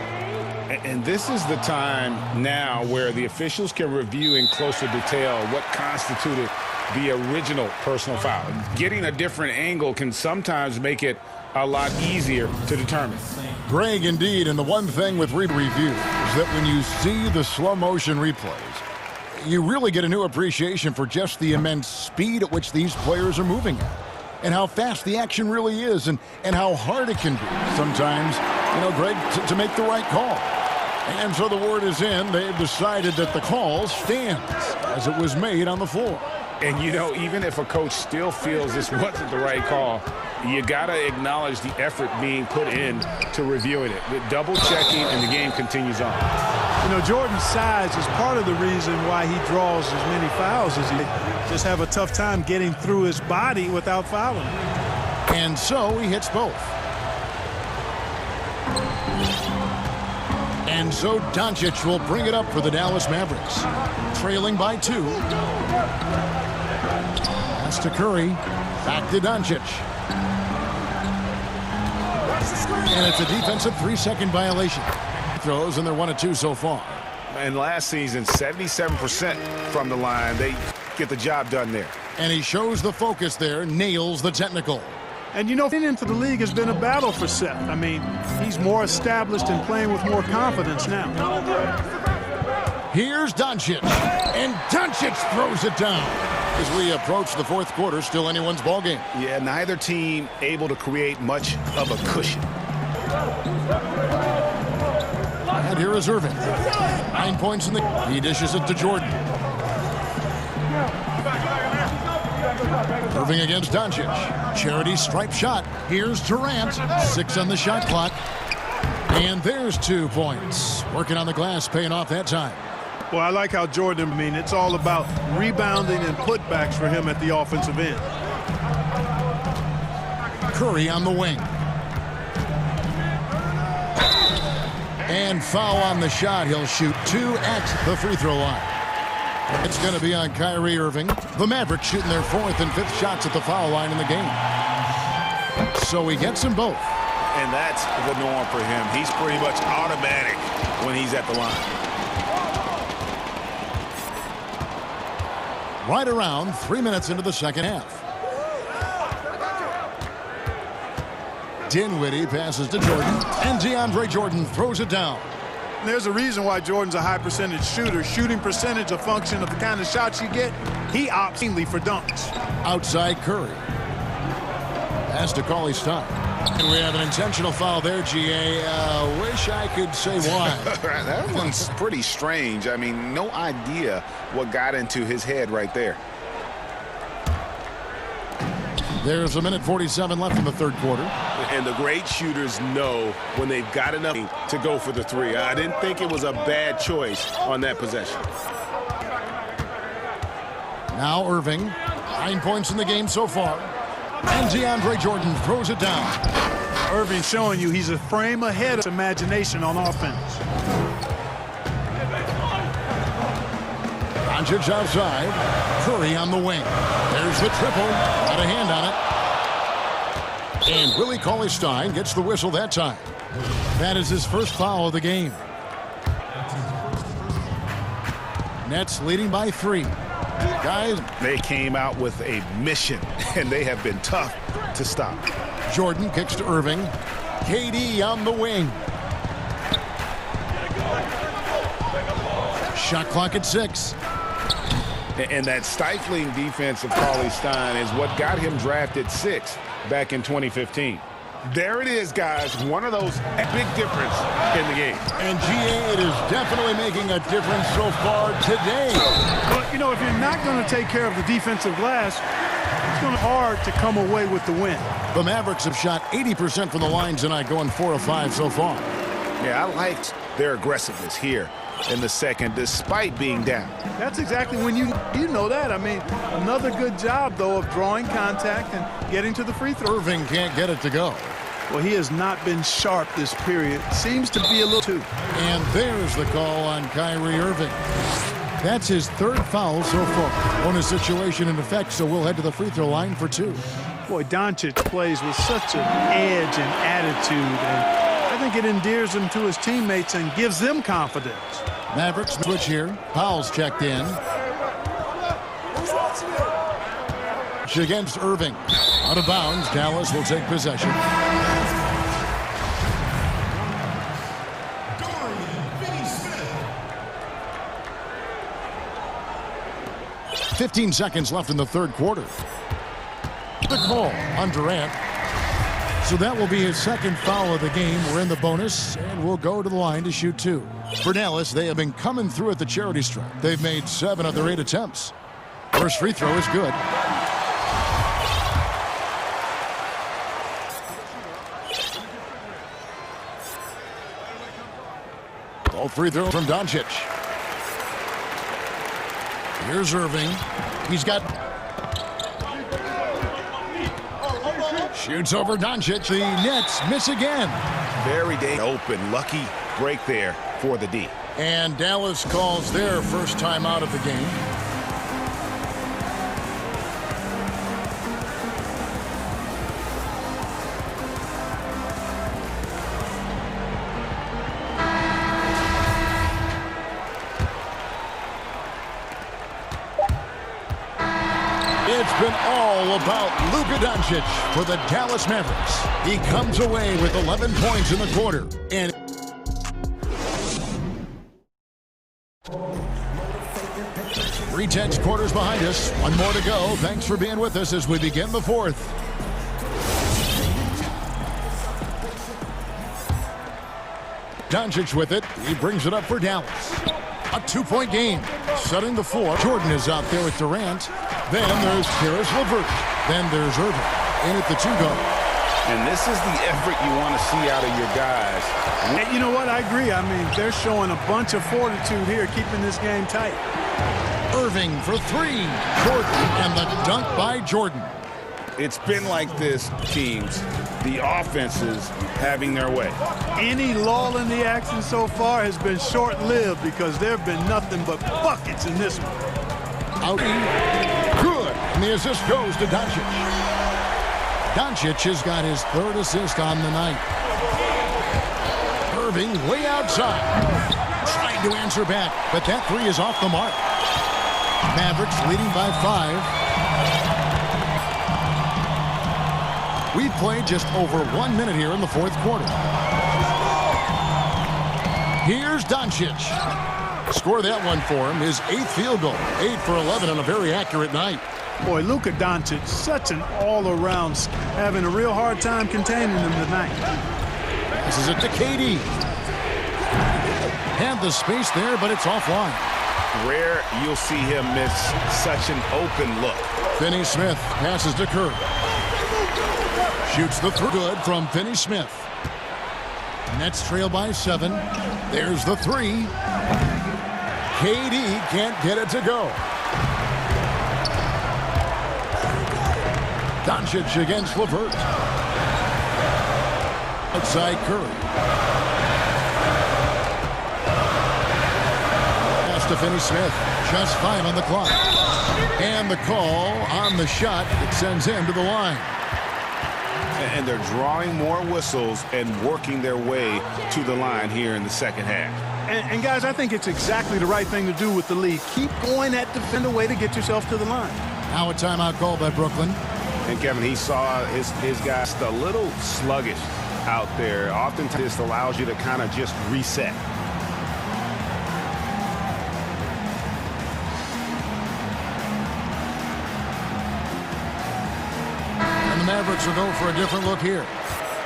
And this is the time now where the officials can review in closer detail what constituted the original personal foul. Getting a different angle can sometimes make it a lot easier to determine. Greg, indeed, and the one thing with review is that when you see the slow motion replays, you really get a new appreciation for just the immense speed at which these players are moving at, and how fast the action really is, and how hard it can be sometimes, Greg, to make the right call. And so the word is in. They've decided that the call stands as it was made on the floor. And, even if a coach still feels this wasn't the right call, you got to acknowledge the effort being put in to reviewing it. The double-checking, and the game continues on. Jordan's size is part of the reason why he draws as many fouls as he just have a tough time getting through his body without fouling. And so he hits both. And so Doncic will bring it up for the Dallas Mavericks. Trailing by 2. Pass to Curry. Back to Doncic. And it's a defensive 3-second violation. Throws, and they're 1 of 2 so far. And last season, 77% from the line. They get the job done there. And he shows the focus there, nails the technical. And getting into the league has been a battle for Seth. I mean, he's more established and playing with more confidence now. Here's Doncic, and Doncic throws it down. As we approach the fourth quarter, still anyone's ball game. Yeah, neither team able to create much of a cushion. And here is Irving. 9 points in the... He dishes it to Jordan. Irving against Doncic. Charity stripe shot. Here's Durant. 6 on the shot clock. And there's 2 points. Working on the glass, paying off that time. Well, I like how Jordan, it's all about rebounding and putbacks for him at the offensive end. Curry on the wing. And foul on the shot. He'll shoot 2 at the free throw line. It's going to be on Kyrie Irving. The Mavericks shooting their 4th and 5th shots at the foul line in the game. So he gets them both. And that's the norm for him. He's pretty much automatic when he's at the line. Right around 3 minutes into the second half. Dinwiddie passes to Jordan, and DeAndre Jordan throws it down. There's a reason why Jordan's a high percentage shooter. Shooting percentage a function of the kind of shots you get. He opts mainly for dunks. Outside Curry. Pass to Cauley-Stein. And we have an intentional foul there, GA. Wish I could say why. That one's pretty strange. I mean, no idea what got into his head right there. There's 1:47 left in the third quarter. And the great shooters know when they've got enough to go for the 3. I didn't think it was a bad choice on that possession. Now Irving. 9 points in the game so far. And DeAndre Jordan throws it down. Irving showing you he's a frame ahead of imagination on offense. Doncic outside. Curry on the wing. There's the triple. Got a hand on it. And Willie Cauley-Stein gets the whistle that time. That is his first foul of the game. Nets leading by 3. Guys, they came out with a mission, and they have been tough to stop. Jordan kicks to Irving. KD on the wing. Shot clock at 6. And that stifling defense of Cauley-Stein is what got him drafted 6th back in 2015. There it is, guys. One of those big difference in the game. And GA, it is definitely making a difference so far today. But, if you're not going to take care of the defensive glass, it's going to be hard to come away with the win. The Mavericks have shot 80% from the line tonight, going 4 of 5 so far. Yeah, I liked their aggressiveness here in the second, despite being down. That's exactly when you know that. I mean, another good job, though, of drawing contact and getting to the free throw. Irving can't get it to go. Well, he has not been sharp this period. Seems to be a little too. And there's the call on Kyrie Irving. That's his 3rd foul so far. Bonus situation in effect, so we'll head to the free throw line for 2. Boy, Doncic plays with such an edge and attitude. And I think think it endears him to his teammates and gives them confidence. Mavericks switch here. Powell's checked in. Against Irving. Out of bounds. Dallas will take possession. 15 seconds left in the third quarter. The call on Durant. So that will be his second foul of the game. We're in the bonus, and we'll go to the line to shoot 2. For Dallas, they have been coming through at the charity stripe. They've made 7 of their 8 attempts. First free throw is good. All free throw from Doncic. Here's Irving. He's got... Shoots over Doncic. The Nets miss again. Very open. Lucky break there for the D. And Dallas calls their first time out of the game. It's been all about Luka Doncic for the Dallas Mavericks. He comes away with 11 points in the quarter. And 3 quarters behind us. One more to go. Thanks for being with us as we begin the fourth. Doncic with it. He brings it up for Dallas. A 2-point game. Setting the floor. Jordan is out there with Durant. Then there's Karis LeVert. Then there's Irving. In at the 2 go. And this is the effort you want to see out of your guys. And you know what? I agree. I mean, they're showing a bunch of fortitude here, keeping this game tight. Irving for 3. Jordan, and the dunk by Jordan. It's been like this, teams. The offenses having their way. Any lull in the action so far has been short-lived because there have been nothing but buckets in this one. Out. Good. And the assist goes to Doncic. Doncic has got his 3rd assist on the night. Irving way outside. Trying to answer back, but that 3 is off the mark. Mavericks leading by 5. We've played just over 1 minute here in the 4th quarter. Here's Doncic. Score that one for him. His 8th field goal. 8 for 11 on a very accurate night. Boy, Luka Doncic, such an all-around, having a real hard time containing him tonight. This is it to KD. Had the space there, but it's offline. Rare you'll see him miss such an open look. Finney Smith passes to Curry. Shoots the 3. Good from Finney Smith. Nets trail by 7. There's the 3. KD can't get it to go. Doncic against LeVert. Outside Curry. Pass to Finney Smith. Just 5 on the clock. And the call on the shot that sends him to the line. And they're drawing more whistles and working their way to the line here in the second half. And guys, I think it's exactly the right thing to do with the lead. Keep going at defend a way to get yourself to the line. Now a timeout call by Brooklyn. And Kevin, he saw his guys a little sluggish out there. Oftentimes this allows you to kind of just reset. And the Mavericks will go for a different look here.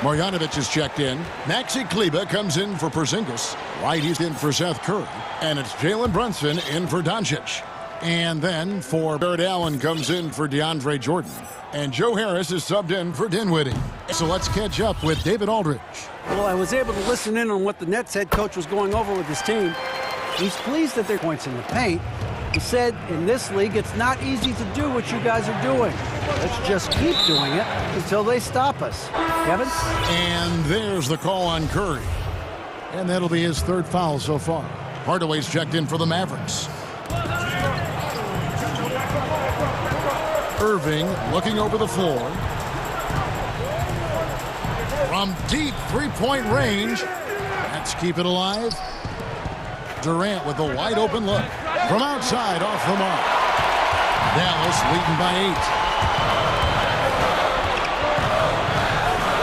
Marjanovic is checked in. Maxi Kleber comes in for Porzingis. White is in for Seth Curry. And it's Jalen Brunson in for Doncic. And then for Barrett Allen comes in for DeAndre Jordan. And Joe Harris is subbed in for Dinwiddie. So let's catch up with David Aldridge. Well, I was able to listen in on what the Nets head coach was going over with his team. He's pleased that their points in the paint. He said, in this league, it's not easy to do what you guys are doing. Let's just keep doing it until they stop us. Kevin? And there's the call on Curry. And that'll be his 3rd foul so far. Hardaway's checked in for the Mavericks. Irving looking over the floor. From deep three-point range. Let's keep it alive. Durant with a wide-open look. From outside, off the mark. Dallas leading by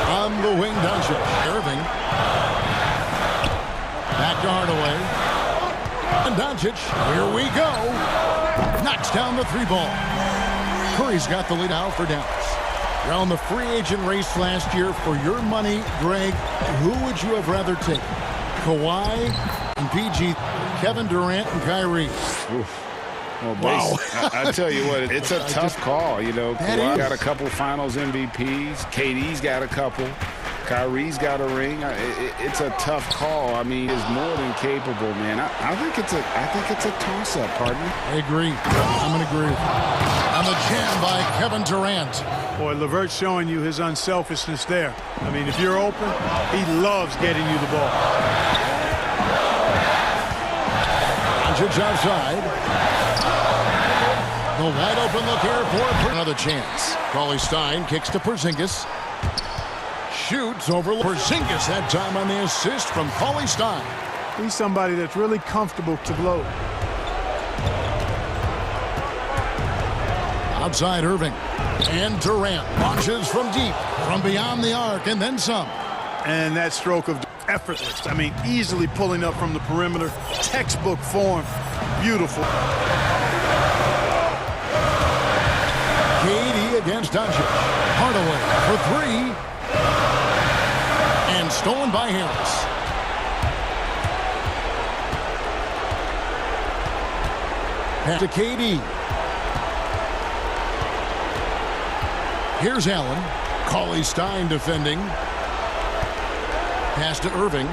8. On the wing, Doncic. Irving. Back to Hardaway. And Doncic, here we go. Knocks down the three ball. Curry's got the lead out for Dallas. You're on the free agent race last year. For your money, Greg, who would you have rather taken? Kawhi and PG, Kevin Durant and Kyrie. Oof. Well, wow. I tell you what, it's a tough call. You know, Kawhi got a couple finals MVPs. KD's got a couple. Kyrie's got a ring. It's a tough call. I mean, he's more than capable, man. I think it's a toss-up, partner. I agree. I'm going to agree. On the jam by Kevin Durant. Boy, LeVert's showing you his unselfishness there. I mean, if you're open, he loves getting you the ball. Doncic outside. The wide open look here for another chance. Cauley-Stein kicks to Porzingis. Shoots over Porzingis that time on the assist from Cauley-Stein. He's somebody that's really comfortable to blow. Outside Irving. And Durant launches from deep, from beyond the arc, and then some. And that stroke of effortless. I mean, easily pulling up from the perimeter. Textbook form. Beautiful. KD against Doncic. Hardaway for three. And stolen by Harris. Pass to KD. Here's Allen. Cauley-Stein defending. Pass to Irving.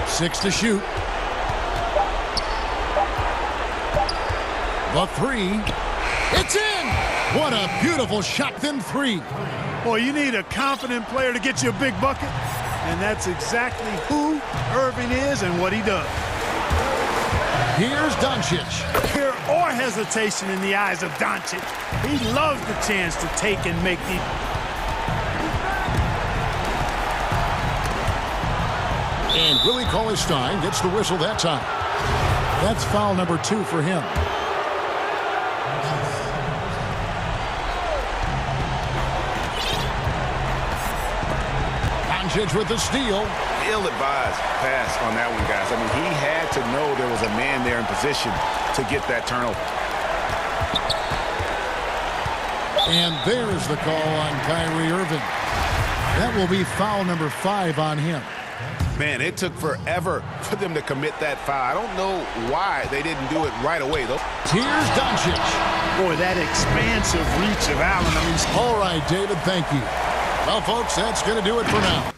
6 to shoot. The three. It's in! What a beautiful shot, then three. Boy, you need a confident player to get you a big bucket. And that's exactly who Irving is and what he does. Here's Doncic. Fear or hesitation in the eyes of Doncic. He loves the chance to take and make the... And Willie Cauley-Stein gets the whistle that time. That's foul number 2 for him. Doncic with the steal. Ill-advised pass on that one, guys. I mean, he had to know there was a man there in position to get that turnover. And there's the call on Kyrie Irving. That will be foul number 5 on him. Man, it took forever for them to commit that foul. I don't know why they didn't do it right away, though. Here's Doncic. Boy, that expansive reach of Allen. I mean, all right, David, thank you. Well, folks, that's going to do it for now.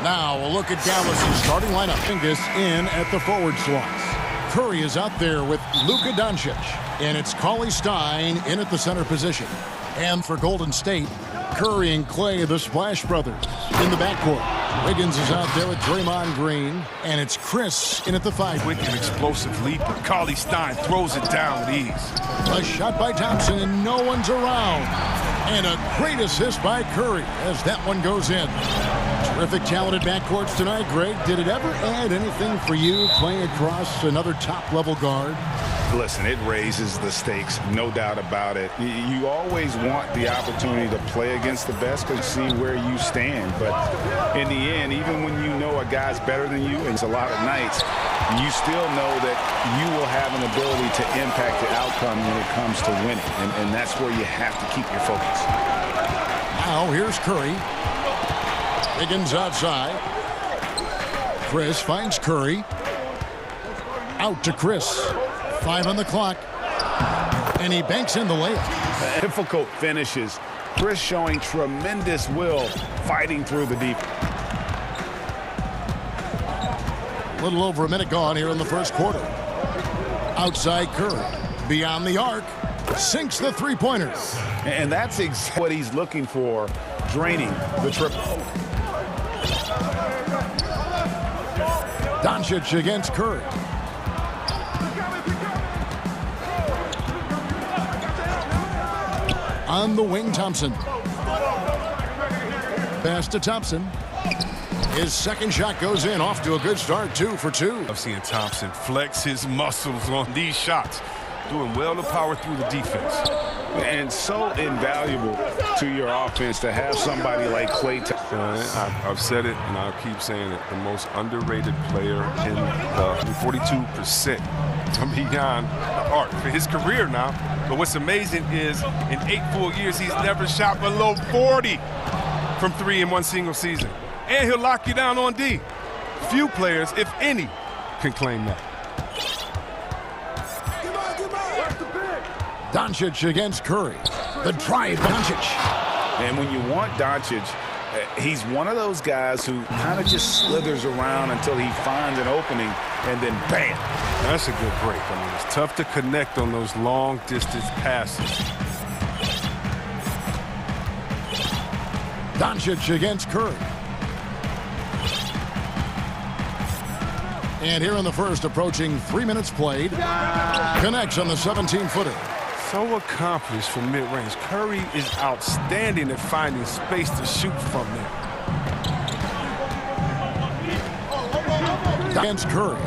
Now we'll look at Dallas' starting lineup. This in at the forward slots. Curry is out there with Luka Doncic. And it's Cauley Stein in at the center position. And for Golden State, Curry and Clay, the Splash Brothers, in the backcourt. Wiggins is out there with Draymond Green. And it's Chris in at the 5. Quick and explosive leap. Cauley Stein throws it down with ease. A shot by Thompson, and no one's around. And a great assist by Curry as that one goes in. Terrific talented backcourts tonight, Greg. Did it ever add anything for you playing across another top-level guard? Listen, it raises the stakes, no doubt about it. You always want the opportunity to play against the best and see where you stand. But in the end, even when you know a guy's better than you, and it's a lot of nights, you still know that you will have an ability to impact the outcome when it comes to winning. And that's where you have to keep your focus. Now here's Curry. Wiggins outside. Chris finds Curry. Out to Chris. 5 on the clock. And he banks in the layup. Difficult finishes. Chris showing tremendous will fighting through the deep. A little over a minute gone here in the first quarter. Outside Curry. Beyond the arc. Sinks the three-pointer. And that's exactly what he's looking for. Draining the triple. Doncic against Curry. On the wing, Thompson. Pass to Thompson. His second shot goes in. Off to a good start. 2 for 2. I've seen Thompson flex his muscles on these shots. Doing well to power through the defense. And so invaluable to your offense to have somebody like Klay. I've said it, and I'll keep saying it. The most underrated player in the 42% from beyond the arc for his career now. But what's amazing is in 8 full years, he's never shot below 40 from 3 in one single season. And he'll lock you down on D. Few players, if any, can claim that. Doncic against Curry. The drive, Doncic. And when you want Doncic, he's one of those guys who kind of just slithers around until he finds an opening, and then bam. That's a good break. I mean, it's tough to connect on those long-distance passes. Doncic against Curry. And here in the first, approaching 3 minutes played. Connects on the 17-footer. So accomplished from mid-range. Curry is outstanding at finding space to shoot from there. Against Curry.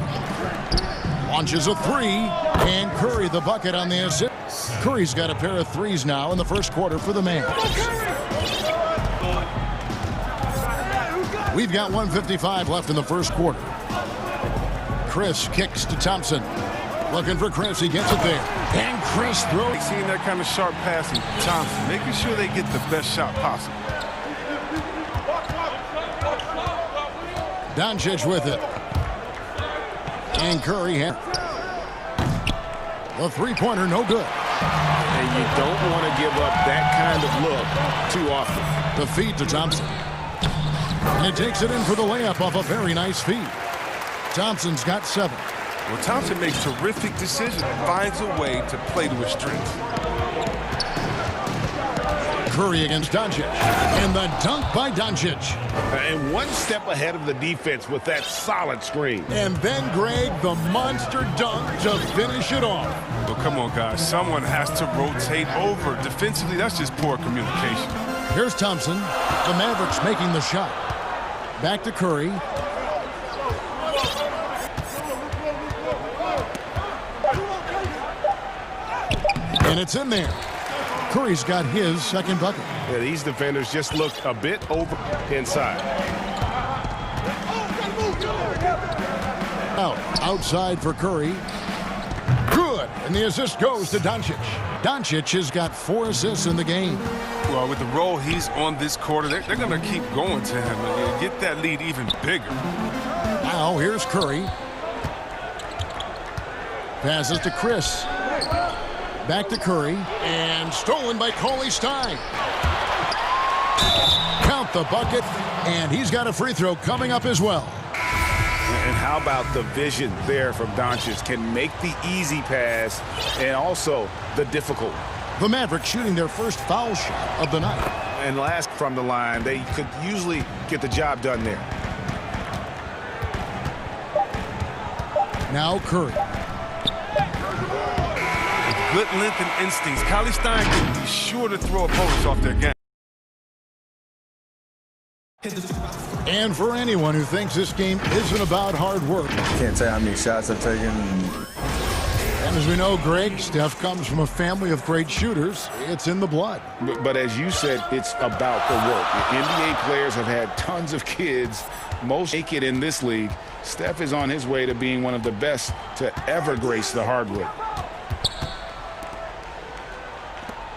Launches a 3. And Curry the bucket on the assist. Curry's got a pair of threes now in the first quarter for the man. We've got 1:55 left in the first quarter. Chris kicks to Thompson. Looking for Chris. He gets it there. And Chris throws. Seeing that kind of sharp passing, Thompson, making sure they get the best shot possible. Doncic with it. And Curry here. The three-pointer, no good. And you don't want to give up that kind of look too often. The feed to Thompson. And he takes it in for the layup off a very nice feed. Thompson's got 7. Well, Thompson makes terrific decisions, finds a way to play to his strengths. Curry against Doncic. And the dunk by Doncic. And one step ahead of the defense with that solid screen. And then, Greg, the monster dunk to finish it off. Well, come on, guys. Someone has to rotate over. Defensively, that's just poor communication. Here's Thompson. The Mavericks making the shot. Back to Curry. And it's in there. Curry's got his second bucket. Yeah, these defenders just look a bit over inside. Outside for Curry. Good. And the assist goes to Doncic. Doncic has got 4 assists in the game. Well, with the role he's on this quarter, they're going to keep going to him and get that lead even bigger. Now here's Curry. Passes to Chris. Back to Curry. And stolen by Cauley Stein. Count the bucket, and he's got a free throw coming up as well. And how about the vision there from Doncic? Can make the easy pass and also the difficult. The Mavericks shooting their first foul shot of the night. And last from the line, they could usually get the job done there. Now Curry. With good length and instincts, Kylie Stein can be sure to throw opponents off their game. And for anyone who thinks this game isn't about hard work. Can't tell how many shots I've taken. And as we know, Greg, Steph comes from a family of great shooters. It's in the blood. But as you said, it's about the work. The NBA players have had tons of kids, most make it in this league. Steph is on his way to being one of the best to ever grace the hardwood.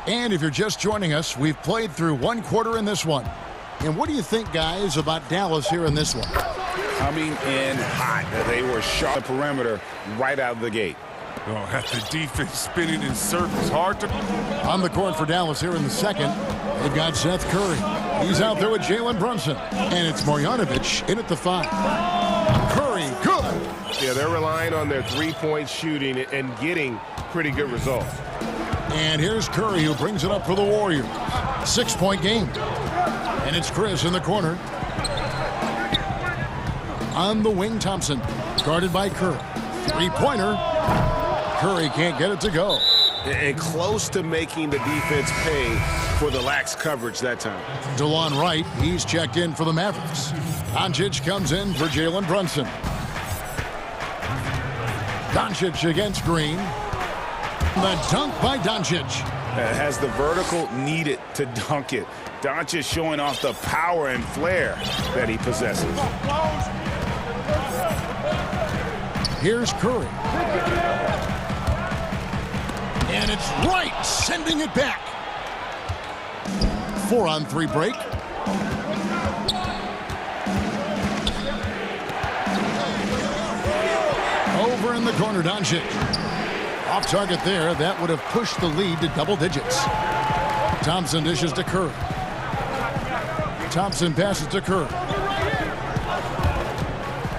And if you're just joining us, we've played through one quarter in this one. And what do you think, guys, about Dallas here in this one? Coming in hot. They were sharp on the perimeter right out of the gate. Oh, at the defense spinning in circles. Hard to... On the court for Dallas here in the second, they've got Seth Curry. He's out there with Jalen Brunson. And it's Marjanovic in at the 5. Curry, good. Yeah, they're relying on their three-point shooting and getting pretty good results. And here's Curry, who brings it up for the Warriors. 6-point game. And it's Chris in the corner. On the wing, Thompson. Guarded by Curry. Three-pointer. Curry can't get it to go. And close to making the defense pay for the lax coverage that time. DeLon Wright, he's checked in for the Mavericks. Doncic comes in for Jalen Brunson. Doncic against Green. The dunk by Doncic. Has the vertical needed to dunk it. Doncic showing off the power and flair that he possesses. Here's Curry. And it's Wright sending it back. 4-on-3 break. Over in the corner, Doncic. Off target there. That would have pushed the lead to double digits. Thompson dishes to Curry. Thompson passes to Curry.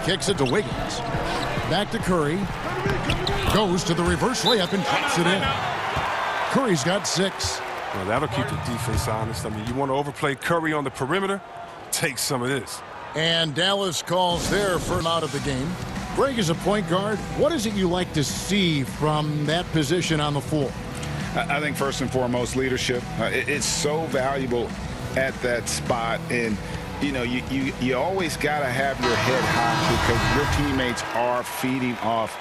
Kicks it to Wiggins. Back to Curry. Goes to the reverse layup and drops it in. Curry's got 6. Well, that'll keep the defense honest. I mean, you want to overplay Curry on the perimeter? Take some of this. And Dallas calls their first out of the game. Greg, is a point guard. What is it you like to see from that position on the floor? I think first and foremost, leadership. It's so valuable at that spot. And, you know, you always got to have your head high because your teammates are feeding off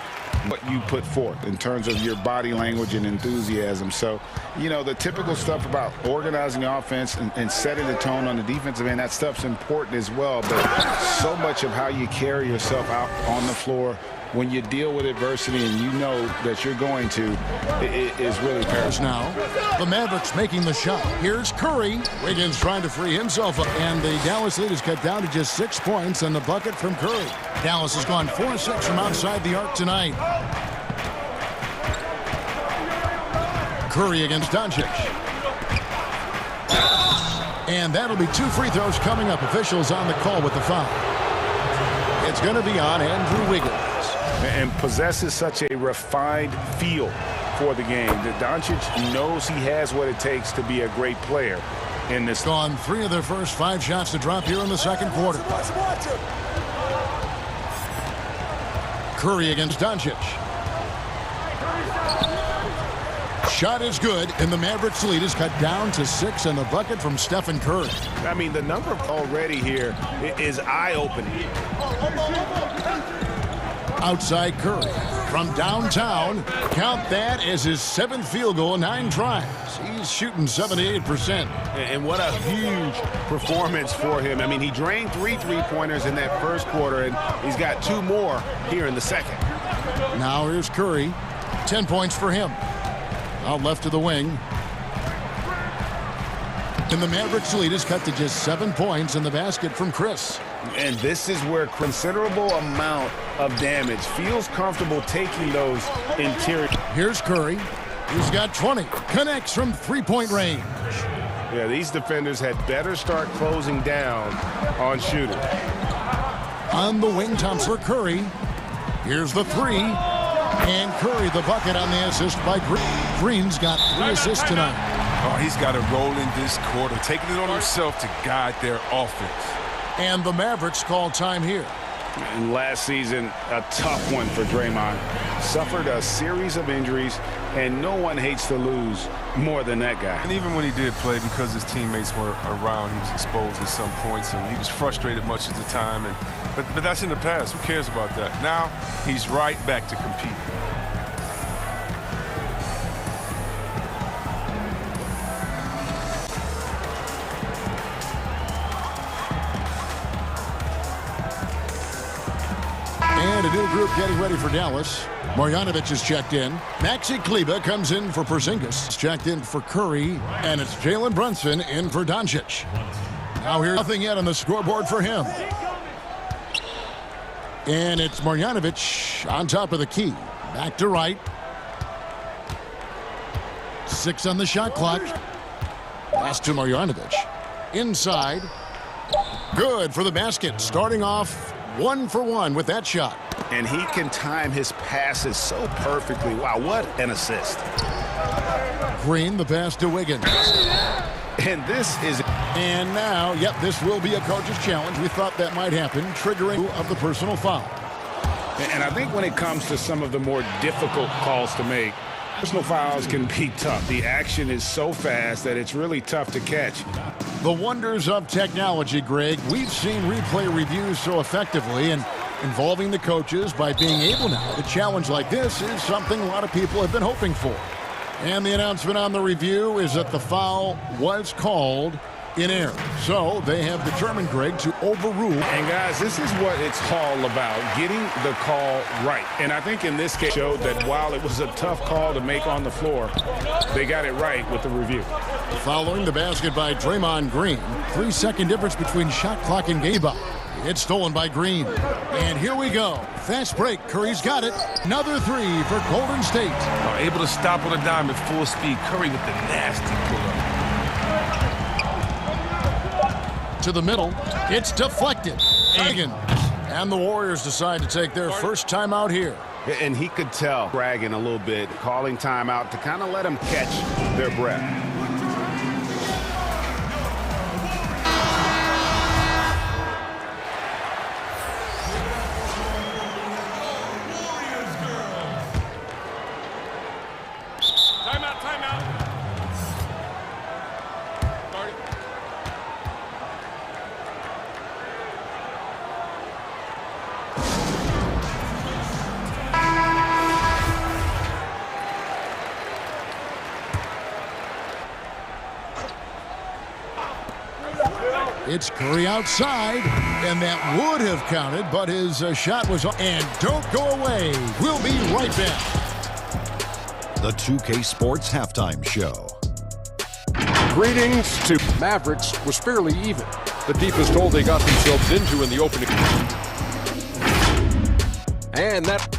what you put forth in terms of your body language and enthusiasm. So, you know, the typical stuff about organizing the offense and setting the tone on the defensive end, that stuff's important as well. But so much of how you carry yourself out on the floor when you deal with adversity and you know that you're going to, it is really paramount. Now, the Mavericks making the shot. Here's Curry. Wiggins trying to free himself up. And the Dallas lead is cut down to just 6 points and the bucket from Curry. Dallas has gone 4-6 from outside the arc tonight. Curry against Doncic. And that'll be 2 free throws coming up. Officials on the call with the foul. It's going to be on Andrew Wiggins. And possesses such a refined feel for the game. Doncic knows he has what it takes to be a great player in this. Gone 3 of their first 5 shots to drop here in the second quarter. Curry against Doncic. Shot is good, and the Mavericks lead is cut down to 6, and the bucket from Stephen Curry. I mean, the number already here is eye-opening. Outside Curry from downtown. Count that as his 7th field goal in 9 tries. He's shooting 78%. And what a huge performance for him. I mean, he drained 3 three-pointers in that first quarter, and he's got 2 more here in the second. Now here's Curry. 10 points for him. Out left to the wing. And the Mavericks lead is cut to just 7 points in the basket from Chris. And this is where considerable amount of damage feels comfortable taking those interior. Here's Curry. He's got 20. Connects from 3-point range. Yeah, these defenders had better start closing down on shooters. On the wing, Thompson for Curry. Here's the three. And Curry, the bucket on the assist by Green. Green's got 3 assists tonight. Oh, he's got to roll in this quarter, taking it on himself to guide their offense. And the Mavericks call time here. And last season, a tough one for Draymond. Suffered a series of injuries, and no one hates to lose more than that guy. And even when he did play, because his teammates were around, he was exposed at some points, and he was frustrated much of the time. But that's in the past. Who cares about that? Now, he's right back to competing. And a new group getting ready for Dallas. Marjanovic is checked in. Maxi Kleber comes in for Porzingis. It's checked in for Curry. And it's Jalen Brunson in for Doncic. Now here's nothing yet on the scoreboard for him. And it's Marjanovic on top of the key. Back to right. 6 on the shot clock. Pass to Marjanovic. Inside. Good for the basket. Starting off 1 for 1 with that shot. And he can time his passes so perfectly. Wow, what an assist. Green, the pass to Wiggins. And this is... And now, yep, this will be a coach's challenge. We thought that might happen, triggering of the personal foul. And I think when it comes to some of the more difficult calls to make, personal fouls can be tough. The action is so fast that it's really tough to catch. The wonders of technology, Greg. We've seen replay reviews so effectively, and involving the coaches by being able now to challenge like this is something a lot of people have been hoping for. And the announcement on the review is that the foul was called in error. So they have determined, Greg, to overrule. And guys, this is what it's all about, getting the call right. And I think in this case showed that while it was a tough call to make on the floor, they got it right with the review. Following the basket by Draymond Green, 3-second difference between shot clock and game ball. It's stolen by Green. And here we go. Fast break. Curry's got it. Another 3 for Golden State. Able to stop on a dime at full speed. Curry with the nasty pull-up. To the middle. It's deflected. And the Warriors decide to take their first timeout here. And he could tell, bragging a little bit, calling timeout to kind of let them catch their breath. It's Curry outside, and that would have counted, but his shot was on. And don't go away. We'll be right back. The 2K Sports Halftime Show. Greetings to Mavericks was fairly even. The deepest hole they got themselves into in the opening. And that...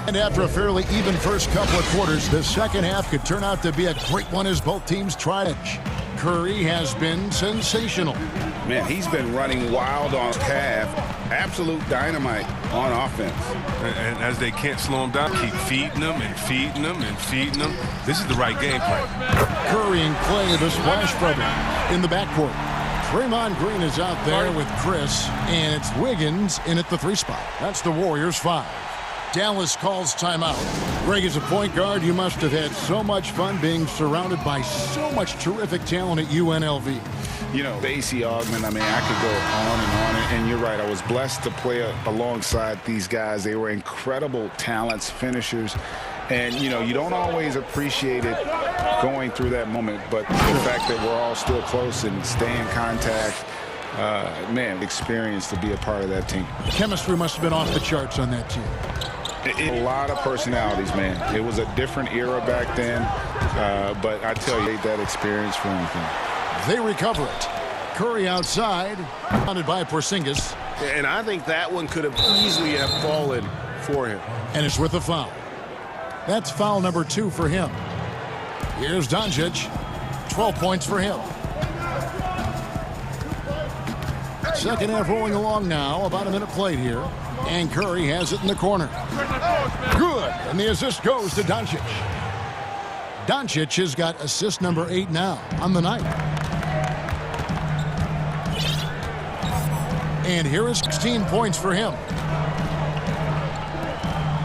And after a fairly even first couple of quarters, the second half could turn out to be a great one as both teams try it. Curry has been sensational. Man, he's been running wild on half. Absolute dynamite on offense. And as they can't slow him down, keep feeding him and feeding him and feeding him. This is the right game plan. Curry and Clay, the Splash Brothers, in the backcourt. Draymond Green is out there with Chris, and it's Wiggins in at the 3 spot. That's the Warriors 5. Dallas calls timeout. Greg, as a point guard, you must have had so much fun being surrounded by so much terrific talent at UNLV. You know, Stacey Augmon, I mean, I could go on and on. And you're right, I was blessed to play alongside these guys. They were incredible talents, finishers. And, you know, you don't always appreciate it going through that moment. But the fact that we're all still close and stay in contact, man, experience to be a part of that team. Chemistry must have been off the charts on that team. A lot of personalities, man. It was a different era back then, but I tell you, that experience for anything. They recover it. Curry outside, founded by Porzingis. And I think that one could have easily have fallen for him. And it's with a foul. That's foul number 2 for him. Here's Doncic. 12 points for him. Second half rolling along now. About a minute played here. And Curry has it in the corner. Good. And the assist goes to Doncic. Doncic has got assist number 8 now on the night. And here is 16 points for him.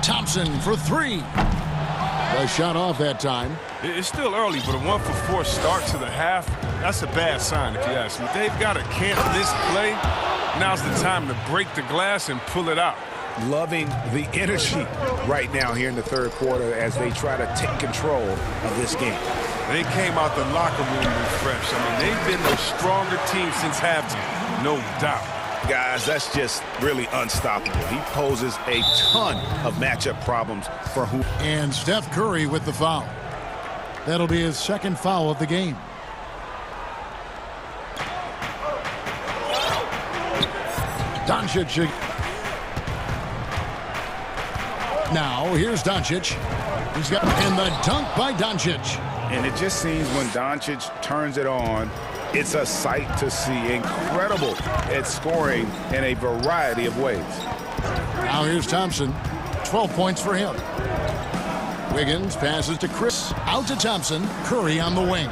Thompson for 3. The shot off that time. It's still early, but a 1-for-4 start to the half, that's a bad sign if you ask me. They've got to camp this play. Now's the time to break the glass and pull it out. Loving the energy right now here in the third quarter as they try to take control of this game. They came out the locker room refreshed. I mean, they've been the stronger team since halftime, no doubt. Guys, that's just really unstoppable. He poses a ton of matchup problems for who. And Steph Curry with the foul. That'll be his second foul of the game. Doncic. Now, here's Doncic. He's got and the dunk by Doncic. And it just seems when Doncic turns it on, it's a sight to see. Incredible at scoring in a variety of ways. Now here's Thompson. 12 points for him. Wiggins passes to Chris. Out to Thompson. Curry on the wing.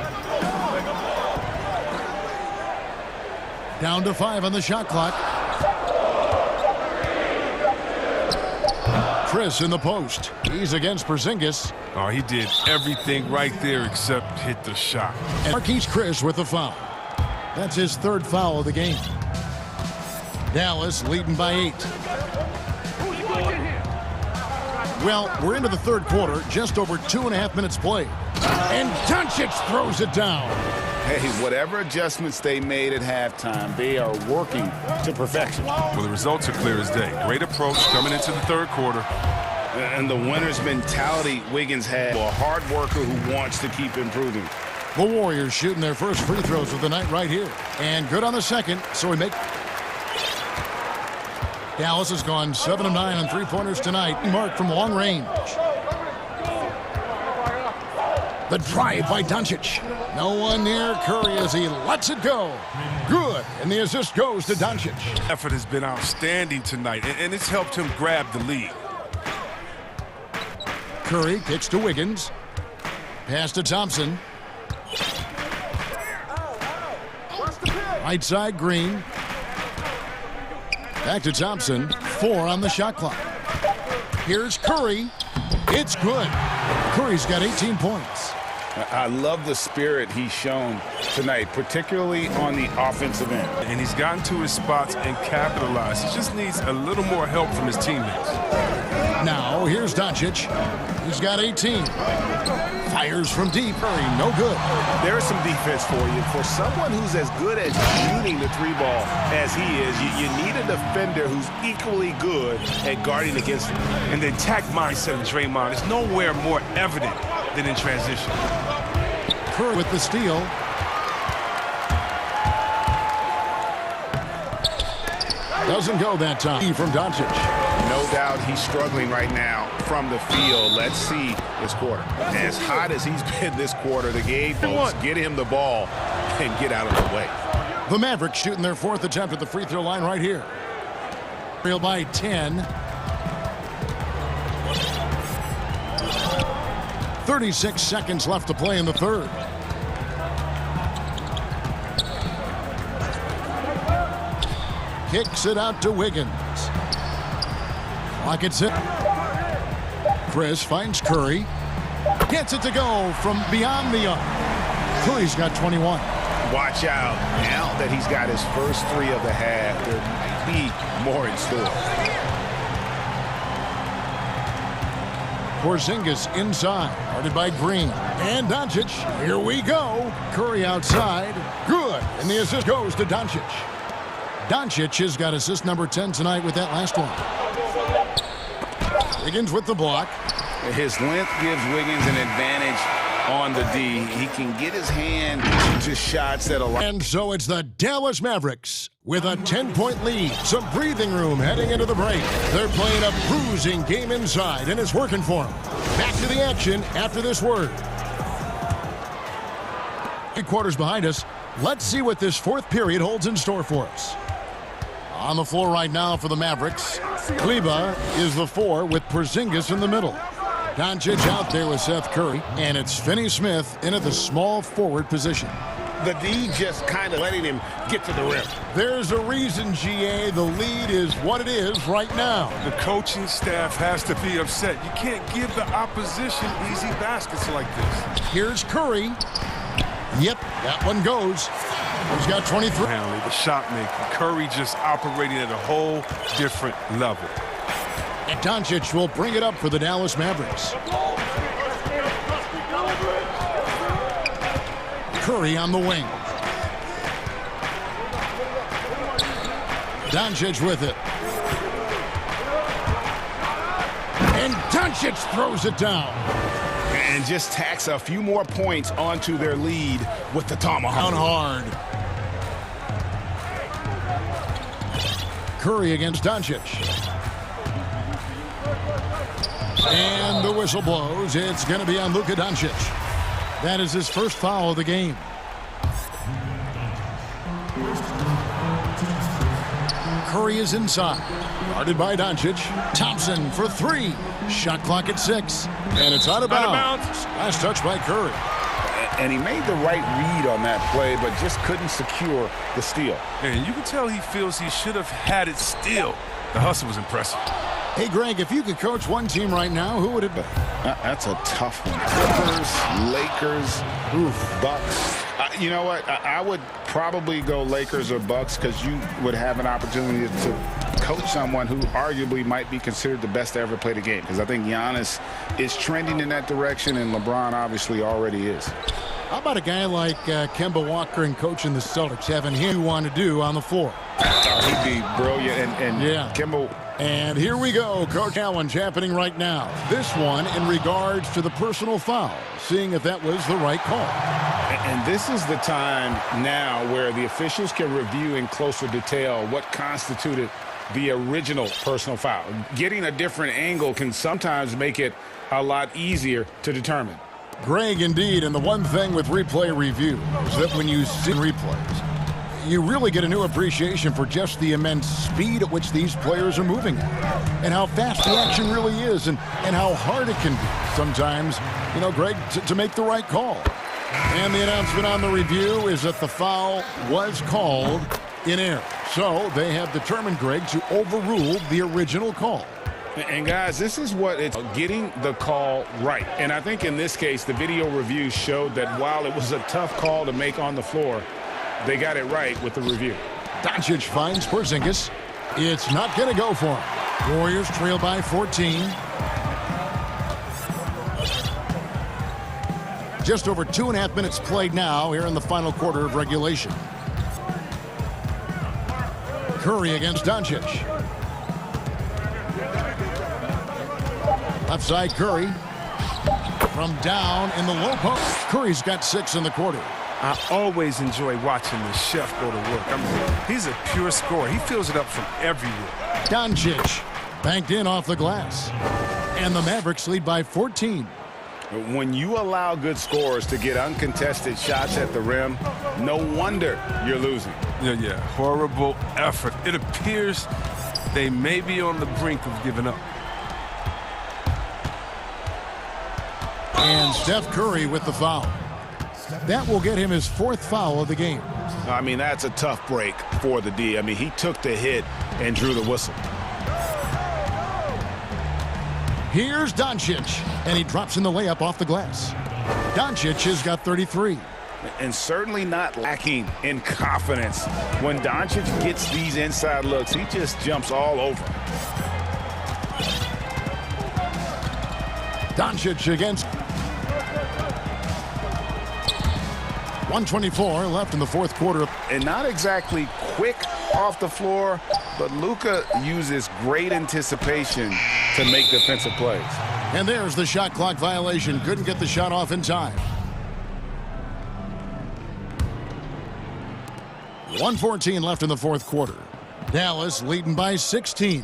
Down to 5 on the shot clock. Chris in the post. He's against Porzingis. Oh, he did everything right there except hit the shot. And Marquise Chris with the foul. That's his third foul of the game. Dallas leading by 8. Well, we're into the third quarter, just over 2.5 minutes played. And Doncic throws it down. Hey, whatever adjustments they made at halftime, they are working to perfection. Well, the results are clear as day. Great approach coming into the third quarter. And the winner's mentality Wiggins had. A hard worker who wants to keep improving. The Warriors shooting their first free throws of the night right here. And good on the second, so we make... Dallas has gone 7 of 9 on three-pointers tonight. Mark from long range. The drive by Doncic. No one near Curry as he lets it go. Good. And the assist goes to Doncic. Effort has been outstanding tonight, and it's helped him grab the lead. Curry kicks to Wiggins. Pass to Thompson. Right side, Green. Back to Thompson. 4 on the shot clock. Here's Curry. It's good. Curry's got 18 points. I love the spirit he's shown tonight, particularly on the offensive end. And he's gotten to his spots and capitalized. He just needs a little more help from his teammates. Now, here's Doncic. He's got 18. Fires from deep. Curry, no good. There's some defense for you. For someone who's as good at shooting the 3-ball as he is, you need a defender who's equally good at guarding against him. And the attack mindset of Draymond is nowhere more evident than in transition. Curry with the steal. Doesn't go that time from Doncic. No doubt he's struggling right now from the field. Let's see this quarter. As hot as he's been this quarter, the game folks get him the ball and get out of the way. The Mavericks shooting their 4th attempt at the free throw line right here. Real by 10. 36 seconds left to play in the third. Kicks it out to Wiggins. Clock it. Chris finds Curry. Gets it to go from beyond the arc. Curry's got 21. Watch out. Now that he's got his first 3 of the half, there might be more in store. Porzingis inside, guarded by Green. And Doncic. Here we go. Curry outside. Good. And the assist goes to Doncic. Doncic has got assist number 10 tonight with that last one. Wiggins with the block. His length gives Wiggins an advantage on the D. He can get his hand to shots that allow. And so it's the Dallas Mavericks with a 10-point lead. Some breathing room heading into the break. They're playing a bruising game inside, and it's working for them. Back to the action after this word. 3 quarters behind us. Let's see what this fourth period holds in store for us. On the floor right now for the Mavericks, Kleba is the 4 with Porzingis in the middle. Doncic out there with Seth Curry, and it's Finney-Smith in at the small forward position. The D just kind of letting him get to the rim. There's a reason, GA, the lead is what it is right now. The coaching staff has to be upset. You can't give the opposition easy baskets like this. Here's Curry. Yep, that one goes. He's got 23. Hanley, the shot maker. Curry just operating at a whole different level. And Doncic will bring it up for the Dallas Mavericks. Curry on the wing. Doncic with it. And Doncic throws it down. And just tacks a few more points onto their lead with the tomahawk. Down hard. Curry against Doncic. And the whistle blows. It's going to be on Luka Doncic. That is his first foul of the game. Curry is inside. Guarded by Doncic. Thompson for 3. Shot clock at 6. And it's out of bounds. Last touch by Curry. And he made the right read on that play, but just couldn't secure the steal. And you can tell he feels he should have had it still. The hustle was impressive. Hey, Greg, if you could coach one team right now, who would it be? That's a tough one. Clippers, Lakers, Bucks. You know what? I would probably go Lakers or Bucks because you would have an opportunity to coach someone who arguably might be considered the best to ever play the game, because I think Giannis is trending in that direction, and LeBron obviously already is. How about a guy like Kemba Walker and coaching the Celtics, having him want to do on the floor? He'd be brilliant. And yeah. Kemba. And here we go. Coach challenge happening right now. This one in regards to the personal foul, seeing if that was the right call. And this is the time now where the officials can review in closer detail what constituted the original personal foul. Getting a different angle can sometimes make it a lot easier to determine. Greg, indeed, and the one thing with replay review is that when you see replays, you really get a new appreciation for just the immense speed at which these players are moving at, and how fast the action really is, and how hard it can be sometimes, you know, Greg, to make the right call. And the announcement on the review is that the foul was called in error. So they have determined, Greg, to overrule the original call. And guys, this is what it's getting the call right. And I think in this case, the video review showed that while it was a tough call to make on the floor, they got it right with the review. Doncic finds Porzingis. It's not going to go for him. Warriors trail by 14. Just over 2.5 minutes played now here in the final quarter of regulation. Curry against Doncic. Left side Curry. From down in the low post. Curry's got 6 in the quarter. I always enjoy watching the chef go to work. I mean, he's a pure scorer. He fills it up from everywhere. Doncic banked in off the glass. And the Mavericks lead by 14. When you allow good scorers to get uncontested shots at the rim, no wonder you're losing. Yeah. Horrible effort. It appears they may be on the brink of giving up. And Steph Curry with the foul. That will get him his 4th foul of the game. I mean, that's a tough break for the D. I mean, he took the hit and drew the whistle. Here's Doncic, and he drops in the layup off the glass. Doncic has got 33. And certainly not lacking in confidence. When Doncic gets these inside looks, he just jumps all over. Doncic against 124 left in the 4th quarter. And not exactly quick off the floor, but Luka uses great anticipation to make defensive plays. And there's the shot clock violation. Couldn't get the shot off in time. 1:14 left in the fourth quarter. Dallas leading by 16.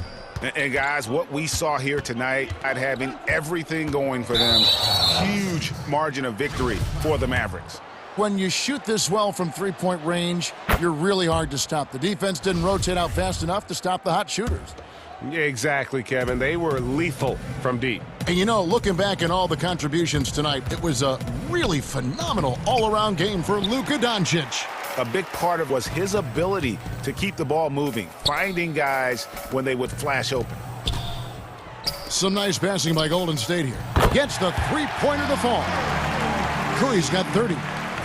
And guys, what we saw here tonight, at having everything going for them, huge margin of victory for the Mavericks. When you shoot this well from three-point range, you're really hard to stop. The defense didn't rotate out fast enough to stop the hot shooters. Yeah, exactly, Kevin. They were lethal from deep. And you know, looking back at all the contributions tonight, it was a really phenomenal all-around game for Luka Doncic. A big part of was his ability to keep the ball moving, finding guys when they would flash open. Some nice passing by Golden State here. Gets the three-pointer to fall. Curry's got 30.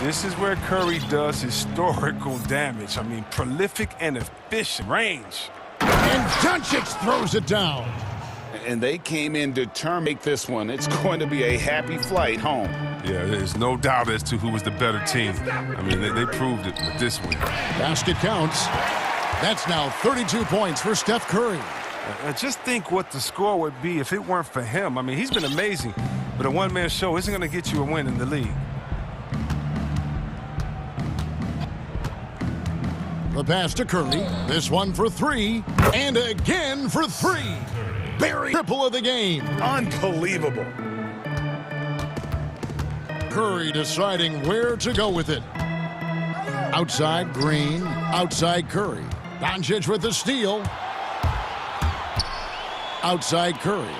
This is where Curry does historical damage. I mean, prolific and efficient range. And Doncic throws it down. And they came in determined to make this one. It's going to be a happy flight home. Yeah, there's no doubt as to who was the better team. I mean, they proved it with this win. Basket counts. That's now 32 points for Steph Curry. Just think what the score would be if it weren't for him. I mean, he's been amazing, but a one-man show isn't going to get you a win in the league. The pass to Curry. This one for three. And again for three. Barry, triple of the game. Unbelievable. Curry deciding where to go with it. Outside Green. Outside Curry. Doncic with the steal. Outside Curry.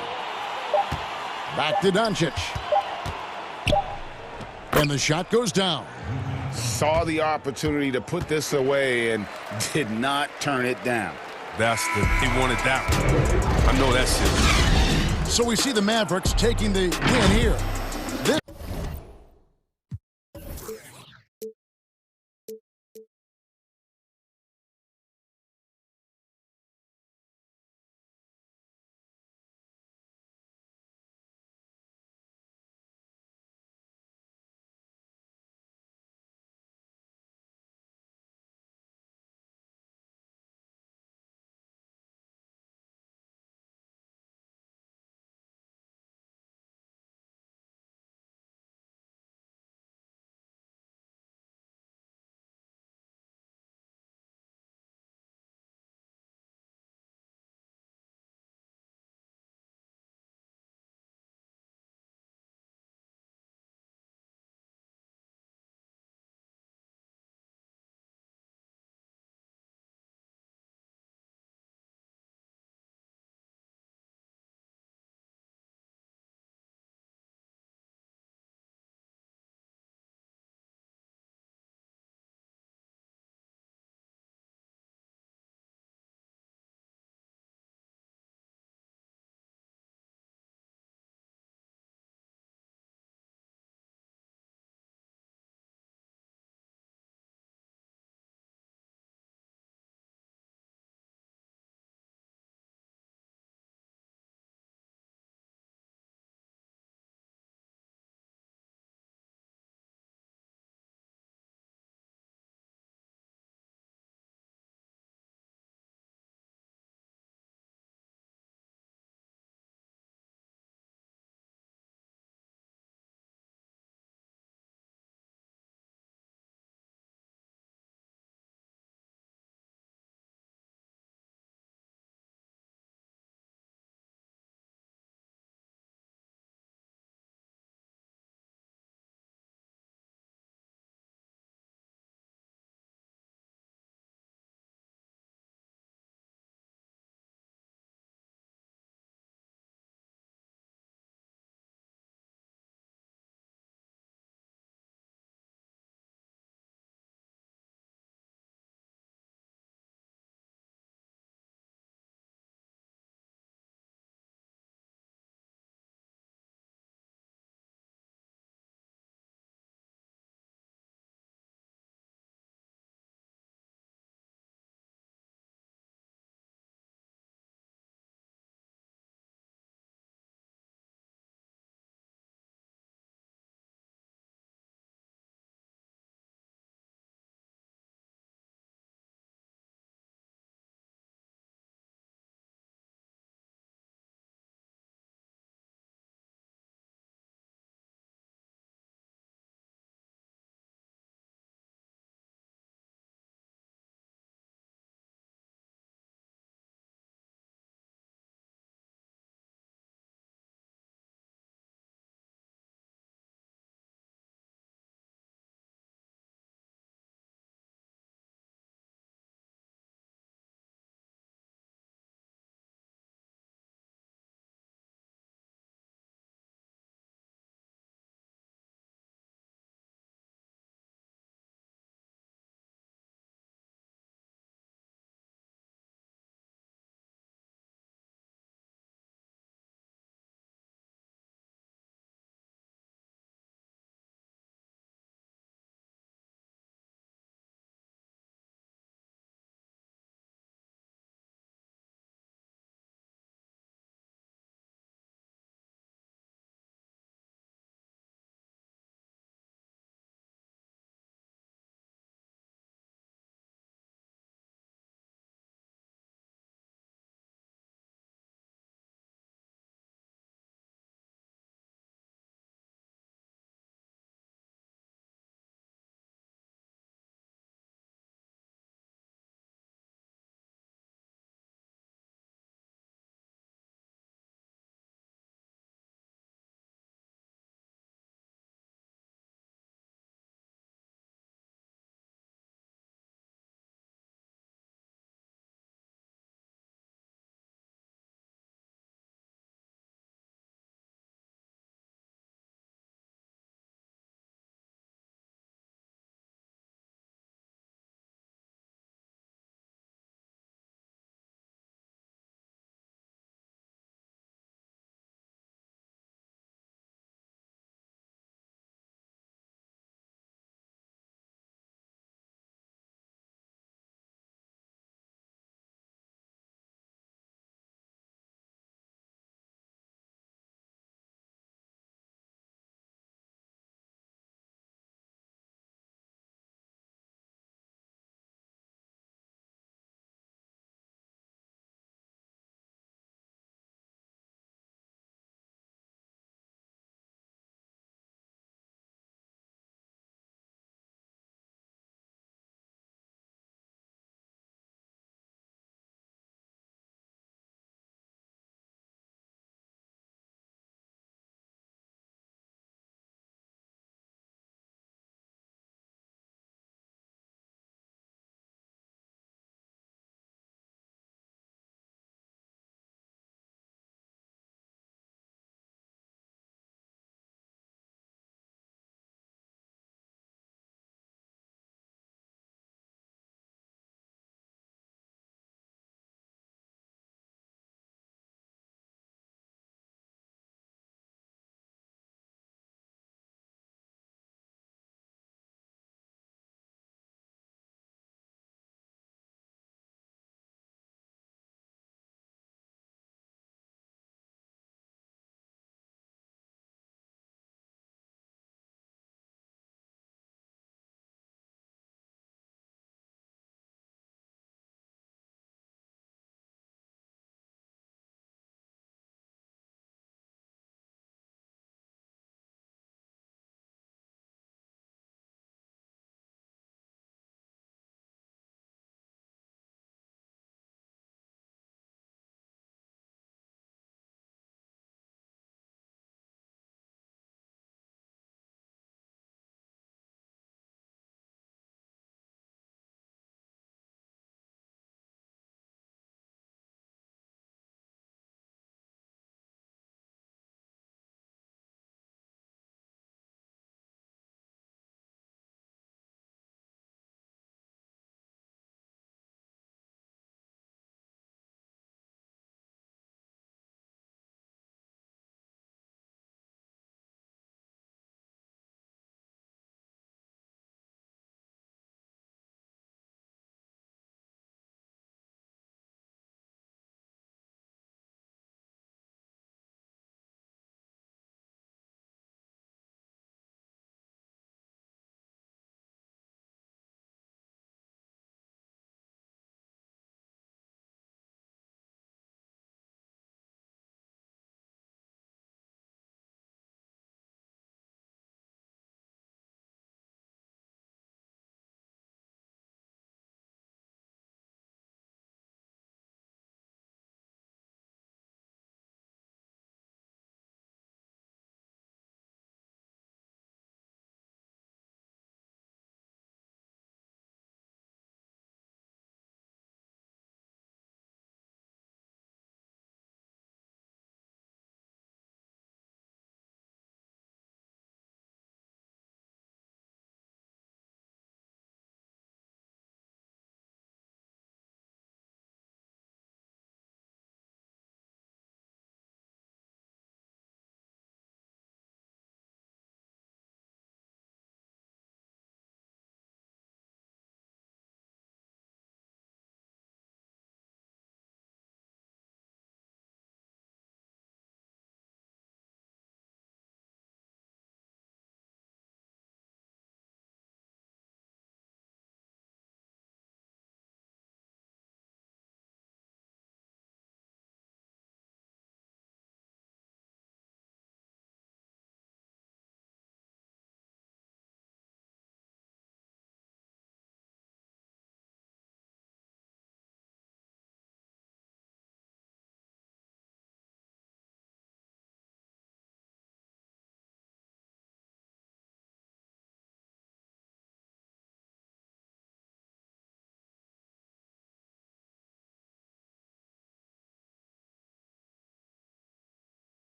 Back to Doncic. And the shot goes down. Saw the opportunity to put this away and did not turn it down. He wanted that one. I know that's it. So we see the Mavericks taking the win here.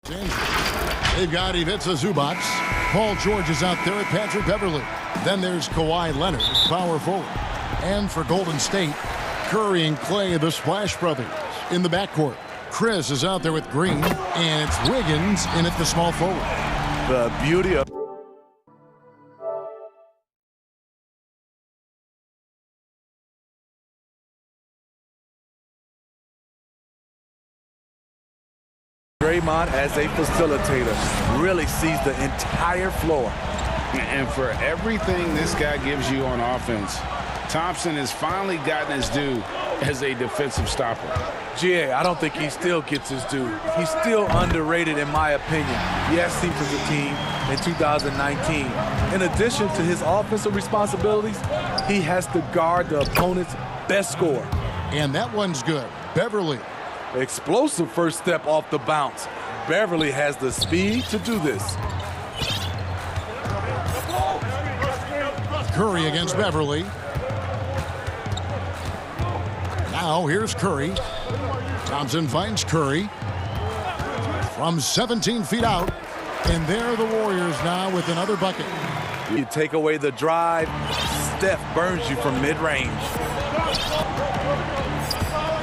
They've got Ivica Zubac. Paul George is out there at Patrick Beverley. Then there's Kawhi Leonard, power forward. And for Golden State, Curry and Clay, the Splash Brothers. In the backcourt, Chris is out there with Green, and it's Wiggins in at the small forward. The beauty of Draymond as a facilitator really sees the entire floor. And for everything this guy gives you on offense, Thompson has finally gotten his due as a defensive stopper. GA, I don't think he still gets his due. He's still underrated in my opinion. Yes, he was a team in 2019. In addition to his offensive responsibilities, he has to guard the opponent's best scorer. And that one's good. Beverly. Explosive first step off the bounce. Beverly has the speed to do this. Curry against Beverly. Now here's Curry. Thompson finds Curry from 17 feet out. And there are the Warriors now with another bucket. You take away the drive, Steph burns you from mid-range.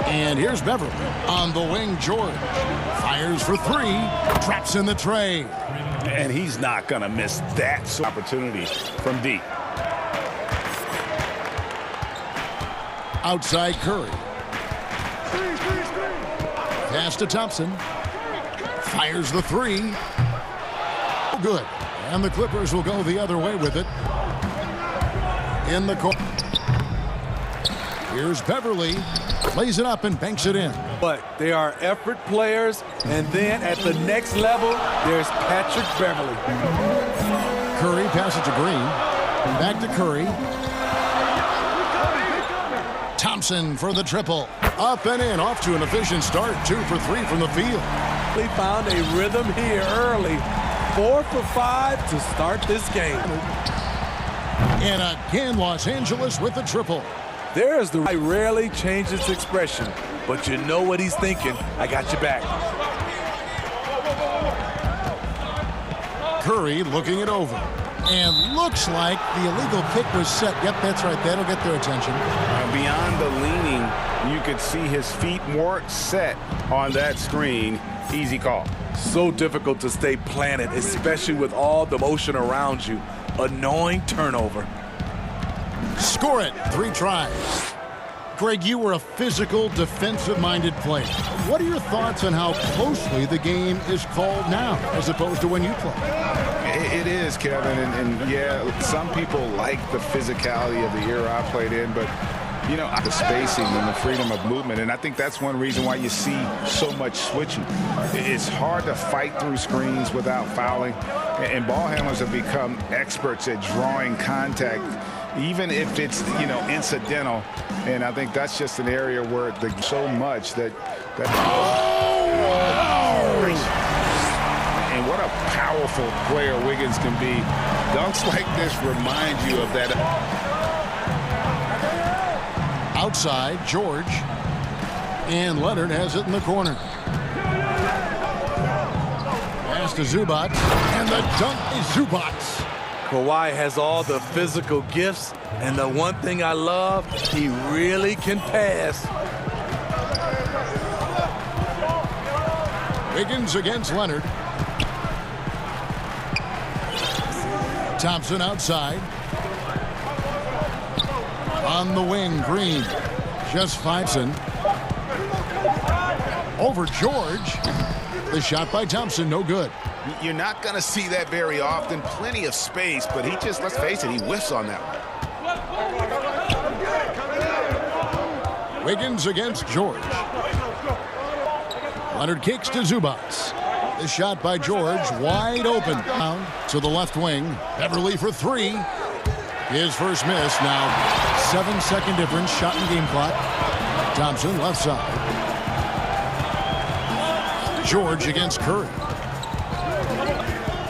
And here's Beverly on the wing. George fires for three, traps in the tray. And he's not going to miss that opportunity from deep. Outside Curry. Pass to Thompson. Fires the three. Good. And the Clippers will go the other way with it. In the corner. Here's Beverly. Plays it up and banks it in. But they are effort players. And then at the next level, there's Patrick Beverly. Curry passes to Green. Back to Curry. Thompson for the triple. Up and in. Off to an efficient start. 2 for 3 from the field. They found a rhythm here early. 4 for 5 to start this game. And again, Los Angeles with the triple. There's the... I rarely change its expression, but you know what he's thinking. I got your back. Curry looking it over. And looks like the illegal kick was set. Yep, that's right. That'll get their attention. Beyond the leaning, you could see his feet more set on that screen. Easy call. So difficult to stay planted, especially with all the motion around you. Annoying turnover. Score it. 3 tries. Greg, you were a physical, defensive-minded player. What are your thoughts on how closely the game is called now as opposed to when you play? It is, Kevin, and yeah, some people like the physicality of the era I played in, but you know, the spacing and the freedom of movement, and I think that's one reason why you see so much switching. It's hard to fight through screens without fouling, and ball handlers have become experts at drawing contact, even if it's, you know, incidental. And I think that's just an area where there's so much that and what a powerful player Wiggins can be. Dunks like this remind you of that. Outside, George. And Leonard has it in the corner. Pass to Zubac. And the dunk is Zubac. Kawhi has all the physical gifts, and the one thing I love, he really can pass. Wiggins against Leonard. Thompson outside. On the wing, Green. Just Thompson. Over George. The shot by Thompson, no good. You're not going to see that very often. Plenty of space, but he just, let's face it, he whiffs on that one. Wiggins against George. Leonard kicks to Zubac. The shot by George, wide open. Down to the left wing. Beverly for 3. His first miss. Now 7-second difference. Shot in game clock. Thompson left side. George against Curry.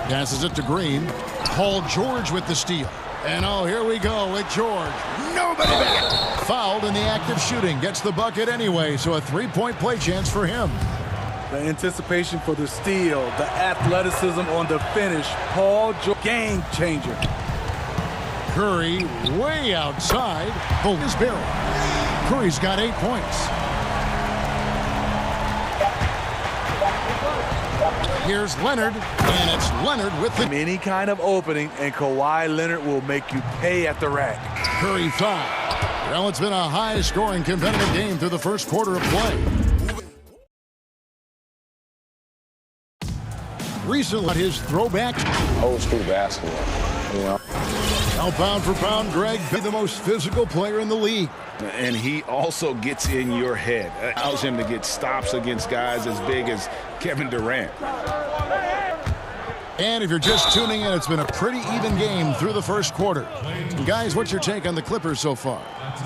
Passes it to Green. Paul George with the steal. And oh, here we go with George. Nobody back. Fouled in the act of shooting. Gets the bucket anyway, so a 3-point play chance for him. The anticipation for the steal, the athleticism on the finish. Paul George, game changer. Curry way outside. Bull is barrel. Curry's got 8 points. Here's Leonard, and it's Leonard with the... Any kind of opening, and Kawhi Leonard will make you pay at the rack. Curry foul. Well, it's been a high-scoring competitive game through the first quarter of play. Recently, his throwback. Old school basketball, you know. Now, pound for pound, Greg, be the most physical player in the league. And he also gets in your head. It allows him to get stops against guys as big as Kevin Durant. And if you're just tuning in, it's been a pretty even game through the first quarter. And guys, what's your take on the Clippers so far?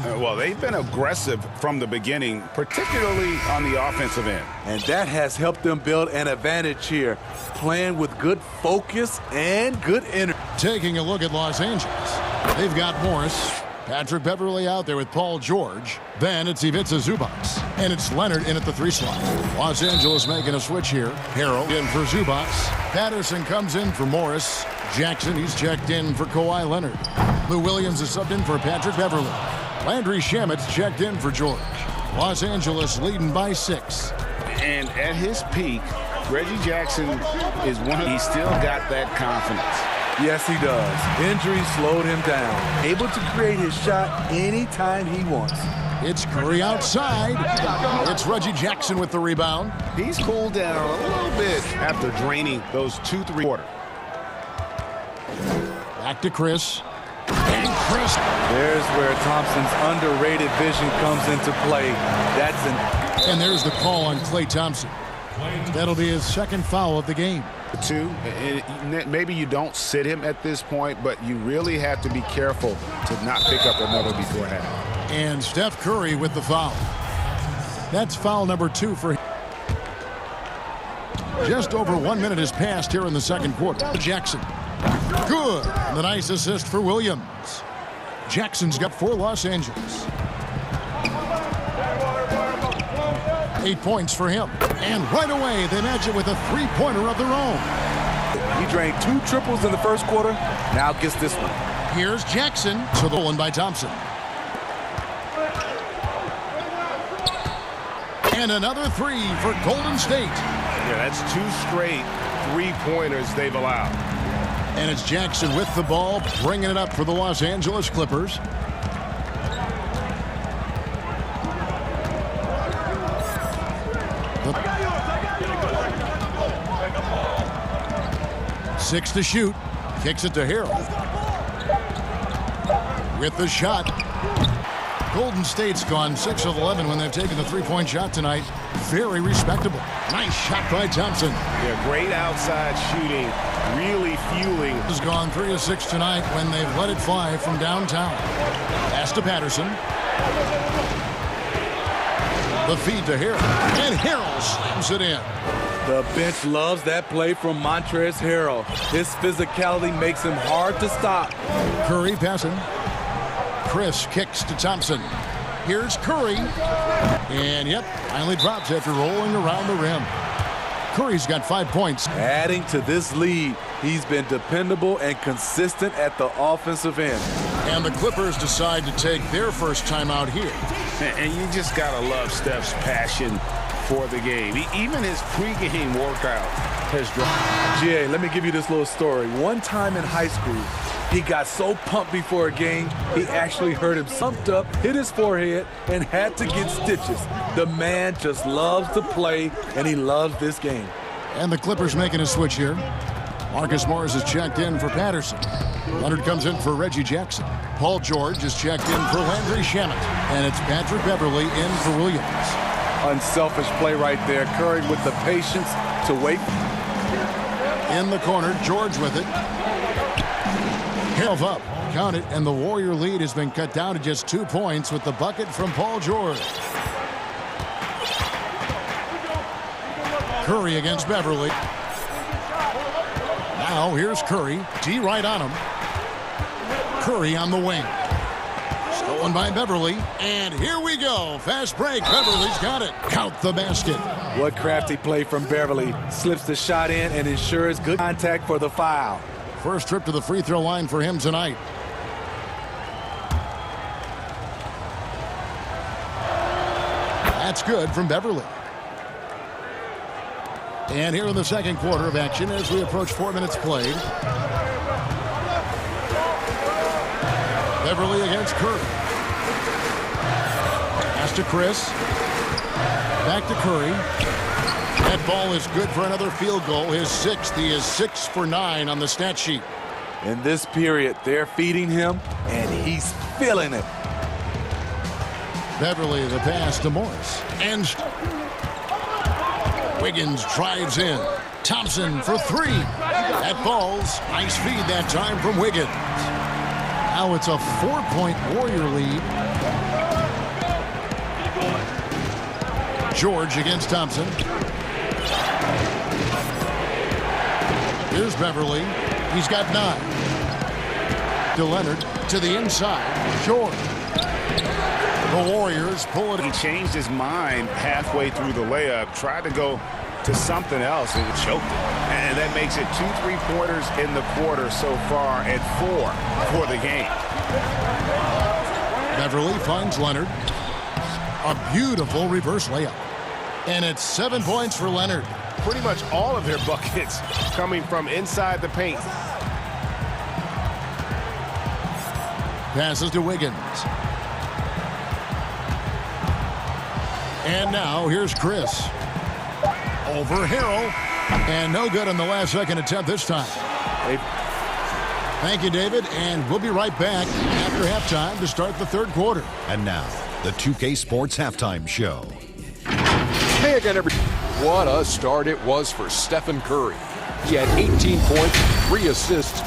Well, they've been aggressive from the beginning, particularly on the offensive end. And that has helped them build an advantage here, playing with good focus and good energy. Taking a look at Los Angeles, they've got Morris, Patrick Beverley out there with Paul George. Then it's Ivica Zubac. And it's Leonard in at the 3 slot. Los Angeles making a switch here. Harrell in for Zubac. Patterson comes in for Morris. Jackson, he's checked in for Kawhi Leonard. Lou Williams is subbed in for Patrick Beverley. Landry Shamet's checked in for George. Los Angeles leading by 6. And at his peak, Reggie Jackson is he's still got that confidence. Yes, he does. Injury slowed him down. Able to create his shot anytime he wants. It's Curry outside. It's Reggie Jackson with the rebound. He's cooled down a little bit after draining those 2-3 quarters. Back to Chris. And Chris. There's where Thompson's underrated vision comes into play. And there's the call on Klay Thompson. That'll be his second foul of the game. 2, maybe you don't sit him at this point, but you really have to be careful to not pick up another before half. And Steph Curry with the foul. That's foul number 2 for him. Just over 1 minute has passed here in the second quarter. Jackson. Good. And the nice assist for Williams. Jackson's got 4 Los Angeles. 8 points for him. And right away, they match it with a 3-pointer of their own. He drained 2 triples in the first quarter. Now gets this one. Here's Jackson. So the one by Thompson. And another 3 for Golden State. Yeah, that's 2 straight 3-pointers they've allowed. And it's Jackson with the ball, bringing it up for the Los Angeles Clippers. Six to shoot. Kicks it to Harrell. With the shot. Golden State's gone 6 of 11 when they've taken the 3-point shot tonight. Very respectable. Nice shot by Thompson. Yeah, great outside shooting. Really fueling. Has gone 3 of 6 tonight when they've let it fly from downtown. Pass to Patterson. The feed to Harrell. And Harrell slams it in. The bench loves that play from Montrezl Harrell. His physicality makes him hard to stop. Curry passing. Chris kicks to Thompson. Here's Curry. And, yep, finally drops after rolling around the rim. Curry's got 5 points. Adding to this lead, he's been dependable and consistent at the offensive end. And the Clippers decide to take their first time out here. And you just got to love Steph's passion for the game. Even his pregame workout has dropped. GA, let me give you this little story. One time in high school, he got so pumped before a game, he actually hurt him slumped up, hit his forehead, and had to get stitches. The man just loves to play, and he loves this game. And the Clippers making a switch here. Marcus Morris is checked in for Patterson. Leonard comes in for Reggie Jackson. Paul George is checked in for Landry Shamet. And it's Patrick Beverley in for Williams. Unselfish play right there. Curry with the patience to wait. In the corner, George with it. Half up, count it, and the Warrior lead has been cut down to just 2 points with the bucket from Paul George. Curry against Beverley. Now here's Curry. D right on him. Curry on the wing. Stolen by Beverley. And here we go. Fast break. Beverley's got it. Count the basket. What crafty play from Beverly. Slips the shot in and ensures good contact for the foul. First trip to the free throw line for him tonight. That's good from Beverly. And here in the second quarter of action as we approach 4 minutes played. Beverly against Curry. Pass to Chris. Back to Curry. That ball is good for another field goal. His sixth. He is 6 for 9 on the stat sheet. In this period, they're feeding him, and he's feeling it. Beverly the pass to Morris. And Wiggins drives in. Thompson for three. That falls. Nice feed that time from Wiggins. Now it's a 4-point Warrior lead. George against Thompson. Here's Beverly. He's got 9. To Leonard. To the inside. George. The Warriors pull it. He changed his mind halfway through the layup. Tried to go to something else and choked it. And that makes it 2 3-pointers in the quarter so far and 4 for the game. Beverly finds Leonard. A beautiful reverse layup. And it's 7 points for Leonard. Pretty much all of their buckets coming from inside the paint. Passes to Wiggins. And now here's Chris. Over Harrell. And no good on the last second attempt this time. Thank you, David. And we'll be right back after halftime to start the third quarter. And now, the 2K Sports Halftime Show. Hey again, everybody. What a start it was for Stephen Curry. He had 18 points, 3 assists.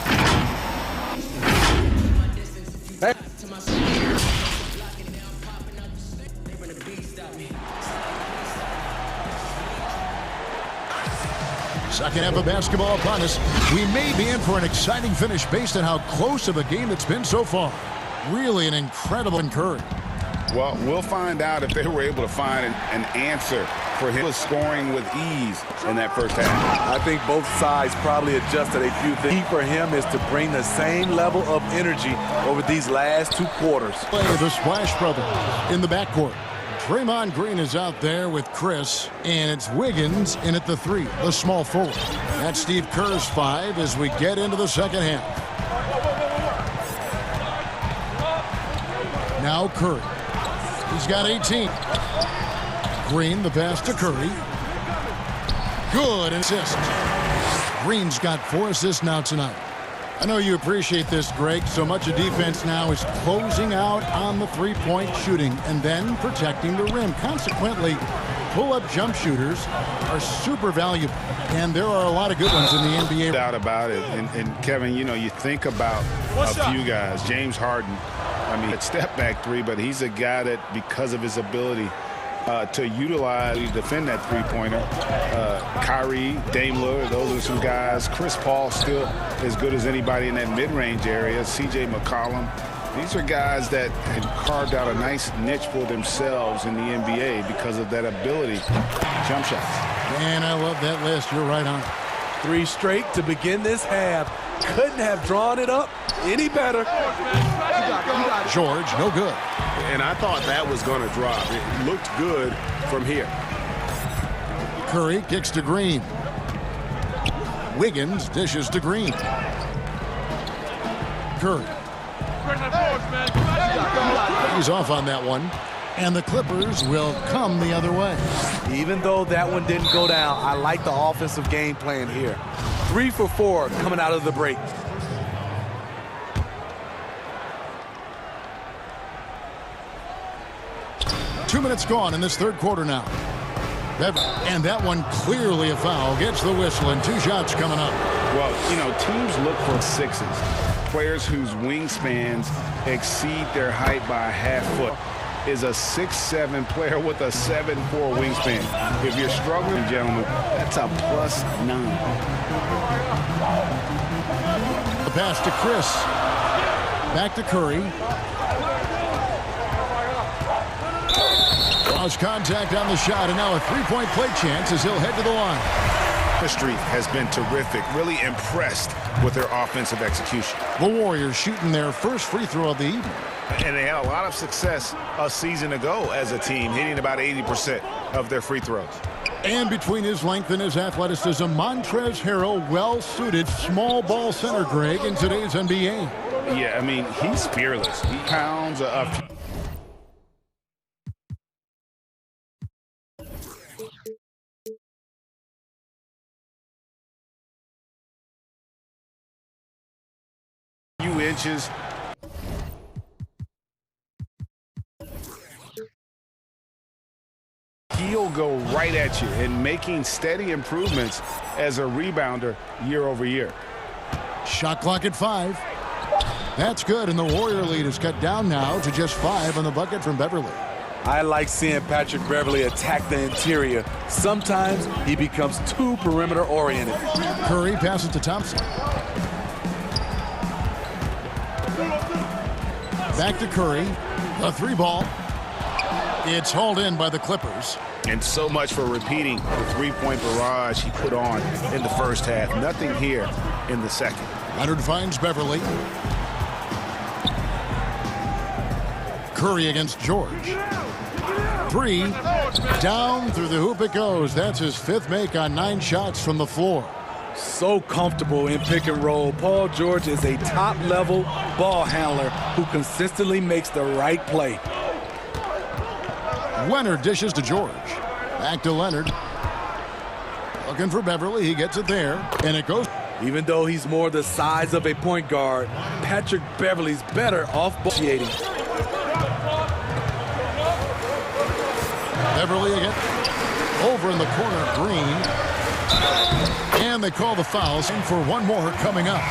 Second half of basketball upon us. We may be in for an exciting finish based on how close of a game it's been so far. Really an incredible Curry. Well, we'll find out if they were able to find an answer for him scoring with ease in that first half. I think both sides probably adjusted a few things. Key for him is to bring the same level of energy over these last 2 quarters. Play the Splash Brothers in the backcourt. Draymond Green is out there with Chris, and it's Wiggins in at the 3, the small forward. That's Steve Kerr's 5 as we get into the second half. Now Curry. He's got 18. Green, the pass to Curry. Good assist. Green's got 4 assists now tonight. I know you appreciate this, Greg. So much of defense now is closing out on the three-point shooting and then protecting the rim. Consequently, pull-up jump shooters are super valuable, and there are a lot of good ones in the NBA. No doubt about it. And Kevin, you know, you think about a few guys. James Harden, I mean, it's step back 3, but he's a guy that, because of his ability to utilize, defend that three-pointer. Kyrie, Dame Lillard, those are some guys. Chris Paul still as good as anybody in that mid-range area. C.J. McCollum. These are guys that have carved out a nice niche for themselves in the NBA because of that ability. Jump shots. Man, I love that list. You're right on. 3 straight to begin this half. Couldn't have drawn it up any better. George, no good. And I thought that was going to drop. It looked good from here. Curry kicks to Green. Wiggins dishes to Green. Curry. He's off on that one. And the Clippers will come the other way. Even though that one didn't go down, I like the offensive game plan here. 3 for 4 coming out of the break. Two minutes gone in this third quarter now. And that one clearly a foul. Gets the whistle and 2 shots coming up. Well, you know, teams look for sixes. Players whose wingspans exceed their height by a half foot. Is a 6'7" player with a 7'4" wingspan. If you're struggling, gentlemen, that's a +9. The pass to Chris. Back to Curry. Lost contact on the shot, and now a three-point play chance as he'll head to the line. History has been terrific. Really impressed with their offensive execution. The Warriors shooting their first free throw of the evening. And they had a lot of success a season ago as a team, hitting about 80% of their free throws. And between his length and his athleticism, Montrezl Harrell, well-suited small ball center, Greg, in today's NBA. Yeah, I mean, he's fearless. He pounds a few inches. He'll go right at you and making steady improvements as a rebounder year over year. Shot clock at 5. That's good, and the Warrior lead is cut down now to just 5 on the bucket from Beverly. I like seeing Patrick Beverly attack the interior. Sometimes he becomes too perimeter-oriented. Curry passes to Thompson. Back to Curry. The 3-ball. It's hauled in by the Clippers. And so much for repeating the three-point barrage he put on in the first half. Nothing here in the second. Leonard finds Beverly. Curry against George. 3. Down through the hoop it goes. That's his 5th make on 9 shots from the floor. So comfortable in pick and roll. Paul George is a top-level ball handler who consistently makes the right play. Leonard dishes to George. Back to Leonard. Looking for Beverly. He gets it there. And it goes. Even though he's more the size of a point guard, Patrick Beverly's better off initiating. Beverly again. Over in the corner, Green. And they call the fouls for one more coming up.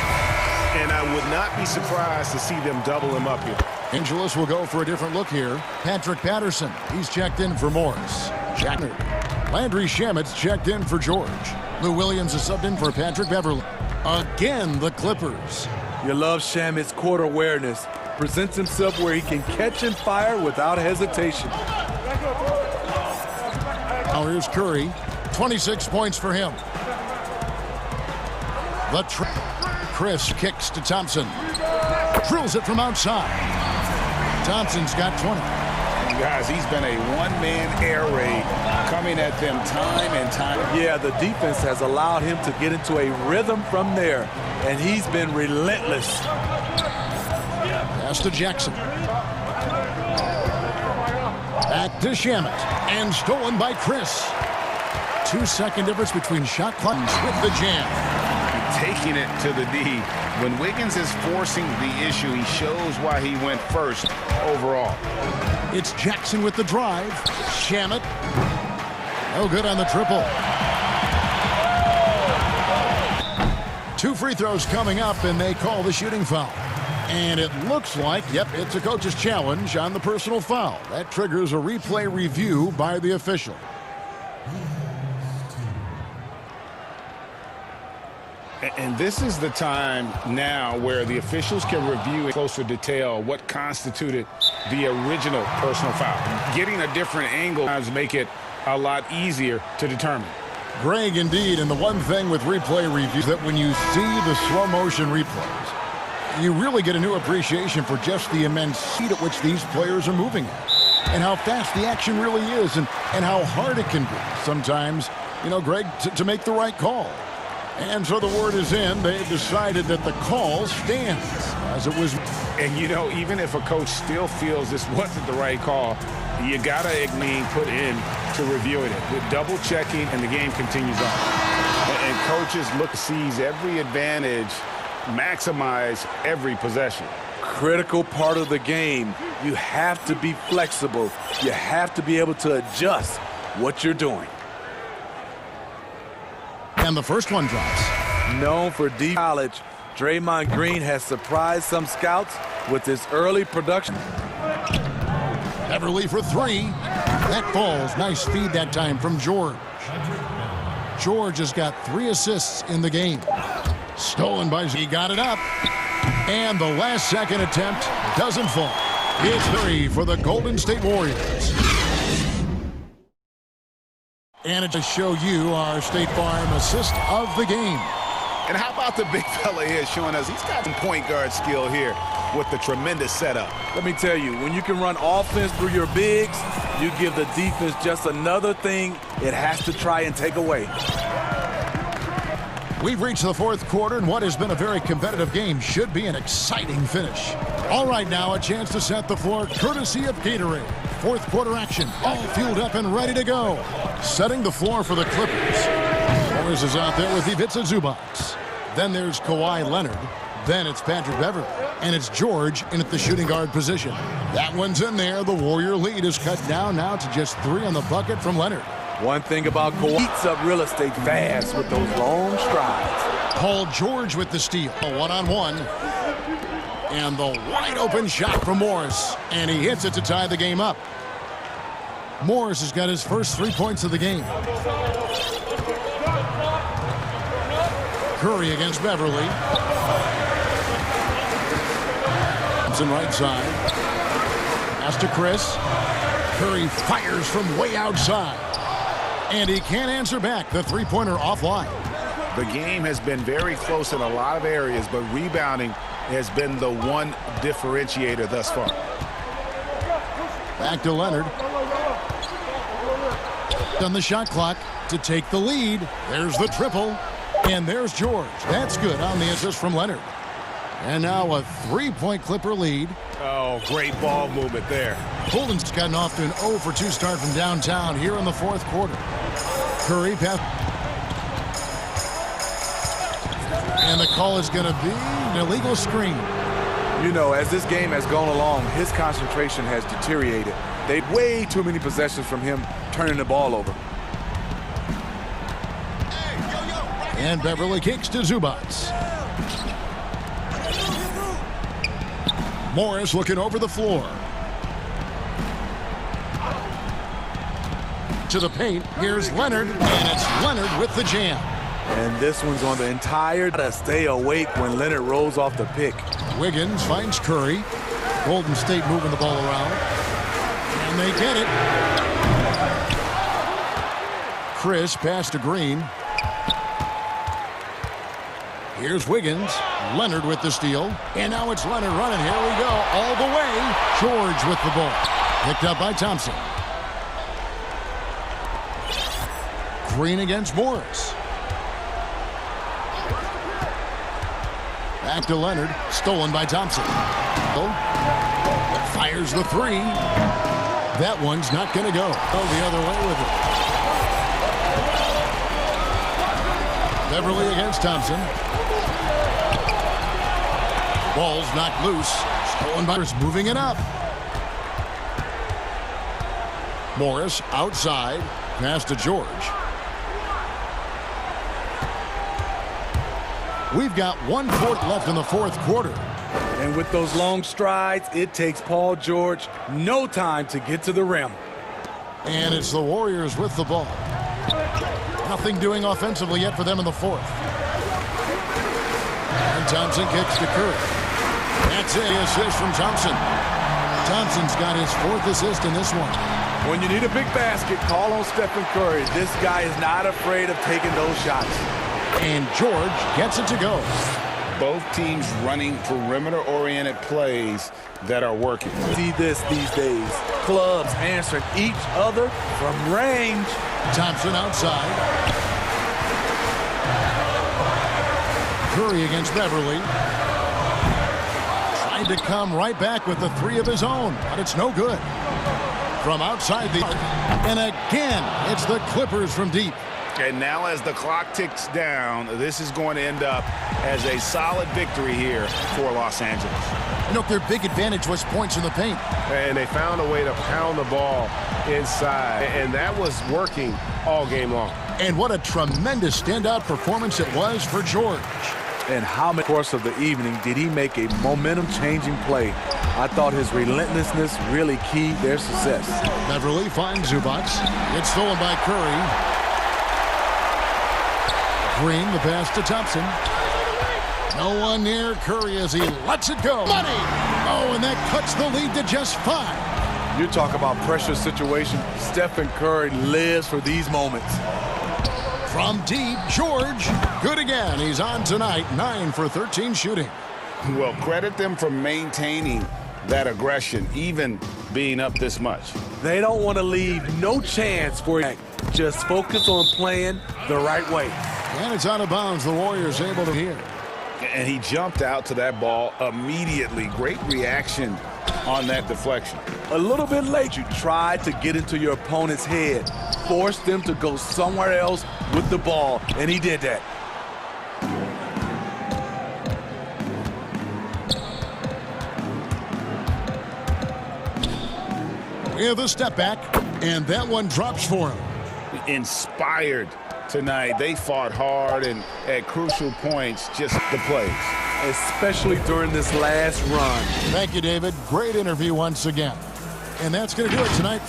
And I would not be surprised to see them double him up here. Angeles will go for a different look here. Patrick Patterson, he's checked in for Morris. Jackner. Landry Shamit's checked in for George. Lou Williams is subbed in for Patrick Beverly. Again, the Clippers. You love Shamit's court awareness. Presents himself where he can catch and fire without hesitation. Now here's Curry. 26 points for him. Chris kicks to Thompson. Drills it from outside. Thompson's got 20. Guys, he's been a one-man air raid coming at them time and time. Yeah, the defense has allowed him to get into a rhythm from there, and he's been relentless. Pass to Jackson. Back to Shamet. And stolen by Chris. 2-second difference between shot clocks with the jam. Taking it to the D. When Wiggins is forcing the issue, he shows why he went first overall. It's Jackson with the drive. Shamet. No good on the triple. 2 free throws coming up, and they call the shooting foul. And it looks like, yep, it's a coach's challenge on the personal foul. That triggers a replay review by the official. And this is the time now where the officials can review in closer detail what constituted the original personal foul. Getting a different angle does make it a lot easier to determine. Greg, indeed, and the one thing with replay reviews that when you see the slow motion replays, you really get a new appreciation for just the immense speed at which these players are moving at, and how fast the action really is, and how hard it can be sometimes, you know, Greg, to make the right call. And so the word is in. They've decided that the call stands as it was. And, you know, even if a coach still feels this wasn't the right call, you got to put in to reviewing it. With double checking, and the game continues on. And coaches look to seize every advantage, maximize every possession. Critical part of the game. You have to be flexible. You have to be able to adjust what you're doing. And the first one drops. Known for deep college, Draymond Green has surprised some scouts with his early production. Beverly for 3. That falls. Nice feed that time from George. George has got 3 assists in the game. Stolen by Z. Got it up. And the last second attempt doesn't fall. It's 3 for the Golden State Warriors. And it to show you our State Farm assist of the game. And how about the big fella here showing us he's got some point guard skill here with the tremendous setup. Let me tell you, when you can run offense through your bigs, you give the defense just another thing it has to try and take away. We've reached the fourth quarter, and what has been a very competitive game should be an exciting finish. All right, now a chance to set the floor courtesy of Gatorade. Fourth quarter action, all fueled up and ready to go. Setting the floor for the Clippers. Morris is out there with Ivica Zubac. Then there's Kawhi Leonard. Then it's Patrick Beverley. And it's George in at the shooting guard position. That one's in there. The Warrior lead is cut down now to just 3 on the bucket from Leonard. One thing about Kawhi, eats up real estate fast with those long strides. Paul George with the steal. A one-on-one. And the wide open shot from Morris. And he hits it to tie the game up. Morris has got his first 3 points of the game. Curry against Beverley. Thompson right side. Pass to Chris. Curry fires from way outside. And he can't answer back. The three-pointer offline. The game has been very close in a lot of areas, but rebounding has been the one differentiator thus far. Back to Leonard. On the shot clock to take the lead. There's the triple. And there's George. That's good on the assist from Leonard. And now a 3-point Clipper lead. Oh, great ball movement there. Holden's gotten off to an 0 for 2 start from downtown here in the fourth quarter. Curry pass. And the call is going to be an illegal screen. You know, as this game has gone along, his concentration has deteriorated. They've way too many possessions from him turning the ball over. And Beverley kicks to Zubac. Morris looking over the floor. To the paint. Here's Leonard. And it's Leonard with the jam. And this one's on the entire to stay awake when Leonard rolls off the pick. Wiggins finds Curry. Golden State moving the ball around. And they get it. Chris pass to Green. Here's Wiggins. Leonard with the steal. And now it's Leonard running. Here we go. All the way. George with the ball. Picked up by Thompson. Green against Morris. Back to Leonard. Stolen by Thompson. Fires the three. That one's not going to go. Oh, the other way with it. Beverley against Thompson. Ball's knocked loose. Stolen by Morris, moving it up. Morris outside. Pass to George. We've got 1 quarter left in the fourth quarter. And with those long strides, it takes Paul George no time to get to the rim. And it's the Warriors with the ball. Nothing doing offensively yet for them in the fourth. And Thompson kicks to Curry. That's it. Assist from Thompson. Thompson's got his 4th assist in this one. When you need a big basket, call on Stephen Curry. This guy is not afraid of taking those shots. And George gets it to go. Both teams running perimeter-oriented plays that are working. See this these days. Clubs answering each other from range. Thompson outside. Curry against Beverley. Trying to come right back with the 3 of his own, but it's no good. From outside the arc. And again, it's the Clippers from deep. And now as the clock ticks down, this is going to end up as a solid victory here for Los Angeles. You know, their big advantage was points in the paint. And they found a way to pound the ball inside. And that was working all game long. And what a tremendous standout performance it was for George. And how much course of the evening did he make a momentum-changing play? I thought his relentlessness really keyed their success. Beverley finds Zubac. It's stolen by Curry. Green, the pass to Thompson. No one near Curry as he lets it go. Money! Oh, and that cuts the lead to just 5. You talk about pressure situation. Stephen Curry lives for these moments. From deep, George, good again. He's on tonight, 9 for 13 shooting. Well, credit them for maintaining that aggression, even being up this much. They don't want to leave no chance for it. Just focus on playing the right way. And it's out of bounds. The Warriors able to hear. And he jumped out to that ball immediately. Great reaction on that deflection. A little bit late, you tried to get into your opponent's head, force them to go somewhere else with the ball, and he did that. We have a step back, and that one drops for him. Inspired tonight. They fought hard and at crucial points, just the plays. Especially during this last run. Thank you, David. Great interview once again. And that's going to do it tonight.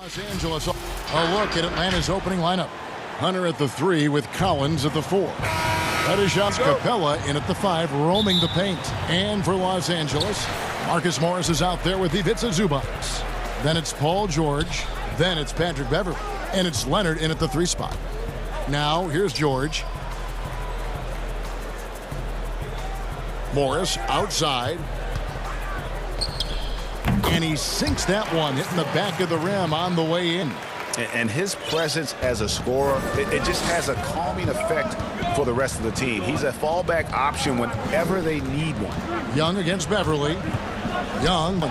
Los Angeles. A look at Atlanta's opening lineup. Hunter at the 3 with Collins at the 4. That is Capella in at the 5, roaming the paint. And for Los Angeles, Marcus Morris is out there with Ivica Zubac. Then it's Paul George. Then it's Patrick Beverley. And it's Leonard in at the 3 spot. Now, here's George. Morris outside. And he sinks that one, hitting the back of the rim on the way in. And his presence as a scorer, it just has a calming effect for the rest of the team. He's a fallback option whenever they need one. Young against Beverley. Young.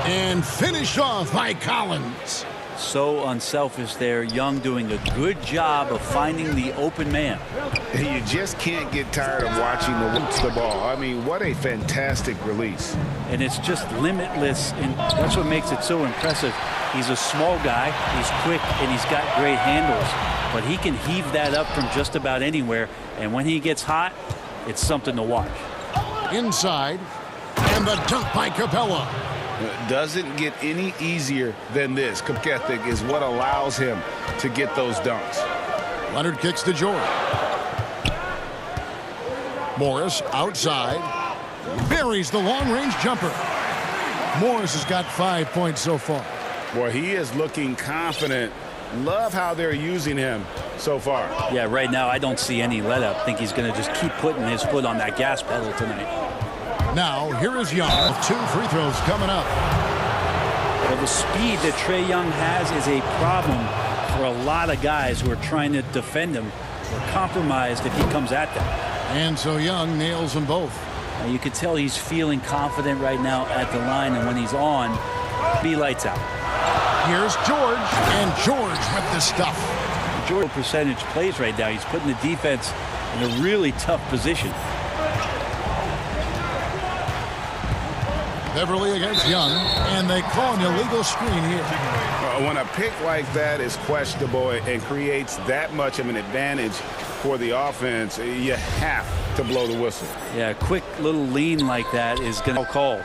And finished off by Collins. So unselfish there. Young doing a good job of finding the open man. You just can't get tired of watching the ball. I mean, what a fantastic release. And it's just limitless, and that's what makes it so impressive. He's a small guy, he's quick, and he's got great handles. But he can heave that up from just about anywhere, and when he gets hot, it's something to watch. Inside, and the dunk by Capella. Doesn't get any easier than this. Work ethic is what allows him to get those dunks. Leonard kicks to George. Morris outside. Buries the long-range jumper. Morris has got 5 points so far. Boy, he is looking confident. Love how they're using him so far. Yeah, right now I don't see any let-up. I think he's going to just keep putting his foot on that gas pedal tonight. Now, here is Young with 2 free throws coming up. Well, the speed that Trae Young has is a problem for a lot of guys who are trying to defend him. They're compromised if he comes at them. And so Young nails them both. Now, you can tell he's feeling confident right now at the line, and when he's on, he lights out. Here's George, and George with the stuff. George percentage plays right now. He's putting the defense in a really tough position. Beverley against Young, and they call an illegal screen here. When a pick like that is questionable and creates that much of an advantage for the offense, you have to blow the whistle. Yeah, a quick little lean like that is going to call.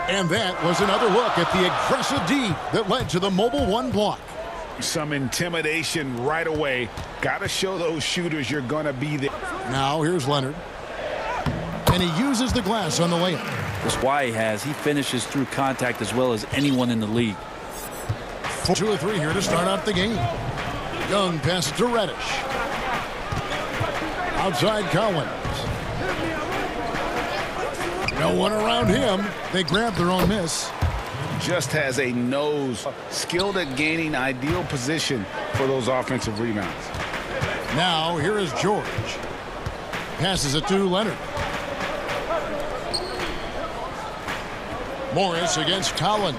And that was another look at the aggressive D that led to the mobile 1 block. Some intimidation right away. Got to show those shooters you're going to be there. Now here's Leonard. And he uses the glass on the layup. That's why he finishes through contact as well as anyone in the league. 2 or 3 here to start out the game. Young passes to Reddish. Outside Collins. No one around him. They grab their own miss. Just has a nose. Skilled at gaining ideal position for those offensive rebounds. Now here is George. Passes it to Leonard. Morris against Collins.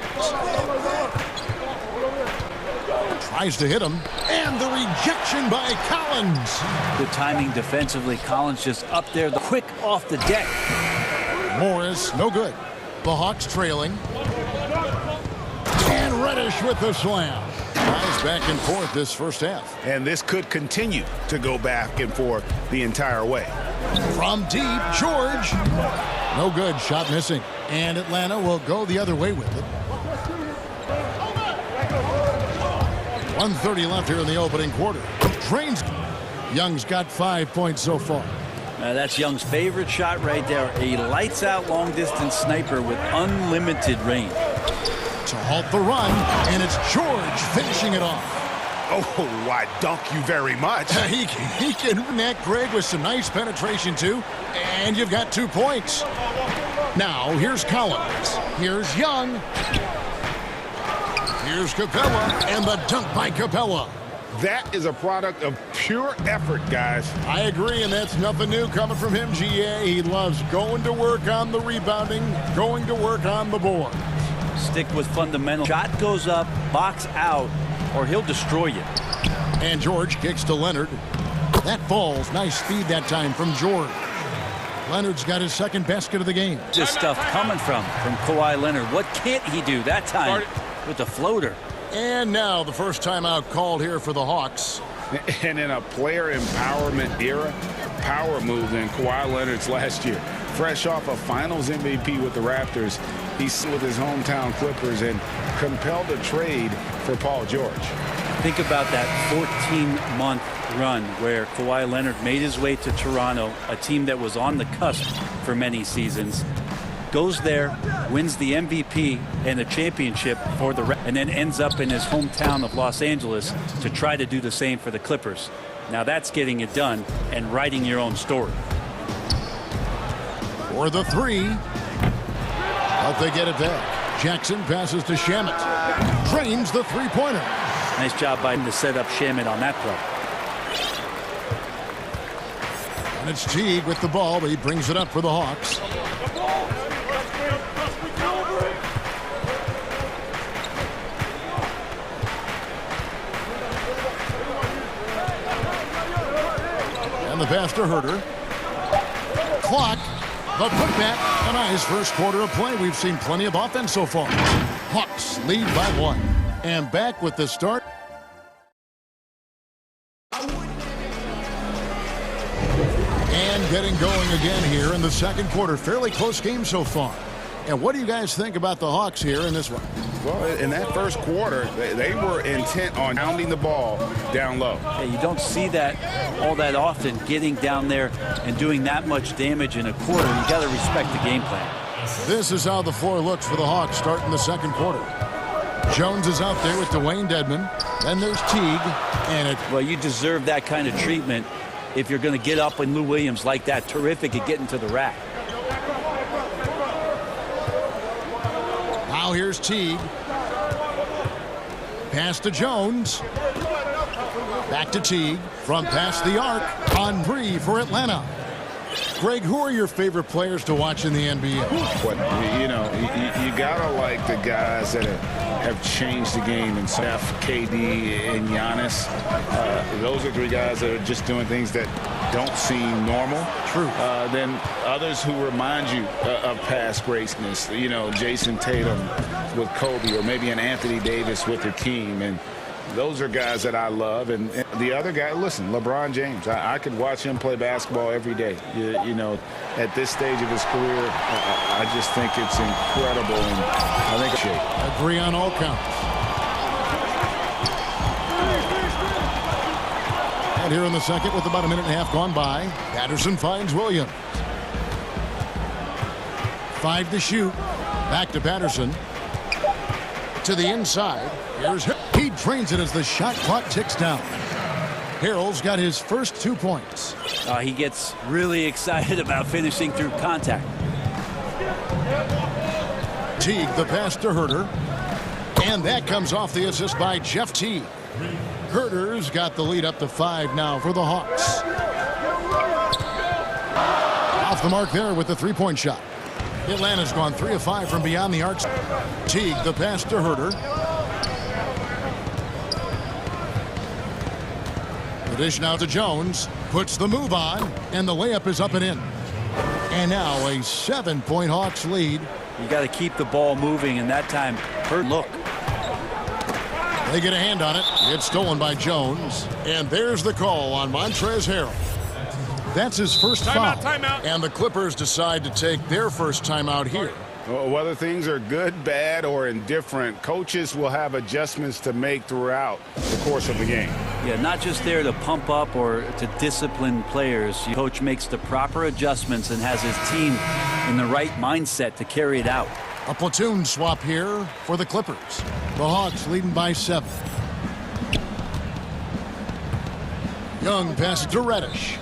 Tries to hit him. And the rejection by Collins. Good timing defensively. Collins just up there, quick off the deck. Morris, no good. The Hawks trailing. And Reddish with the slam. Guys back and forth this first half. And this could continue to go back and forth the entire way. From deep, George. No good, shot missing. And Atlanta will go the other way with it. 1:30 left here in the opening quarter. Drains. Young's got 5 points so far. That's Young's favorite shot right there. A lights-out long-distance sniper with unlimited range. To halt the run, and it's George finishing it off. Oh, I dunk you very much. He can net Greg with some nice penetration, too. And you've got 2 points. Now, here's Collins. Here's Young. Here's Capella, and the dunk by Capella. That is a product of pure effort, guys. I agree, and that's nothing new coming from him, GA. He loves going to work on the rebounding, going to work on the board. Stick with fundamental. Shot goes up, box out, or he'll destroy you. And George kicks to Leonard. That falls. Nice speed that time from George. Leonard's got his second basket of the game. This stuff coming from Kawhi Leonard. What can't he do that time with the floater? And now the first timeout called here for the Hawks. And in a player empowerment era, power move than Kawhi Leonard's last year. Fresh off a Finals MVP with the Raptors, He's with his hometown Clippers and compelled a trade for Paul George. Think about that 14-month run where Kawhi Leonard made his way to Toronto, a team that was on the cusp for many seasons, goes there, wins the MVP and a championship for the and then ends up in his hometown of Los Angeles to try to do the same for the Clippers. Now that's getting it done and writing your own story. For the three. But they get it back. Jackson passes to Shamet. Drains the three-pointer. Nice job by him to set up Shamet on that play. And it's Teague with the ball, but he brings it up for the Hawks. And the pass to Herter. Clock. The putback. A nice first quarter of play. We've seen plenty of offense so far. Hawks lead by 1. And back with the start. And getting going again here in the second quarter. Fairly close game so far. And what do you guys think about the Hawks here in this one? Well, in that first quarter, they were intent on pounding the ball down low. Yeah, you don't see that all that often, getting down there and doing that much damage in a quarter. You got to respect the game plan. This is how the floor looks for the Hawks starting the second quarter. Jones is out there with Dwayne Dedmon. Then there's Teague. And well, you deserve that kind of treatment if you're going to get up in Lou Williams like that. Terrific at getting to the rack. Now here's Teague. Pass to Jones. Back to Teague. From past the arc. On 3 for Atlanta. Greg, who are your favorite players to watch in the NBA? What, you know, you gotta like the guys that have changed the game, and Steph, KD, and Giannis. Those are 3 guys that are just doing things that don't seem normal. True. Then others who remind you of past greatness. You know, Jason Tatum with Kobe, or maybe an Anthony Davis with Hakeem, and those are guys that I love. And the other guy, listen, LeBron James. I could watch him play basketball every day. You know, at this stage of his career, I just think it's incredible. And I think agree on all counts. And here in the second, with about a minute and a half gone by, Patterson finds Williams. 5 to shoot. Back to Patterson. To the inside. Here's he drains it as the shot clock ticks down. Harrell's got his first 2 points. He gets really excited about finishing through contact. Teague, the pass to Herter. And that comes off the assist by Jeff Teague. Herter's got the lead up to 5 now for the Hawks. Off the mark there with the 3-point shot. Atlanta's gone 3 of 5 from beyond the arc. Teague, the pass to Herter. The dish now to Jones. Puts the move on, and the layup is up and in. And now a 7-point Hawks lead. You got to keep the ball moving, and that time, look. They get a hand on it. It's stolen by Jones. And there's the call on Montrezl Harrell. That's his first foul. Timeout. And the Clippers decide to take their first timeout here. Whether things are good, bad, or indifferent, coaches will have adjustments to make throughout the course of the game. Yeah, not just there to pump up or to discipline players. The coach makes the proper adjustments and has his team in the right mindset to carry it out. A platoon swap here for the Clippers. The Hawks leading by 7. Young passes to Reddish.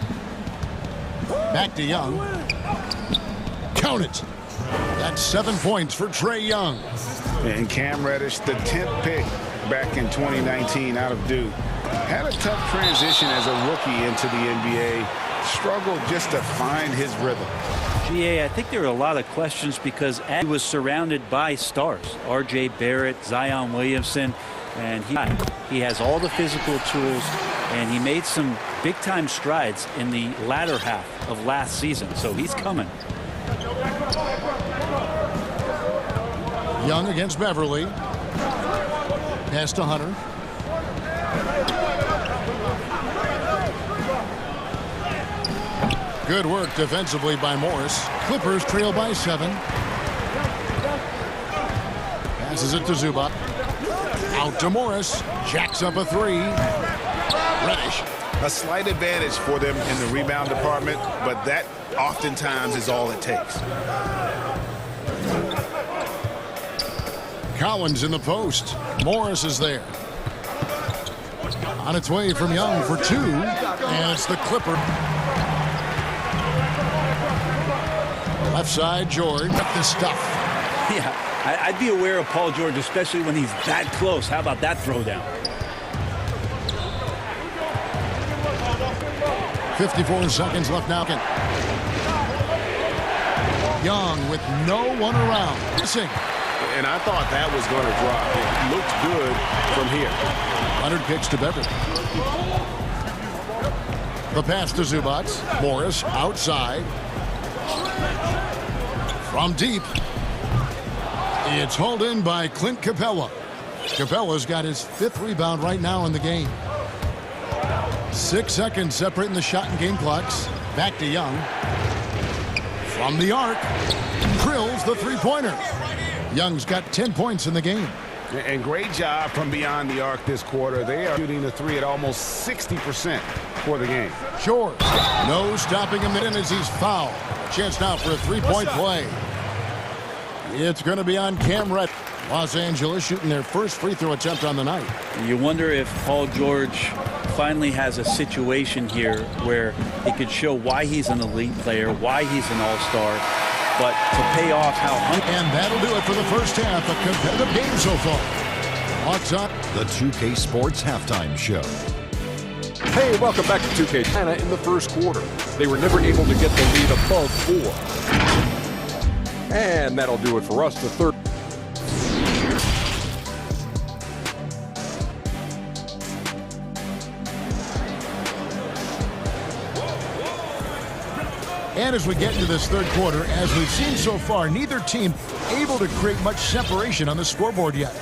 Back to Young. Count it. That's 7 points for Trae Young. And Cam Reddish, the 10th pick back in 2019 out of Duke, had a tough transition as a rookie into the NBA. Struggled just to find his rhythm. GA, I think there were a lot of questions because he was surrounded by stars. R.J. Barrett, Zion Williamson, and he has all the physical tools, and he made some big-time strides in the latter half of last season, so he's coming. Young against Beverly. Pass to Hunter. Good work defensively by Morris. Clippers trail by 7. Passes it to Zubac. Out to Morris. Jacks up a three. Reddish. A slight advantage for them in the rebound department, but that oftentimes is all it takes. Collins in the post. Morris is there. On its way from Young for two, and it's the Clipper. Left side, George. Up the stuff. Yeah, I'd be aware of Paul George, especially when he's that close. How about that throwdown? 54 seconds left now. Young with no one around. Missing. And I thought that was going to drop. It looked good from here. Leonard kicks to Beverly. The pass to Zubac. Morris outside. From deep. It's hauled in by Clint Capella. Capella's got his 5th rebound right now in the game. 6 seconds separating the shot and game clocks. Back to Young. From the arc. Drills the three-pointer. Young's got 10 points in the game. And great job from beyond the arc this quarter. They are shooting the three at almost 60% for the game. George. No stopping him in as he's fouled. Chance now for a three-point play. It's going to be on camera. Los Angeles shooting their first free throw attempt on the night. You wonder if Paul George finally has a situation here where he could show why he's an elite player, why he's an all-star, but to pay off how hungry. And that'll do it for the first half. A competitive game so far. Hawks up. The 2K Sports Halftime Show. Hey, welcome back to 2K. China in the first quarter. They were never able to get the lead above 4. And that'll do it for us. The third. And as we get into this third quarter, as we've seen so far, neither team able to create much separation on the scoreboard yet.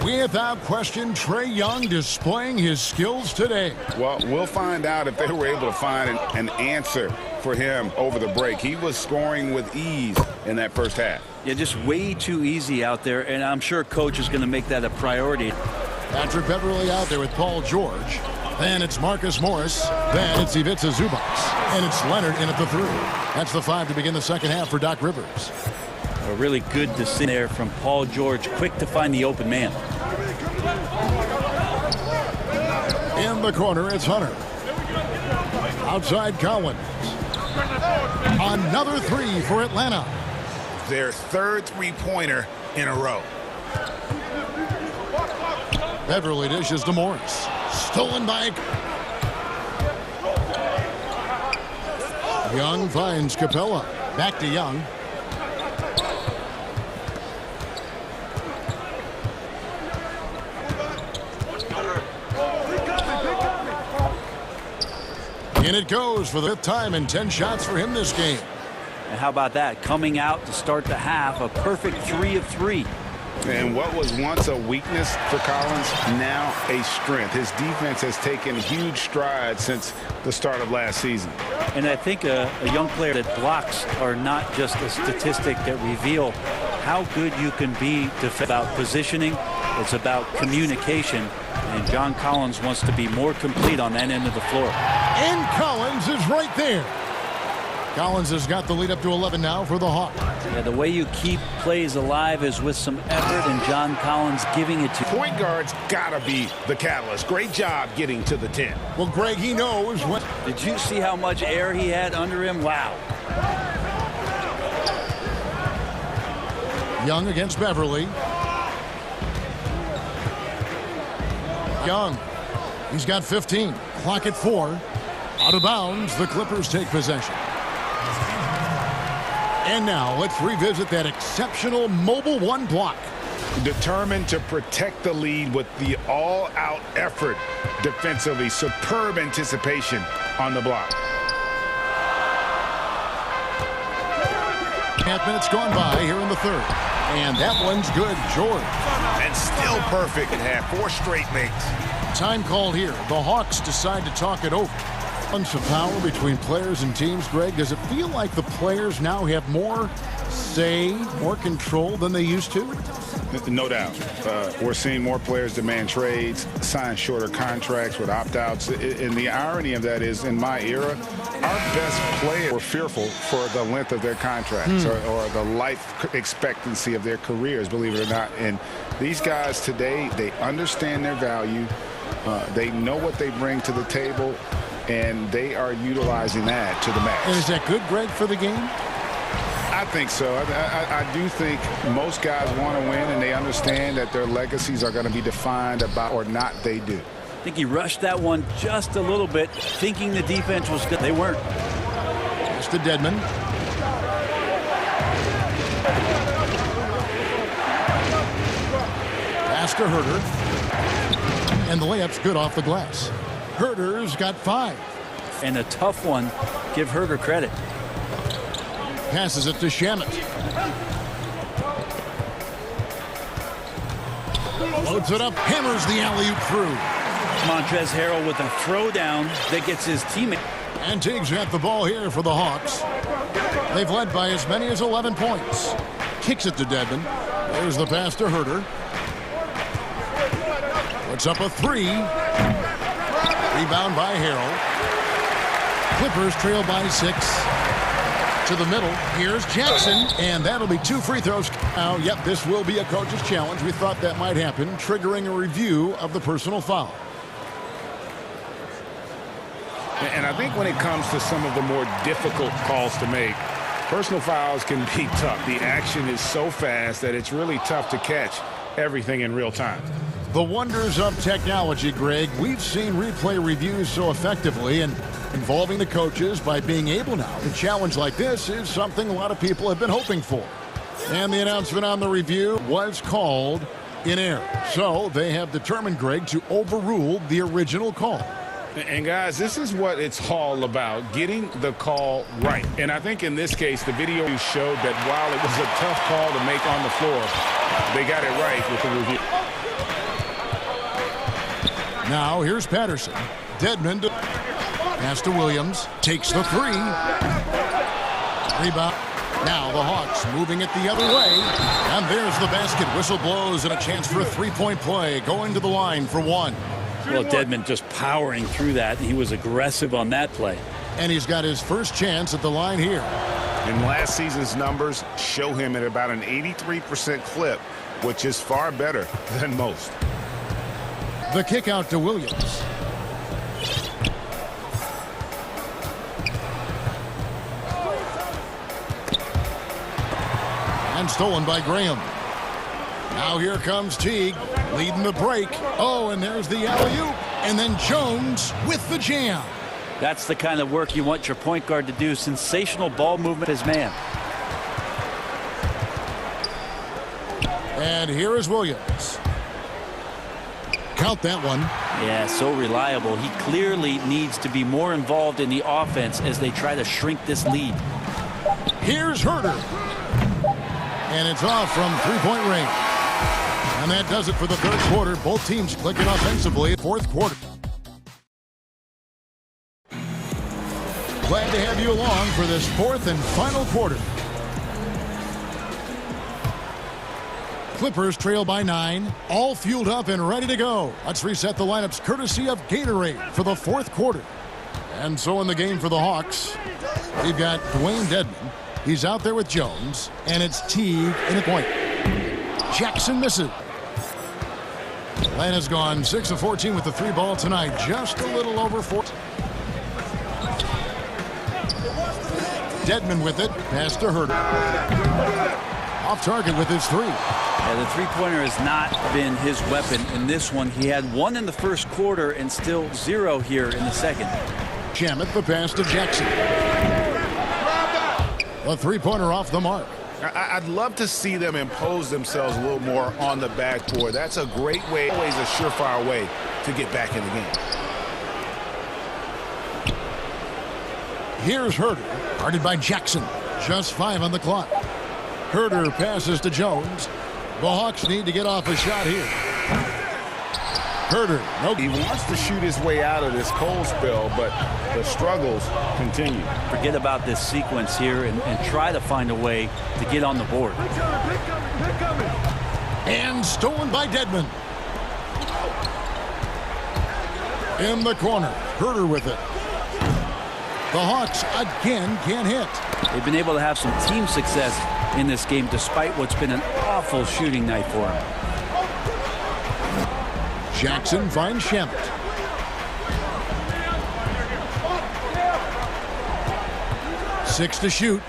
Without question, Trae Young displaying his skills today. Well, we'll find out if they were able to find an answer for him over the break. He was scoring with ease in that first half. Yeah, just way too easy out there, and I'm sure coach is going to make that a priority. Patrick Beverly out there with Paul George. Then it's Marcus Morris. Then it's Ivica Zubac. And it's Leonard in at the 3. That's the 5 to begin the second half for Doc Rivers. A really good decision there from Paul George. Quick to find the open man. In the corner, it's Hunter. Outside Collins. Another 3 for Atlanta. Their third three-pointer in a row. Beverly dishes to Morris. Stolen by Young finds Capella. Back to Young. In it goes for the 5th time and 10 shots for him this game. And how about that? Coming out to start the half, a perfect 3 of 3. And what was once a weakness for Collins, now a strength. His defense has taken huge strides since the start of last season. And I think a young player that blocks are not just a statistic that reveal how good you can be about positioning. It's about communication. And John Collins wants to be more complete on that end of the floor. And Collins is right there. Collins has got the lead up to 11 now for the Hawks. Yeah, the way you keep plays alive is with some effort, and John Collins giving it to point guard's gotta be the catalyst. Great job getting to the 10. Well, Greg, he knows what. Did you see how much air he had under him? Wow. Young against Beverly. Young. He's got 15. Clock at 4. Out of bounds. The Clippers take possession. And now let's revisit that exceptional mobile 1 block. Determined to protect the lead with the all-out effort defensively. Superb anticipation on the block. 10 minutes gone by here in the 3rd. And that one's good, George. And still perfect and had 4 straight makes. Time called here. The Hawks decide to talk it over. Bunch of power between players and teams, Greg. Does it feel like the players now have more say more control than they used to? No doubt. We're seeing more players demand trades, sign shorter contracts with opt-outs. And the irony of that is, in my era, our best players were fearful for the length of their contracts or the life expectancy of their careers, believe it or not. And these guys today, they understand their value. They know what they bring to the table, and they are utilizing that to the max. And is that good, Greg, for the game? I think so. I do think most guys want to win, and they understand that their legacies are going to be defined about or not they do. I think he rushed that one just a little bit, thinking the defense was good. They weren't. It's to Dedmon. Pass to Herter. And the layup's good off the glass. Herter's got 5. And a tough one. Give Herter credit. Passes it to Shamet. Loads it up, hammers the alley-oop through. Montrezl Harrell with a throwdown that gets his teammate. And Teague's got the ball here for the Hawks. They've led by as many as 11 points. Kicks it to Dedmon. There's the pass to Herter. Puts up a 3. Rebound by Harrell. Clippers trail by 6. To the middle. Here's Jackson, and that'll be 2 free throws. Now, yep, this will be a coach's challenge. We thought that might happen, triggering a review of the personal foul. And I think when it comes to some of the more difficult calls to make, personal fouls can be tough. The action is so fast that it's really tough to catch everything in real time. The wonders of technology, Greg. We've seen replay reviews so effectively, and involving the coaches by being able now to challenge like this is something a lot of people have been hoping for. And the announcement on the review was called in error. So they have determined, Greg, to overrule the original call. And guys, this is what it's all about, getting the call right. And I think in this case, the video showed that while it was a tough call to make on the floor, they got it right with the review. Now here's Patterson. Dedmon to pass to Williams. Takes the 3. Rebound. Now the Hawks moving it the other way. And there's the basket. Whistle blows and a chance for a 3-point play. Going to the line for 1. Well, Dedmon just powering through that. He was aggressive on that play. And he's got his first chance at the line here. And last season's numbers show him at about an 83% clip, which is far better than most. The kick out to Williams. And stolen by Graham. Now here comes Teague, leading the break. Oh, and there's the alley-oop. And then Jones with the jam. That's the kind of work you want your point guard to do. Sensational ball movement as man. And here is Williams. Count that one. Yeah, so reliable. He clearly needs to be more involved in the offense as they try to shrink this lead. Here's Herter. And it's off from 3-point range. And that does it for the third quarter. Both teams clicking offensively. Fourth quarter. Glad to have you along for this fourth and final quarter. Clippers trail by 9, all fueled up and ready to go. Let's reset the lineups courtesy of Gatorade for the fourth quarter. And so in the game for the Hawks, we've got Dwayne Dedmon. He's out there with Jones, and it's Teague in a point. Jackson misses. Atlanta's gone 6 of 14 with the 3 ball tonight, just a little over 4. Dedmon with it, pass to Herter. Off target with his 3. Yeah, the three-pointer has not been his weapon in this one. He had 1 in the first quarter and still 0 here in the second. Shamet, the pass to Jackson. A three-pointer off the mark. I'd love to see them impose themselves a little more on the backboard. That's a great way, always a surefire way to get back in the game. Here's Herter, guarded by Jackson. Just 5 on the clock. Herter passes to Jones. The Hawks need to get off a shot here. Herder, nope. He wants to shoot his way out of this cold spell, but the struggles continue. Forget about this sequence here and try to find a way to get on the board. And stolen by Dedmon. In the corner, Herder with it. The Hawks again can't hit. They've been able to have some team success in this game despite what's been an awful shooting night for them. Jackson finds Shamet. Six to shoot.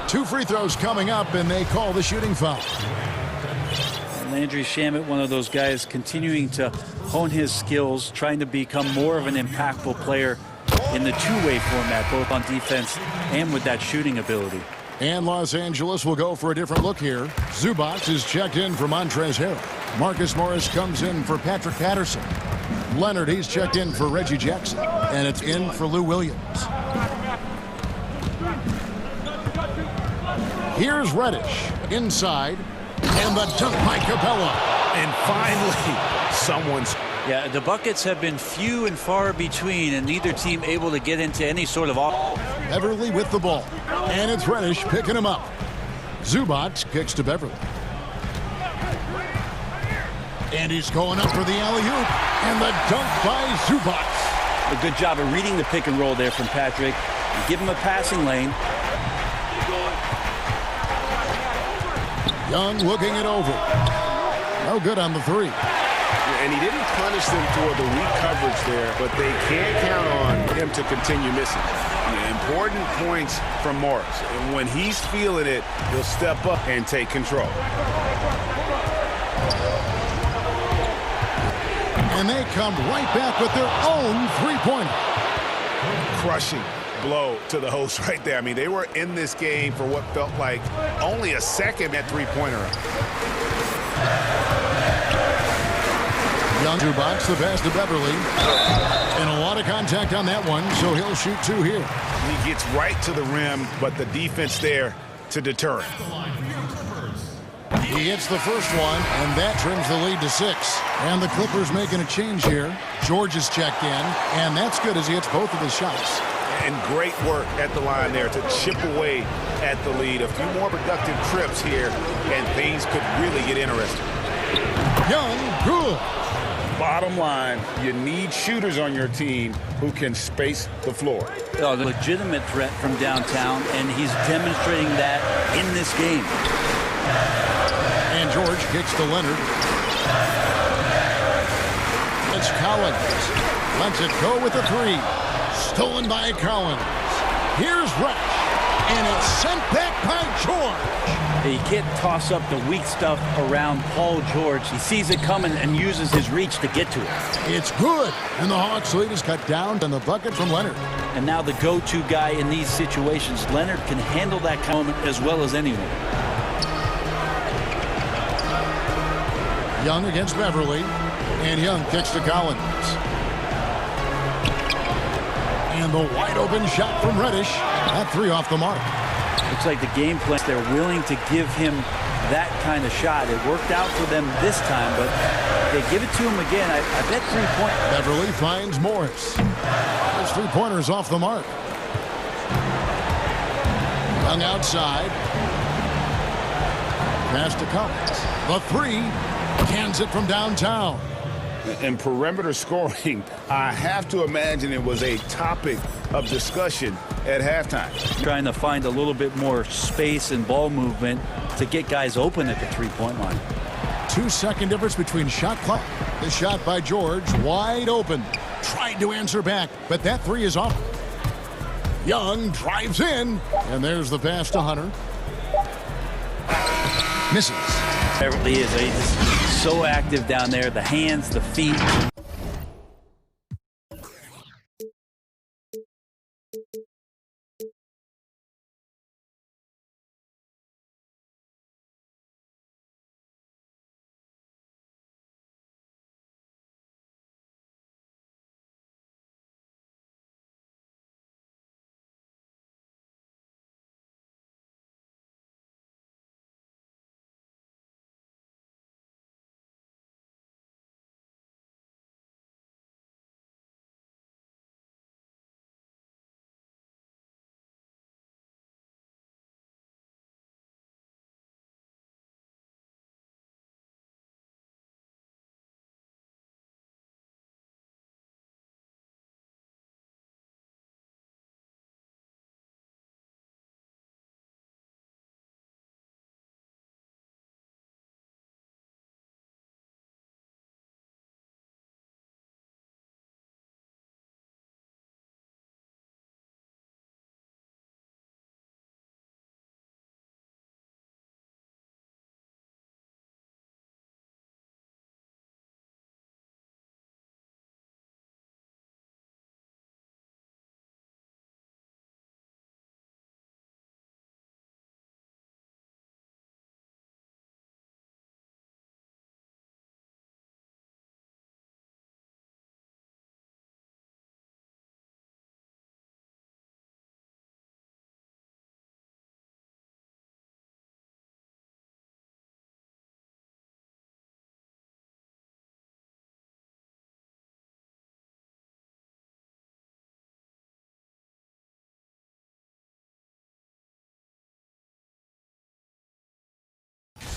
2 free throws coming up, and they call the shooting foul. Landry Shamet, one of those guys continuing to hone his skills, trying to become more of an impactful player in the two-way format, both on defense and with that shooting ability. And Los Angeles will go for a different look here. Zubac is checked in for Montrezl Harrell. Marcus Morris comes in for Patrick Patterson. Leonard, he's checked in for Reggie Jackson. And it's in for Lou Williams. Here's Reddish inside. And the dunk by Capella. And finally, someone's... Yeah, the buckets have been few and far between, and neither team able to get into any sort of... Beverly with the ball. And it's Reddish picking him up. Zubac kicks to Beverly. And he's going up for the alley-oop. And the dunk by Zubac. A good job of reading the pick and roll there from Patrick. You give him a passing lane. Young looking it over. No good on the three. And he didn't punish them for the weak coverage there, but they can't count on him to continue missing. Important points from Morris. And when he's feeling it, he'll step up and take control. And they come right back with their own three-pointer. Crushing blow to the host right there. I mean, they were in this game for what felt like only a second at three-pointer. Young Zubac, the pass to Beverly. And a lot of contact on that one, so he'll shoot 2 here. He gets right to the rim, but the defense there to deter him. He hits the first one, and that trims the lead to 6. And the Clippers making a change here. George is checked in, and that's good as he hits both of his shots. And great work at the line there to chip away at the lead. A few more productive trips here, and things could really get interesting. Young, good. Bottom line, you need shooters on your team who can space the floor. A legitimate threat from downtown, and he's demonstrating that in this game. And George kicks to Leonard. It's Collins. Lets it go with a 3. Stolen by Collins. Here's Resch. And it's sent back by George. You can't toss up the weak stuff around Paul George. He sees it coming and uses his reach to get to it. It's good. And the Hawks lead is cut down on the bucket from Leonard. And now the go-to guy in these situations. Leonard can handle that moment as well as anyone. Young against Beverly. And Young kicks to Collins. And the wide open shot from Reddish. That 3 off the mark. Looks like the game plan, they're willing to give him that kind of shot. It worked out for them this time, but they give it to him again. I bet 3-point. Beverly finds Morris. His 3-pointer's off the mark. Young outside. Pass to Collins. The 3. Cans it from downtown. And perimeter scoring, I have to imagine it was a topic of discussion at halftime. Trying to find a little bit more space and ball movement to get guys open at the 3-point line. 2-second difference between shot clock. The shot by George, wide open. Tried to answer back, but that 3 is off. Young drives in, and there's the pass to Hunter. Misses. Beverly is so active down there. The hands, the feet.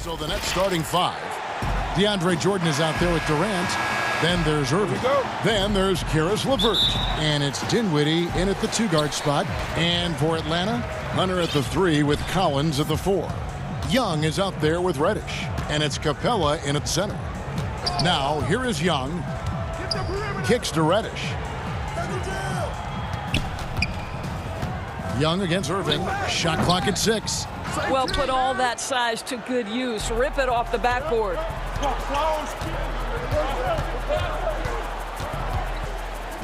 So the next starting five. DeAndre Jordan is out there with Durant. Then there's Irving. Then there's Karis LeVert. And it's Dinwiddie in at the 2-guard spot. And for Atlanta, Hunter at the 3 with Collins at the 4. Young is out there with Reddish. And it's Capella in at center. Now, here is Young. Kicks to Reddish. Young against Irving. Shot clock at 6. Well, put all that size to good use. Rip it off the backboard.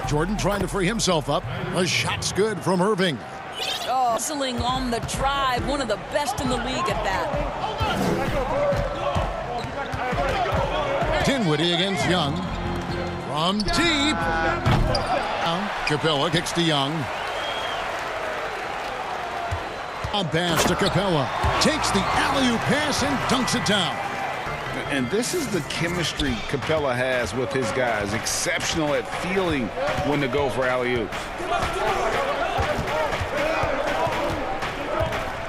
Jordan trying to free himself up. A shot's good from Irving. Oh, hustling on the drive. One of the best in the league at that. Dinwiddie against Young. From deep. Capella kicks to Young. A pass to Capella. Takes the alley-oop pass and dunks it down. And this is the chemistry Capella has with his guys. Exceptional at feeling when to go for alley-oops.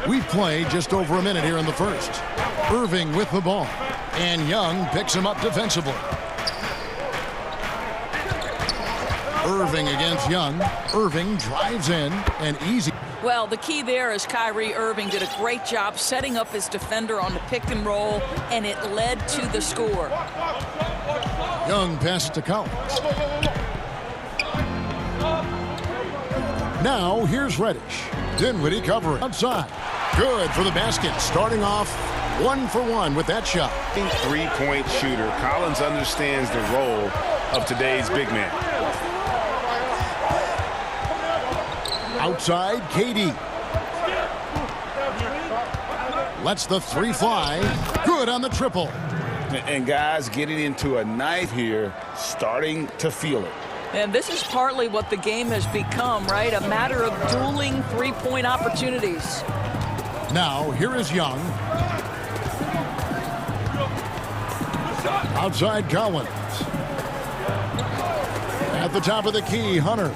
We've played just over a minute here in the first. Irving with the ball. And Young picks him up defensively. Irving against Young. Irving drives in and easy. Well, the key there is Kyrie Irving did a great job setting up his defender on the pick and roll, and it led to the score. Young passes to Collins. Now here's Reddish. Dinwiddie covering outside. Good for the basket. Starting off 1 for 1 with that shot. Three-point shooter. Collins understands the role of today's big man. Outside, KD. Lets the 3 fly. Good on the triple. And guys getting into a night here, starting to feel it. And this is partly what the game has become, right? A matter of dueling three-point opportunities. Now, here is Young. Outside, Collins. At the top of the key, Hunter.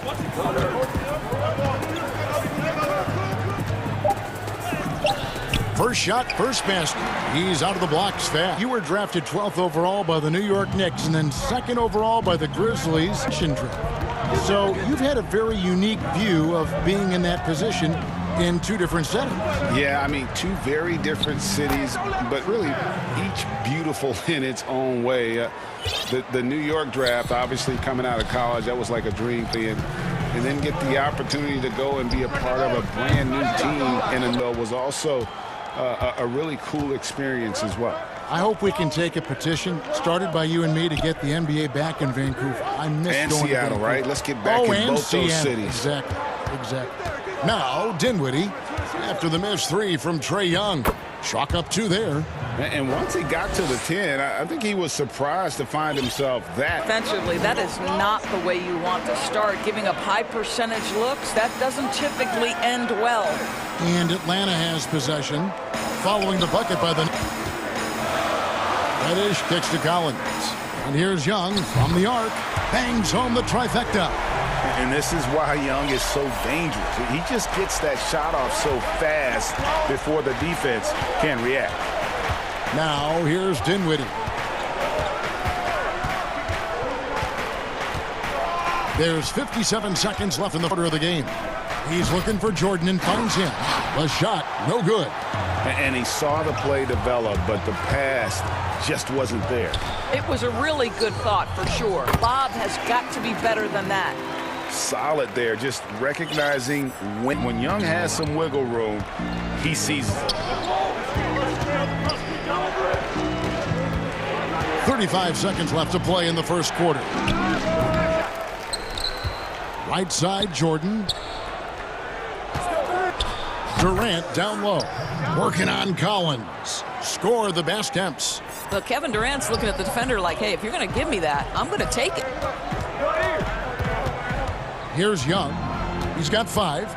First shot, first basket. He's out of the blocks fast. You were drafted 12th overall by the New York Knicks and then 2nd overall by the Grizzlies. So you've had a very unique view of being in that position in 2 different settings. Yeah, I mean, 2 very different cities, but really each beautiful in its own way. The New York draft, obviously coming out of college, that was like a dream thing. And then get the opportunity to go and be a part of a brand new team and was also a really cool experience as well. I hope we can take a petition started by you and me to get the NBA back in Vancouver. I miss and going Seattle, to Vancouver. right? Let's get back in both Seattle. those cities. Exactly. Now, Dinwiddie, after the missed 3 from Trae Young. Chalk up 2 there. And once he got to the 10, I think he was surprised to find himself that. Offensively, that is not the way you want to start. Giving up high percentage looks, that doesn't typically end well. And Atlanta has possession. Following the bucket by the... Reddish kicks to Collins. And here's Young from the arc. Bangs home the trifecta. And this is why Young is so dangerous. He just gets that shot off so fast before the defense can react. Now here's Dinwiddie. There's 57 seconds left in the quarter of the game. He's looking for Jordan and finds him. The shot, no good. And he saw the play develop, but the pass just wasn't there. It was a really good thought for sure. Bob has got to be better than that. Solid there, just recognizing when Young has some wiggle room, he sees it. 35 seconds left to play in the first quarter. Right side, Jordan. Durant down low. Working on Collins. Score the Basketemps. Well, Kevin Durant's looking at the defender like, hey, if you're going to give me that, I'm going to take it. Here's Young. He's got 5.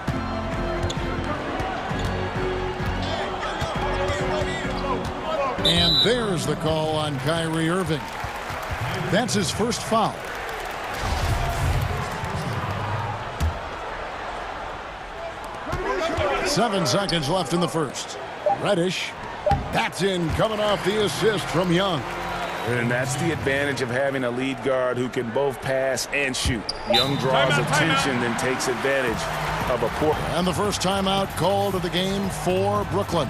And there's the call on Kyrie Irving. That's his first foul. Seven seconds left in the first. Reddish That's in, coming off the assist from Young. And that's the advantage of having a lead guard who can both pass and shoot. Young draws attention and takes advantage of a poor. And the first timeout called of the game for Brooklyn.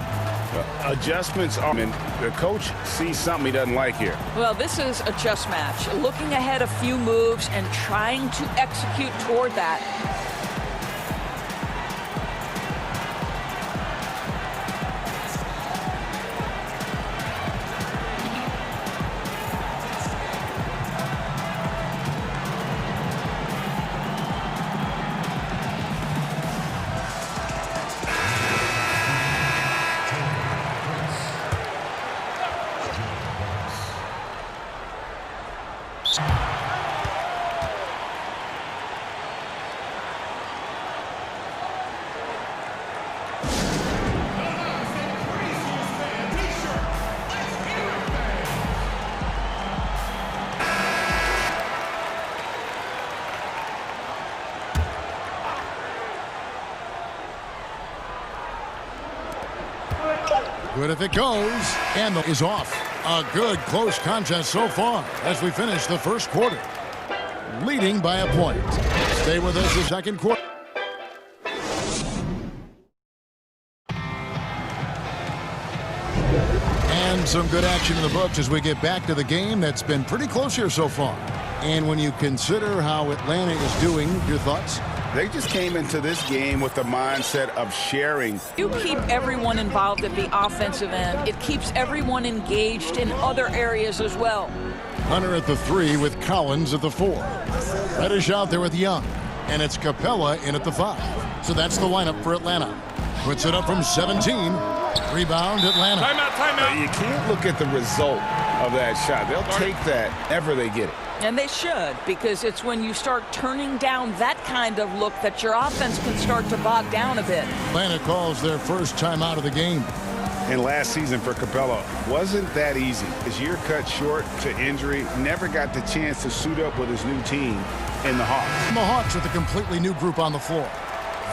Adjustments are, and the coach sees something he doesn't like here. Well, this is a chess match. Looking ahead a few moves and trying to execute toward that. Good if it goes, and is off. A good close contest so far as we finish the first quarter. Leading by a point. Stay with us the second quarter. And some good action in the books as we get back to the game that's been pretty close here so far. And when you consider how Atlanta is doing, your thoughts? They just came into this game with the mindset of sharing. You keep everyone involved at the offensive end. It keeps everyone engaged in other areas as well. Hunter at the 3 with Collins at the 4. Reddish out there with Young. And it's Capella in at the 5. So that's the lineup for Atlanta. Puts it up from 17. Rebound Atlanta. Timeout. You can't look at the result of that shot. They'll take that whenever they get it. And they should, because it's when you start turning down that kind of look that your offense can start to bog down a bit. Atlanta calls their first time out of the game. And last season for Capella wasn't that easy. His year cut short to injury, never got the chance to suit up with his new team in the Hawks. The Hawks with a completely new group on the floor.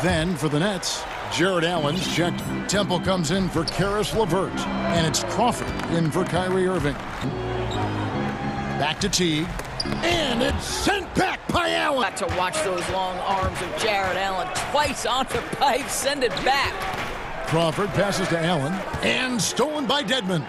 Then for the Nets, Jared Allen's checked. Temple comes in for Karis LeVert. And it's Crawford in for Kyrie Irving. Back to Teague. And it's sent back by Allen. Got to watch those long arms of Jared Allen twice on the pipe, send it back. Crawford passes to Allen, and stolen by Dedmon.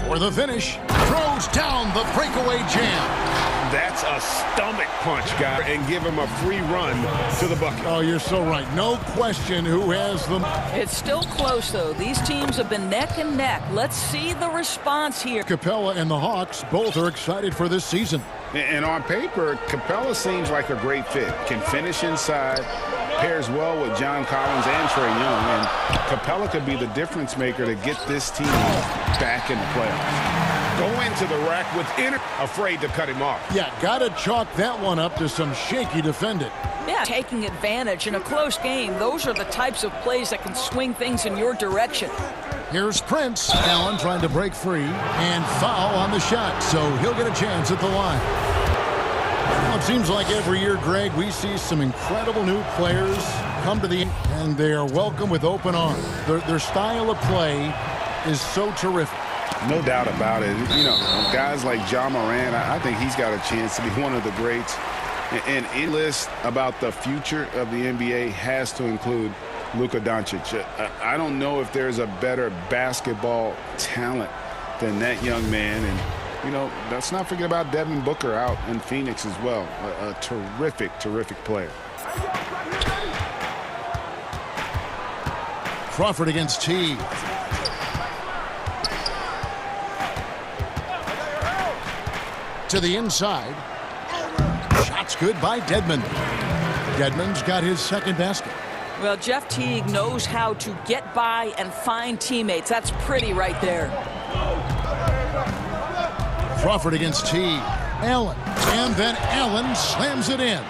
For the finish, throws down the breakaway jam. That's a stomach punch, guy, and give him a free run to the bucket. Oh, you're so right. No question who has them. It's still close, though. These teams have been neck and neck. Let's see the response here. Capella and the Hawks both are excited for this season. And on paper, Capella seems like a great fit. Can finish inside, pairs well with John Collins and Trae Young, and Capella could be the difference maker to get this team back in the playoffs. Go into the rack with afraid to cut him off. Yeah, got to chalk that one up to some shaky defending. Yeah, taking advantage in a close game. Those are the types of plays that can swing things in your direction. Here's Prince. Allen trying to break free and foul on the shot, so he'll get a chance at the line. Well, it seems like every year, Greg, we see some incredible new players come to the end, and they are welcome with open arms. Their style of play is so terrific. No doubt about it. You know, guys like Ja Morant, I think he's got a chance to be one of the greats. And in list about the future of the NBA has to include Luka Doncic. I don't know if there's a better basketball talent than that young man. And, you know, let's not forget about Devin Booker out in Phoenix as well. A terrific, terrific player. Crawford against Teague. To the inside. Shot's good by Dedmon. Dedmon's got his second basket. Well, Jeff Teague knows how to get by and find teammates. That's pretty right there. Crawford against Teague. Allen. And then Allen slams it in.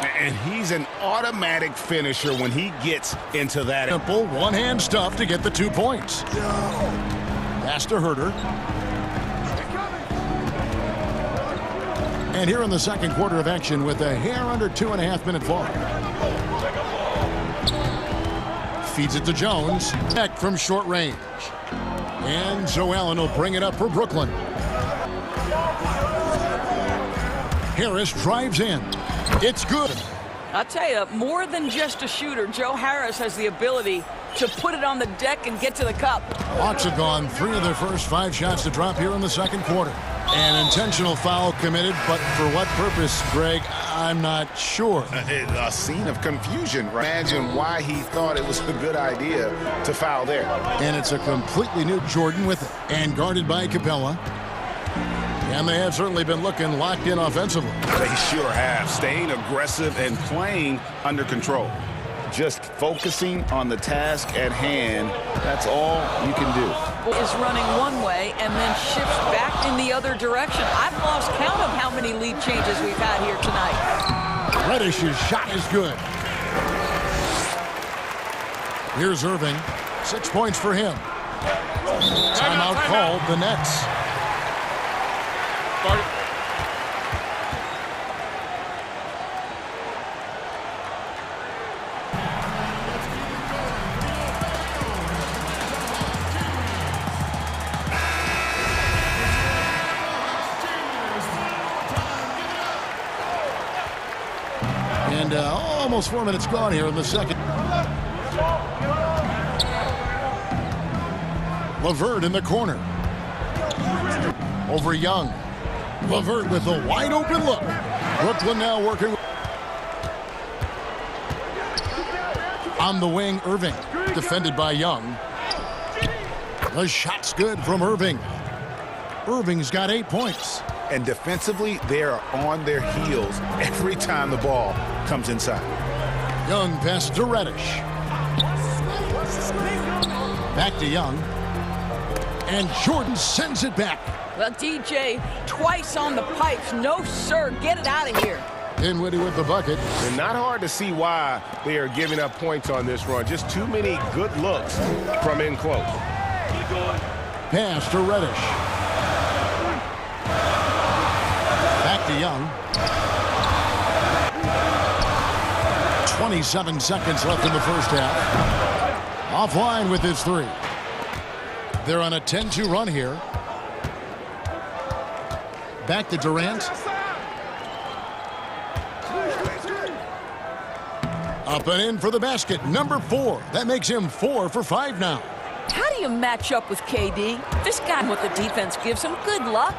And he's an automatic finisher when he gets into that. Simple one-hand stuff to get the 2 points. Pass to Herter. And here in the second quarter of action with a hair under 2.5 minute fall. feeds it to Jones. Back from short range. And Joe Allen will bring it up for Brooklyn. Harris drives in. It's good. I'll tell you, more than just a shooter, Joe Harris has the ability to put it on the deck and get to the cup. Hawks have gone 3 of their first 5 shots to drop here in the second quarter. An intentional foul committed, but for what purpose, Greg, I'm not sure. A scene of confusion. Imagine why he thought it was a good idea to foul there. And it's a completely new Jordan with it. And guarded by Capella. And they have certainly been looking locked in offensively. They sure have. Staying aggressive and playing under control. Just focusing on the task at hand. That's all you can do. Is running one way and then shifts back in the other direction. I've lost count of how many lead changes we've had here tonight. Reddish's shot is good. Here's Irving. 6 points for him. Timeout called, the Nets. And almost 4 minutes gone here in the second. LeVert in the corner. Over Young. LeVert with a wide open look. Brooklyn now working. On the wing, Irving. Defended by Young. The shot's good from Irving. Irving's got 8 points. And defensively, they are on their heels every time the ball comes inside. Young pass to Reddish. Back to Young. And Jordan sends it back. Well, DJ, twice on the pipes. No, sir. Get it out of here. Dinwiddie with the bucket. And not hard to see why they are giving up points on this run. Just too many good looks from in close. Pass to Reddish. Back to Young. 27 seconds left in the first half. Offline with his 3. They're on a 10-2 run here. Back to Durant. Up and in for the basket. Number 4. That makes him 4 for 5 now. How do you match up with KD? This guy, what the defense gives him, good luck.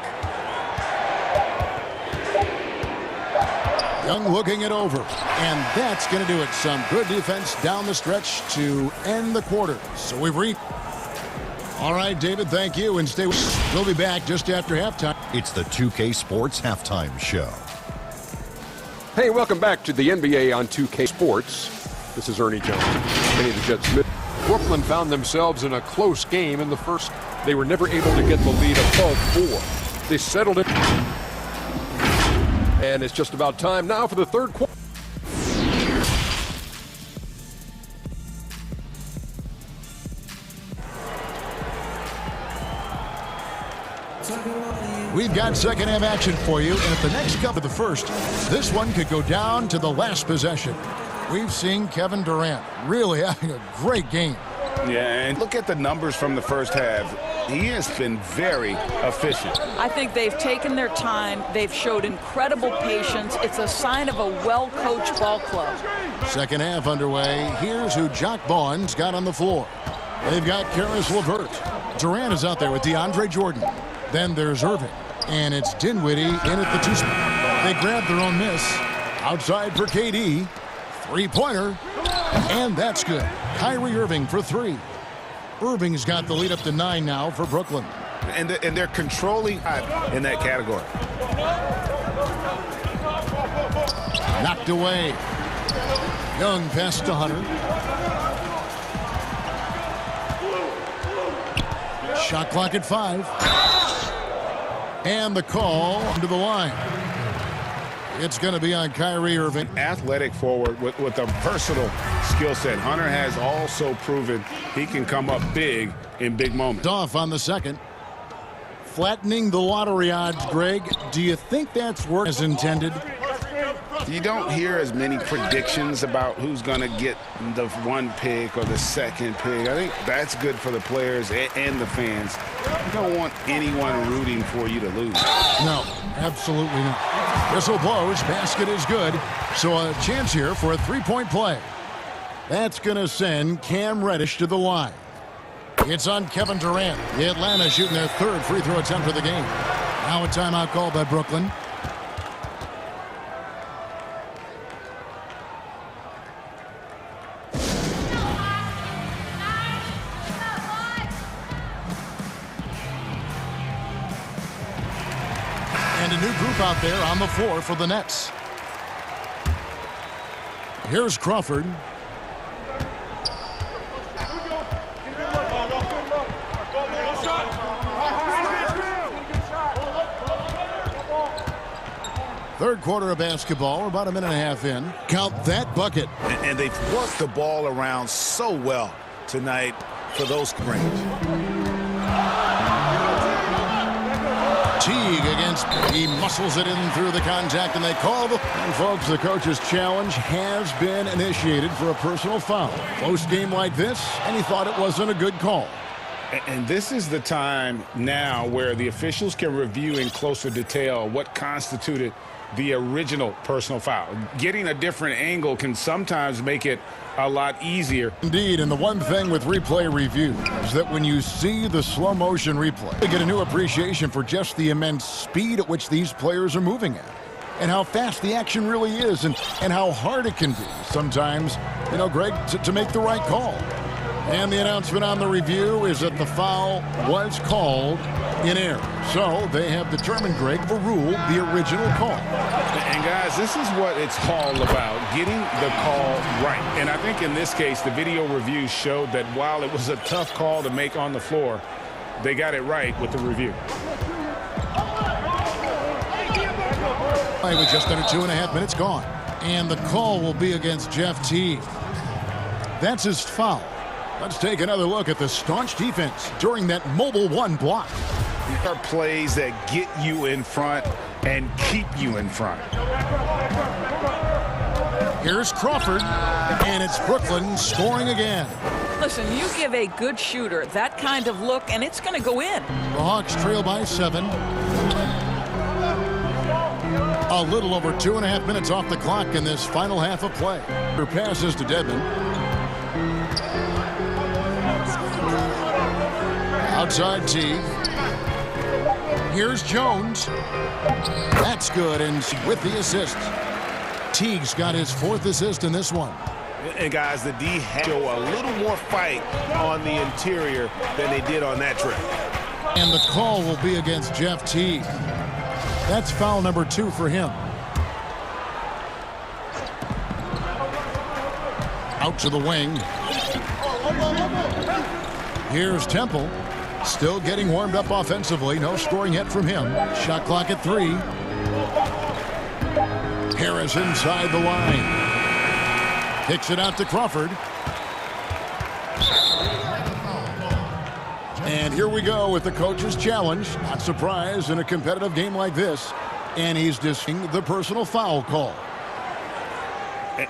Young looking it over. And that's going to do it. Some good defense down the stretch to end the quarter. So we've reached. All right, David, thank you. And stay with us. We'll be back just after halftime. It's the 2K Sports Halftime Show. Hey, welcome back to the NBA on 2K Sports. This is Ernie Jones. Benny the Jet Smith. Brooklyn found themselves in a close game in the first. They were never able to get the lead above 4. They settled it. And it's just about time now for the third quarter. We've got second half action for you, and at the next cup of the first, this one could go down to the last possession. We've seen Kevin Durant really having a great game. Yeah, and look at the numbers from the first half. He has been very efficient. I think they've taken their time. They've showed incredible patience. It's a sign of a well-coached ball club. Second half underway. Here's who Jock Vaughn's got on the floor. They've got Karis LeVert. Durant is out there with DeAndre Jordan. Then there's Irving. And it's Dinwiddie in at the 2 spot. They grab their own miss. Outside for KD. Three-pointer. And that's good. Kyrie Irving for 3. Irving's got the lead up to 9 now for Brooklyn. And they're controlling in that category. Knocked away. Young pass to Hunter. Shot clock at 5. And the call to the line. It's going to be on Kyrie Irving. Athletic forward with a versatile skill set. Hunter has also proven he can come up big in big moments. Off on the second. Flattening the lottery odds, Greg. Do you think that's work as intended? You don't hear as many predictions about who's going to get the one pick or the second pick. I think that's good for the players and the fans. You don't want anyone rooting for you to lose. No, absolutely not. Whistle blows, basket is good. So a chance here for a three-point play. That's going to send Cam Reddish to the line. It's on Kevin Durant. Atlanta shooting their third free throw attempt of the game. Now a timeout called by Brooklyn. And a new group out there on the floor for the Nets. Here's Crawford. Third quarter of basketball, about a minute and a half in. Count that bucket. And they've worked the ball around so well tonight for those range. Teague against, he muscles it in through the contact, and they call the, and folks, the coach's challenge has been initiated for a personal foul. Close game like this, and he thought it wasn't a good call. And this is the time now where the officials can review in closer detail what constituted the original personal foul. Getting a different angle can sometimes make it a lot easier. Indeed, and the one thing with replay review is that when you see the slow motion replay, you get a new appreciation for just the immense speed at which these players are moving at, and how fast the action really is, and how hard it can be sometimes, you know, Greg, to make the right call. And the announcement on the review is that the foul was called in error. So they have determined, Greg, the rule, the original call. And guys, this is what it's all about, getting the call right. And I think in this case, the video review showed that while it was a tough call to make on the floor, they got it right with the review. With just under 2.5 minutes gone. And the call will be against Jeff Teague. That's his foul. Let's take another look at the staunch defense during that mobile one block. These are plays that get you in front and keep you in front. Here's Crawford, and it's Brooklyn scoring again. Listen, you give a good shooter that kind of look, and it's going to go in. The Hawks trail by 7. A little over 2.5 minutes off the clock in this final half of play. Her passes to Dedmon. Outside Teague. Here's Jones. That's good, and with the assist. Teague's got his 4th assist in this one. And guys, the D show a little more fight on the interior than they did on that trip. And the call will be against Jeff Teague. That's foul number 2 for him. Out to the wing. Here's Temple. Still getting warmed up offensively. No scoring yet from him. Shot clock at 3. Harris inside the line. Kicks it out to Crawford. And here we go with the coach's challenge. Not surprised in a competitive game like this. And he's dismissing the personal foul call.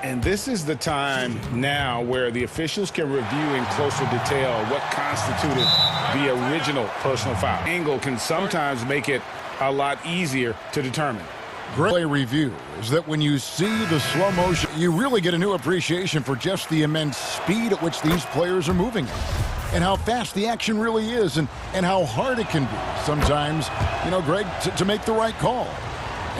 And this is the time now where the officials can review in closer detail what constituted the original personal foul. Angle can sometimes make it a lot easier to determine. Great play review is that when you see the slow motion, you really get a new appreciation for just the immense speed at which these players are moving at, and how fast the action really is, and how hard it can be sometimes, you know, Greg, to make the right call.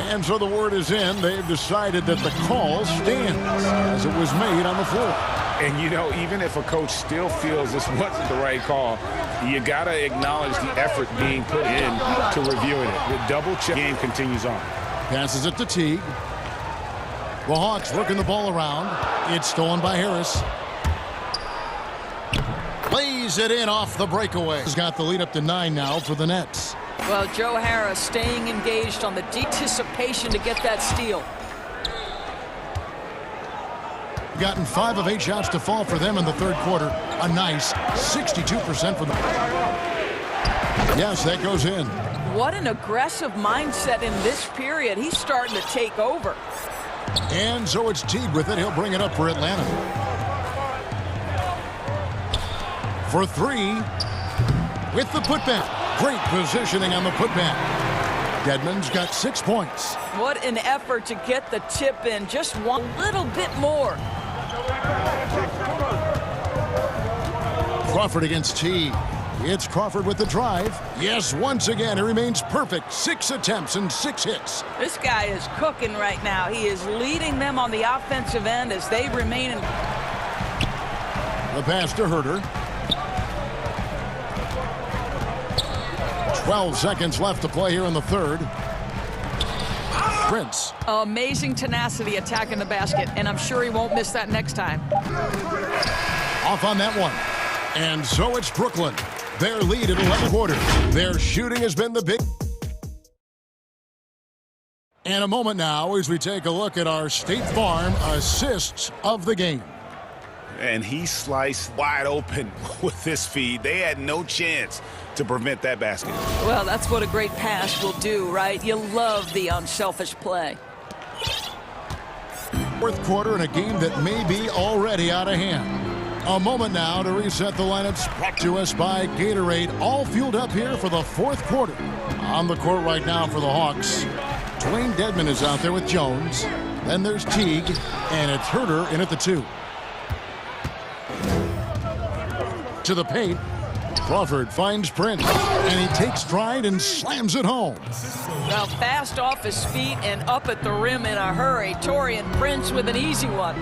And so the word is in. They've decided that the call stands as it was made on the floor. And, you know, even if a coach still feels this wasn't the right call, you got to acknowledge the effort being put in to reviewing it. The double check game continues on. Passes it to Teague. The Hawks working the ball around. It's stolen by Harris. Lays it in off the breakaway. He's got the lead up to 9 now for the Nets. Well, Joe Harris staying engaged on the anticipation to get that steal. Gotten 5 of 8 shots to fall for them in the third quarter. A nice 62% for them. Yes, that goes in. What an aggressive mindset in this period. He's starting to take over. And so it's Teague with it. He'll bring it up for Atlanta. For three. With the putback. Great positioning on the putback. Dedmon's got 6 points. What an effort to get the tip in. Just one little bit more. Crawford against Teague. It's Crawford with the drive. Yes, once again, he remains perfect. 6 attempts and 6 hits. This guy is cooking right now. He is leading them on the offensive end as they remain in. The pass to Herter. 12 seconds left to play here in the third. Prince. Amazing tenacity attacking the basket, and I'm sure he won't miss that next time. Off on that one. And so it's Brooklyn. Their lead at 11 quarters. Their shooting has been the big. And a moment now as we take a look at our State Farm assists of the game. And he sliced wide open with this feed. They had no chance to prevent that basket. Well, that's what a great pass will do, right? You love the unselfish play. Fourth quarter in a game that may be already out of hand. A moment now to reset the lineups brought to us by Gatorade. All fueled up here for the fourth quarter. On the court right now for the Hawks. Dwayne Dedmon is out there with Jones. Then there's Teague, and it's Herter in at the 2. To the paint. Crawford finds Prince, and he takes stride and slams it home. Well, fast off his feet and up at the rim in a hurry. Taurean Prince with an easy one.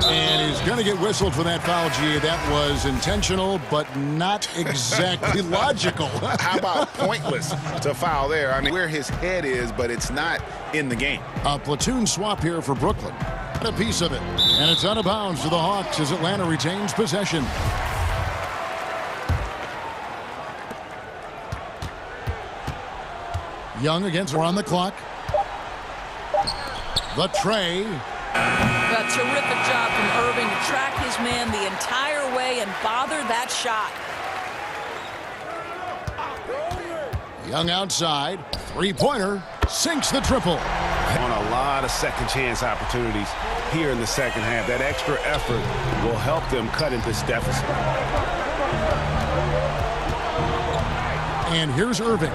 And he's going to get whistled for that foul, G. That was intentional, but not exactly logical. How about pointless to foul there? I mean, where his head is, but it's not in the game. A platoon swap here for Brooklyn. A piece of it. And it's out of bounds to the Hawks as Atlanta retains possession. Young against, we're on the clock. The tray. A terrific job from Irving to track his man the entire way and bother that shot. Young outside. Three-pointer. Sinks the triple. On a lot of second chance opportunities here in the second half. That extra effort will help them cut into this deficit. And here's Irving.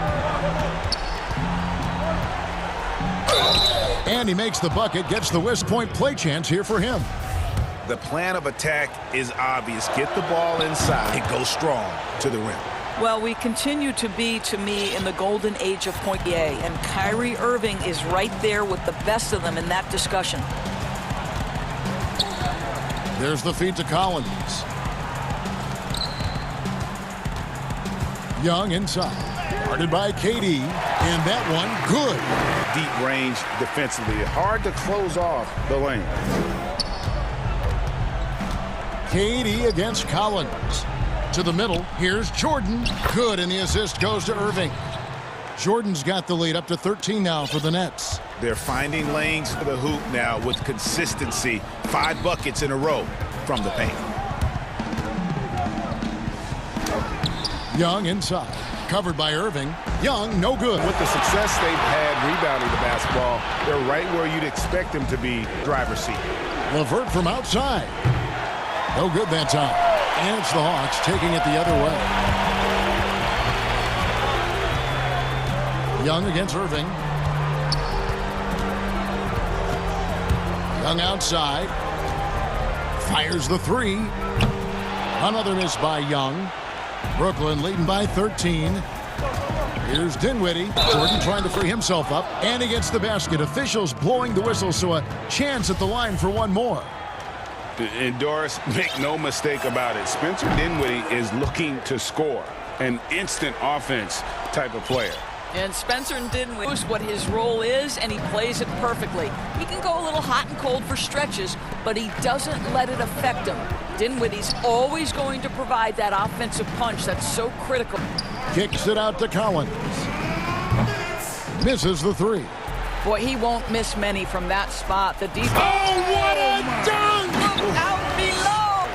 And he makes the bucket, gets the West Point play chance here for him. The plan of attack is obvious. Get the ball inside and go strong to the rim. Well, we continue to be, to me, in the golden age of point A, and Kyrie Irving is right there with the best of them in that discussion. There's the feed to Collins. Young inside. Guarded by KD, and that one good. Deep range defensively. Hard to close off the lane. KD against Collins. To the middle, here's Jordan. Good, and the assist goes to Irving. Jordan's got the lead up to 13 now for the Nets. They're finding lanes for the hoop now with consistency. 5 buckets in a row from the paint. Young inside. Covered by Irving. Young, no good. With the success they've had rebounding the basketball, they're right where you'd expect them to be, driver's seat. LeVert from outside. No good that time. And it's the Hawks taking it the other way. Young against Irving. Young outside. Fires the 3. Another miss by Young. Brooklyn leading by 13. Here's Dinwiddie. Jordan trying to free himself up. And he gets the basket. Officials blowing the whistle, so a chance at the line for one more. And Doris, make no mistake about it. Spencer Dinwiddie is looking to score. An instant offense type of player. And Spencer Dinwiddie knows what his role is, and he plays it perfectly. He can go a little hot and cold for stretches, but he doesn't let it affect him. Dinwiddie's always going to provide that offensive punch that's so critical. Kicks it out to Collins. Misses the 3. Boy, he won't miss many from that spot. The defense. Oh, what a dunk! Look out below!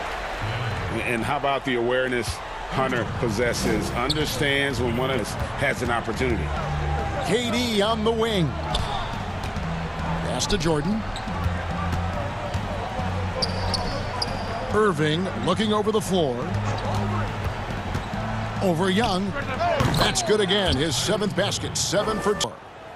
And how about the awareness Hunter possesses? Understands when one of us has an opportunity. KD on the wing. Pass to Jordan. Irving looking over the floor. Over Young. That's good again. His 7th basket. 7 for 2.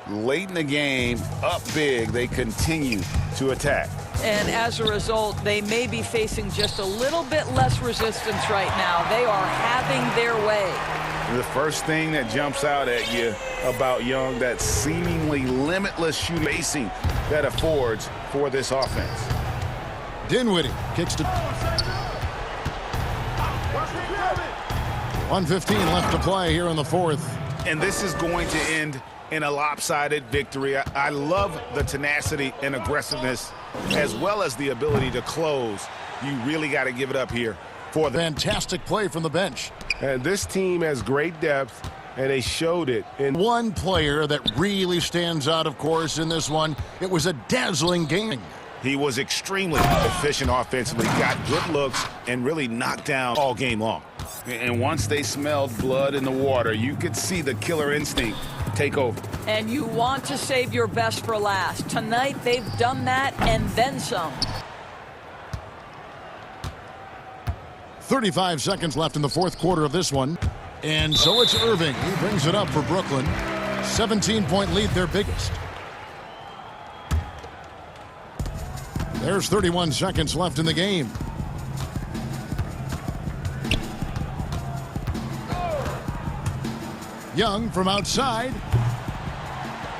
Late in the game, up big, they continue to attack. And as a result, they may be facing just a little bit less resistance right now. They are having their way. The first thing that jumps out at you about Young, that seemingly limitless shooting that affords for this offense. Dinwiddie kicks to 1:15 left to play here in the 4th. And this is going to end in a lopsided victory. I love the tenacity and aggressiveness as well as the ability to close. You really got to give it up here for the fantastic play from the bench. And this team has great depth, and they showed it. And one player that really stands out, of course, in this one, it was a dazzling game. He was extremely efficient offensively, got good looks, and really knocked down all game long. And once they smelled blood in the water, you could see the killer instinct take over. And you want to save your best for last. Tonight, they've done that and then some. 35 seconds left in the 4th quarter of this one. And so it's Irving. He brings it up for Brooklyn. 17-point lead, their biggest. There's 31 seconds left in the game. Young from outside.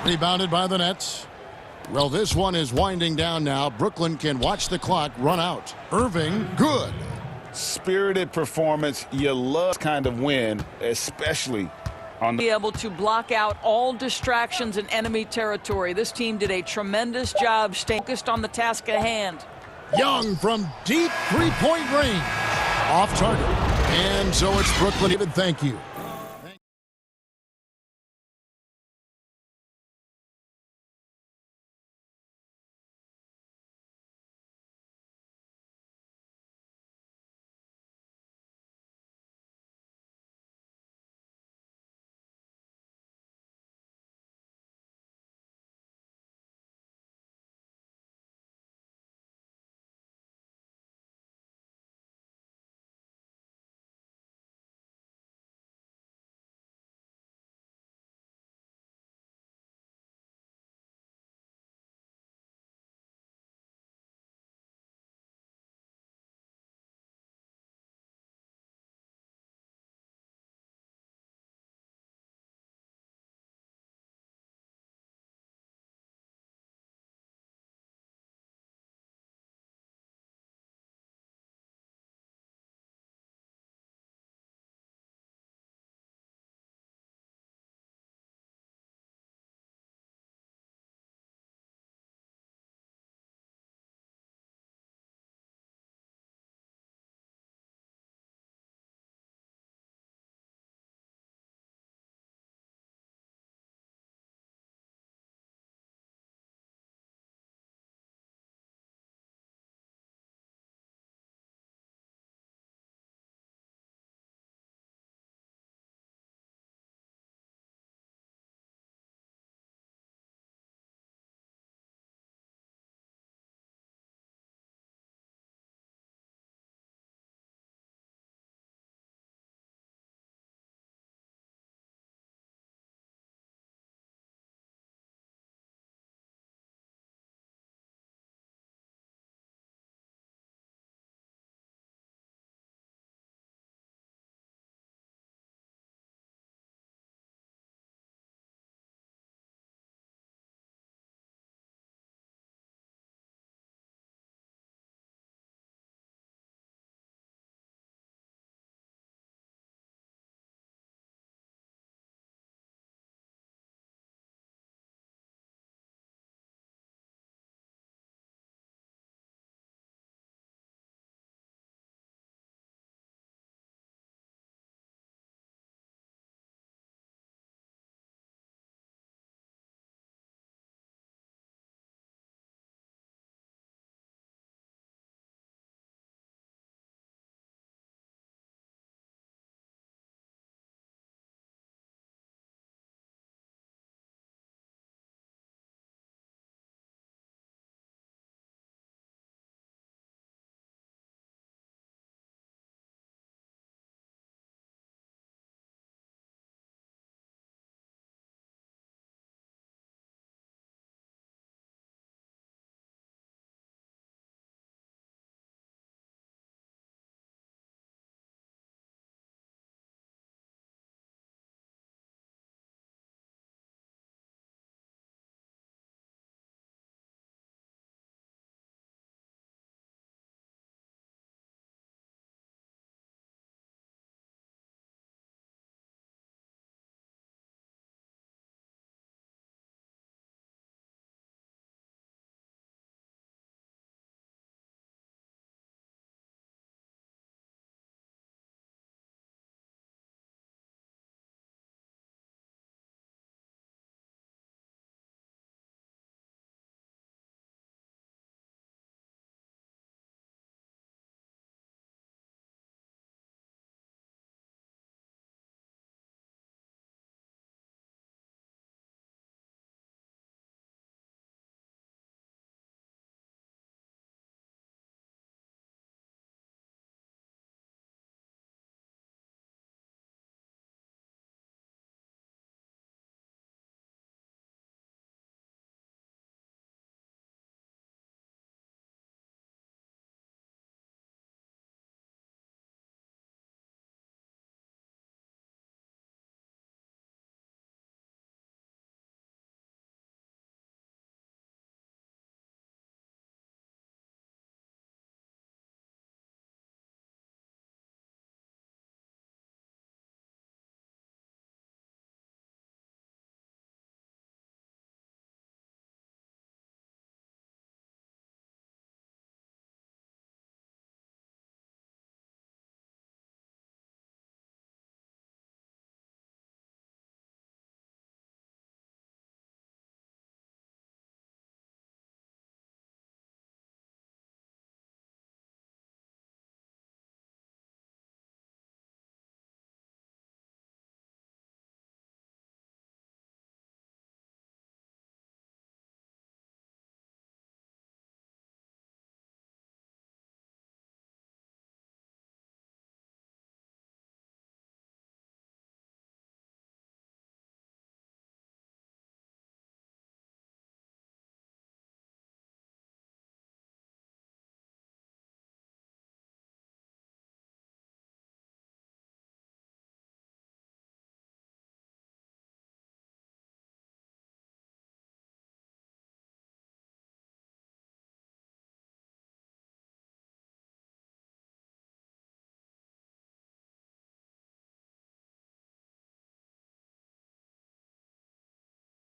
Rebounded by the Nets. Well, this one is winding down now. Brooklyn can watch the clock run out. Irving, good. Spirited performance. You love this kind of win, especially on the... Be able to block out all distractions in enemy territory. This team did a tremendous job staying focused on the task at hand. Young from deep 3-point range. Off target. And so it's Brooklyn. David, thank you.